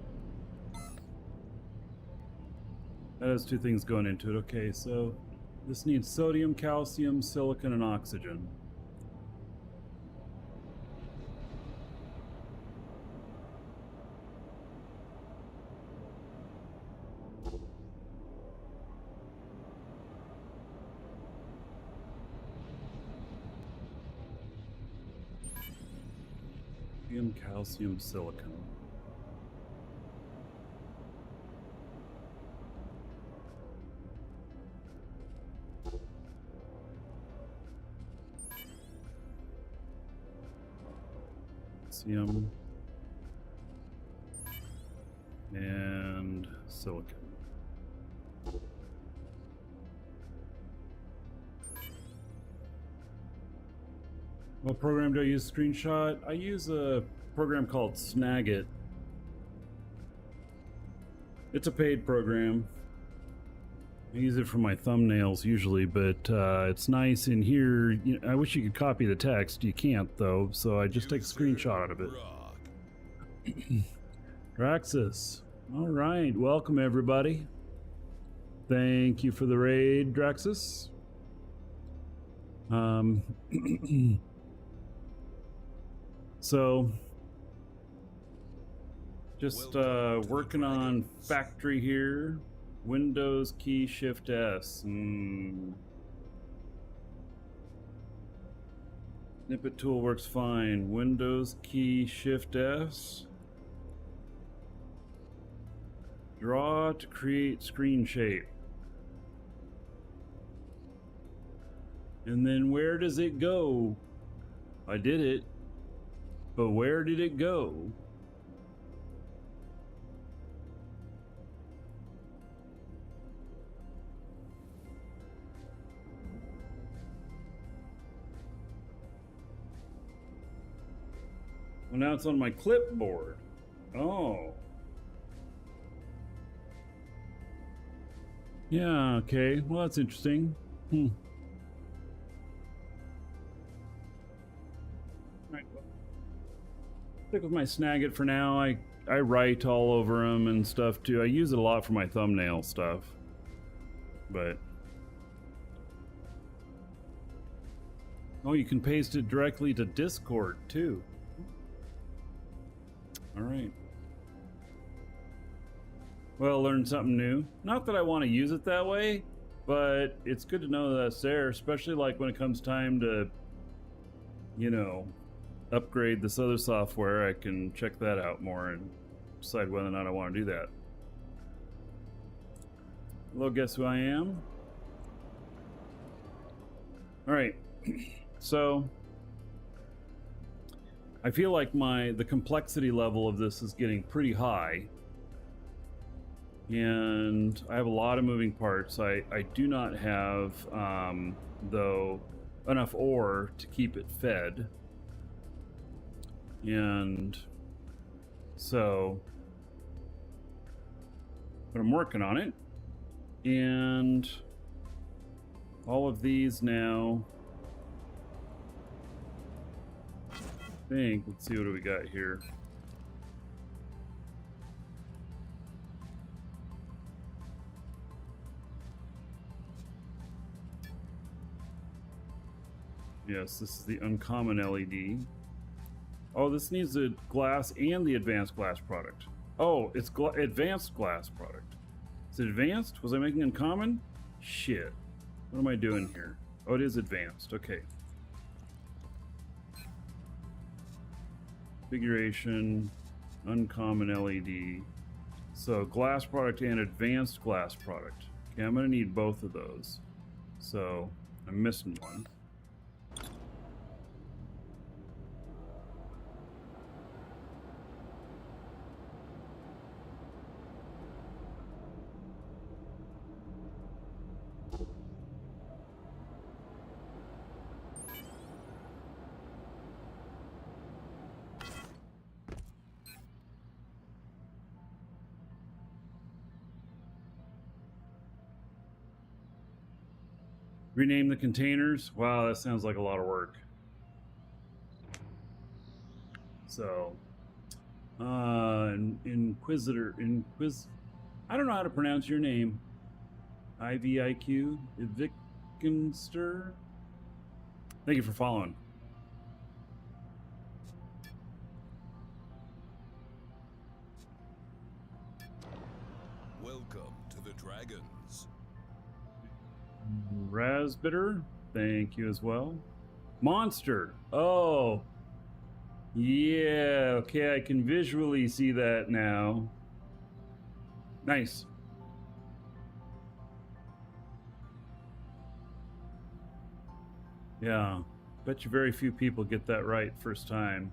That has two things going into it. Okay, so this needs sodium, calcium, silicon, and oxygen. Sodium, calcium, silicon. Calcium and silicon. What program do I use? Screenshot? I use a program called Snagit. It's a paid program. I use it for my thumbnails usually, but it's nice in here. You know, I wish you could copy the text. You can't though, so I just take a screenshot of it. Draxus. All right, welcome everybody. Thank you for the raid, Draxus. So, just working on factory here. Windows key Shift S. Snippet tool works fine. Windows key Shift S. Draw to create screen shape. And then where does it go? I did it. But where did it go? Well, now it's on my clipboard. Oh. Yeah, okay. Well, that's interesting. Right. Stick with my Snagit for now. I write all over them and stuff too. I use it a lot for my thumbnail stuff. But oh, you can paste it directly to Discord too. All right. Well, learn something new. Not that I want to use it that way, but it's good to know that's there, especially like when it comes time to, you know, upgrade this other software. I can check that out more and decide whether or not I want to do that. Hello, guess who I am? All right. So I feel like the complexity level of this is getting pretty high. And I have a lot of moving parts. I do not have, though, enough ore to keep it fed. And so, but I'm working on it. And all of these now. I think, let's see, what do we got here? Yes, this is the uncommon LED. Oh, this needs the glass and the advanced glass product. Oh, it's advanced glass product. Is it advanced? Was I making uncommon? Shit. What am I doing here? Oh, it is advanced. Okay. Configuration, uncommon LED. So glass product and advanced glass product. Okay, I'm going to need both of those. So I'm missing one. Rename the containers. Wow, that sounds like a lot of work. So, Inquisitor, I don't know how to pronounce your name. IVIQ, Vikenster. Thank you for following. Welcome to the Dragons. Rasbitter, thank you as well. Monster. Oh, yeah. Okay, I can visually see that now. Nice. Yeah, bet you very few people get that right first time.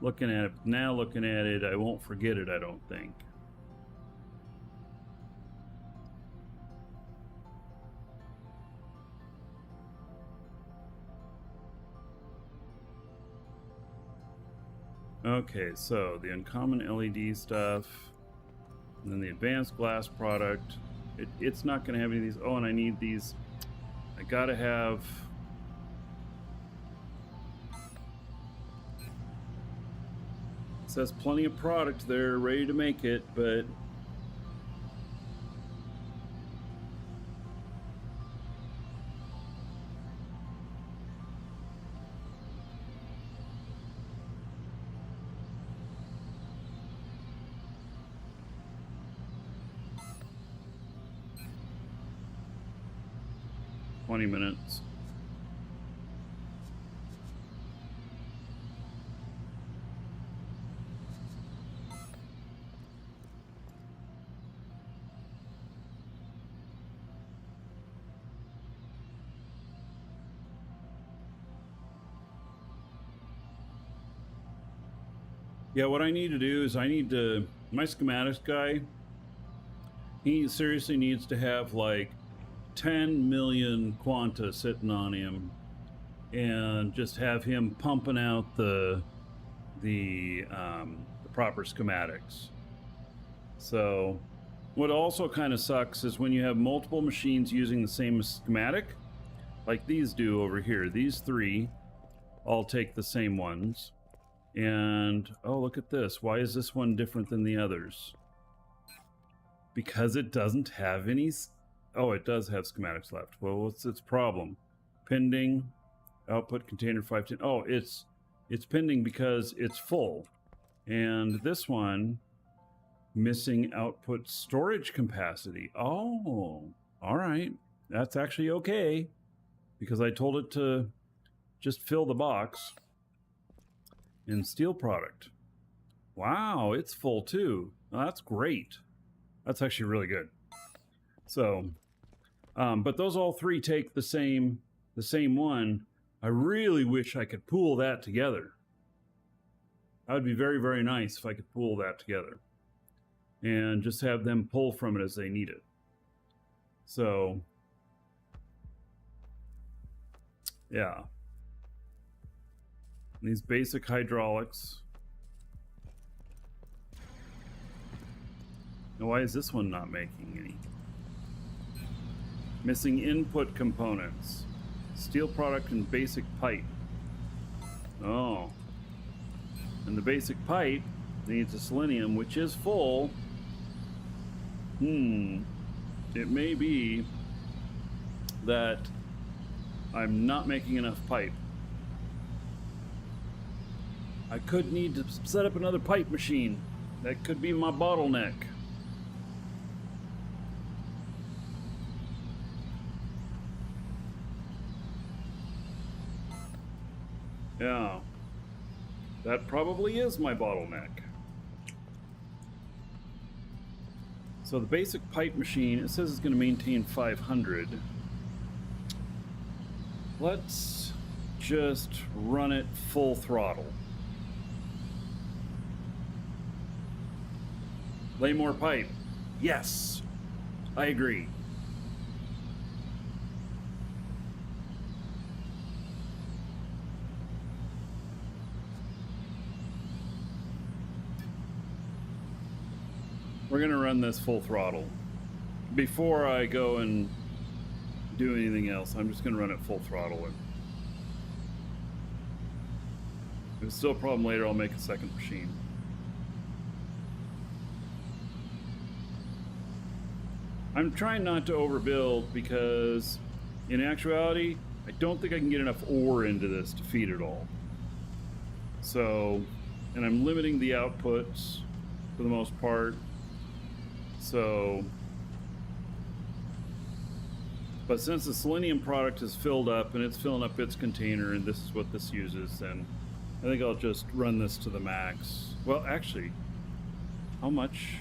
Looking at it now, I won't forget it, I don't think. Okay, so the uncommon LED stuff, and then the advanced glass product. It's not going to have any of these. Oh, and I need these. I gotta have. It says plenty of product there, ready to make it, but. Minutes. Yeah, what I need to do is my schematics guy, he seriously needs to have like 10 million quanta sitting on him and just have him pumping out the proper schematics. So what also kind of sucks is when you have multiple machines using the same schematic, like these do over here. These three all take the same ones. And oh, look at this. Why is this one different than the others? Because it doesn't have any. Oh, it does have schematics left. Well, what's its problem? Pending output container 510. Oh, it's pending because it's full. And this one missing output storage capacity. Oh, all right. That's actually okay because I told it to just fill the box. And steel product. Wow, it's full too. Oh, that's great. That's actually really good. So, but those all three take the same one. I really wish I could pool that together. That would be very, very nice if I could pool that together and just have them pull from it as they need it. So, yeah. These basic hydraulics. Now, why is this one not making any? Missing input components. Steel product and basic pipe. Oh. And the basic pipe needs a selenium, which is full. It may be that I'm not making enough pipe. I could need to set up another pipe machine. That could be my bottleneck. Yeah. That probably is my bottleneck. So the basic pipe machine, it says it's going to maintain 500. Let's just run it full throttle. Lay more pipe. Yes, I agree. We're going to run this full throttle. Before I go and do anything else, I'm just going to run it full throttle. And if it's still a problem later, I'll make a second machine. I'm trying not to overbuild because in actuality, I don't think I can get enough ore into this to feed it all. So, and I'm limiting the outputs for the most part. So, but since the selenium product is filled up and it's filling up its container and this is what this uses, then I think I'll just run this to the max. Well, actually, how much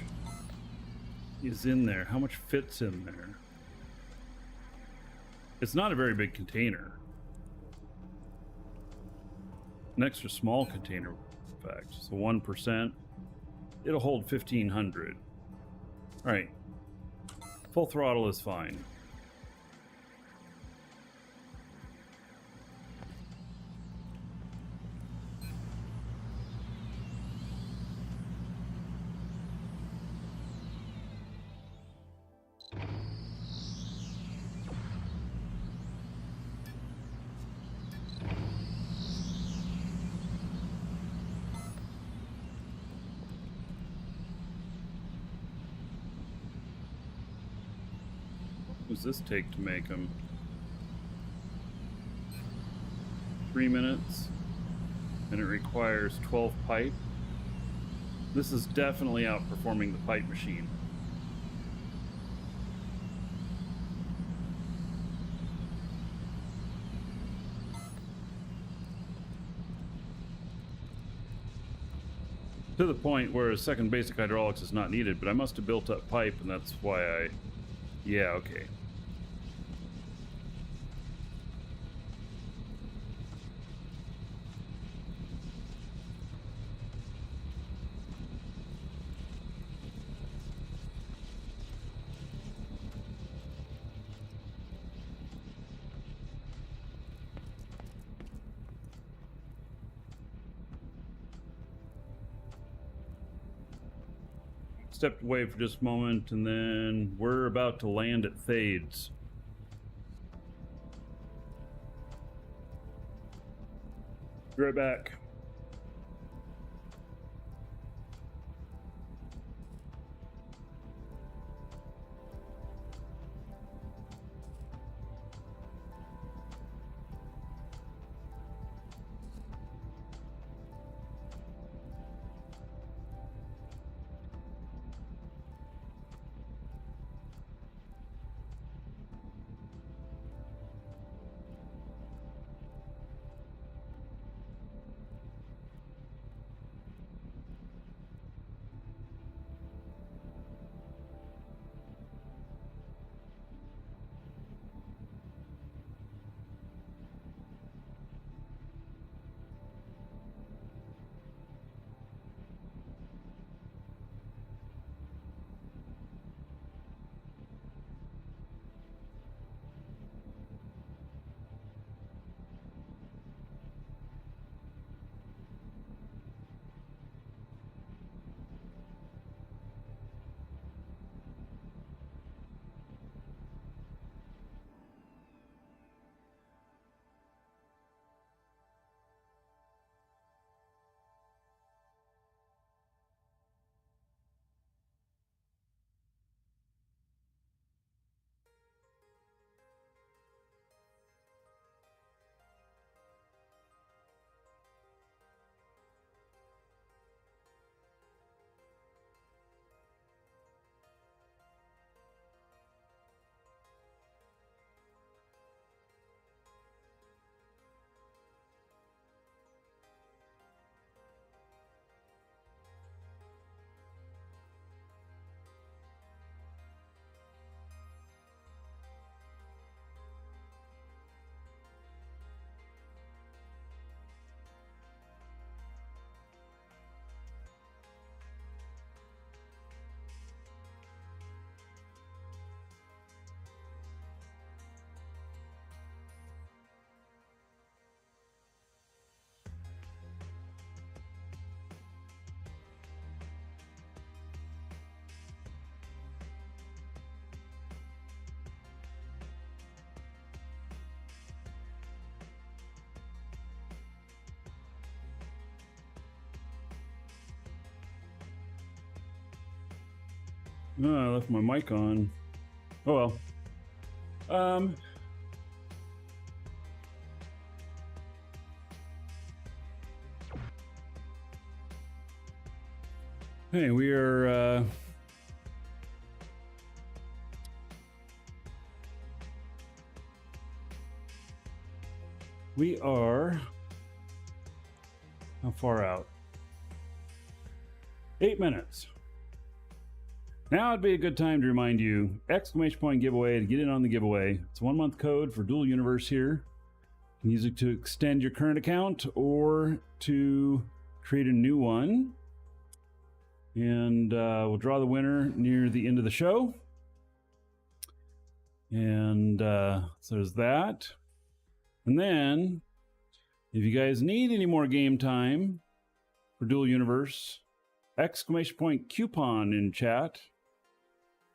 is in there? How much fits in there? It's not a very big container. An extra small container, in fact. So 1%. It'll hold 1,500. All right. Full throttle is fine. What does this take to make them? 3 minutes, and it requires 12 pipe. This is definitely outperforming the pipe machine. To the point where a second basic hydraulics is not needed, but I must have built up pipe, and that's why I... Yeah, okay. Stepped away for just a moment, and then we're about to land at Thades. Be right back. Oh, I left my mic on. Oh well. Hey, we are how far out? 8 minutes. Now would be a good time to remind you, exclamation point giveaway to get in on the giveaway. It's a 1-month code for Dual Universe here. You can use it to extend your current account or to create a new one. And we'll draw the winner near the end of the show. And so there's that. And then, if you guys need any more game time for Dual Universe, exclamation point coupon in chat.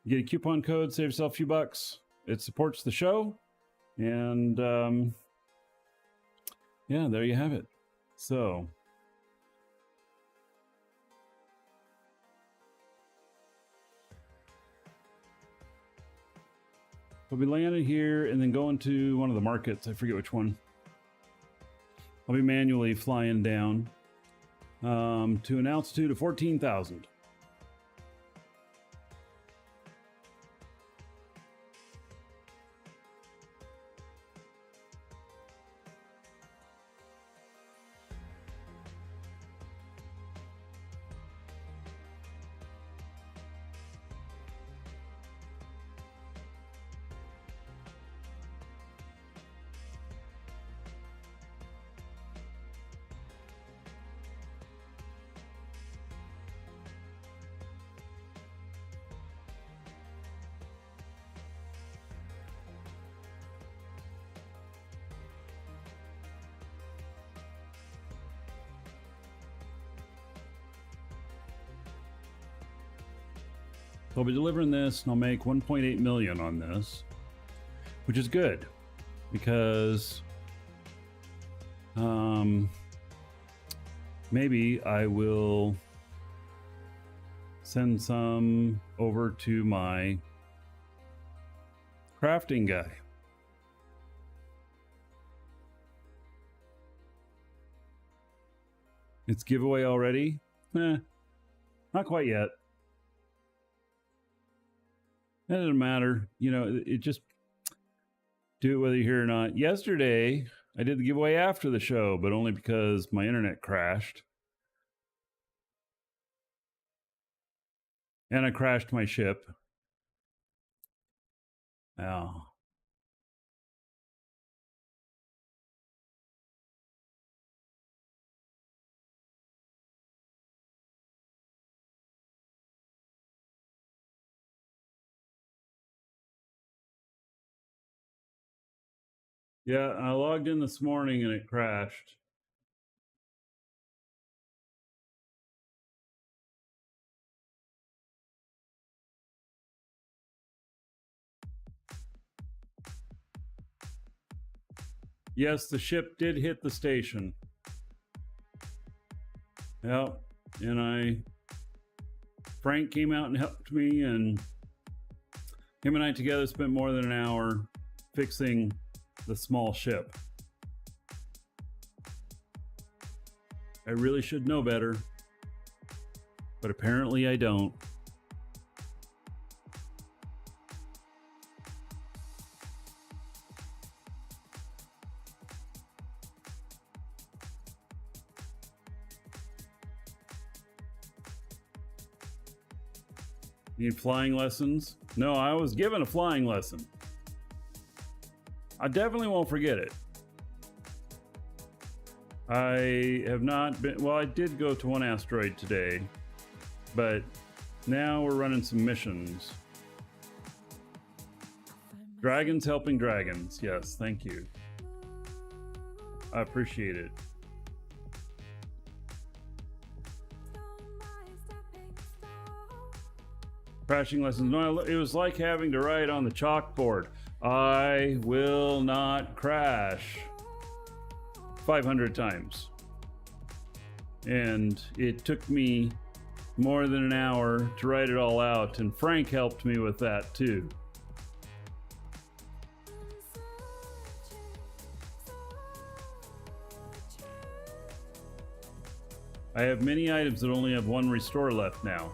You get a coupon code, save yourself a few bucks. It supports the show. And yeah, there you have it. So we'll be landing here and then going to one of the markets. I forget which one. I'll be manually flying down to an altitude of 14,000. So I'll be delivering this and I'll make 1.8 million on this, which is good because maybe I will send some over to my crafting guy. It's giveaway already? Not quite yet. That doesn't matter. You know, it just do it whether you're here or not. Yesterday, I did the giveaway after the show, but only because my internet crashed. And I crashed my ship. Oh. Yeah, I logged in this morning and it crashed. Yes, the ship did hit the station. Yep, and Frank came out and helped me, and him and I together spent more than an hour fixing the small ship. I really should know better, but apparently I don't. Need flying lessons? No, I was given a flying lesson. I definitely won't forget it. I have not been, well, I did go to one asteroid today, but now we're running some missions. Dragons helping dragons. Yes, thank you. I appreciate it. Crashing lessons. No, it was like having to write on the chalkboard, I will not crash 500 times. And it took me more than an hour to write it all out, and Frank helped me with that too. I have many items that only have one restore left now.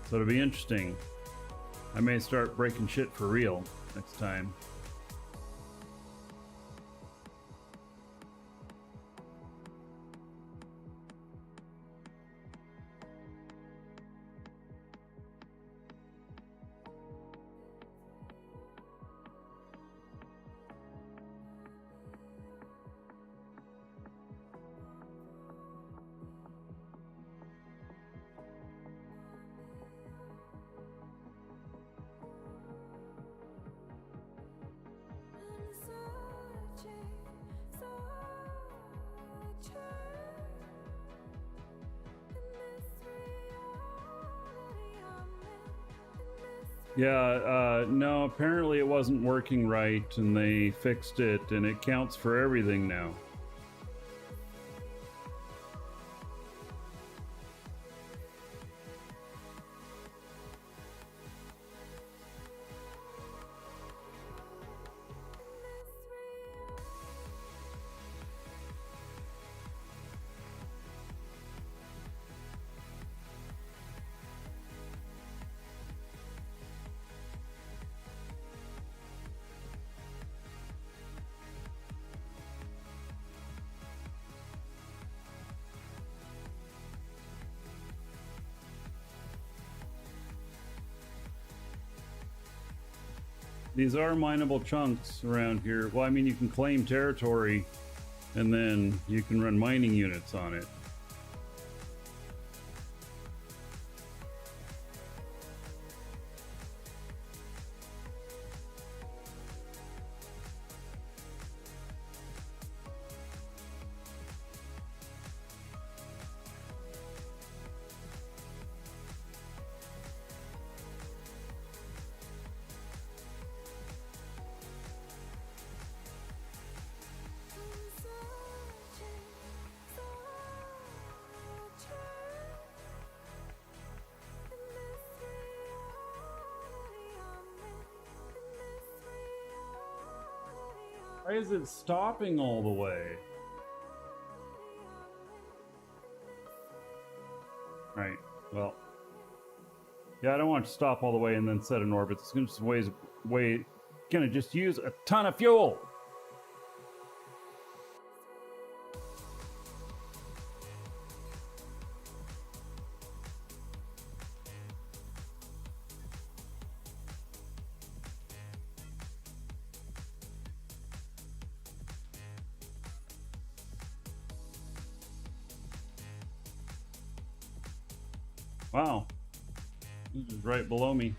So it'll be interesting. I may start breaking shit for real next time. Yeah, no, apparently it wasn't working right, and they fixed it, and it counts for everything now. These are mineable chunks around here. Well, I mean, you can claim territory, and then you can run mining units on it. Why is it stopping all the way? Right, well. Yeah, I don't want to stop all the way and then set an orbit. It's gonna just use a ton of fuel. Wow, this is right below me.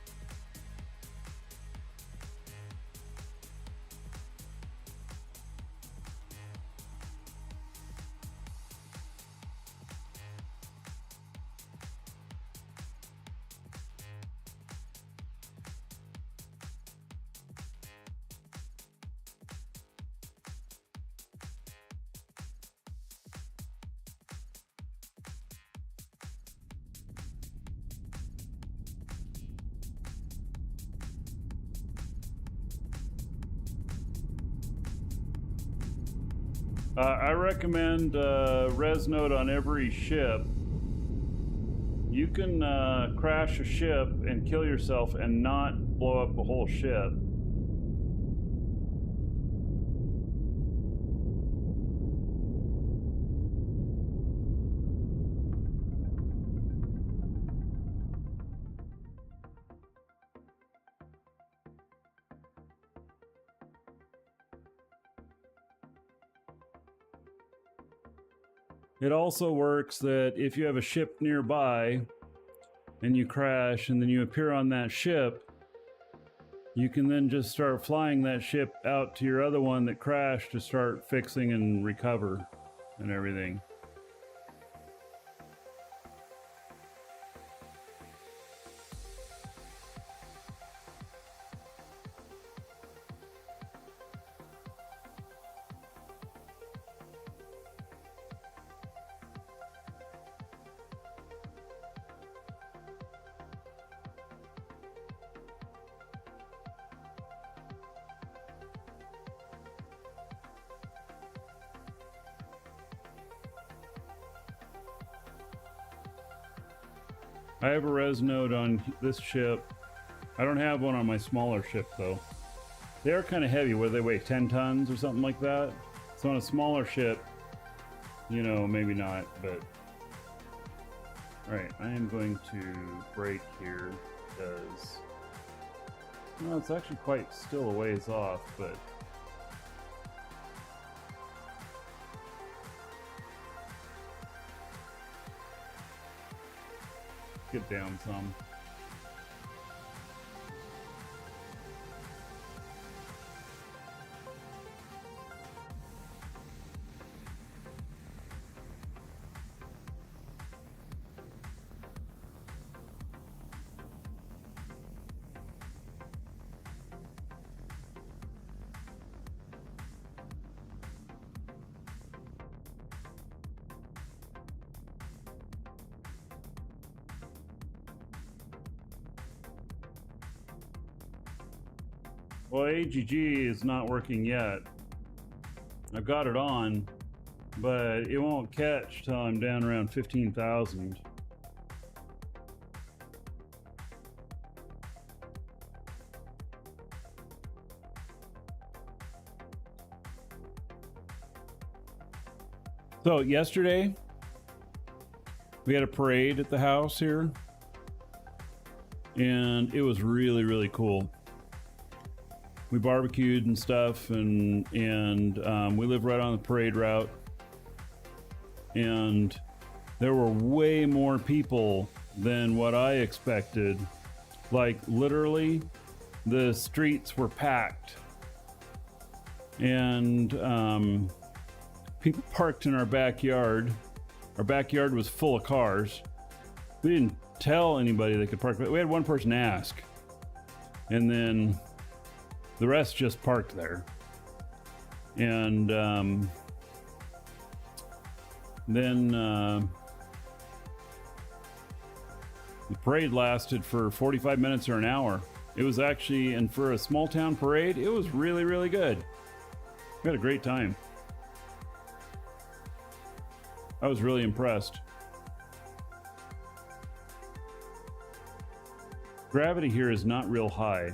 I recommend res node on every ship. You can crash a ship and kill yourself and not blow up the whole ship. It also works that if you have a ship nearby and you crash and then you appear on that ship, you can then just start flying that ship out to your other one that crashed to start fixing and recover and everything. I have a res node on this ship. I don't have one on my smaller ship though. They are kind of heavy, where they weigh 10 tons or something like that. So on a smaller ship, you know, maybe not, but... Alright, I am going to brake here, because... Well, it's actually quite still a ways off, but... Get down some. Well, AGG is not working yet. I've got it on, but it won't catch till I'm down around 15,000. So yesterday, we had a parade at the house here, and it was really, really cool. We barbecued and stuff, and we live right on the parade route. And there were way more people than what I expected. Like, literally, the streets were packed. And people parked in our backyard. Our backyard was full of cars. We didn't tell anybody they could park, but we had one person ask. And then... the rest just parked there. And then the parade lasted for 45 minutes or an hour. It was actually, and for a small town parade, it was really, really good. We had a great time. I was really impressed. Gravity here is not real high.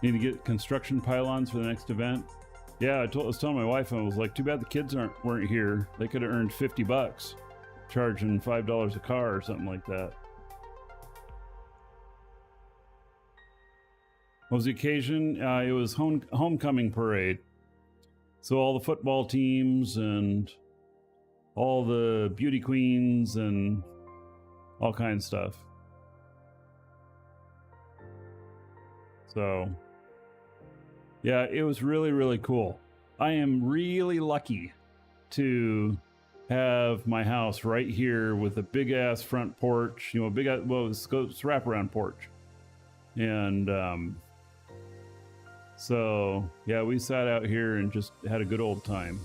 Need to get construction pylons for the next event. Yeah, I was telling my wife, I was like, too bad the kids weren't here. They could have earned $50 charging $5 a car or something like that. What was the occasion? It was homecoming parade. So all the football teams and all the beauty queens and all kinds of stuff. So... yeah, it was really, really cool. I am really lucky to have my house right here with a big ass front porch, you know, it's wraparound porch. And so yeah, we sat out here and just had a good old time.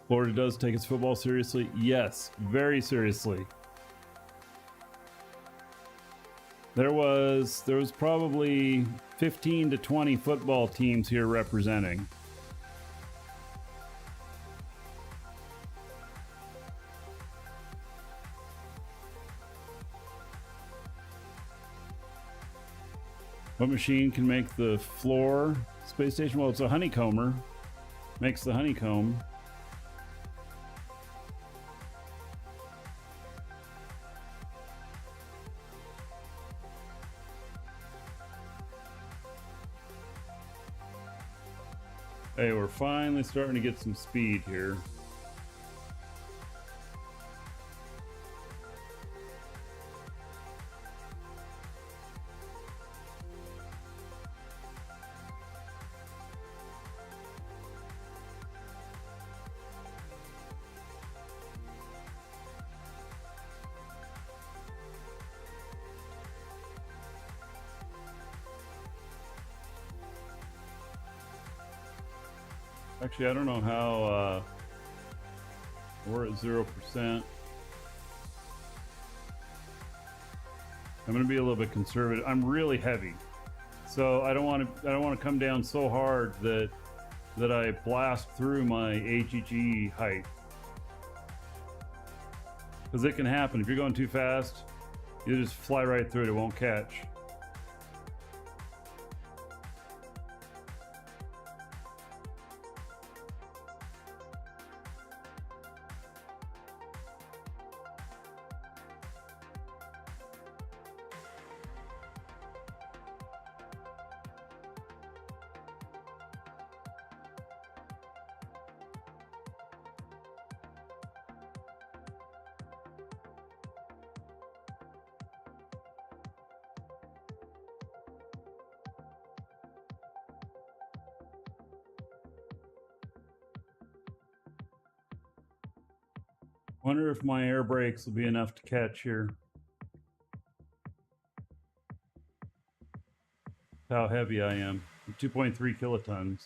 Florida does take its football seriously. Yes, very seriously. There was probably 15 to 20 football teams here representing. What machine can make the floor space station? Well, it's a honeycomber. Makes the honeycomb. Hey, we're finally starting to get some speed here. Actually, I don't know how we're at 0%. I'm going to be a little bit conservative. I'm really heavy, so I don't want to come down so hard that I blast through my HEG height, because it can happen if you're going too fast. You just fly right through it. It won't catch. Wonder if my air brakes will be enough to catch here. How heavy I am. 2.3 kilotons.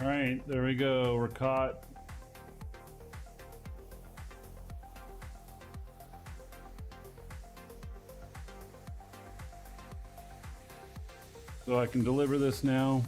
All right, there we go. We're caught. So I can deliver this now.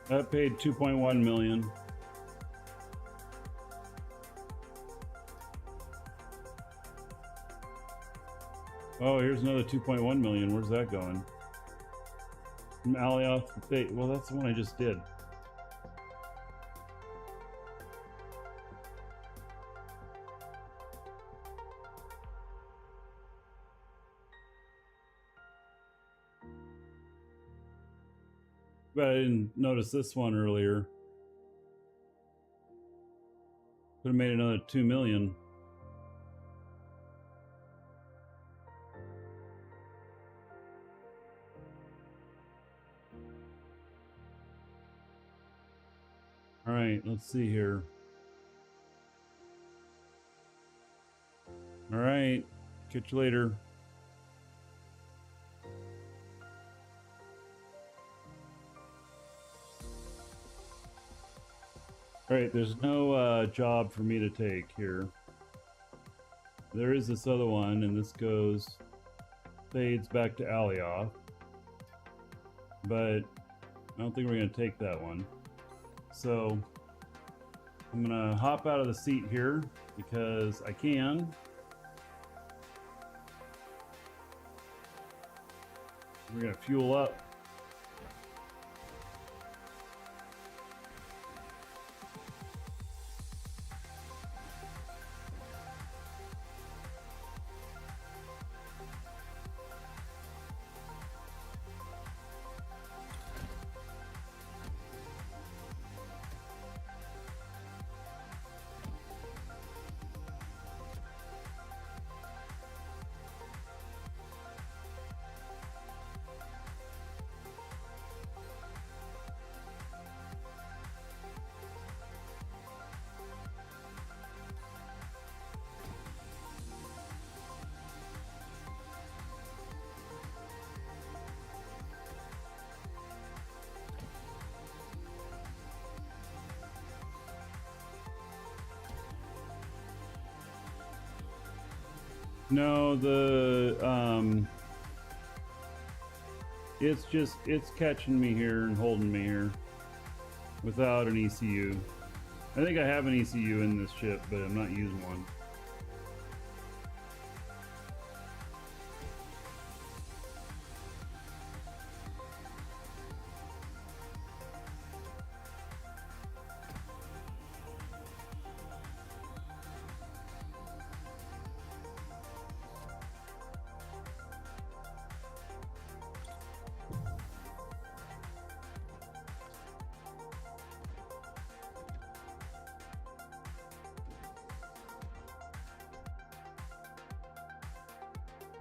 That paid 2.1 million. Oh, here's another 2.1 million. Where's that going? From Alioth. Well, that's the one I just did. But I didn't notice this one earlier. Could have made another 2 million. All right, let's see here. All right, catch you later. All right, there's no job for me to take here. There is this other one, and this fades back to Alioth. But I don't think we're going to take that one. So I'm going to hop out of the seat here because I can. We're going to fuel up. No, it's catching me here and holding me here without an ECU. I think I have an ECU in this ship, but I'm not using one.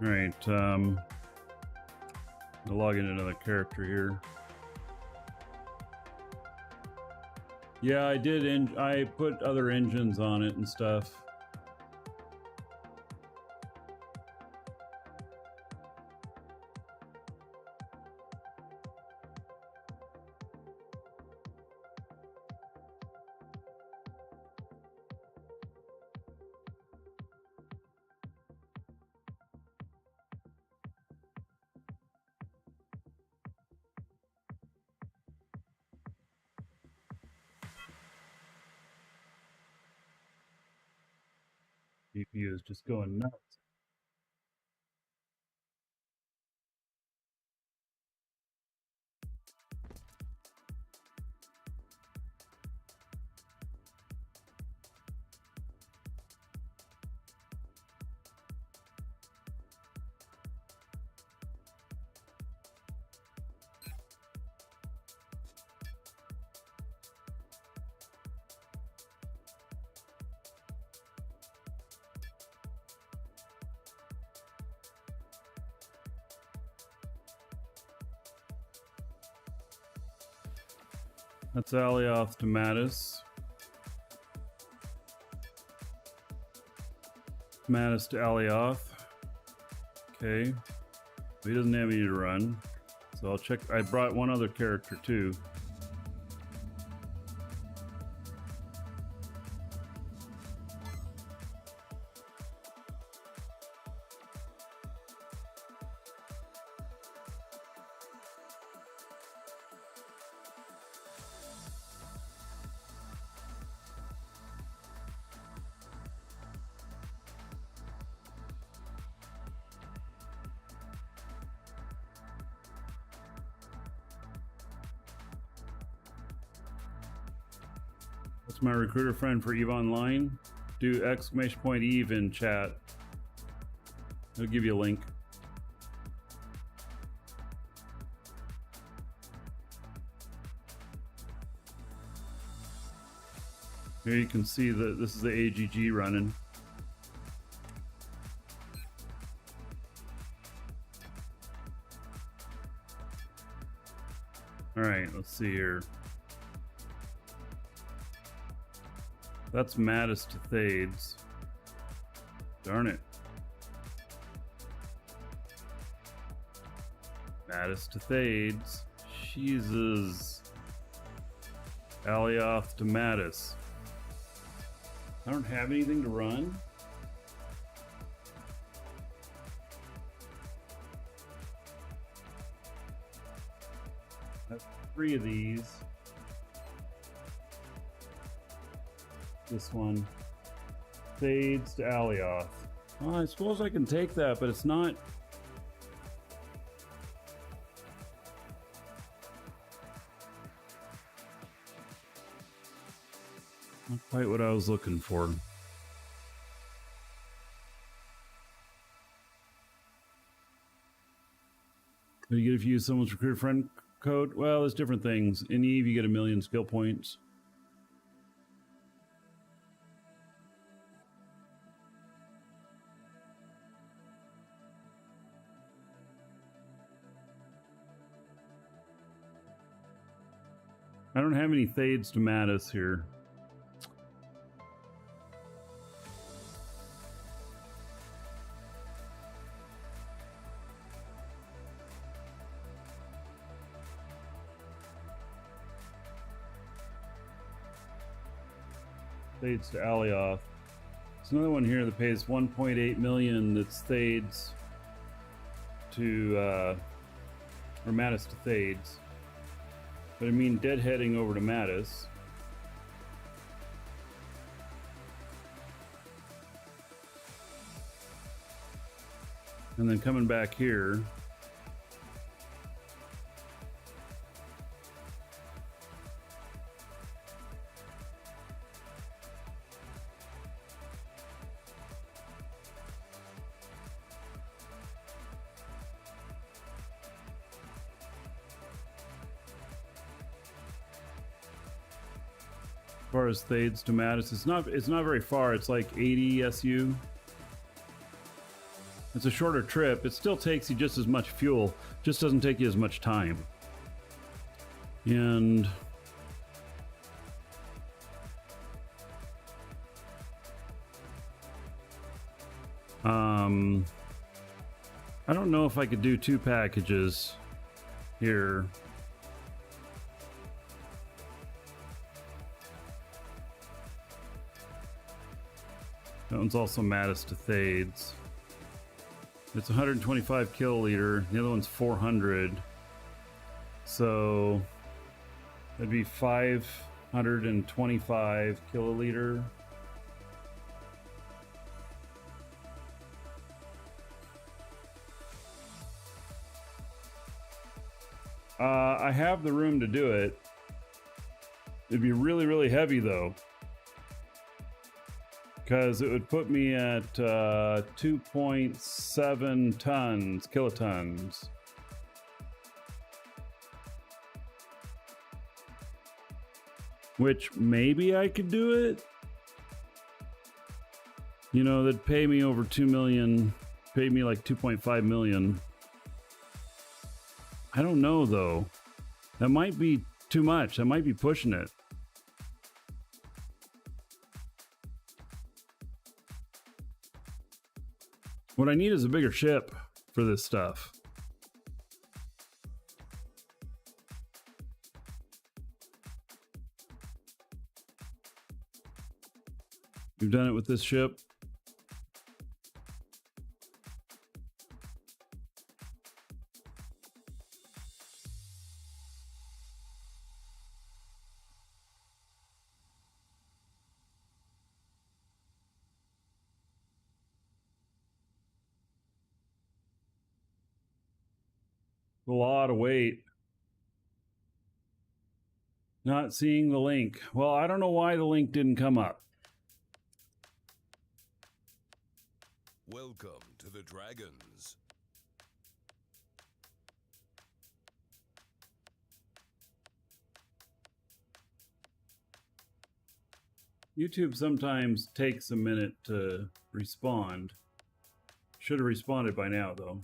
All right, I'll log in another character here. Yeah, I did. I put other engines on it and stuff. GPU is just going nuts. That's Alioth to Mattis. Mattis to Alioth. Okay. He doesn't have any to run. So I'll check. I brought one other character too. That's my recruiter friend for EVE Online. Do !EVE in chat. I'll give you a link. Here you can see that this is the AGG running. All right, let's see here. That's Mattis to Thades. Darn it. Mattis to Thades. Jesus. Alioth to Mattis. I don't have anything to run. That's 3 of these. This one. Fades to Alioth. Well, I suppose I can take that, but it's not. Not quite what I was looking for. Do you get if you use someone's recruiter friend code? Well, there's different things. In Eve, you get 1,000,000 skill points. I don't have any Thades to Mattis here. Thades to Alioth. There's another one here that pays 1.8 million that's Thades to, or Mattis to Thades. But I mean deadheading over to Mattis. And then coming back here. As far as Thades to Mattis, it's not very far. It's like 80 SU. It's a shorter trip. It still takes you just as much fuel, just doesn't take you as much time. And I don't know if I could do 2 packages here. That one's also Mattis to Thades. It's 125 kiloliter. The other one's 400. So that'd be 525 kiloliter. I have the room to do it. It'd be really, really heavy though, because it would put me at 2.7 tons, kilotons. Which maybe I could do it. You know, that'd pay me over 2 million, pay me like 2.5 million. I don't know though. That might be too much. That might be pushing it. What I need is a bigger ship for this stuff. You've done it with this ship. A lot of weight. Not seeing the link. Well, I don't know why the link didn't come up. Welcome to the Dragons. YouTube sometimes takes a minute to respond. Should have responded by now, though.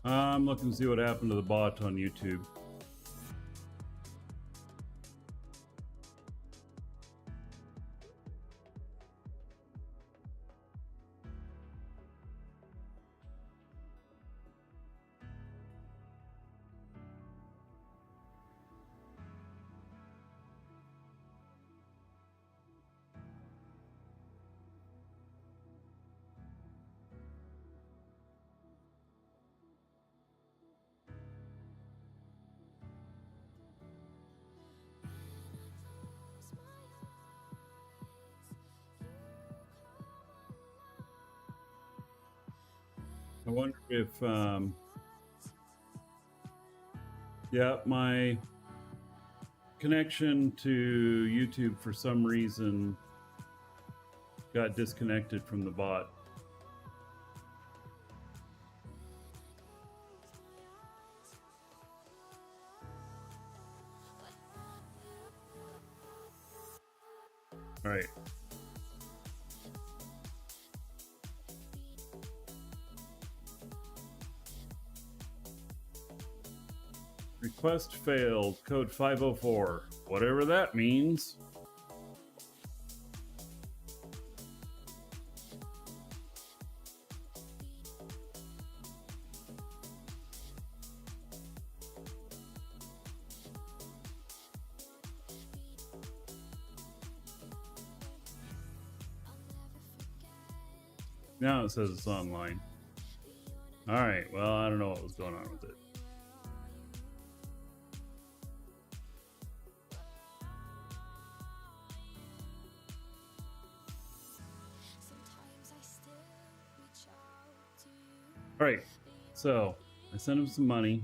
I'm looking to see what happened to the bot on YouTube. I wonder if, yeah, my connection to YouTube for some reason got disconnected from the bot. All right. Request failed, code 504, whatever that means. Now it says it's online. All right, well, I don't know what was going on with it. All right, so I sent him some money.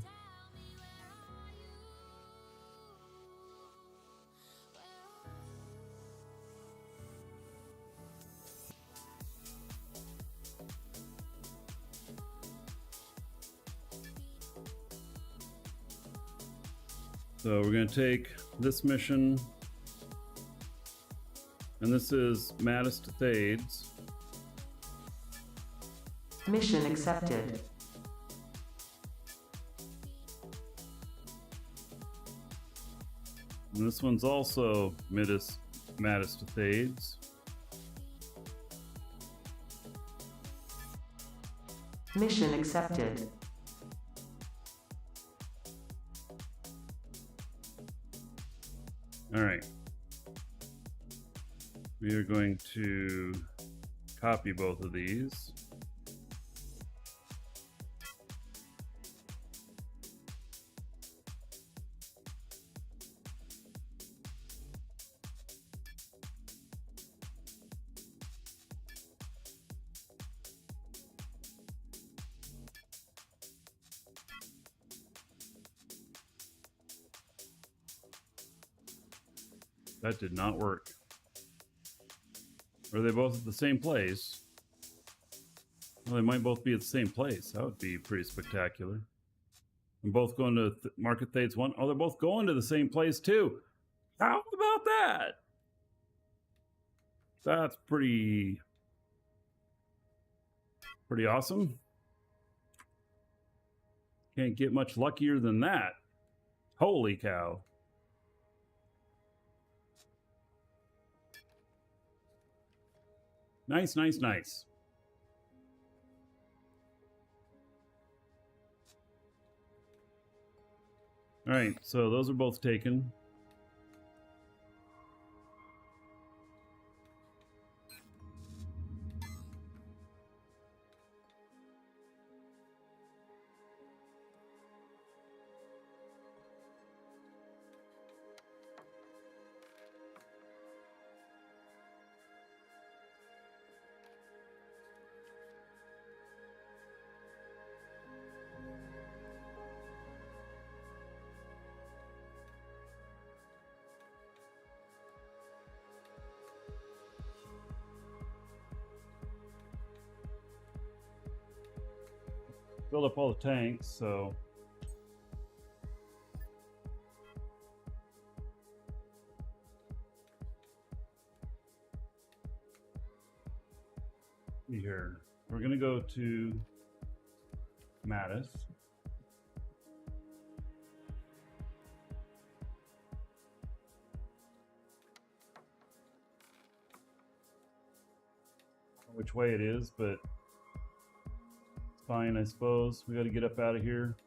So we're going to take this mission, and this is Mattis to Thades. Mission accepted. And this one's also Mattis to Thades. Mission accepted. All right. We are going to copy both of these. That did not work. Are they both at the same place? Well, they might both be at the same place. That would be pretty spectacular. And both going to Market Thades 1. Oh, they're both going to the same place too. How about that? That's pretty awesome. Can't get much luckier than that. Holy cow. Nice, nice, nice. All right, so those are both taken. Filled up all the tanks, so here we're gonna go to Mattis. which way it is, but it's fine, I suppose. We got to get up out of here.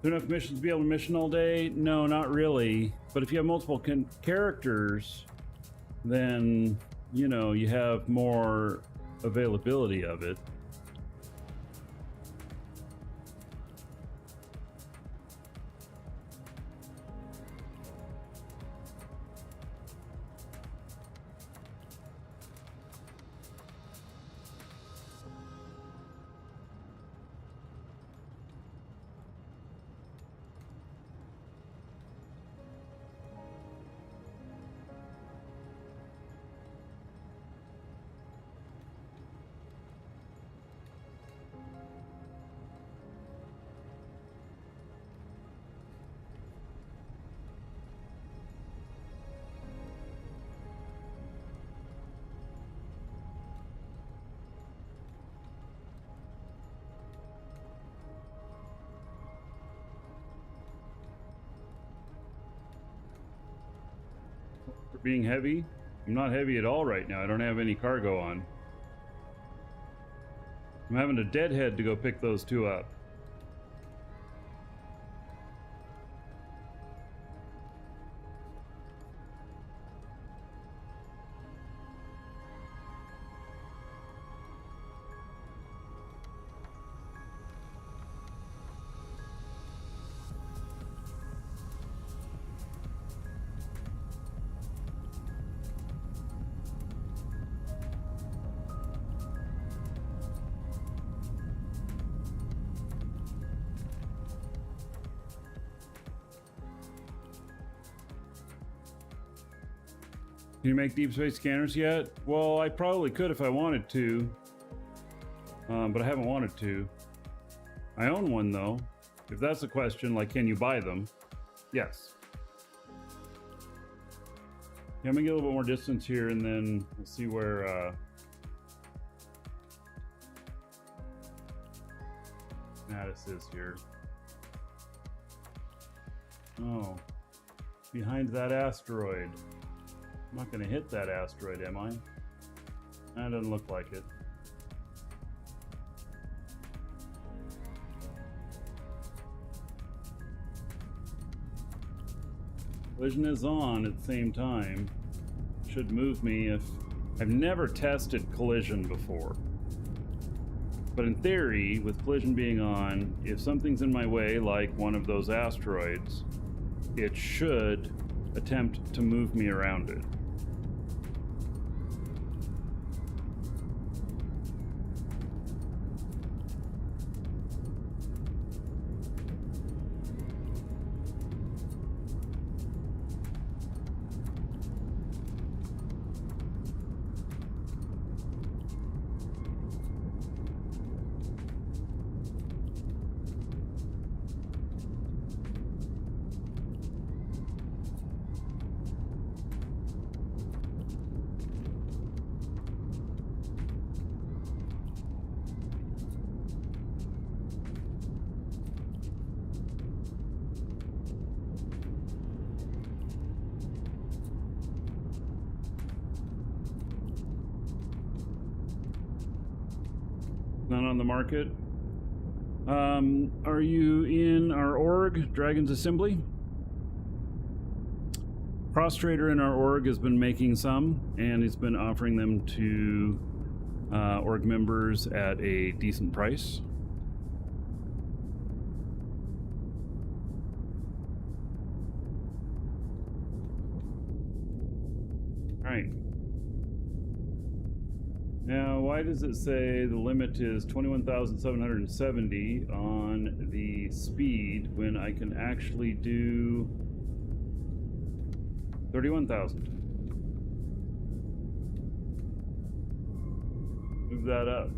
Do enough missions to be able to mission all day? No, not really. But if you have multiple characters, then, you know, you have more availability of it. For being heavy, I'm not heavy at all right now. I don't have any cargo on. I'm having a deadhead to go pick those two up. Can you make deep space scanners yet? Well, I probably could if I wanted to, but I haven't wanted to. I own one though. If that's the question, like, can you buy them? Yes. Yeah, I'm gonna get a little bit more distance here, and then we'll see where Mattis is here. Oh, behind that asteroid. I'm not going to hit that asteroid, am I? That doesn't look like it. Collision is on at the same time. Should move me if... I've never tested collision before. But in theory, with collision being on, if something's in my way, like one of those asteroids, it should attempt to move me around it. Not on the market. Are you in our org, Dragon's Assembly? Cross trader in our org has been making some, and he's been offering them to org members at a decent price. All right. Now, why does it say the limit is 21,770 on the speed when I can actually do 31,000? Move that up.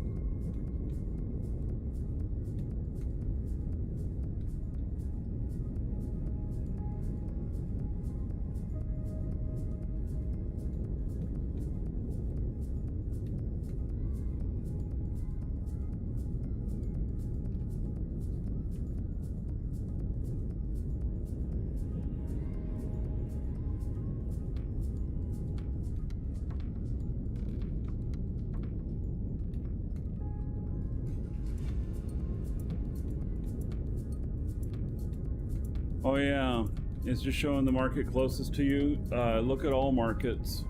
Oh yeah, it's just showing the market closest to you. Look at all markets.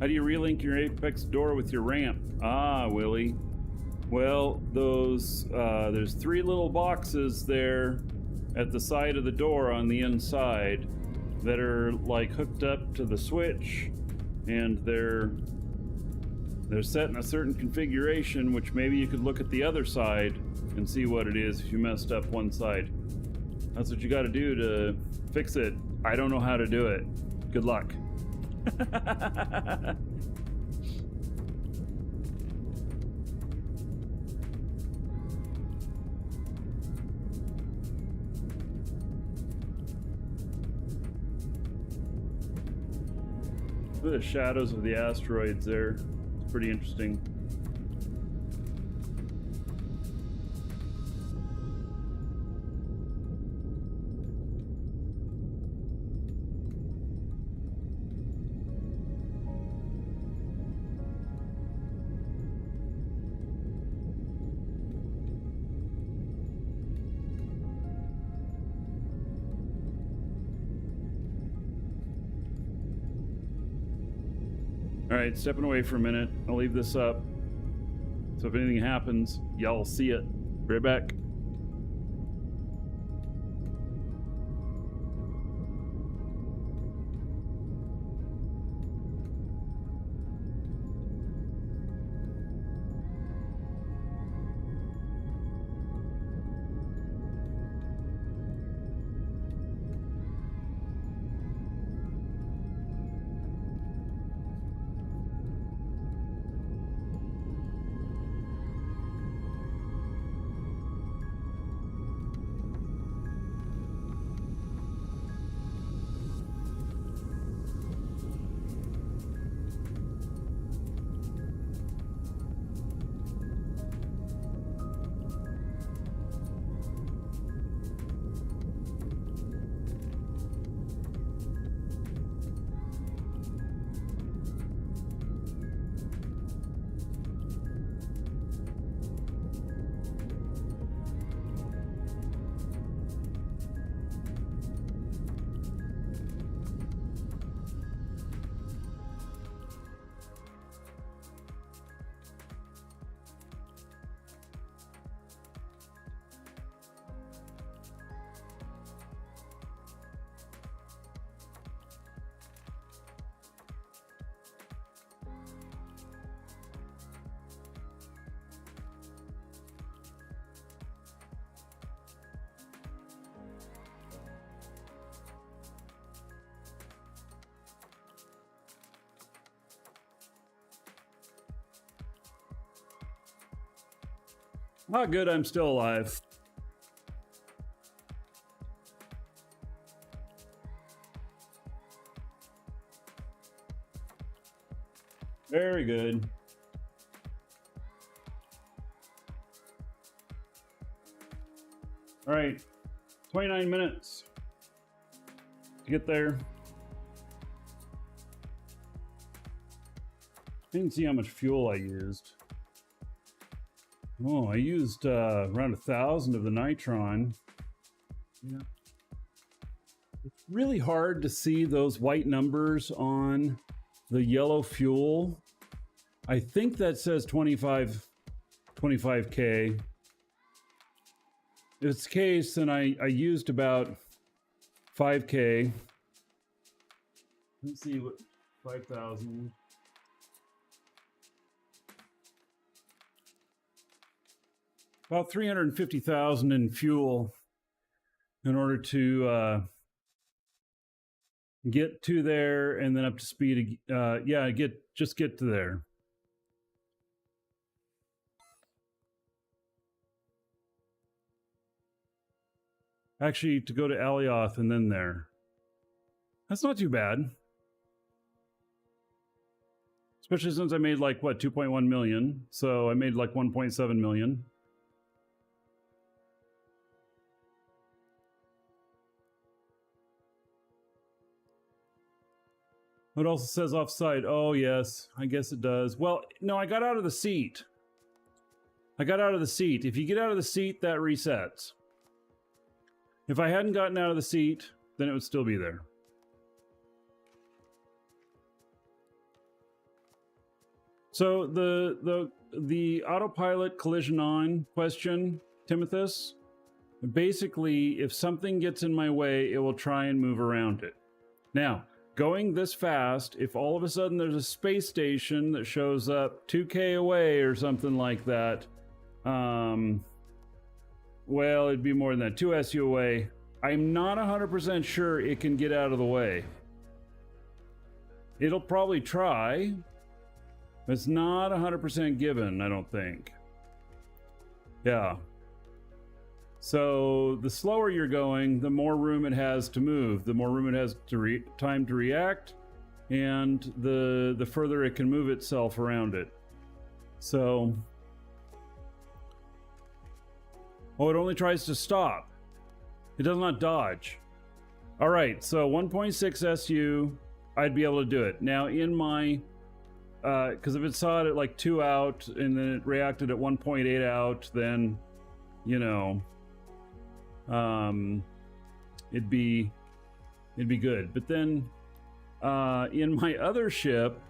How do you relink your Apex door with your ramp? Ah, Willie. Well, those there's 3 little boxes there at the side of the door on the inside that are like hooked up to the switch, and they're set in a certain configuration, which maybe you could look at the other side and see what it is if you messed up one side. That's what you got to do to fix it. I don't know how to do it. Good luck. Look at the shadows of the asteroids there. It's pretty interesting. All right, stepping away for a minute. I'll leave this up. So if anything happens, y'all see it. Be right back. Oh, good, I'm still alive. Very good. All right, 29 minutes to get there. I didn't see how much fuel I used. Oh, I used around 1,000 of the nitron. Yeah. It's really hard to see those white numbers on the yellow fuel. I think that says 25K. If it's the case, then I used about 5K. Let's see what 5,000. About 350,000 in fuel in order to get to there and then up to speed. Yeah, get to there. Actually, to go to Alioth and then there. That's not too bad. Especially since I made like, what, 2.1 million. So I made like 1.7 million. It also says offsite. Oh, yes, I guess it does. Well, no, I got out of the seat. If you get out of the seat, that resets. If I hadn't gotten out of the seat, then it would still be there. So the autopilot collision on question, Timothus, basically, if something gets in my way, it will try and move around it. Now, going this fast, if all of a sudden there's a space station that shows up 2K away or something like that, well, it'd be more than that, 2 SU away. I'm not 100% sure it can get out of the way. It'll probably try. It's not 100% given, I don't think. Yeah. So the slower you're going, the more room it has to move, the more room it has to time to react, and the further it can move itself around it. So, it only tries to stop. It does not dodge. All right, so 1.6 SU, I'd be able to do it. Now in my, because if it saw it at like 2 out and then it reacted at 1.8 out, then, you know, it'd be good. But then in my other ship,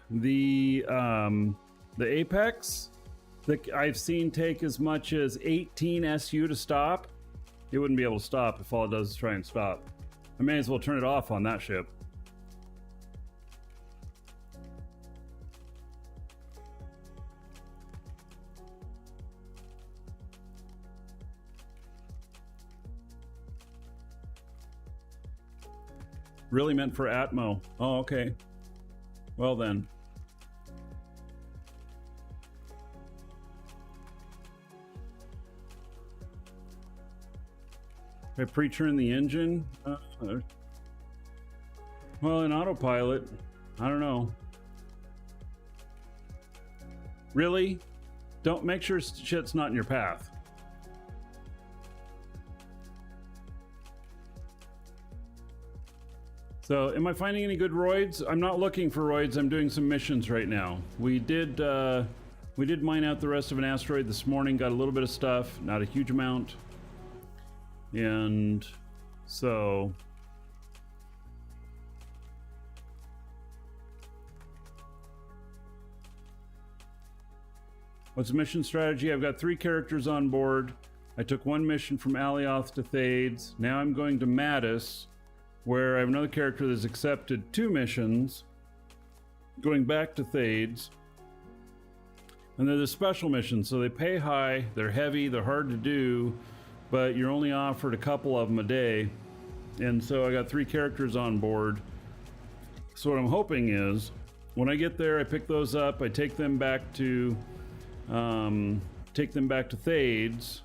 the Apex, that I've seen take as much as 18 SU to stop. It wouldn't be able to stop if all it does is try and stop. I may as well turn it off on that ship. Really meant for Atmo. Oh, okay. Well then. If I pre-turn the engine? Well, in autopilot, I don't know. Really? Don't make sure shit's not in your path. So, am I finding any good roids? I'm not looking for roids. I'm doing some missions right now. We did mine out the rest of an asteroid this morning. Got a little bit of stuff, not a huge amount. And so what's the mission strategy? I've got 3 characters on board. I took 1 mission from Alioth to Thades. Now I'm going to Mattis, where I have another character that's accepted 2 missions, going back to Thades. And they're the special missions, so they pay high, they're heavy, they're hard to do, but you're only offered a couple of them a day. And so I got 3 characters on board. So what I'm hoping is, when I get there, I pick those up, I take them back to Thades,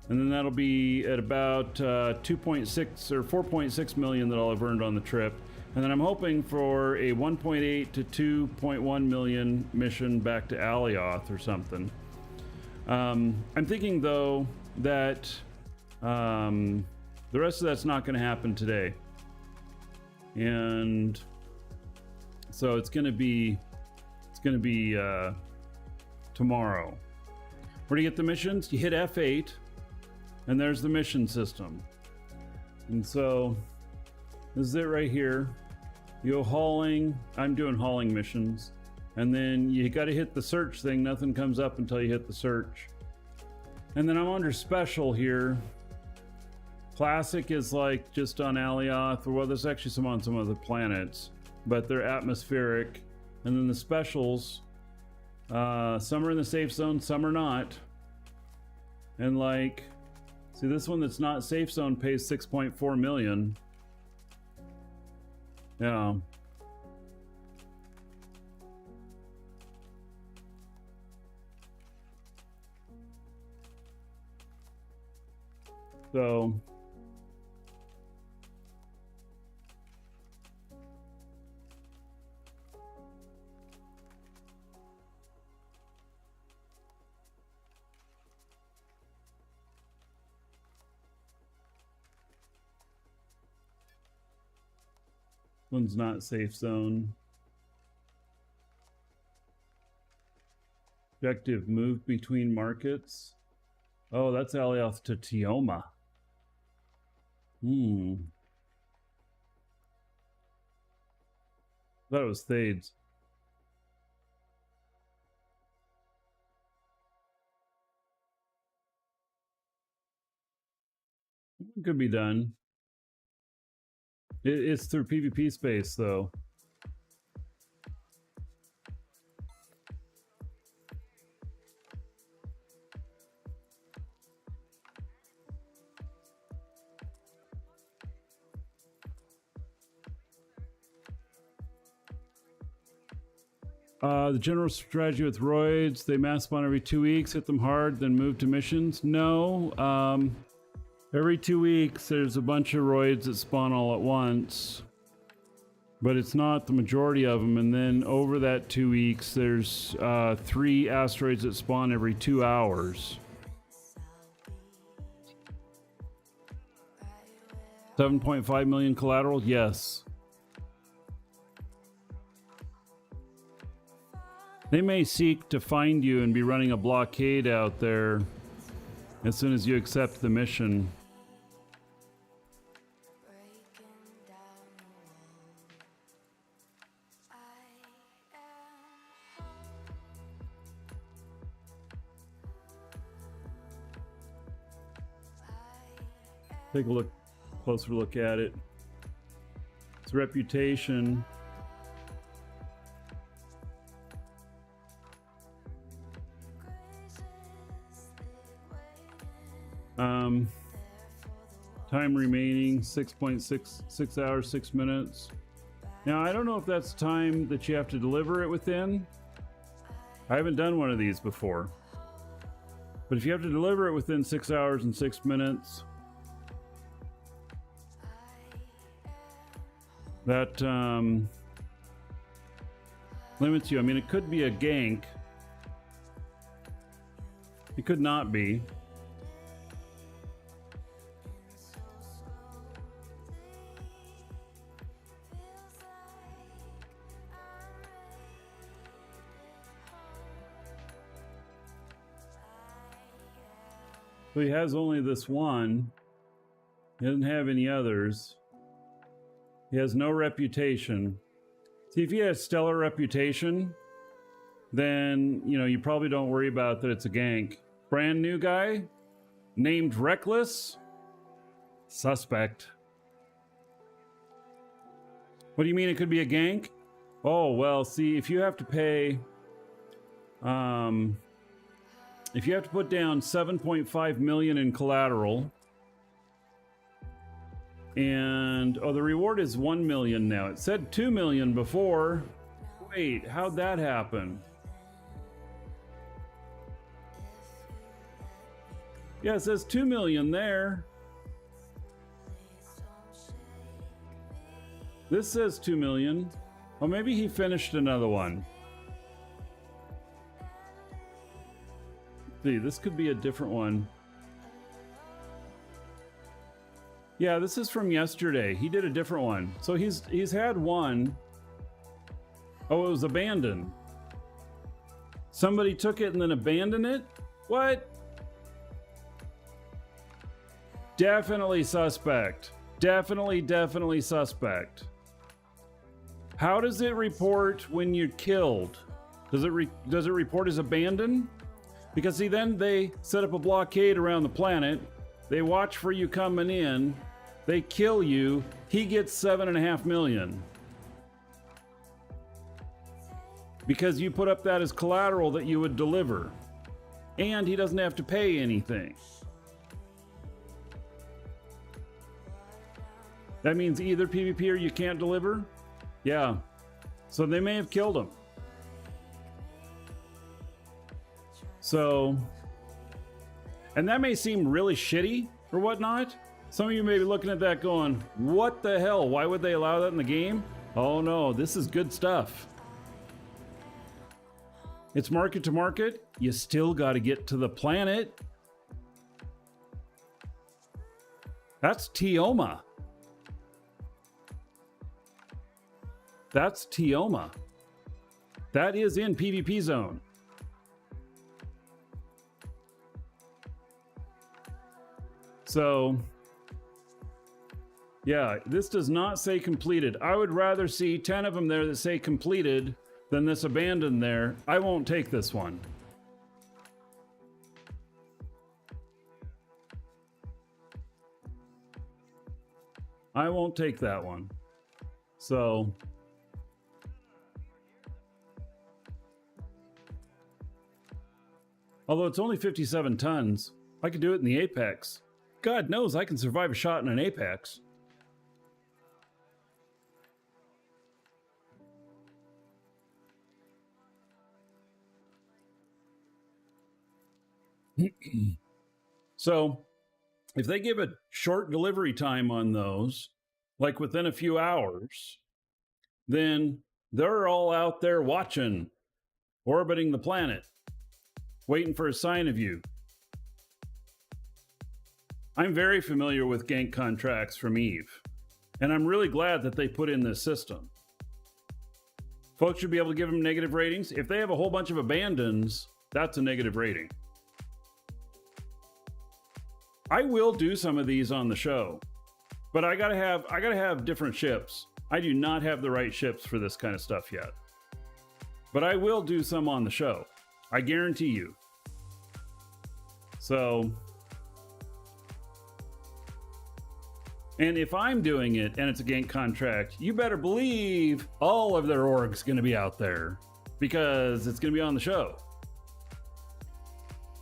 and then that'll be at about 2.6 or 4.6 million that I'll have earned on the trip. And then I'm hoping for a 1.8 to 2.1 million mission back to Alioth or something. I'm thinking though that the rest of that's not going to happen today, and so it's going to be tomorrow. Where do you get the missions? You hit F8, and there's the mission system. And so this is it right here. You go hauling. I'm doing hauling missions. And then you got to hit the search thing. Nothing comes up until you hit the search. And then I'm under special here. Classic is like just on Alioth, or well, there's actually some on some other planets, but they're atmospheric. And then the specials, some are in the safe zone, some are not. And like, see, this one that's not safe zone pays 6.4 million. Yeah. So one's not safe zone. Objective move between markets. Oh, that's Alioth to Tioma. Thought it was Thades. It could be done. It's through PvP space, though. The general strategy with roids, they mass spawn every 2 weeks, hit them hard, then move to missions. No, every 2 weeks there's a bunch of roids that spawn all at once, but it's not the majority of them. And then over that 2 weeks, there's 3 asteroids that spawn every 2 hours. 7.5 million collateral, yes. They may seek to find you and be running a blockade out there as soon as you accept the mission. Take a closer look at it. Its reputation. Time remaining 6.66 hours 6 minutes. Now I don't know if that's time that you have to deliver it within. I haven't done one of these before, but if you have to deliver it within 6 hours and 6 minutes, that limits you. I mean, it could be a gank. It could not be. So he has only this one. He doesn't have any others. He has no reputation. See, if he has stellar reputation, then, you know, you probably don't worry about that it's a gank. Brand new guy, named Reckless, suspect. What do you mean it could be a gank? Oh, well, see, if you have to pay, if you have to put down 7.5 million in collateral, and oh, the reward is 1 million now. It said 2 million before. Wait, how'd that happen? Yeah, it says 2 million there. This says 2 million. Oh, maybe he finished another one. See, this could be a different one. Yeah, this is from yesterday. He did a different one. So he's had one. Oh, it was abandoned. Somebody took it and then abandoned it? What? Definitely suspect. Definitely suspect. How does it report when you're killed? Does it report as abandoned? Because see, then they set up a blockade around the planet. They watch for you coming in. They kill you. He gets 7.5 million. Because you put up that as collateral that you would deliver. And he doesn't have to pay anything. That means either PvP or you can't deliver? Yeah. So they may have killed him. So, and that may seem really shitty or whatnot. Some of you may be looking at that going, what the hell? Why would they allow that in the game? Oh no, this is good stuff. It's market to market. You still got to get to the planet. That's Tioma. That's Tioma. That is in PvP zone. So, yeah, this does not say completed. I would rather see 10 of them there that say completed than this abandoned there. I won't take this one. I won't take that one. So, although it's only 57 tons, I could do it in the Apex. God knows I can survive a shot in an Apex. So, if they give a short delivery time on those, like within a few hours, then they're all out there watching, orbiting the planet, waiting for a sign of you. I'm very familiar with gank contracts from Eve, and I'm really glad that they put in this system. Folks should be able to give them negative ratings. If they have a whole bunch of abandons, that's a negative rating. I will do some of these on the show, but I gotta have different ships. I do not have the right ships for this kind of stuff yet, but I will do some on the show. I guarantee you. So, and if I'm doing it and it's a gank contract, you better believe all of their org's going to be out there because it's going to be on the show.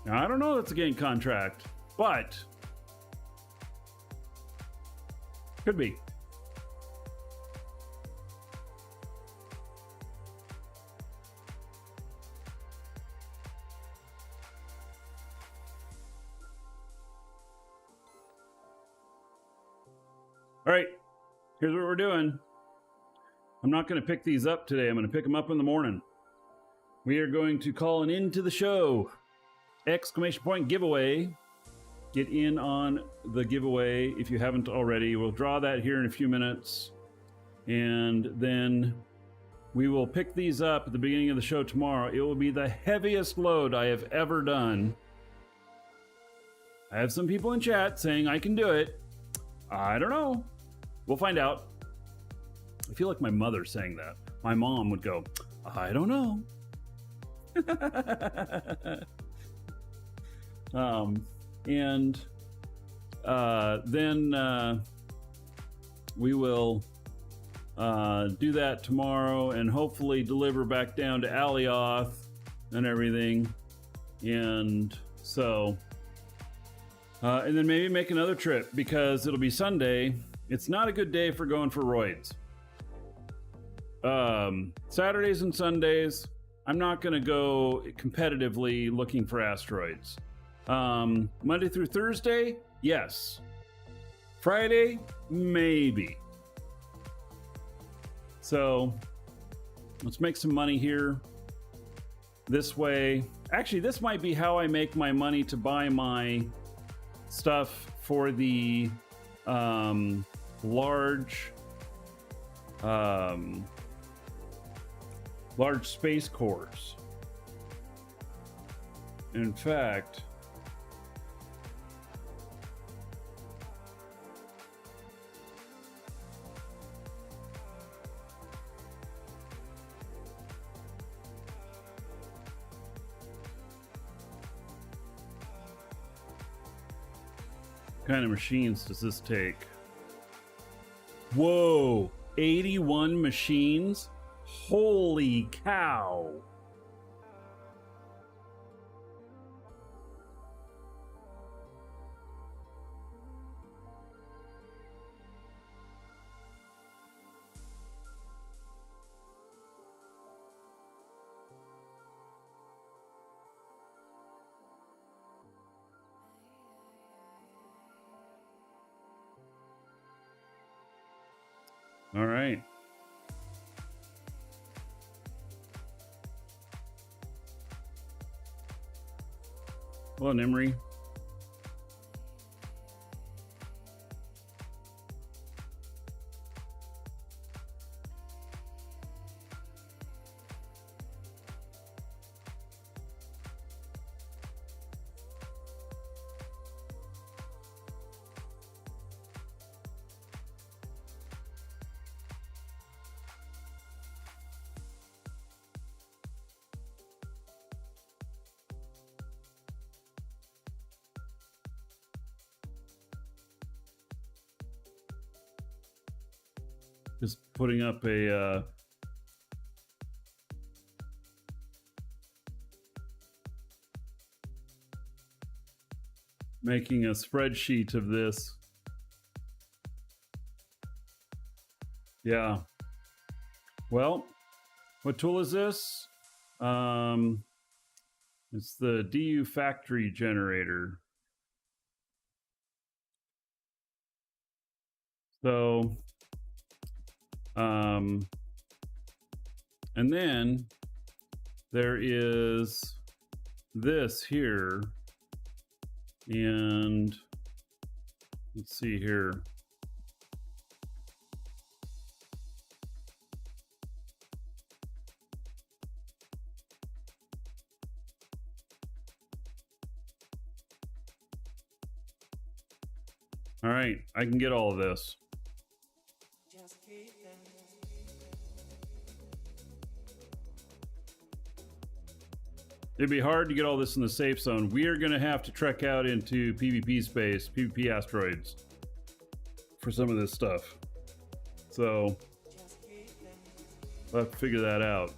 Now, I don't know if it's a gank contract, but could be. All right, here's what we're doing. I'm not going to pick these up today. I'm going to pick them up in the morning. We are going to call an end to the show. Exclamation point giveaway. Get in on the giveaway if you haven't already. We'll draw that here in a few minutes. And then we will pick these up at the beginning of the show tomorrow. It will be the heaviest load I have ever done. I have some people in chat saying I can do it. I don't know. We'll find out. I feel like my mother saying that. My mom would go, I don't know. Then we will do that tomorrow and hopefully deliver back down to Alioth and everything. And so, and then maybe make another trip because it'll be Sunday. It's not a good day for going for roids. Saturdays and Sundays, I'm not going to go competitively looking for asteroids. Monday through Thursday, yes. Friday, maybe. So let's make some money here. This way, actually, this might be how I make my money to buy my stuff for the large space cores. In fact, what kind of machines does this take? Whoa, 81 machines? Holy cow. All right. Hello, Nimri. Just putting up a making a spreadsheet of this. Yeah. Well, what tool is this? It's the DU factory generator. So, and then there is this here, and let's see here. All right, I can get all of this. It'd be hard to get all this in the safe zone. We are going to have to trek out into PvP space, PvP asteroids, for some of this stuff. So, we'll have to figure that out.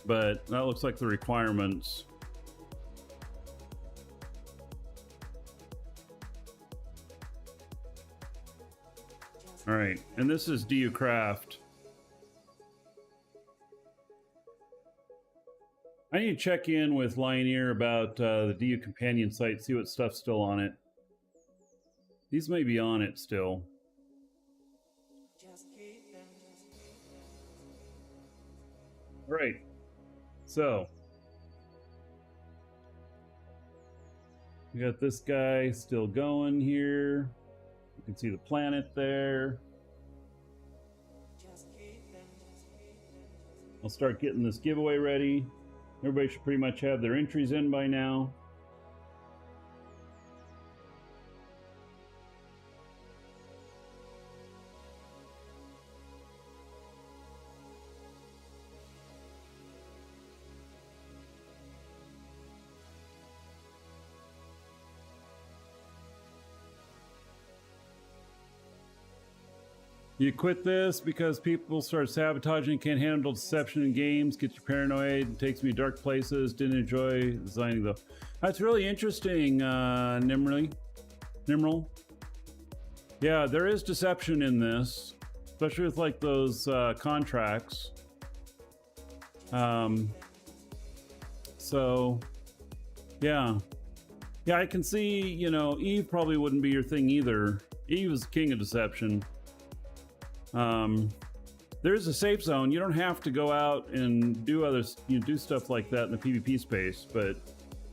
But that looks like the requirements. All right, and this is DU Craft. I need to check in with Lioneer about the DU companion site, see what stuff's still on it. These may be on it still. All right, so we got this guy still going here. You can see the planet there. I'll start getting this giveaway ready. Everybody should pretty much have their entries in by now. You quit this because people start sabotaging, can't handle deception in games, get you paranoid, takes me to dark places, didn't enjoy designing though. That's really interesting, Nimrel. Yeah, there is deception in this, especially with like those contracts. So, yeah. Yeah, I can see, you know, Eve probably wouldn't be your thing either. Eve is king of deception. There's a safe zone. You don't have to go out and do do stuff like that in the PvP space, but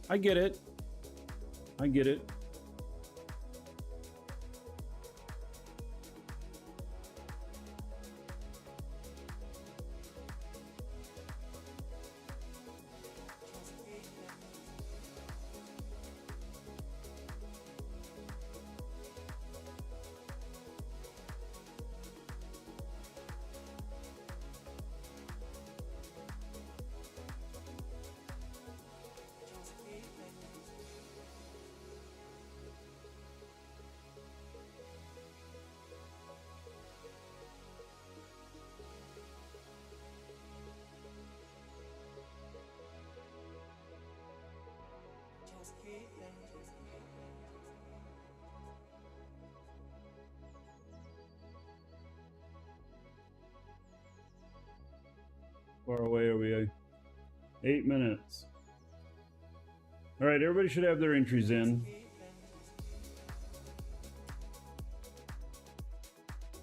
I get it. I get it. far away are we? 8 minutes. All right, everybody should have their entries in.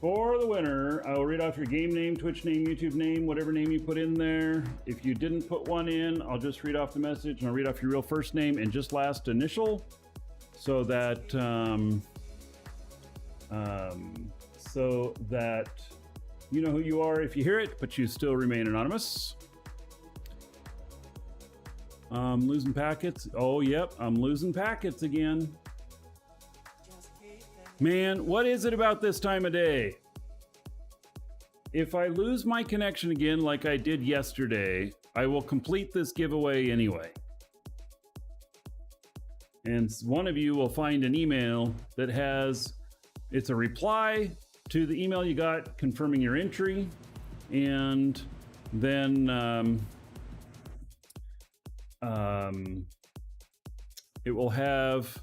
For the winner, I will read off your game name, Twitch name, YouTube name, whatever name you put in there. If you didn't put one in, I'll just read off the message and I'll read off your real first name and just last initial, so that you know who you are if you hear it, but you still remain anonymous. Losing packets. Oh, yep, I'm losing packets again. Man, what is it about this time of day? If I lose my connection again like I did yesterday, I will complete this giveaway anyway. And one of you will find an email that has, it's a reply to the email you got confirming your entry, and then it will have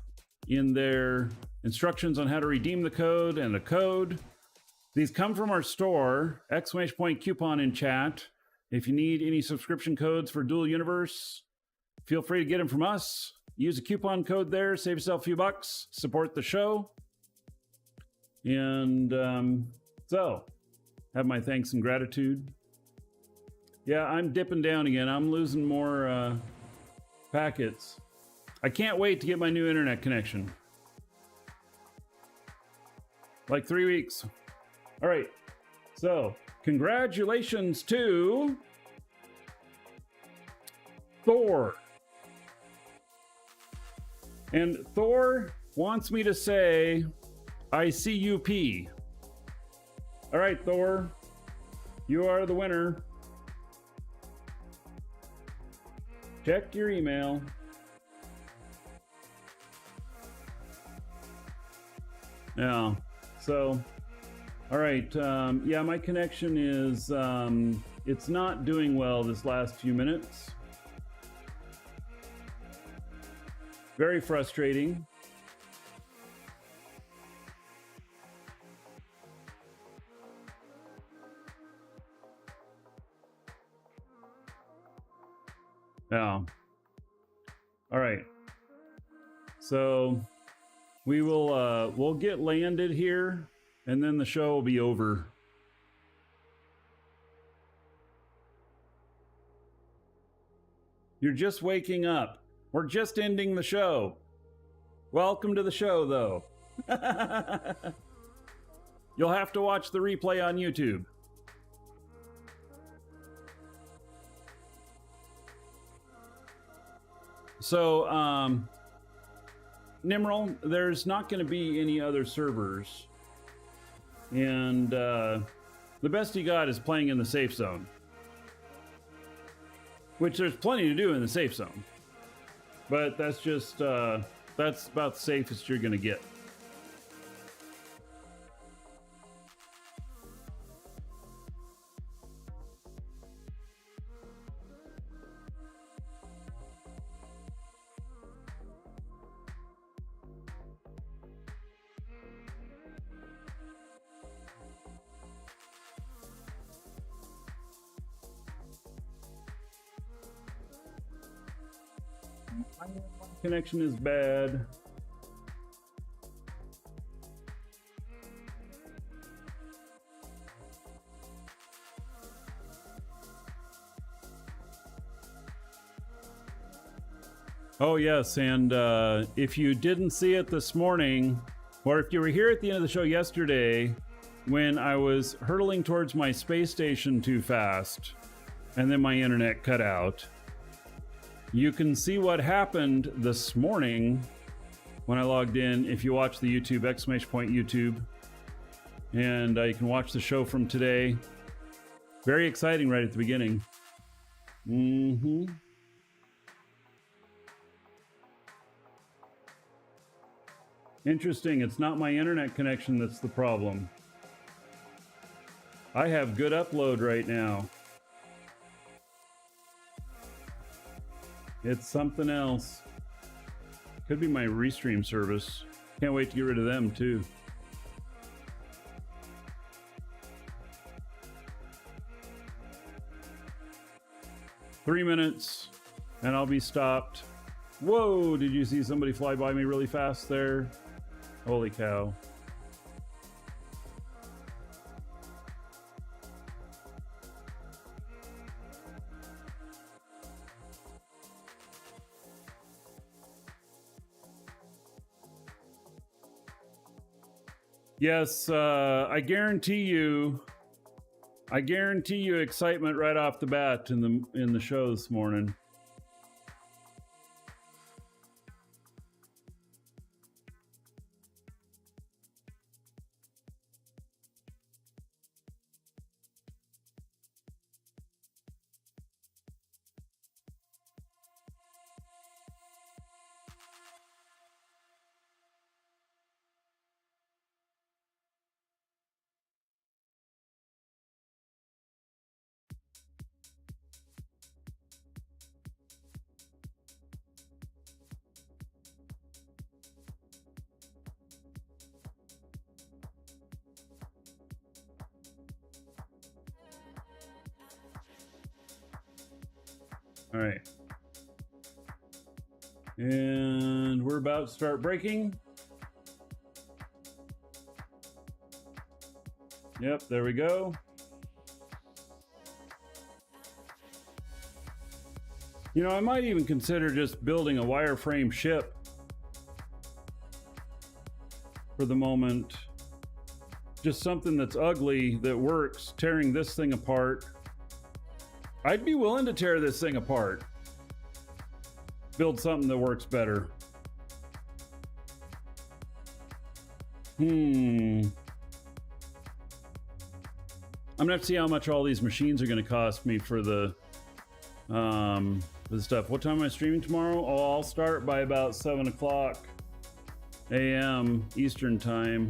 in there instructions on how to redeem the code and a code. These come from our store, exclamation point coupon in chat. If you need any subscription codes for Dual Universe, feel free to get them from us. Use a coupon code there, save yourself a few bucks, support the show. And so, have my thanks and gratitude. Yeah, I'm dipping down again. I'm losing more packets. I can't wait to get my new internet connection. Like 3 weeks. All right. So, congratulations to Thor. And Thor wants me to say, ICUP. All right, Thor, you are the winner. Check your email. Yeah, so, all right. Yeah, my connection is, it's not doing well this last few minutes. Very frustrating. Yeah. All right. So we will we'll get landed here and then the show will be over. You're just waking up. We're just ending the show. Welcome to the show, though. You'll have to watch the replay on YouTube. So, Nimrel, there's not going to be any other servers. And the best you got is playing in the safe zone. Which there's plenty to do in the safe zone. But that's just, that's about the safest you're going to get. Connection is bad. Oh yes, and if you didn't see it this morning, or if you were here at the end of the show yesterday, when I was hurtling towards my space station too fast, and then my internet cut out, you can see what happened this morning when I logged in. If you watch the YouTube, exclamation point YouTube, and you can watch the show from today. Very exciting right at the beginning. Interesting, it's not my internet connection that's the problem. I have good upload right now. It's something else. Could be my restream service. Can't wait to get rid of them too. 3 minutes, and I'll be stopped. Whoa, did you see somebody fly by me really fast there? Holy cow. Yes, I guarantee you excitement right off the bat in the show this morning. All right. And we're about to start braking. Yep, there we go. You know, I might even consider just building a wireframe ship for the moment. Just something that's ugly that works, tearing this thing apart. I'd be willing to tear this thing apart. Build something that works better. I'm gonna have to see how much all these machines are gonna cost me for the stuff. What time am I streaming tomorrow? Oh, I'll start by about 7 o'clock a.m. Eastern time.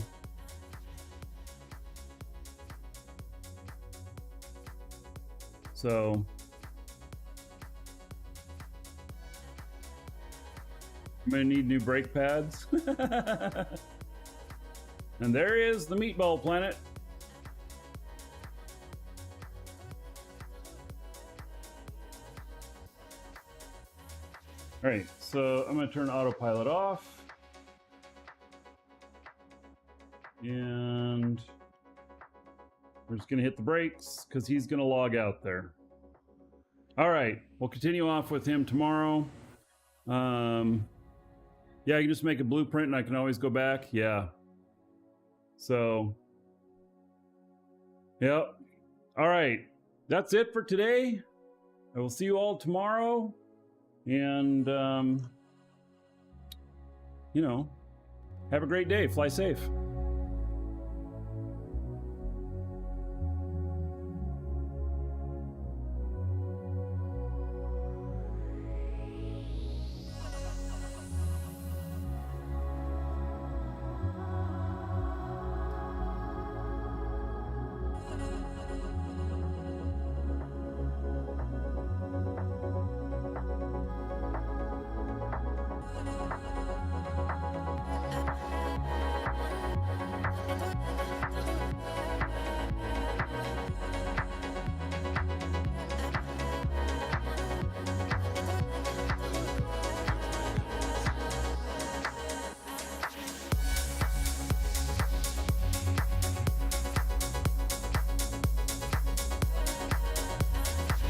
So I'm gonna need new brake pads. And there is the meatball planet. All right, so I'm gonna turn autopilot off. And we're just gonna hit the brakes because he's gonna log out there. All right, we'll continue off with him tomorrow. Yeah, I can just make a blueprint and I can always go back. Yeah. So, yep. All right, that's it for today. I will see you all tomorrow. And, you know, have a great day. Fly safe.